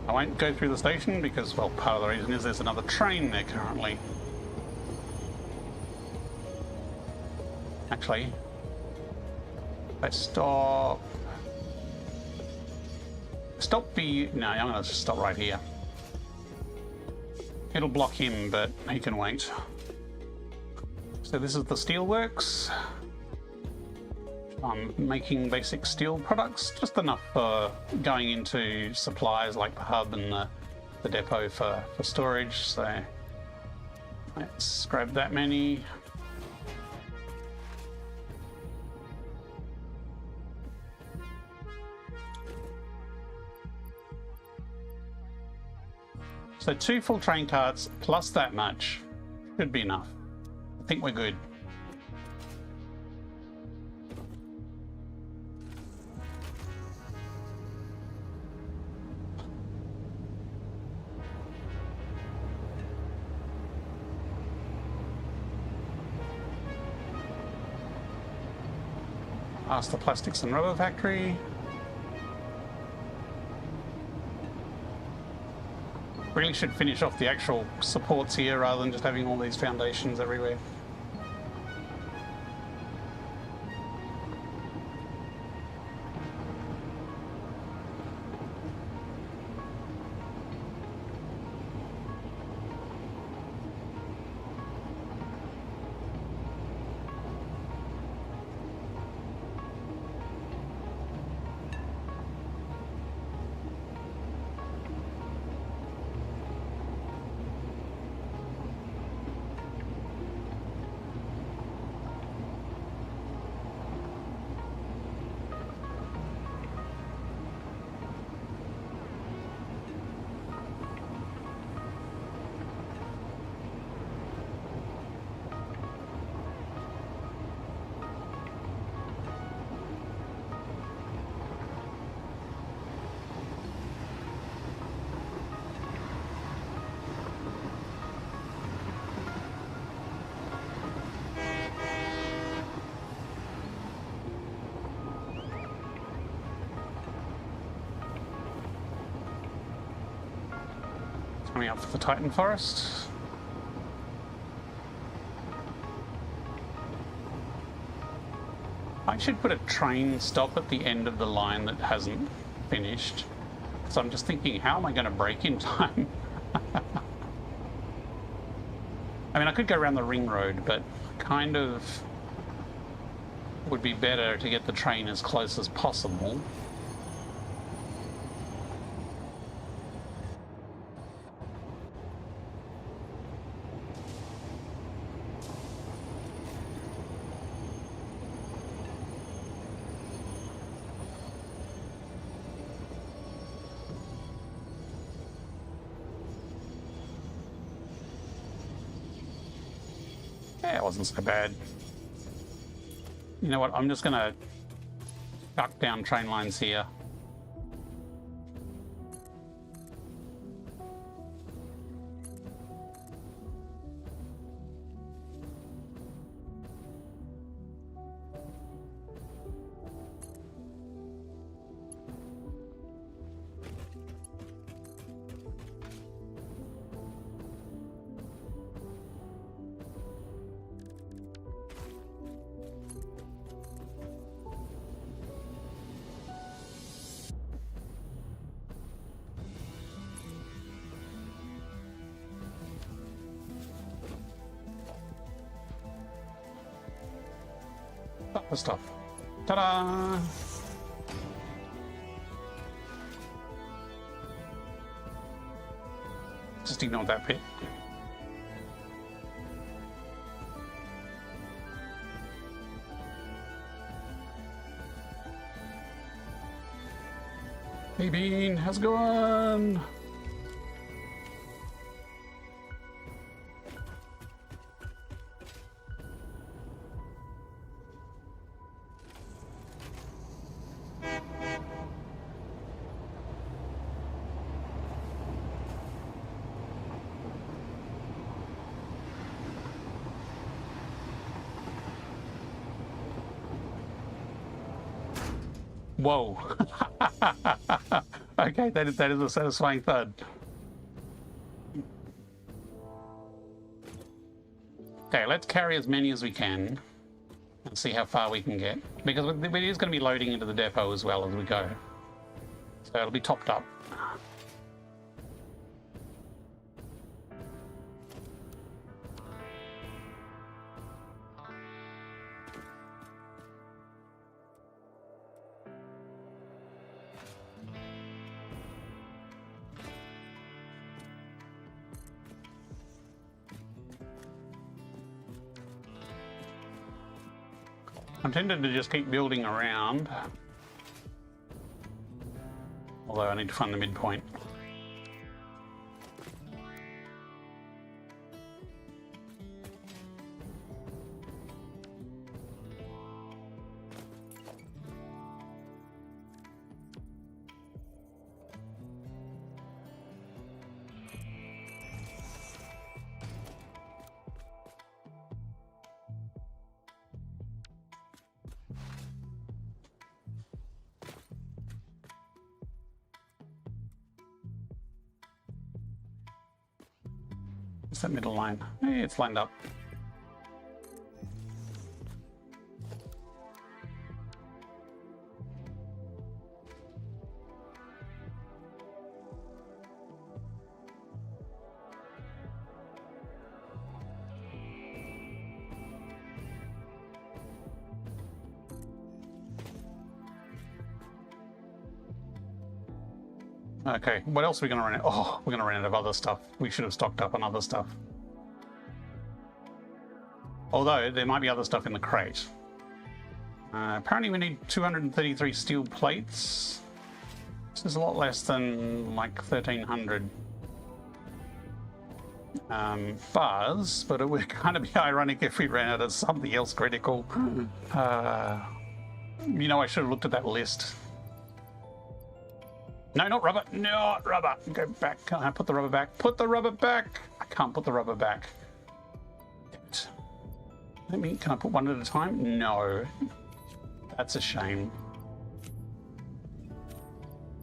I won't go through the station because, well, part of the reason is there's another train there currently. Actually, let's stop. Stop the... No, I'm going to just stop right here. It'll block him, but he can wait. So this is the steelworks. I'm making basic steel products, just enough for going into supplies like the hub and the depot for storage. So let's grab that many. So 2 full train carts plus that much should be enough. I think we're good. Ask the plastics and rubber factory. Really should finish off the actual supports here rather than just having all these foundations everywhere. Coming up for the Titan Forest. I should put a train stop at the end of the line that hasn't finished. So I'm just thinking, how am I going to brake in time? I mean, I could go around the ring road, but kind of would be better to get the train as close as possible. Yeah, it wasn't so bad. You know what? I'm just gonna duck down train lines here. The stuff. Ta-da! Just ignore that bit. Hey Bean, how's it going? Whoa. Okay, that is a satisfying thud. Okay, let's carry as many as we can and see how far we can get. Because it is going to be loading into the depot as well as we go. So it'll be topped up. I'm tempted to just keep building around, although I need to find the midpoint. What's that middle line? Hey, it's lined up. Okay, what else are we going to run out? Oh, we're going to run out of other stuff. We should have stocked up on other stuff. Although, there might be other stuff in the crate. Apparently we need 233 steel plates. This is a lot less than, like, 1,300. Buzz, but it would kind of be ironic if we ran out of something else critical. You know, I should have looked at that list. No, not rubber. Not rubber. Go back. Can I put the rubber back? Put the rubber back. I can't put the rubber back. Can I put one at a time? No. That's a shame.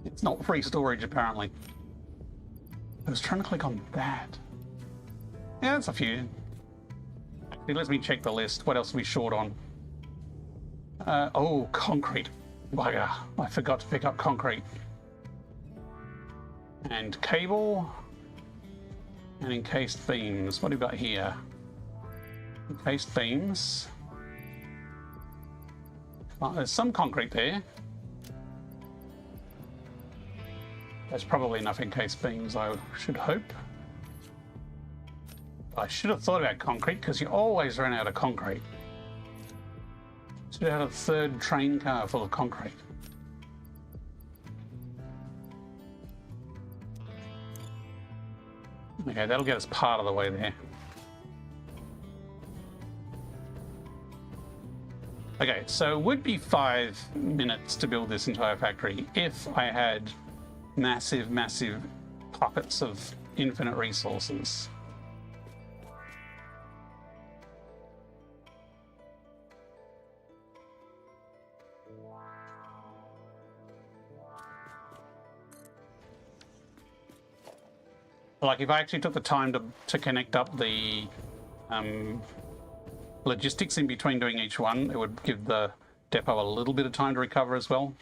It's not free storage, apparently. I was trying to click on that. Yeah, that's a few. Actually, let me check the list. What else are we short on? Oh, concrete. Bugger. I forgot to pick up concrete. And cable. And encased beams. What do we got here? Encased beams. Well, there's some concrete there. There's probably enough encased beams, I should hope. I should have thought about concrete, because you always run out of concrete. Should have had a third train car full of concrete. Okay, that'll get us part of the way there. Okay, so it would be 5 minutes to build this entire factory if I had massive, massive pockets of infinite resources. Like if I actually took the time to connect up the logistics in between doing each one, it would give the depot a little bit of time to recover as well.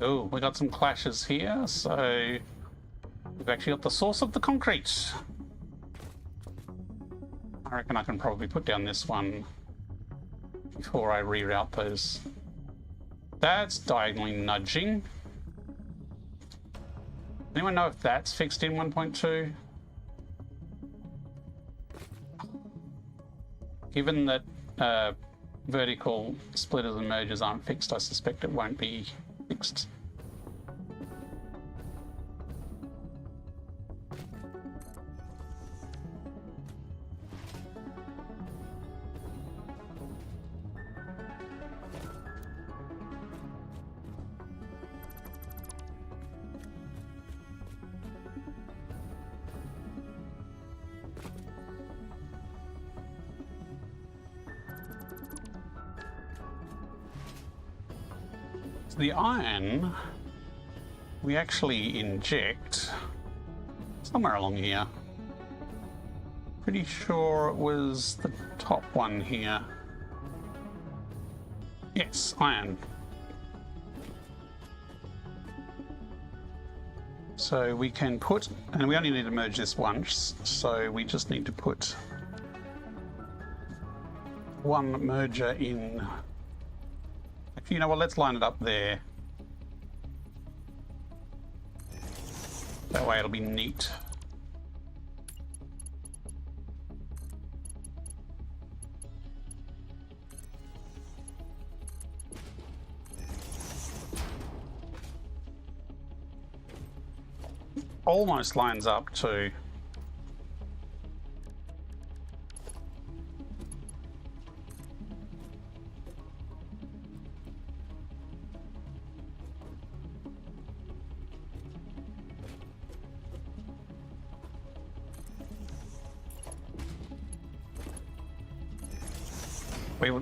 Oh, we got some clashes here, so we've actually got the source of the concrete. I reckon I can probably put down this one before I reroute those. That's diagonally nudging. Anyone know if that's fixed in 1.2? Given that vertical splitters and mergers aren't fixed, I suspect it won't be fixed. The iron we actually inject somewhere along here. Pretty sure it was the top one here. Yes, iron. So we can put, and we only need to merge this once, so we just need to put one merger in. You know what, let's line it up there. That way it'll be neat. Almost lines up too.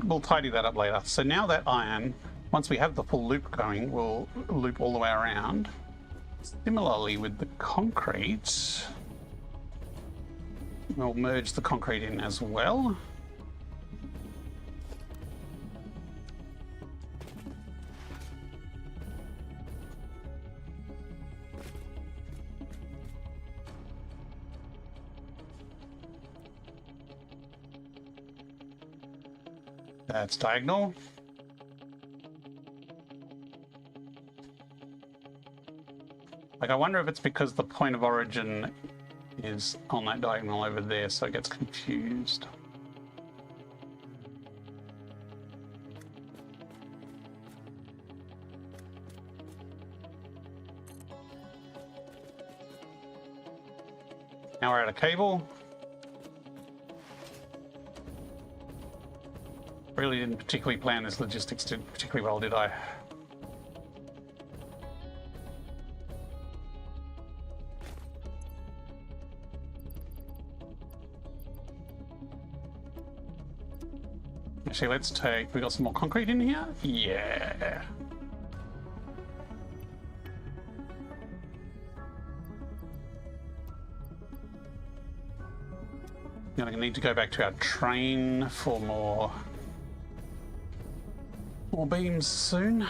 We'll tidy that up later. So now that iron, once we have the full loop going, we'll loop all the way around. Similarly with the concrete, we'll merge the concrete in as well. That's diagonal. Like, I wonder if it's because the point of origin is on that diagonal over there, so it gets confused. Now we're at a cable. Really didn't particularly plan this logistics particularly well, did I? Actually, let's take, we got some more concrete in here? Yeah. Now I'm gonna need to go back to our train for more beams soon.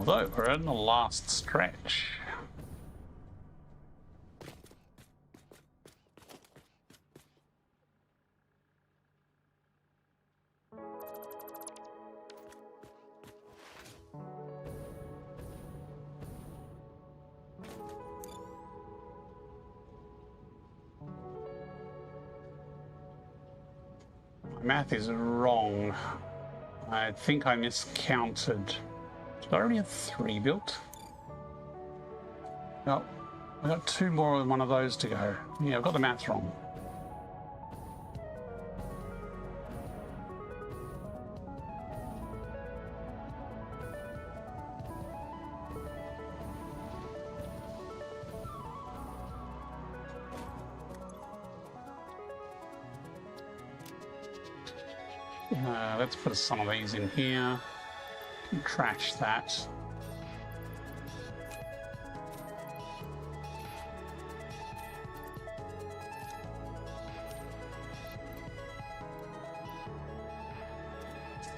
Although we're in the last stretch. My math is wrong. I think I miscounted. Did I already have 3 built? No, I got 2 more than one of those to go. Yeah, I've got the math wrong. Let's put some of these in here. Trash that. See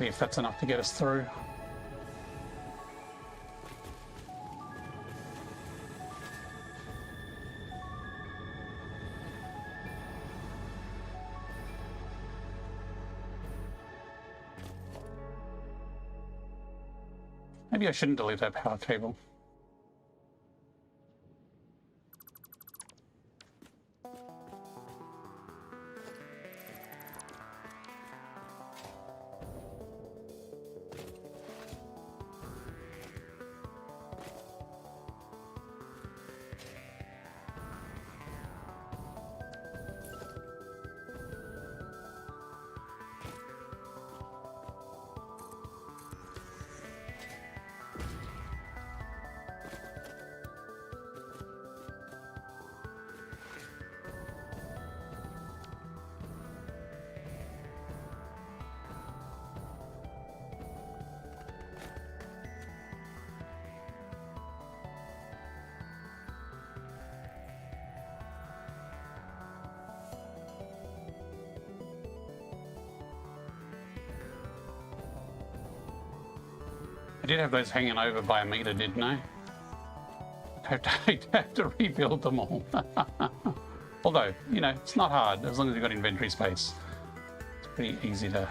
if that's enough to get us through. Maybe I shouldn't delete that power cable. I did have those hanging over by a meter, didn't I? I'd have to rebuild them all. Although, you know, it's not hard as long as you've got inventory space. It's pretty easy to...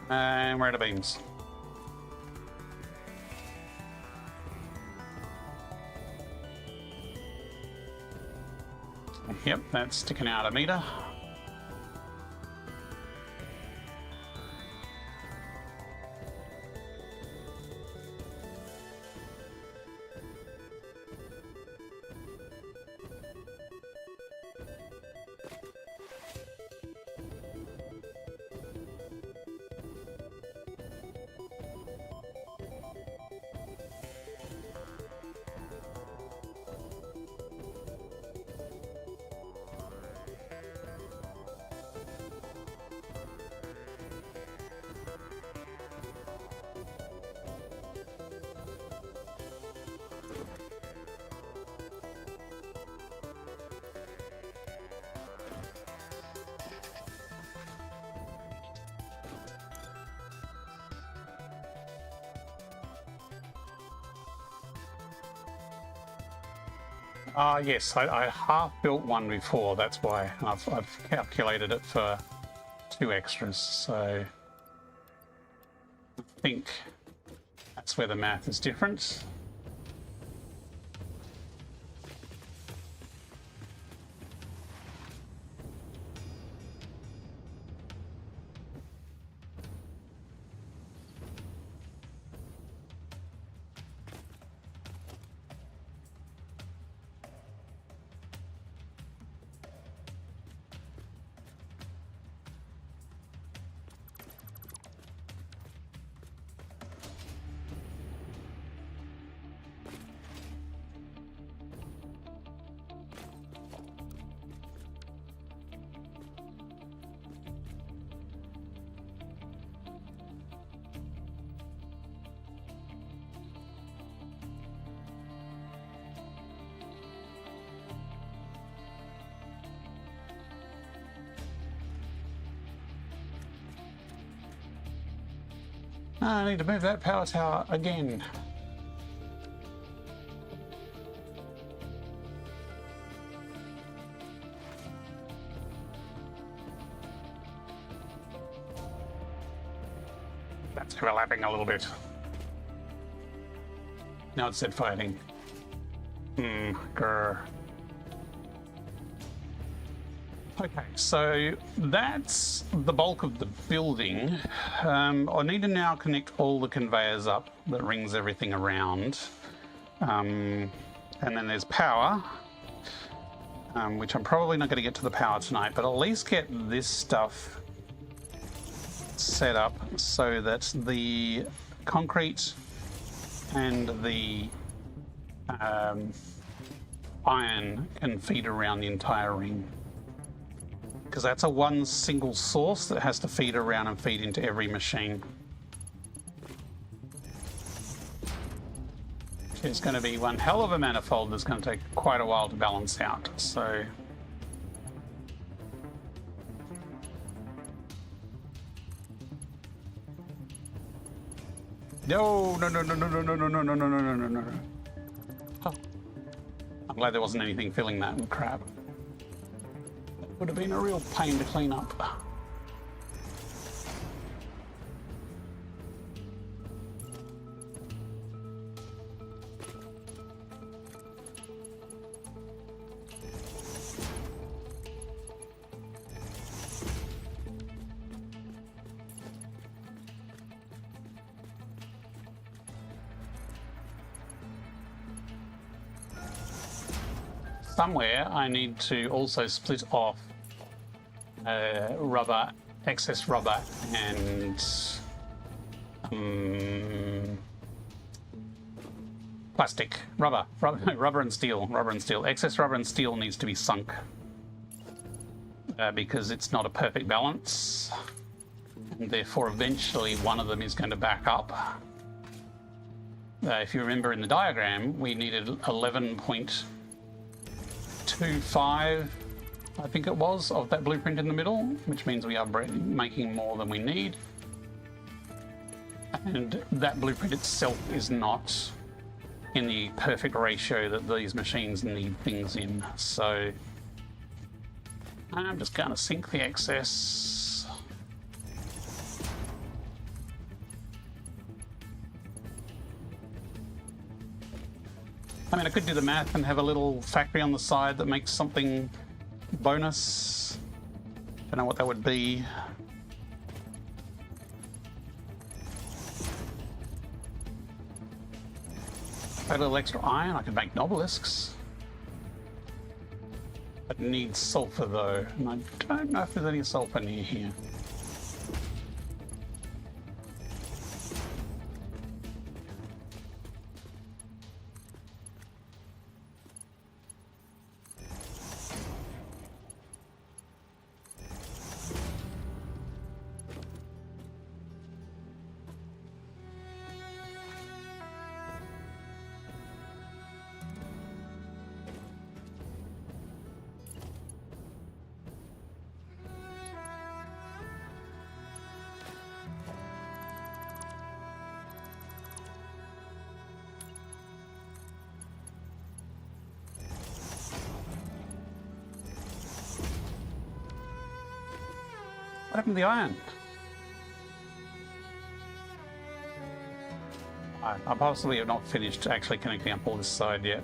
And where are the beams? Yep, that's sticking out a meter. Yes, I half built one before, that's why. I've calculated it for 2 extras, so I think that's where the math is different. I need to move that power tower again. That's overlapping a little bit. Now it said fighting. Grr. Okay, so that's the bulk of the building. I need to now connect all the conveyors up that rings everything around. And then there's power, which I'm probably not going to get to the power tonight, but at least get this stuff set up so that the concrete and the iron can feed around the entire ring. Because that's a one single source that has to feed around and feed into every machine. It's going to be one hell of a manifold that's going to take quite a while to balance out, so... No. Oh. I'm glad there wasn't anything filling that with crap. That would have been a real pain to clean up. Somewhere I need to also split off rubber, excess rubber, and plastic. Rubber and steel. Excess rubber and steel needs to be sunk because it's not a perfect balance, and therefore eventually one of them is going to back up. If you remember in the diagram, we needed 11.25, I think it was, of that blueprint in the middle, which means we are making more than we need. And that blueprint itself is not in the perfect ratio that these machines need things in. So I'm just going to sink the excess. I mean, I could do the math and have a little factory on the side that makes something bonus. Don't know what that would be. A little extra iron, I could make obelisks. It needs sulfur though, and I don't know if there's any sulfur near here. What happened to the iron? I possibly have not finished actually connecting up all this side yet.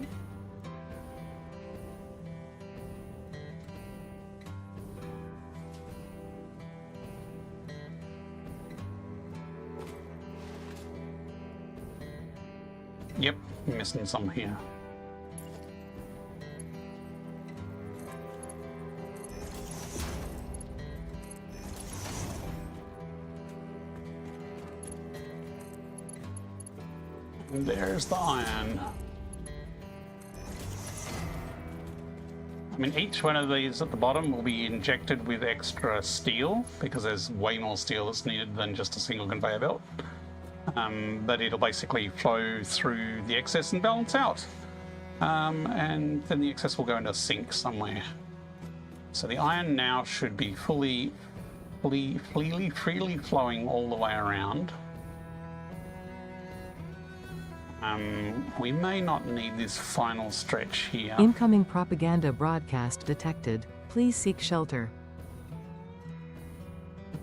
Yep, missing some here. And there's the iron. I mean, each one of these at the bottom will be injected with extra steel because there's way more steel that's needed than just a single conveyor belt. But it'll basically flow through the excess and balance out. And then the excess will go into a sink somewhere. So the iron now should be freely flowing all the way around. We may not need this final stretch here. Incoming propaganda broadcast detected. Please seek shelter.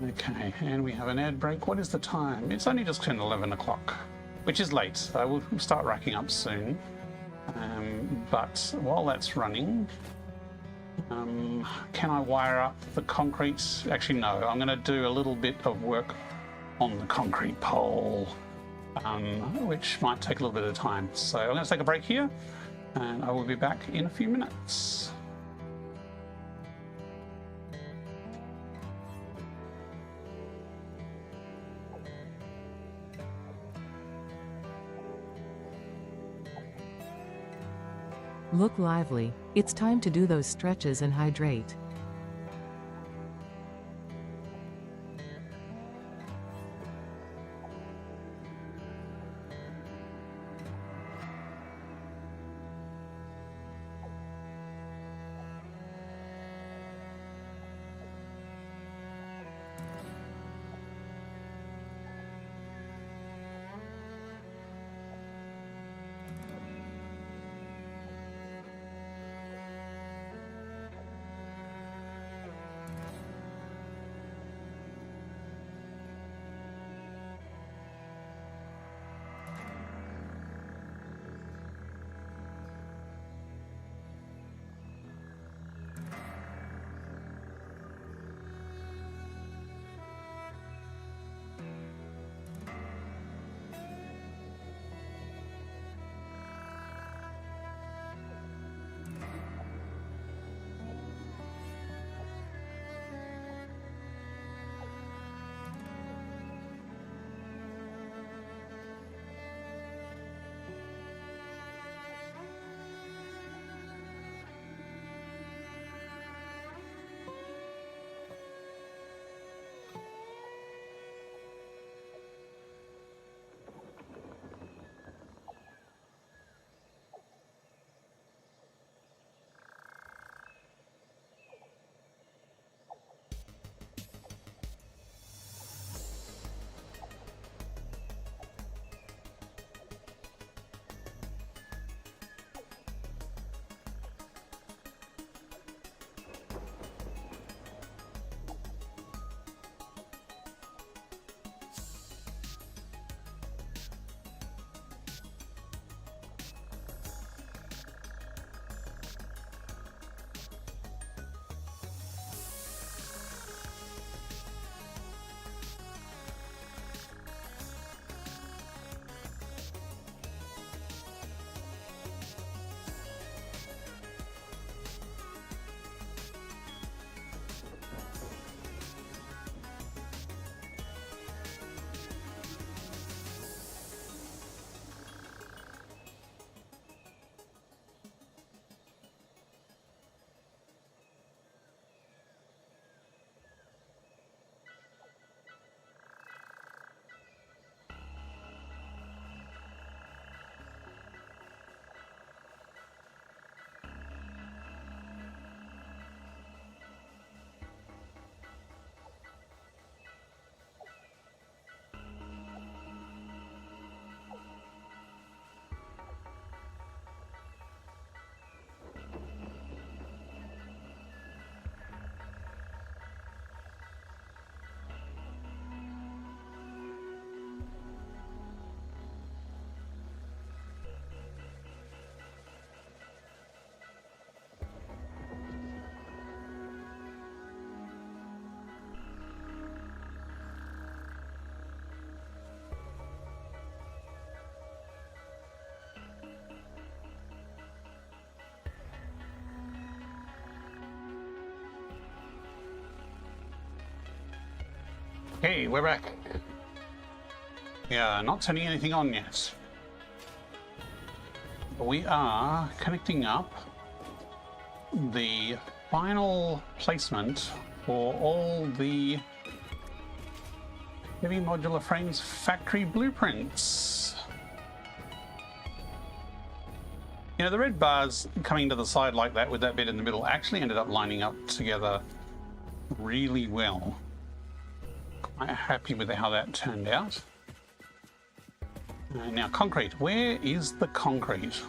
Okay, and we have an ad break. What is the time? It's only just turned 11 o'clock, which is late. So we'll start racking up soon. But while that's running, can I wire up the concrete? Actually, no. I'm going to do a little bit of work on the concrete pole, which might take a little bit of time. So I'm going to take a break here, and I will be back in a few minutes. Look lively. It's time to do those stretches and hydrate. Okay, we're back. Yeah, not turning anything on yet. We are connecting up the final placement for all the heavy modular frames factory blueprints. You know, the red bars coming to the side like that with that bit in the middle actually ended up lining up together really well. Quite happy with how that turned out. Now, concrete. Where is the concrete?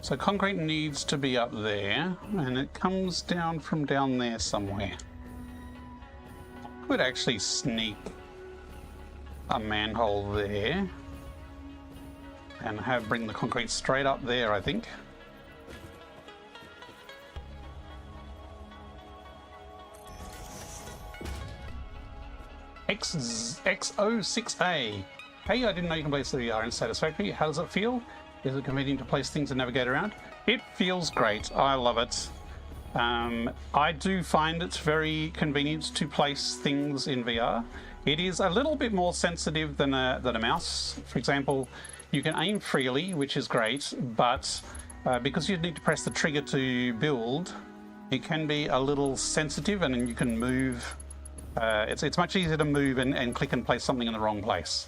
So concrete needs to be up there, and it comes down from down there somewhere. I could actually sneak a manhole there and bring the concrete straight up there, I think. X06A. Hey, I didn't know you can place the VR in Satisfactory. How does it feel? Is it convenient to place things and navigate around? It feels great. I love it. I do find it's very convenient to place things in VR. It is a little bit more sensitive than a mouse. For example, you can aim freely, which is great, but because you need to press the trigger to build, it can be a little sensitive, and then you can move. It's much easier to move and click and place something in the wrong place.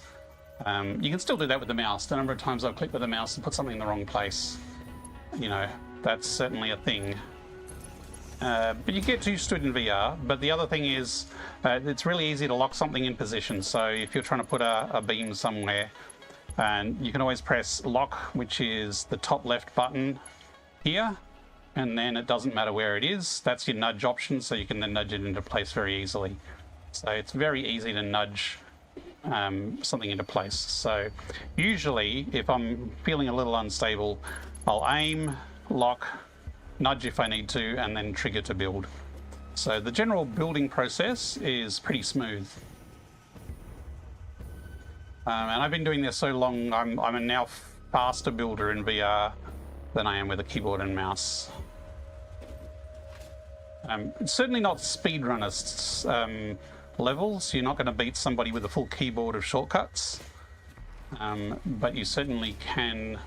You can still do that with the mouse. The number of times I've clicked with the mouse and put something in the wrong place, you know, that's certainly a thing. But you get used to it in VR. But the other thing is, it's really easy to lock something in position. So if you're trying to put a beam somewhere, and you can always press lock, which is the top left button here, and then it doesn't matter where it is. That's your nudge option, so you can then nudge it into place very easily. So it's very easy to nudge something into place. So usually if I'm feeling a little unstable, I'll aim, lock, nudge if I need to, and then trigger to build. So the general building process is pretty smooth. And I've been doing this so long, I'm a now faster builder in VR than I am with a keyboard and mouse. It's certainly not speedrunners levels. You're not going to beat somebody with a full keyboard of shortcuts, but you certainly can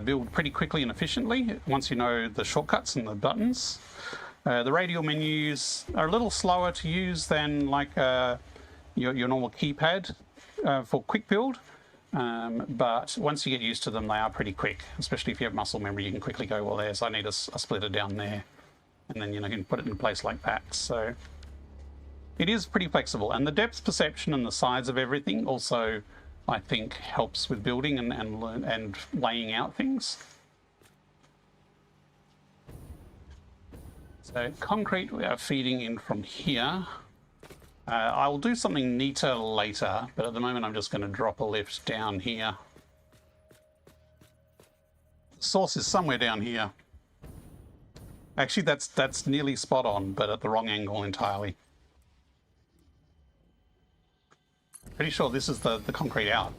build pretty quickly and efficiently once you know the shortcuts and the buttons. The radial menus are a little slower to use than like your normal keypad for quick build, but once you get used to them, they are pretty quick. Especially if you have muscle memory, you can quickly go, well, I need a splitter down there, and then you can put it in place like that. So it is pretty flexible, and the depth perception and the size of everything also, I think, helps with building and laying out things. So concrete we are feeding in from here. I'll do something neater later, but at the moment I'm just going to drop a lift down here. The source is somewhere down here. Actually, that's nearly spot on, but at the wrong angle entirely. Pretty sure this is the concrete out.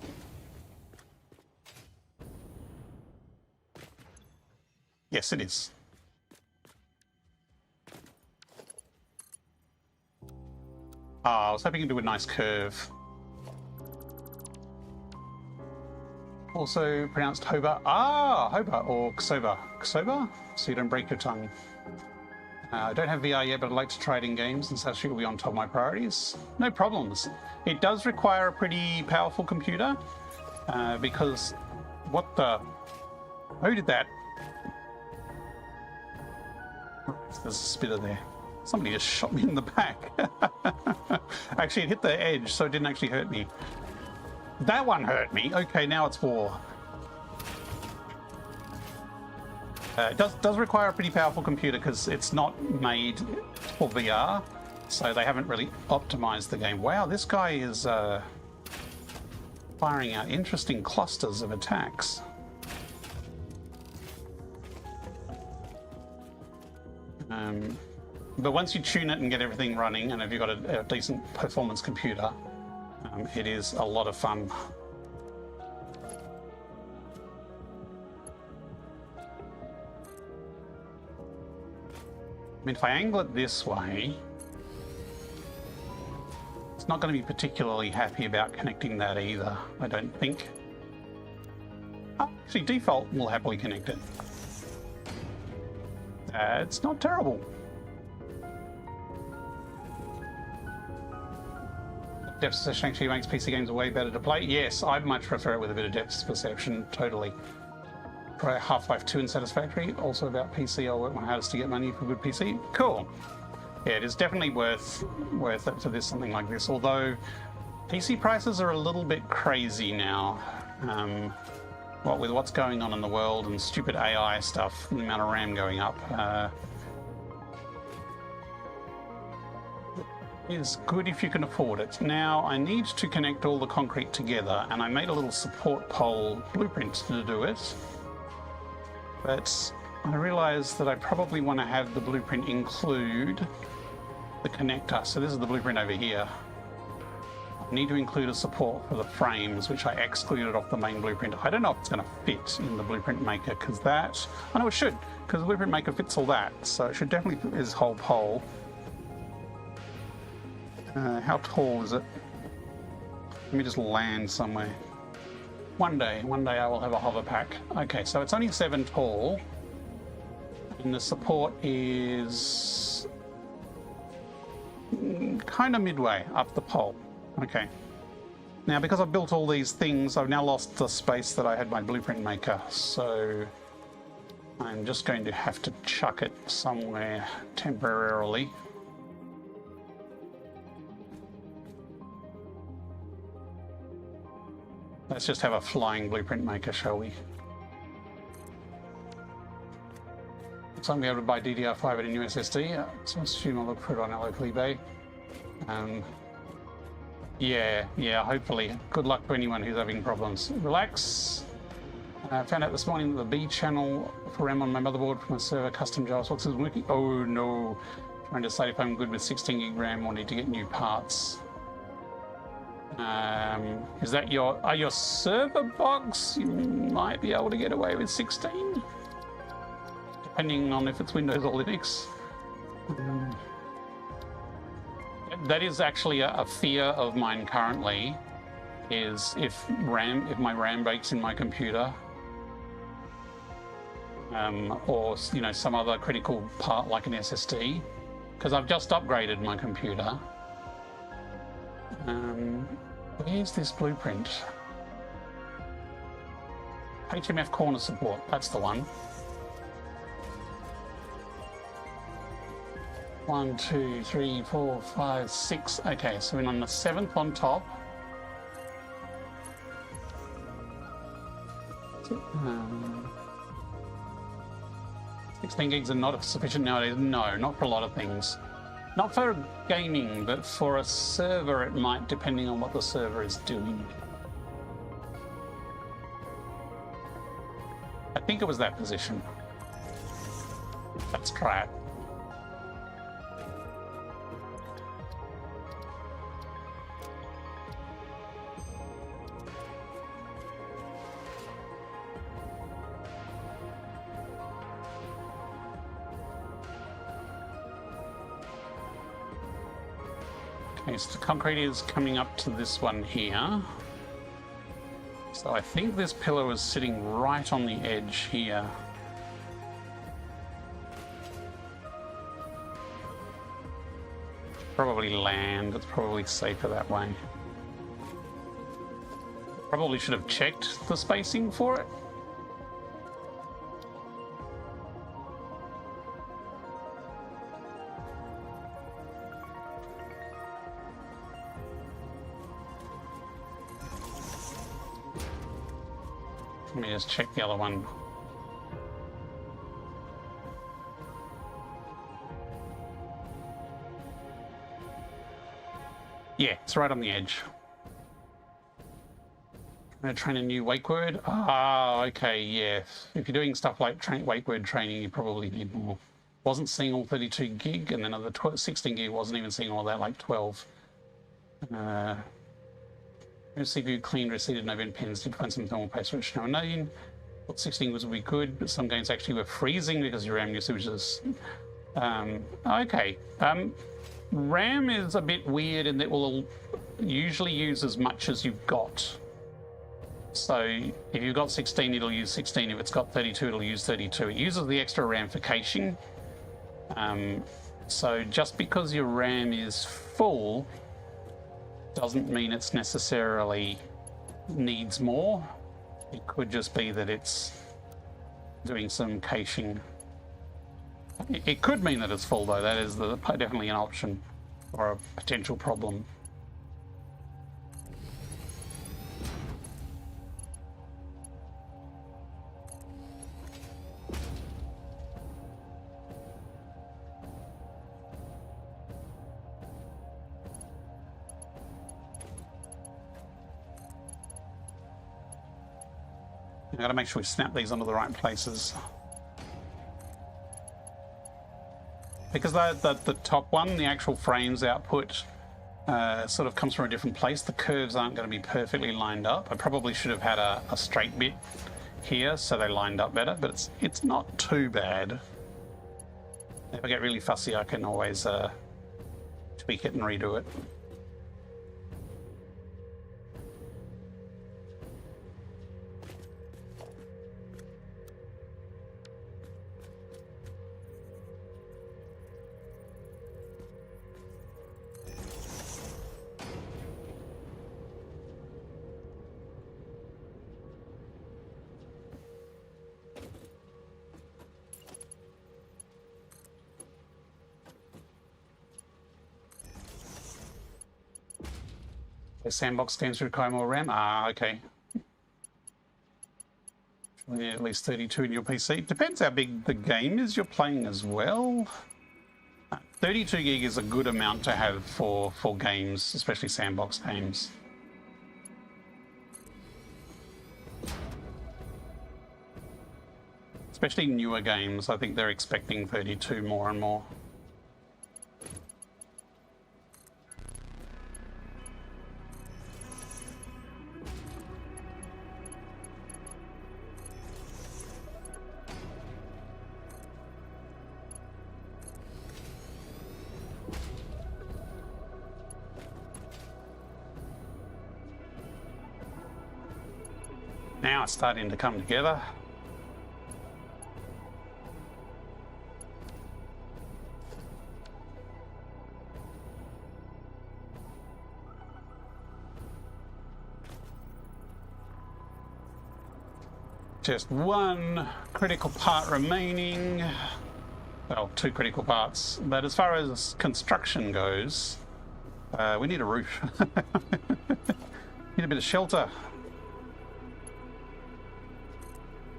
Yes, it is. I was hoping to do a nice curve. Also pronounced Hoba. Hoba or Ksoba. Ksoba? So you don't break your tongue. I don't have VR yet, but I'd like to try it in games, and Satisfactory will be on top of my priorities. No problems. It does require a pretty powerful computer, because... What the... Who did that? There's a spitter there. Somebody just shot me in the back. Actually, it hit the edge, so it didn't actually hurt me. That one hurt me. Okay, now it's war. It does require a pretty powerful computer because it's not made for VR, so they haven't really optimized the game. Wow, this guy is firing out interesting clusters of attacks. But once you tune it and get everything running, and if you've got a decent performance computer, it is a lot of fun. I mean, if I angle it this way, it's not going to be particularly happy about connecting that either, I don't think. Actually, default will happily connect it. It's not terrible. Depth perception actually makes PC games way better to play. Yes, I'd much prefer it with a bit of depth perception, totally. Try Half-Life 2 and Satisfactory, also about PC. I'll work my hardest to get money for a good PC. Cool. Yeah, it is definitely worth it to this something like this. Although PC prices are a little bit crazy now. What with what's going on in the world and stupid AI stuff, and the amount of RAM going up. Is good if you can afford it. Now I need to connect all the concrete together, and I made a little support pole blueprint to do it. But I realized that I probably want to have the blueprint include the connector. So this is the blueprint over here. I need to include a support for the frames, which I excluded off the main blueprint. I don't know if it's going to fit in the blueprint maker, because that... I know it should, because the blueprint maker fits all that. So it should definitely fit this whole pole. How tall is it? Let me just land somewhere. One day I will have a hover pack. Okay, so it's only 7 tall. And the support is kind of midway up the pole. Okay. Now, because I've built all these things, I've now lost the space that I had my blueprint maker. So I'm just going to have to chuck it somewhere temporarily. Let's just have a flying blueprint maker, shall we? Looks like we able to buy DDR5 at a new SSD, so I assume I'll look for it on our local eBay. Yeah, hopefully. Good luck to anyone who's having problems. Relax. I found out this morning that the B channel for RAM on my motherboard for my server custom JavaScript isn't working. Oh no. Trying to decide if I'm good with 16 gig RAM or need to get new parts. Is that your server box? You might be able to get away with 16, depending on if it's Windows or Linux. That is actually a fear of mine currently, is if my RAM breaks in my computer, or some other critical part like an SSD, because I've just upgraded my computer. Where's this blueprint? HMF corner support, that's the one. 1, 2, 3, 4, 5, 6. Okay, so we're on the 7th on top. 16 gigs are not sufficient nowadays. No, not for a lot of things. Not for gaming, but for a server it might, depending on what the server is doing. I think it was that position. Let's try it. Okay, so the concrete is coming up to this one here. So I think this pillar was sitting right on the edge here. Probably land, it's probably safer that way. Probably should have checked the spacing for it. Let me just check the other one. Yeah, it's right on the edge. I'm going to train a new wake word. Ah, okay, yeah. If you're doing stuff like wake word training, you probably need more. Wasn't seeing all 32 gig, and then the 16 gig wasn't even seeing all that, like 12. CPU cleaned, reseated, no vent pins, did find some thermal paste rich, no name. Thought 16 would be good, but some games actually were freezing because your RAM usage is... okay. RAM is a bit weird in that it will usually use as much as you've got. So if you've got 16, it'll use 16. If it's got 32, it'll use 32. It uses the extra RAM for caching. So just because your RAM is full doesn't mean it's necessarily needs more. It could just be that it's doing some caching. It could mean that it's full, though. That is definitely an option or a potential problem. I've got to make sure we snap these onto the right places. Because the top one, the actual frames output, sort of comes from a different place, the curves aren't going to be perfectly lined up. I probably should have had a straight bit here so they lined up better, but it's not too bad. If I get really fussy, I can always tweak it and redo it. The sandbox games require more RAM. Ah, okay. You need at least 32 in your PC. Depends how big the game is you're playing as well. 32 gig is a good amount to have for games, especially sandbox games. Especially newer games, I think they're expecting 32 more and more. Now it's starting to come together. Just one critical part remaining. Well, two critical parts. But as far as construction goes, we need a roof. Need a bit of shelter.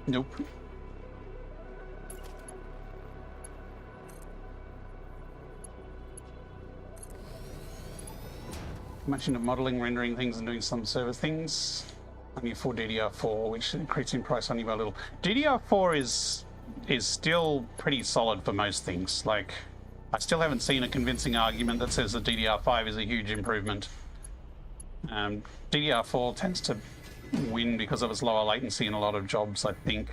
Nope. Much into modeling, rendering things, and doing some server things. Only for DDR4, which increased in price only by a little. DDR4 is still pretty solid for most things. Like, I still haven't seen a convincing argument that says that DDR5 is a huge improvement. DDR4 tends to win because of its lower latency in a lot of jobs, I think.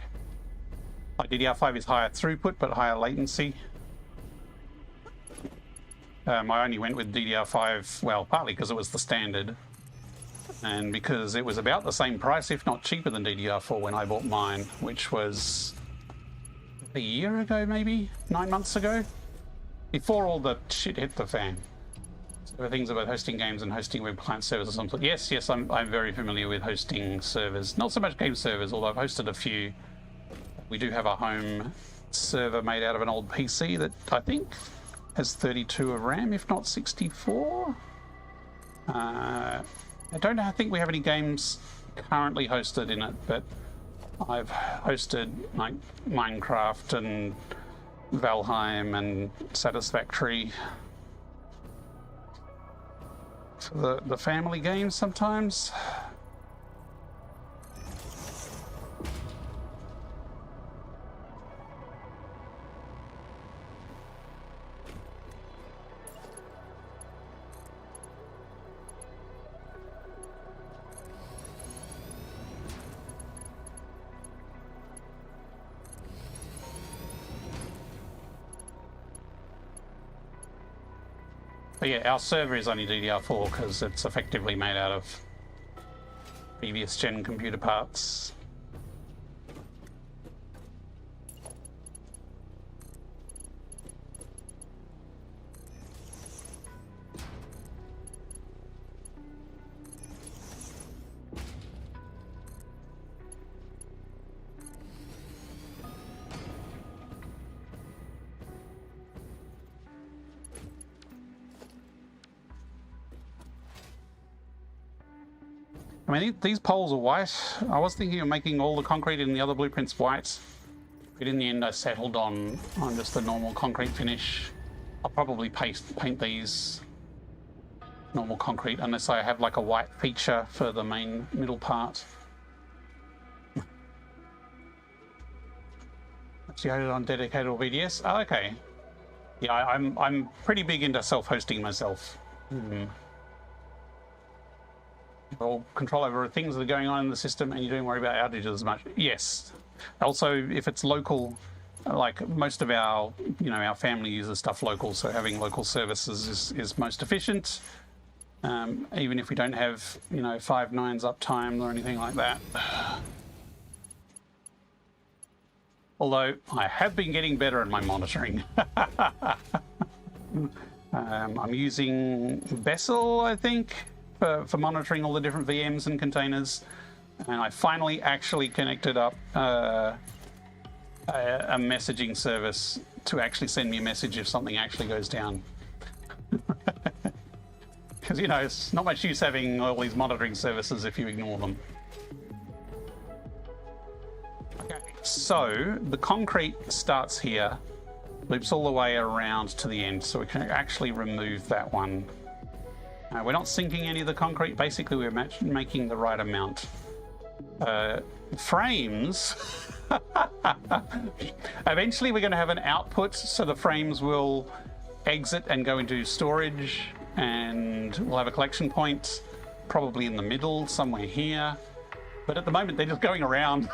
Like DDR5 is higher throughput but higher latency. I only went with DDR5, well, partly because it was the standard and because it was about the same price, if not cheaper than DDR4 when I bought mine, which was a year ago, maybe 9 months ago, before all the shit hit the fan. So things about hosting games and hosting web client servers or something. Yes, I'm very familiar with hosting servers. Not so much game servers, although I've hosted a few. We do have a home server made out of an old PC that I think has 32 of RAM, if not 64. I think we have any games currently hosted in it, but I've hosted like Minecraft and Valheim and Satisfactory for the family games sometimes. But yeah, our server is only DDR4 because it's effectively made out of previous gen computer parts. I mean, these poles are white. I was thinking of making all the concrete in the other blueprints white, but in the end I settled on just the normal concrete finish. I'll probably paint these normal concrete unless I have like a white feature for the main middle part. Actually, I had it on dedicated or VDS. Oh, okay. Yeah, I'm pretty big into self-hosting myself. All control over things that are going on in the system, and you don't worry about outages as much. Yes. Also, if it's local, like most of our, our family uses stuff local, so having local services is most efficient. Even if we don't have, 5 nines uptime or anything like that. Although I have been getting better at my monitoring. I'm using Vessel, I think, for monitoring all the different VMs and containers. And I finally actually connected up a messaging service to actually send me a message if something actually goes down. Because, it's not much use having all these monitoring services if you ignore them. Okay, so the concrete starts here, loops all the way around to the end, so we can actually remove that one. We're not sinking any of the concrete. Basically, we're making the right amount. Frames. Eventually, we're going to have an output, so the frames will exit and go into storage, and we'll have a collection point, probably in the middle, somewhere here. But at the moment, they're just going around,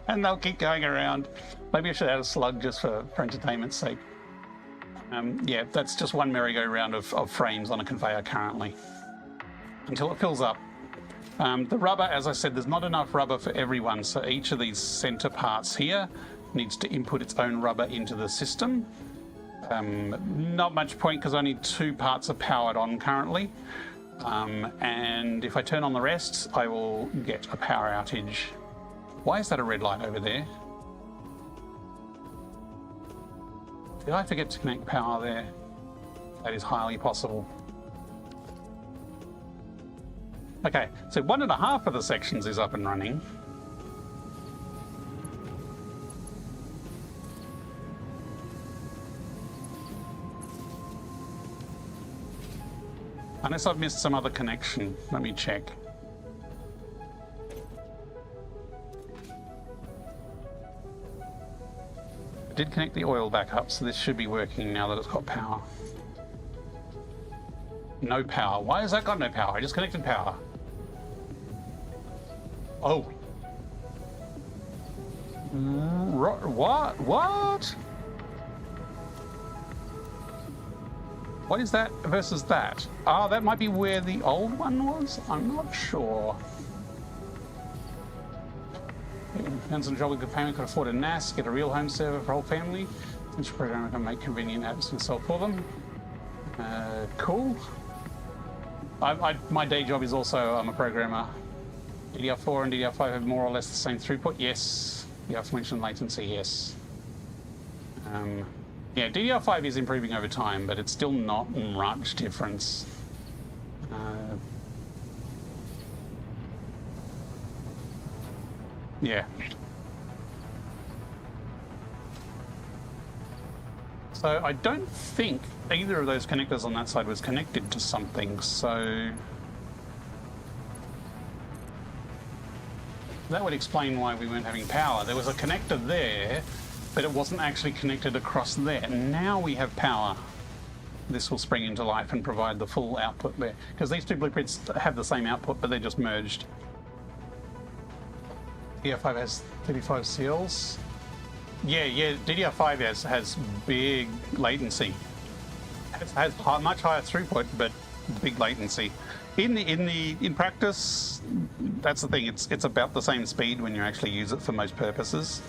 and they'll keep going around. Maybe I should add a slug just for entertainment's sake. Yeah, that's just one merry-go-round of frames on a conveyor currently, until it fills up. The rubber, as I said, there's not enough rubber for everyone, so each of these center parts here needs to input its own rubber into the system. Not much point because only 2 parts are powered on currently. And if I turn on the rest, I will get a power outage. Why is that a red light over there? Did I forget to connect power there? That is highly possible. Okay, so 1.5 of the sections is up and running. Unless I've missed some other connection. Let me check. I did connect the oil back up, so this should be working now that it's got power. No power. Why has that got no power? I just connected power. Oh. What? What? What is that versus that? Ah, that might be where the old one was? I'm not sure. Depends on the job we could payment, could afford a NAS, get a real home server for whole family. Which program can make convenient apps and sell for them. Cool. My day job is also, I'm a programmer. DDR4 and DDR5 have more or less the same throughput. Yes. The aforementioned latency, yes. Yeah, DDR5 is improving over time, but it's still not much difference. Yeah. So I don't think either of those connectors on that side was connected to something, so that would explain why we weren't having power. There was a connector there, but it wasn't actually connected across there. Now we have power. This will spring into life and provide the full output there. Because these 2 blueprints have the same output, but they're just merged. DDR5 has 35 CLs. Yeah, DDR5 has big latency. It has much higher throughput, but big latency. In practice, that's the thing. It's about the same speed when you actually use it for most purposes.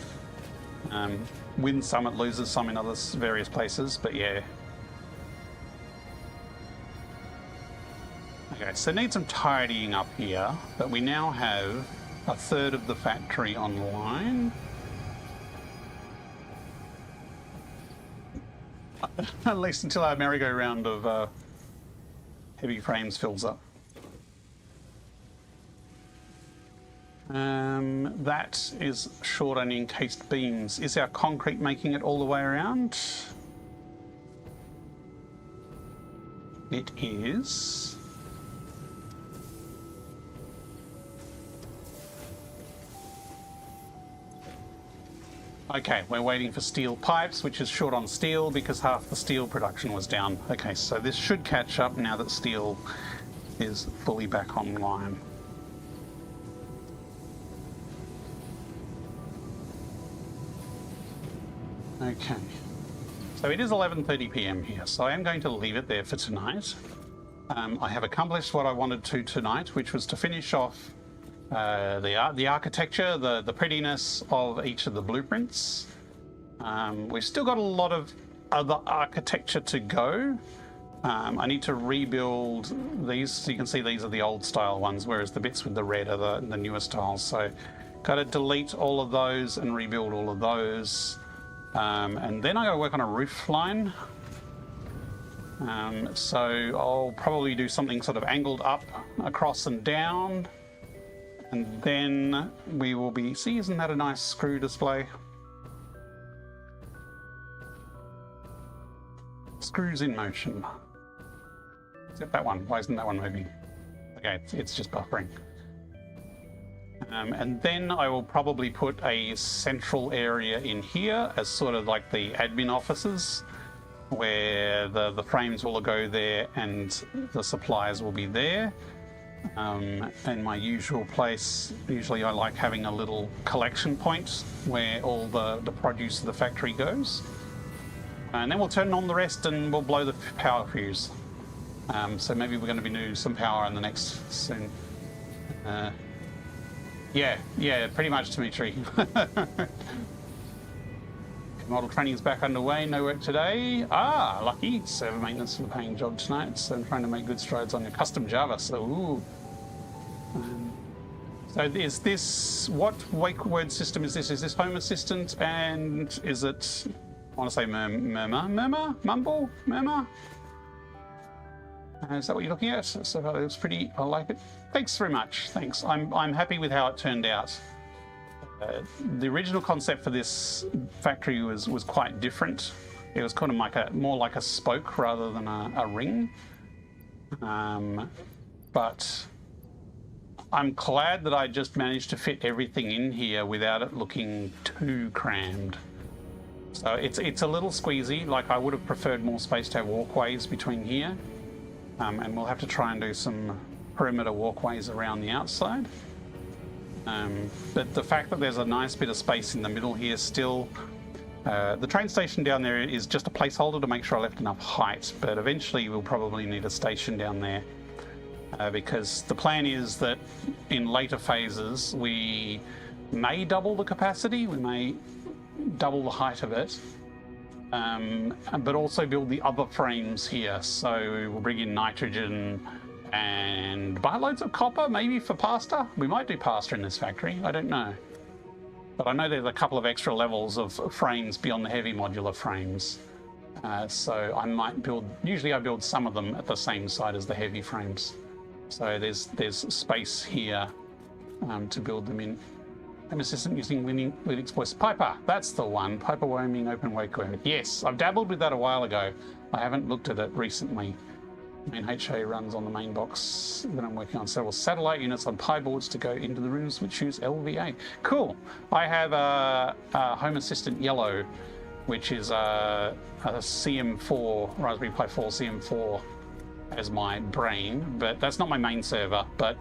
Wins some, it loses some in other various places, but yeah. Okay, so need some tidying up here, but we now have 1/3 of the factory online. At least until our merry-go-round of heavy frames fills up. That is short on encased beams. Is our concrete making it all the way around? It is. Okay, we're waiting for steel pipes, which is short on steel because half the steel production was down. Okay, so this should catch up now that steel is fully back online. Okay, so it is 11:30 p.m. here, so I am going to leave it there for tonight. I have accomplished what I wanted to tonight, which was to finish off the architecture, the prettiness of each of the blueprints. We've still got a lot of other architecture to go. I need to rebuild these. So you can see these are the old style ones, whereas the bits with the red are the newer styles. So got to delete all of those and rebuild all of those. And then I got to work on a roof line. So I'll probably do something sort of angled up, across and down. And then we will be... See, isn't that a nice screw display? Screws in motion. Except that one. Why isn't that one moving? Okay, it's just buffering. And then I will probably put a central area in here as sort of like the admin offices, where the frames will go there and the supplies will be there. And my usual place, usually I like having a little collection point where all the produce of the factory goes. And then we'll turn on the rest and we'll blow the power fuse. So maybe we're going to be doing some power in the next soon. Yeah, pretty much, Dimitri. Model training is back underway, no work today. Ah, lucky. Server maintenance for the paying job tonight. So I'm trying to make good strides on your custom Java. So, ooh. So is this, what wake word system is this? Is this Home Assistant, and is it, I want to say mumble? Is that what you're looking at? So it was pretty, I like it. Thanks very much, thanks. I'm happy with how it turned out. The original concept for this factory was quite different. It was kind of like more like a spoke rather than a ring. But I'm glad that I just managed to fit everything in here without it looking too crammed. So it's a little squeezy. Like, I would have preferred more space to have walkways between here. And we'll have to try and do some perimeter walkways around the outside. But the fact that there's a nice bit of space in the middle here still, the train station down there is just a placeholder to make sure I left enough height, but eventually we'll probably need a station down there, because the plan is that in later phases we may double the capacity, we may double the height of it, but also build the other frames here. So we'll bring in nitrogen and buy loads of copper, maybe for pasta. We might do pasta in this factory, I don't know. But I know there's a couple of extra levels of frames beyond the heavy modular frames. So I might build, usually I build some of them at the same side as the heavy frames. So there's space here to build them in. Home Assistant using Linux voice. Piper, that's the one. Piper Wyoming Open Wake Word. Yes, I've dabbled with that a while ago. I haven't looked at it recently. Main HA runs on the main box that I'm working on. Several satellite units on Pi boards to go into the rooms which use LVA. Cool. I have a Home Assistant Yellow, which is a CM4, Raspberry Pi 4 CM4 as my brain, but that's not my main server. But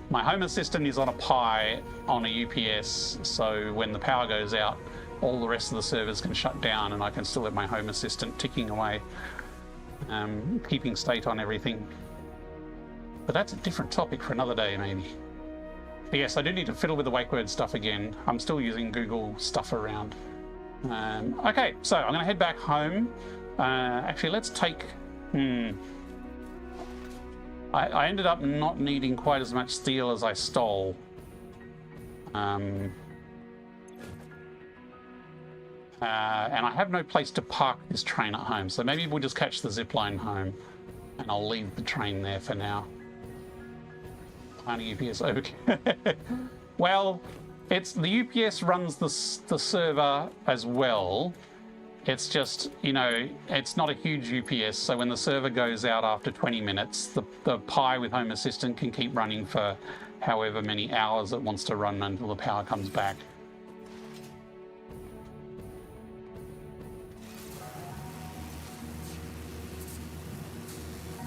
my Home Assistant is on a Pi on a UPS, so when the power goes out, all the rest of the servers can shut down and I can still have my Home Assistant ticking away, keeping state on everything. But that's a different topic for another day, maybe. But yes, I do need to fiddle with the wake word stuff again. I'm still using Google stuff around. Okay, so I'm going to head back home. Actually, let's take... I ended up not needing quite as much steel as I stole. And I have no place to park this train at home, so maybe we'll just catch the zip line home and I'll leave the train there for now. Planning UPS, okay. Well, it's the UPS runs the server as well. It's just, you know, it's not a huge UPS, so when the server goes out after 20 minutes, the Pi with Home Assistant can keep running for however many hours it wants to run until the power comes back.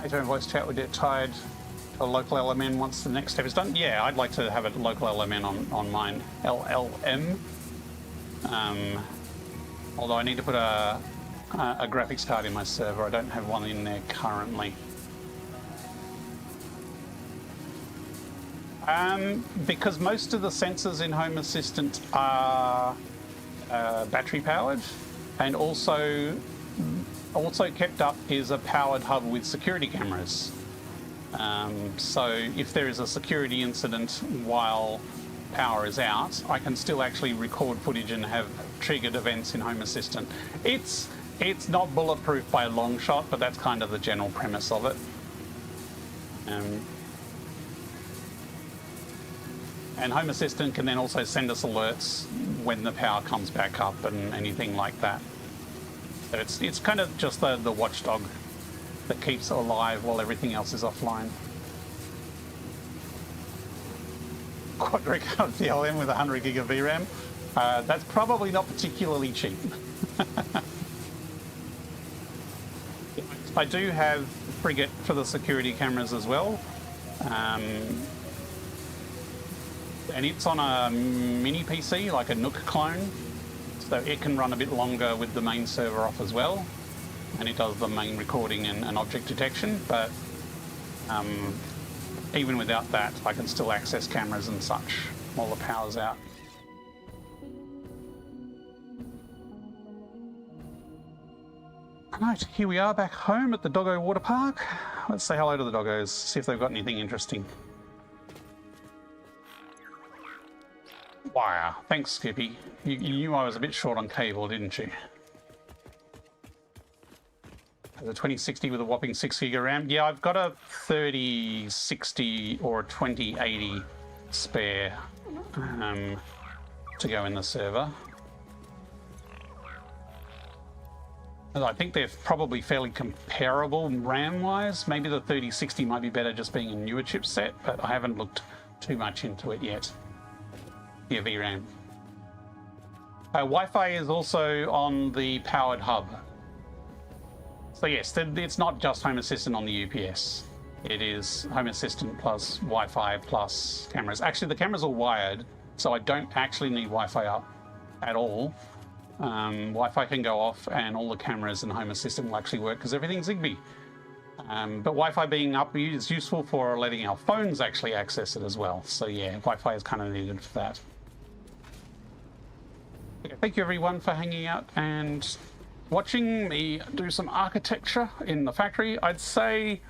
Hey, voice chat would get tied to a local LMN once the next step is done. Yeah, I'd like to have a local LMN on mine. LLM. Although I need to put a graphics card in my server. I don't have one in there currently. Because most of the sensors in Home Assistant are battery powered, and also kept up is a powered hub with security cameras. So if there is a security incident while power is out, I can still actually record footage and have triggered events in Home Assistant. It's not bulletproof by a long shot, but that's kind of the general premise of it. And Home Assistant can then also send us alerts when the power comes back up and anything like that. So it's kind of just the watchdog that keeps it alive while everything else is offline. Quadric DLM with 100 gig of VRAM. That's probably not particularly cheap. I do have Frigate for the security cameras as well. And it's on a mini PC, like a Nook clone. So it can run a bit longer with the main server off as well. And it does the main recording and object detection, but even without that, I can still access cameras and such while the power's out. Right, here we are back home at the Doggo Water Park. Let's say hello to the doggos, see if they've got anything interesting. Wow, thanks Skippy. You knew I was a bit short on cable, didn't you? The 2060 with a whopping 6 gig of RAM. Yeah, I've got a 3060 or a 2080 spare to go in the server. I think they're probably fairly comparable RAM-wise. Maybe the 3060 might be better just being a newer chipset, but I haven't looked too much into it yet. Yeah, VRAM. Wi-Fi is also on the powered hub. So yes, it's not just Home Assistant on the UPS. It is Home Assistant plus Wi-Fi plus cameras. Actually, the cameras are wired, so I don't actually need Wi-Fi up at all. Wi-Fi can go off and all the cameras and Home Assistant will actually work because everything's Zigbee. But Wi-Fi being up is useful for letting our phones actually access it as well. So yeah, Wi-Fi is kind of needed for that. Okay, thank you everyone for hanging out and watching me do some architecture in the factory. I'd say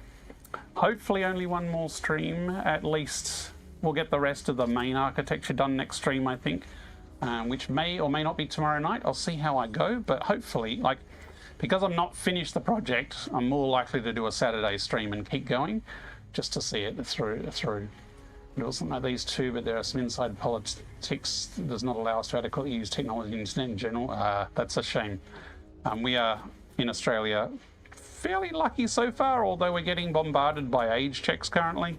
hopefully only one more stream at least. We'll get the rest of the main architecture done next stream, I think, which may or may not be tomorrow night. I'll see how I go, but hopefully, like, because I'm not finished the project, I'm more likely to do a Saturday stream and keep going just to see it through. It wasn't like these two, but there are some inside politics that does not allow us to adequately use technology and internet in general. That's a shame. We are, in Australia, fairly lucky so far, although we're getting bombarded by age checks currently,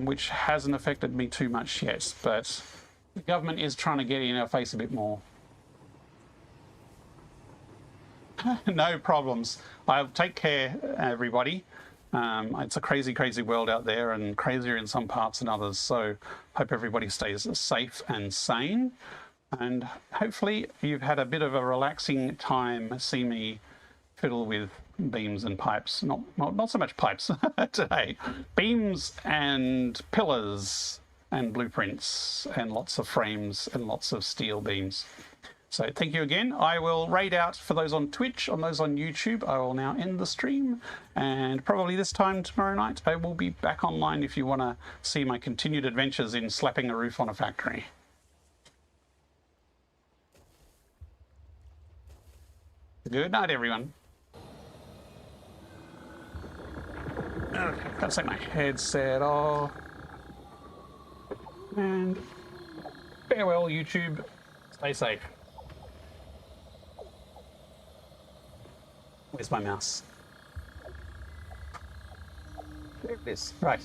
which hasn't affected me too much yet, but the government is trying to get in our face a bit more. No problems. I'll take care, everybody. It's a crazy, crazy world out there and crazier in some parts than others, so hope everybody stays safe and sane. And hopefully you've had a bit of a relaxing time see me fiddle with beams and pipes. Not so much pipes today. Beams and pillars and blueprints and lots of frames and lots of steel beams. So thank you again. I will raid out for those on Twitch, on those on YouTube. I will now end the stream, and probably this time tomorrow night I will be back online if you want to see my continued adventures in slapping a roof on a factory. Good night, everyone. Okay, gotta take my headset off. And Farewell, YouTube. Stay safe. Where's my mouse? There it is. Right.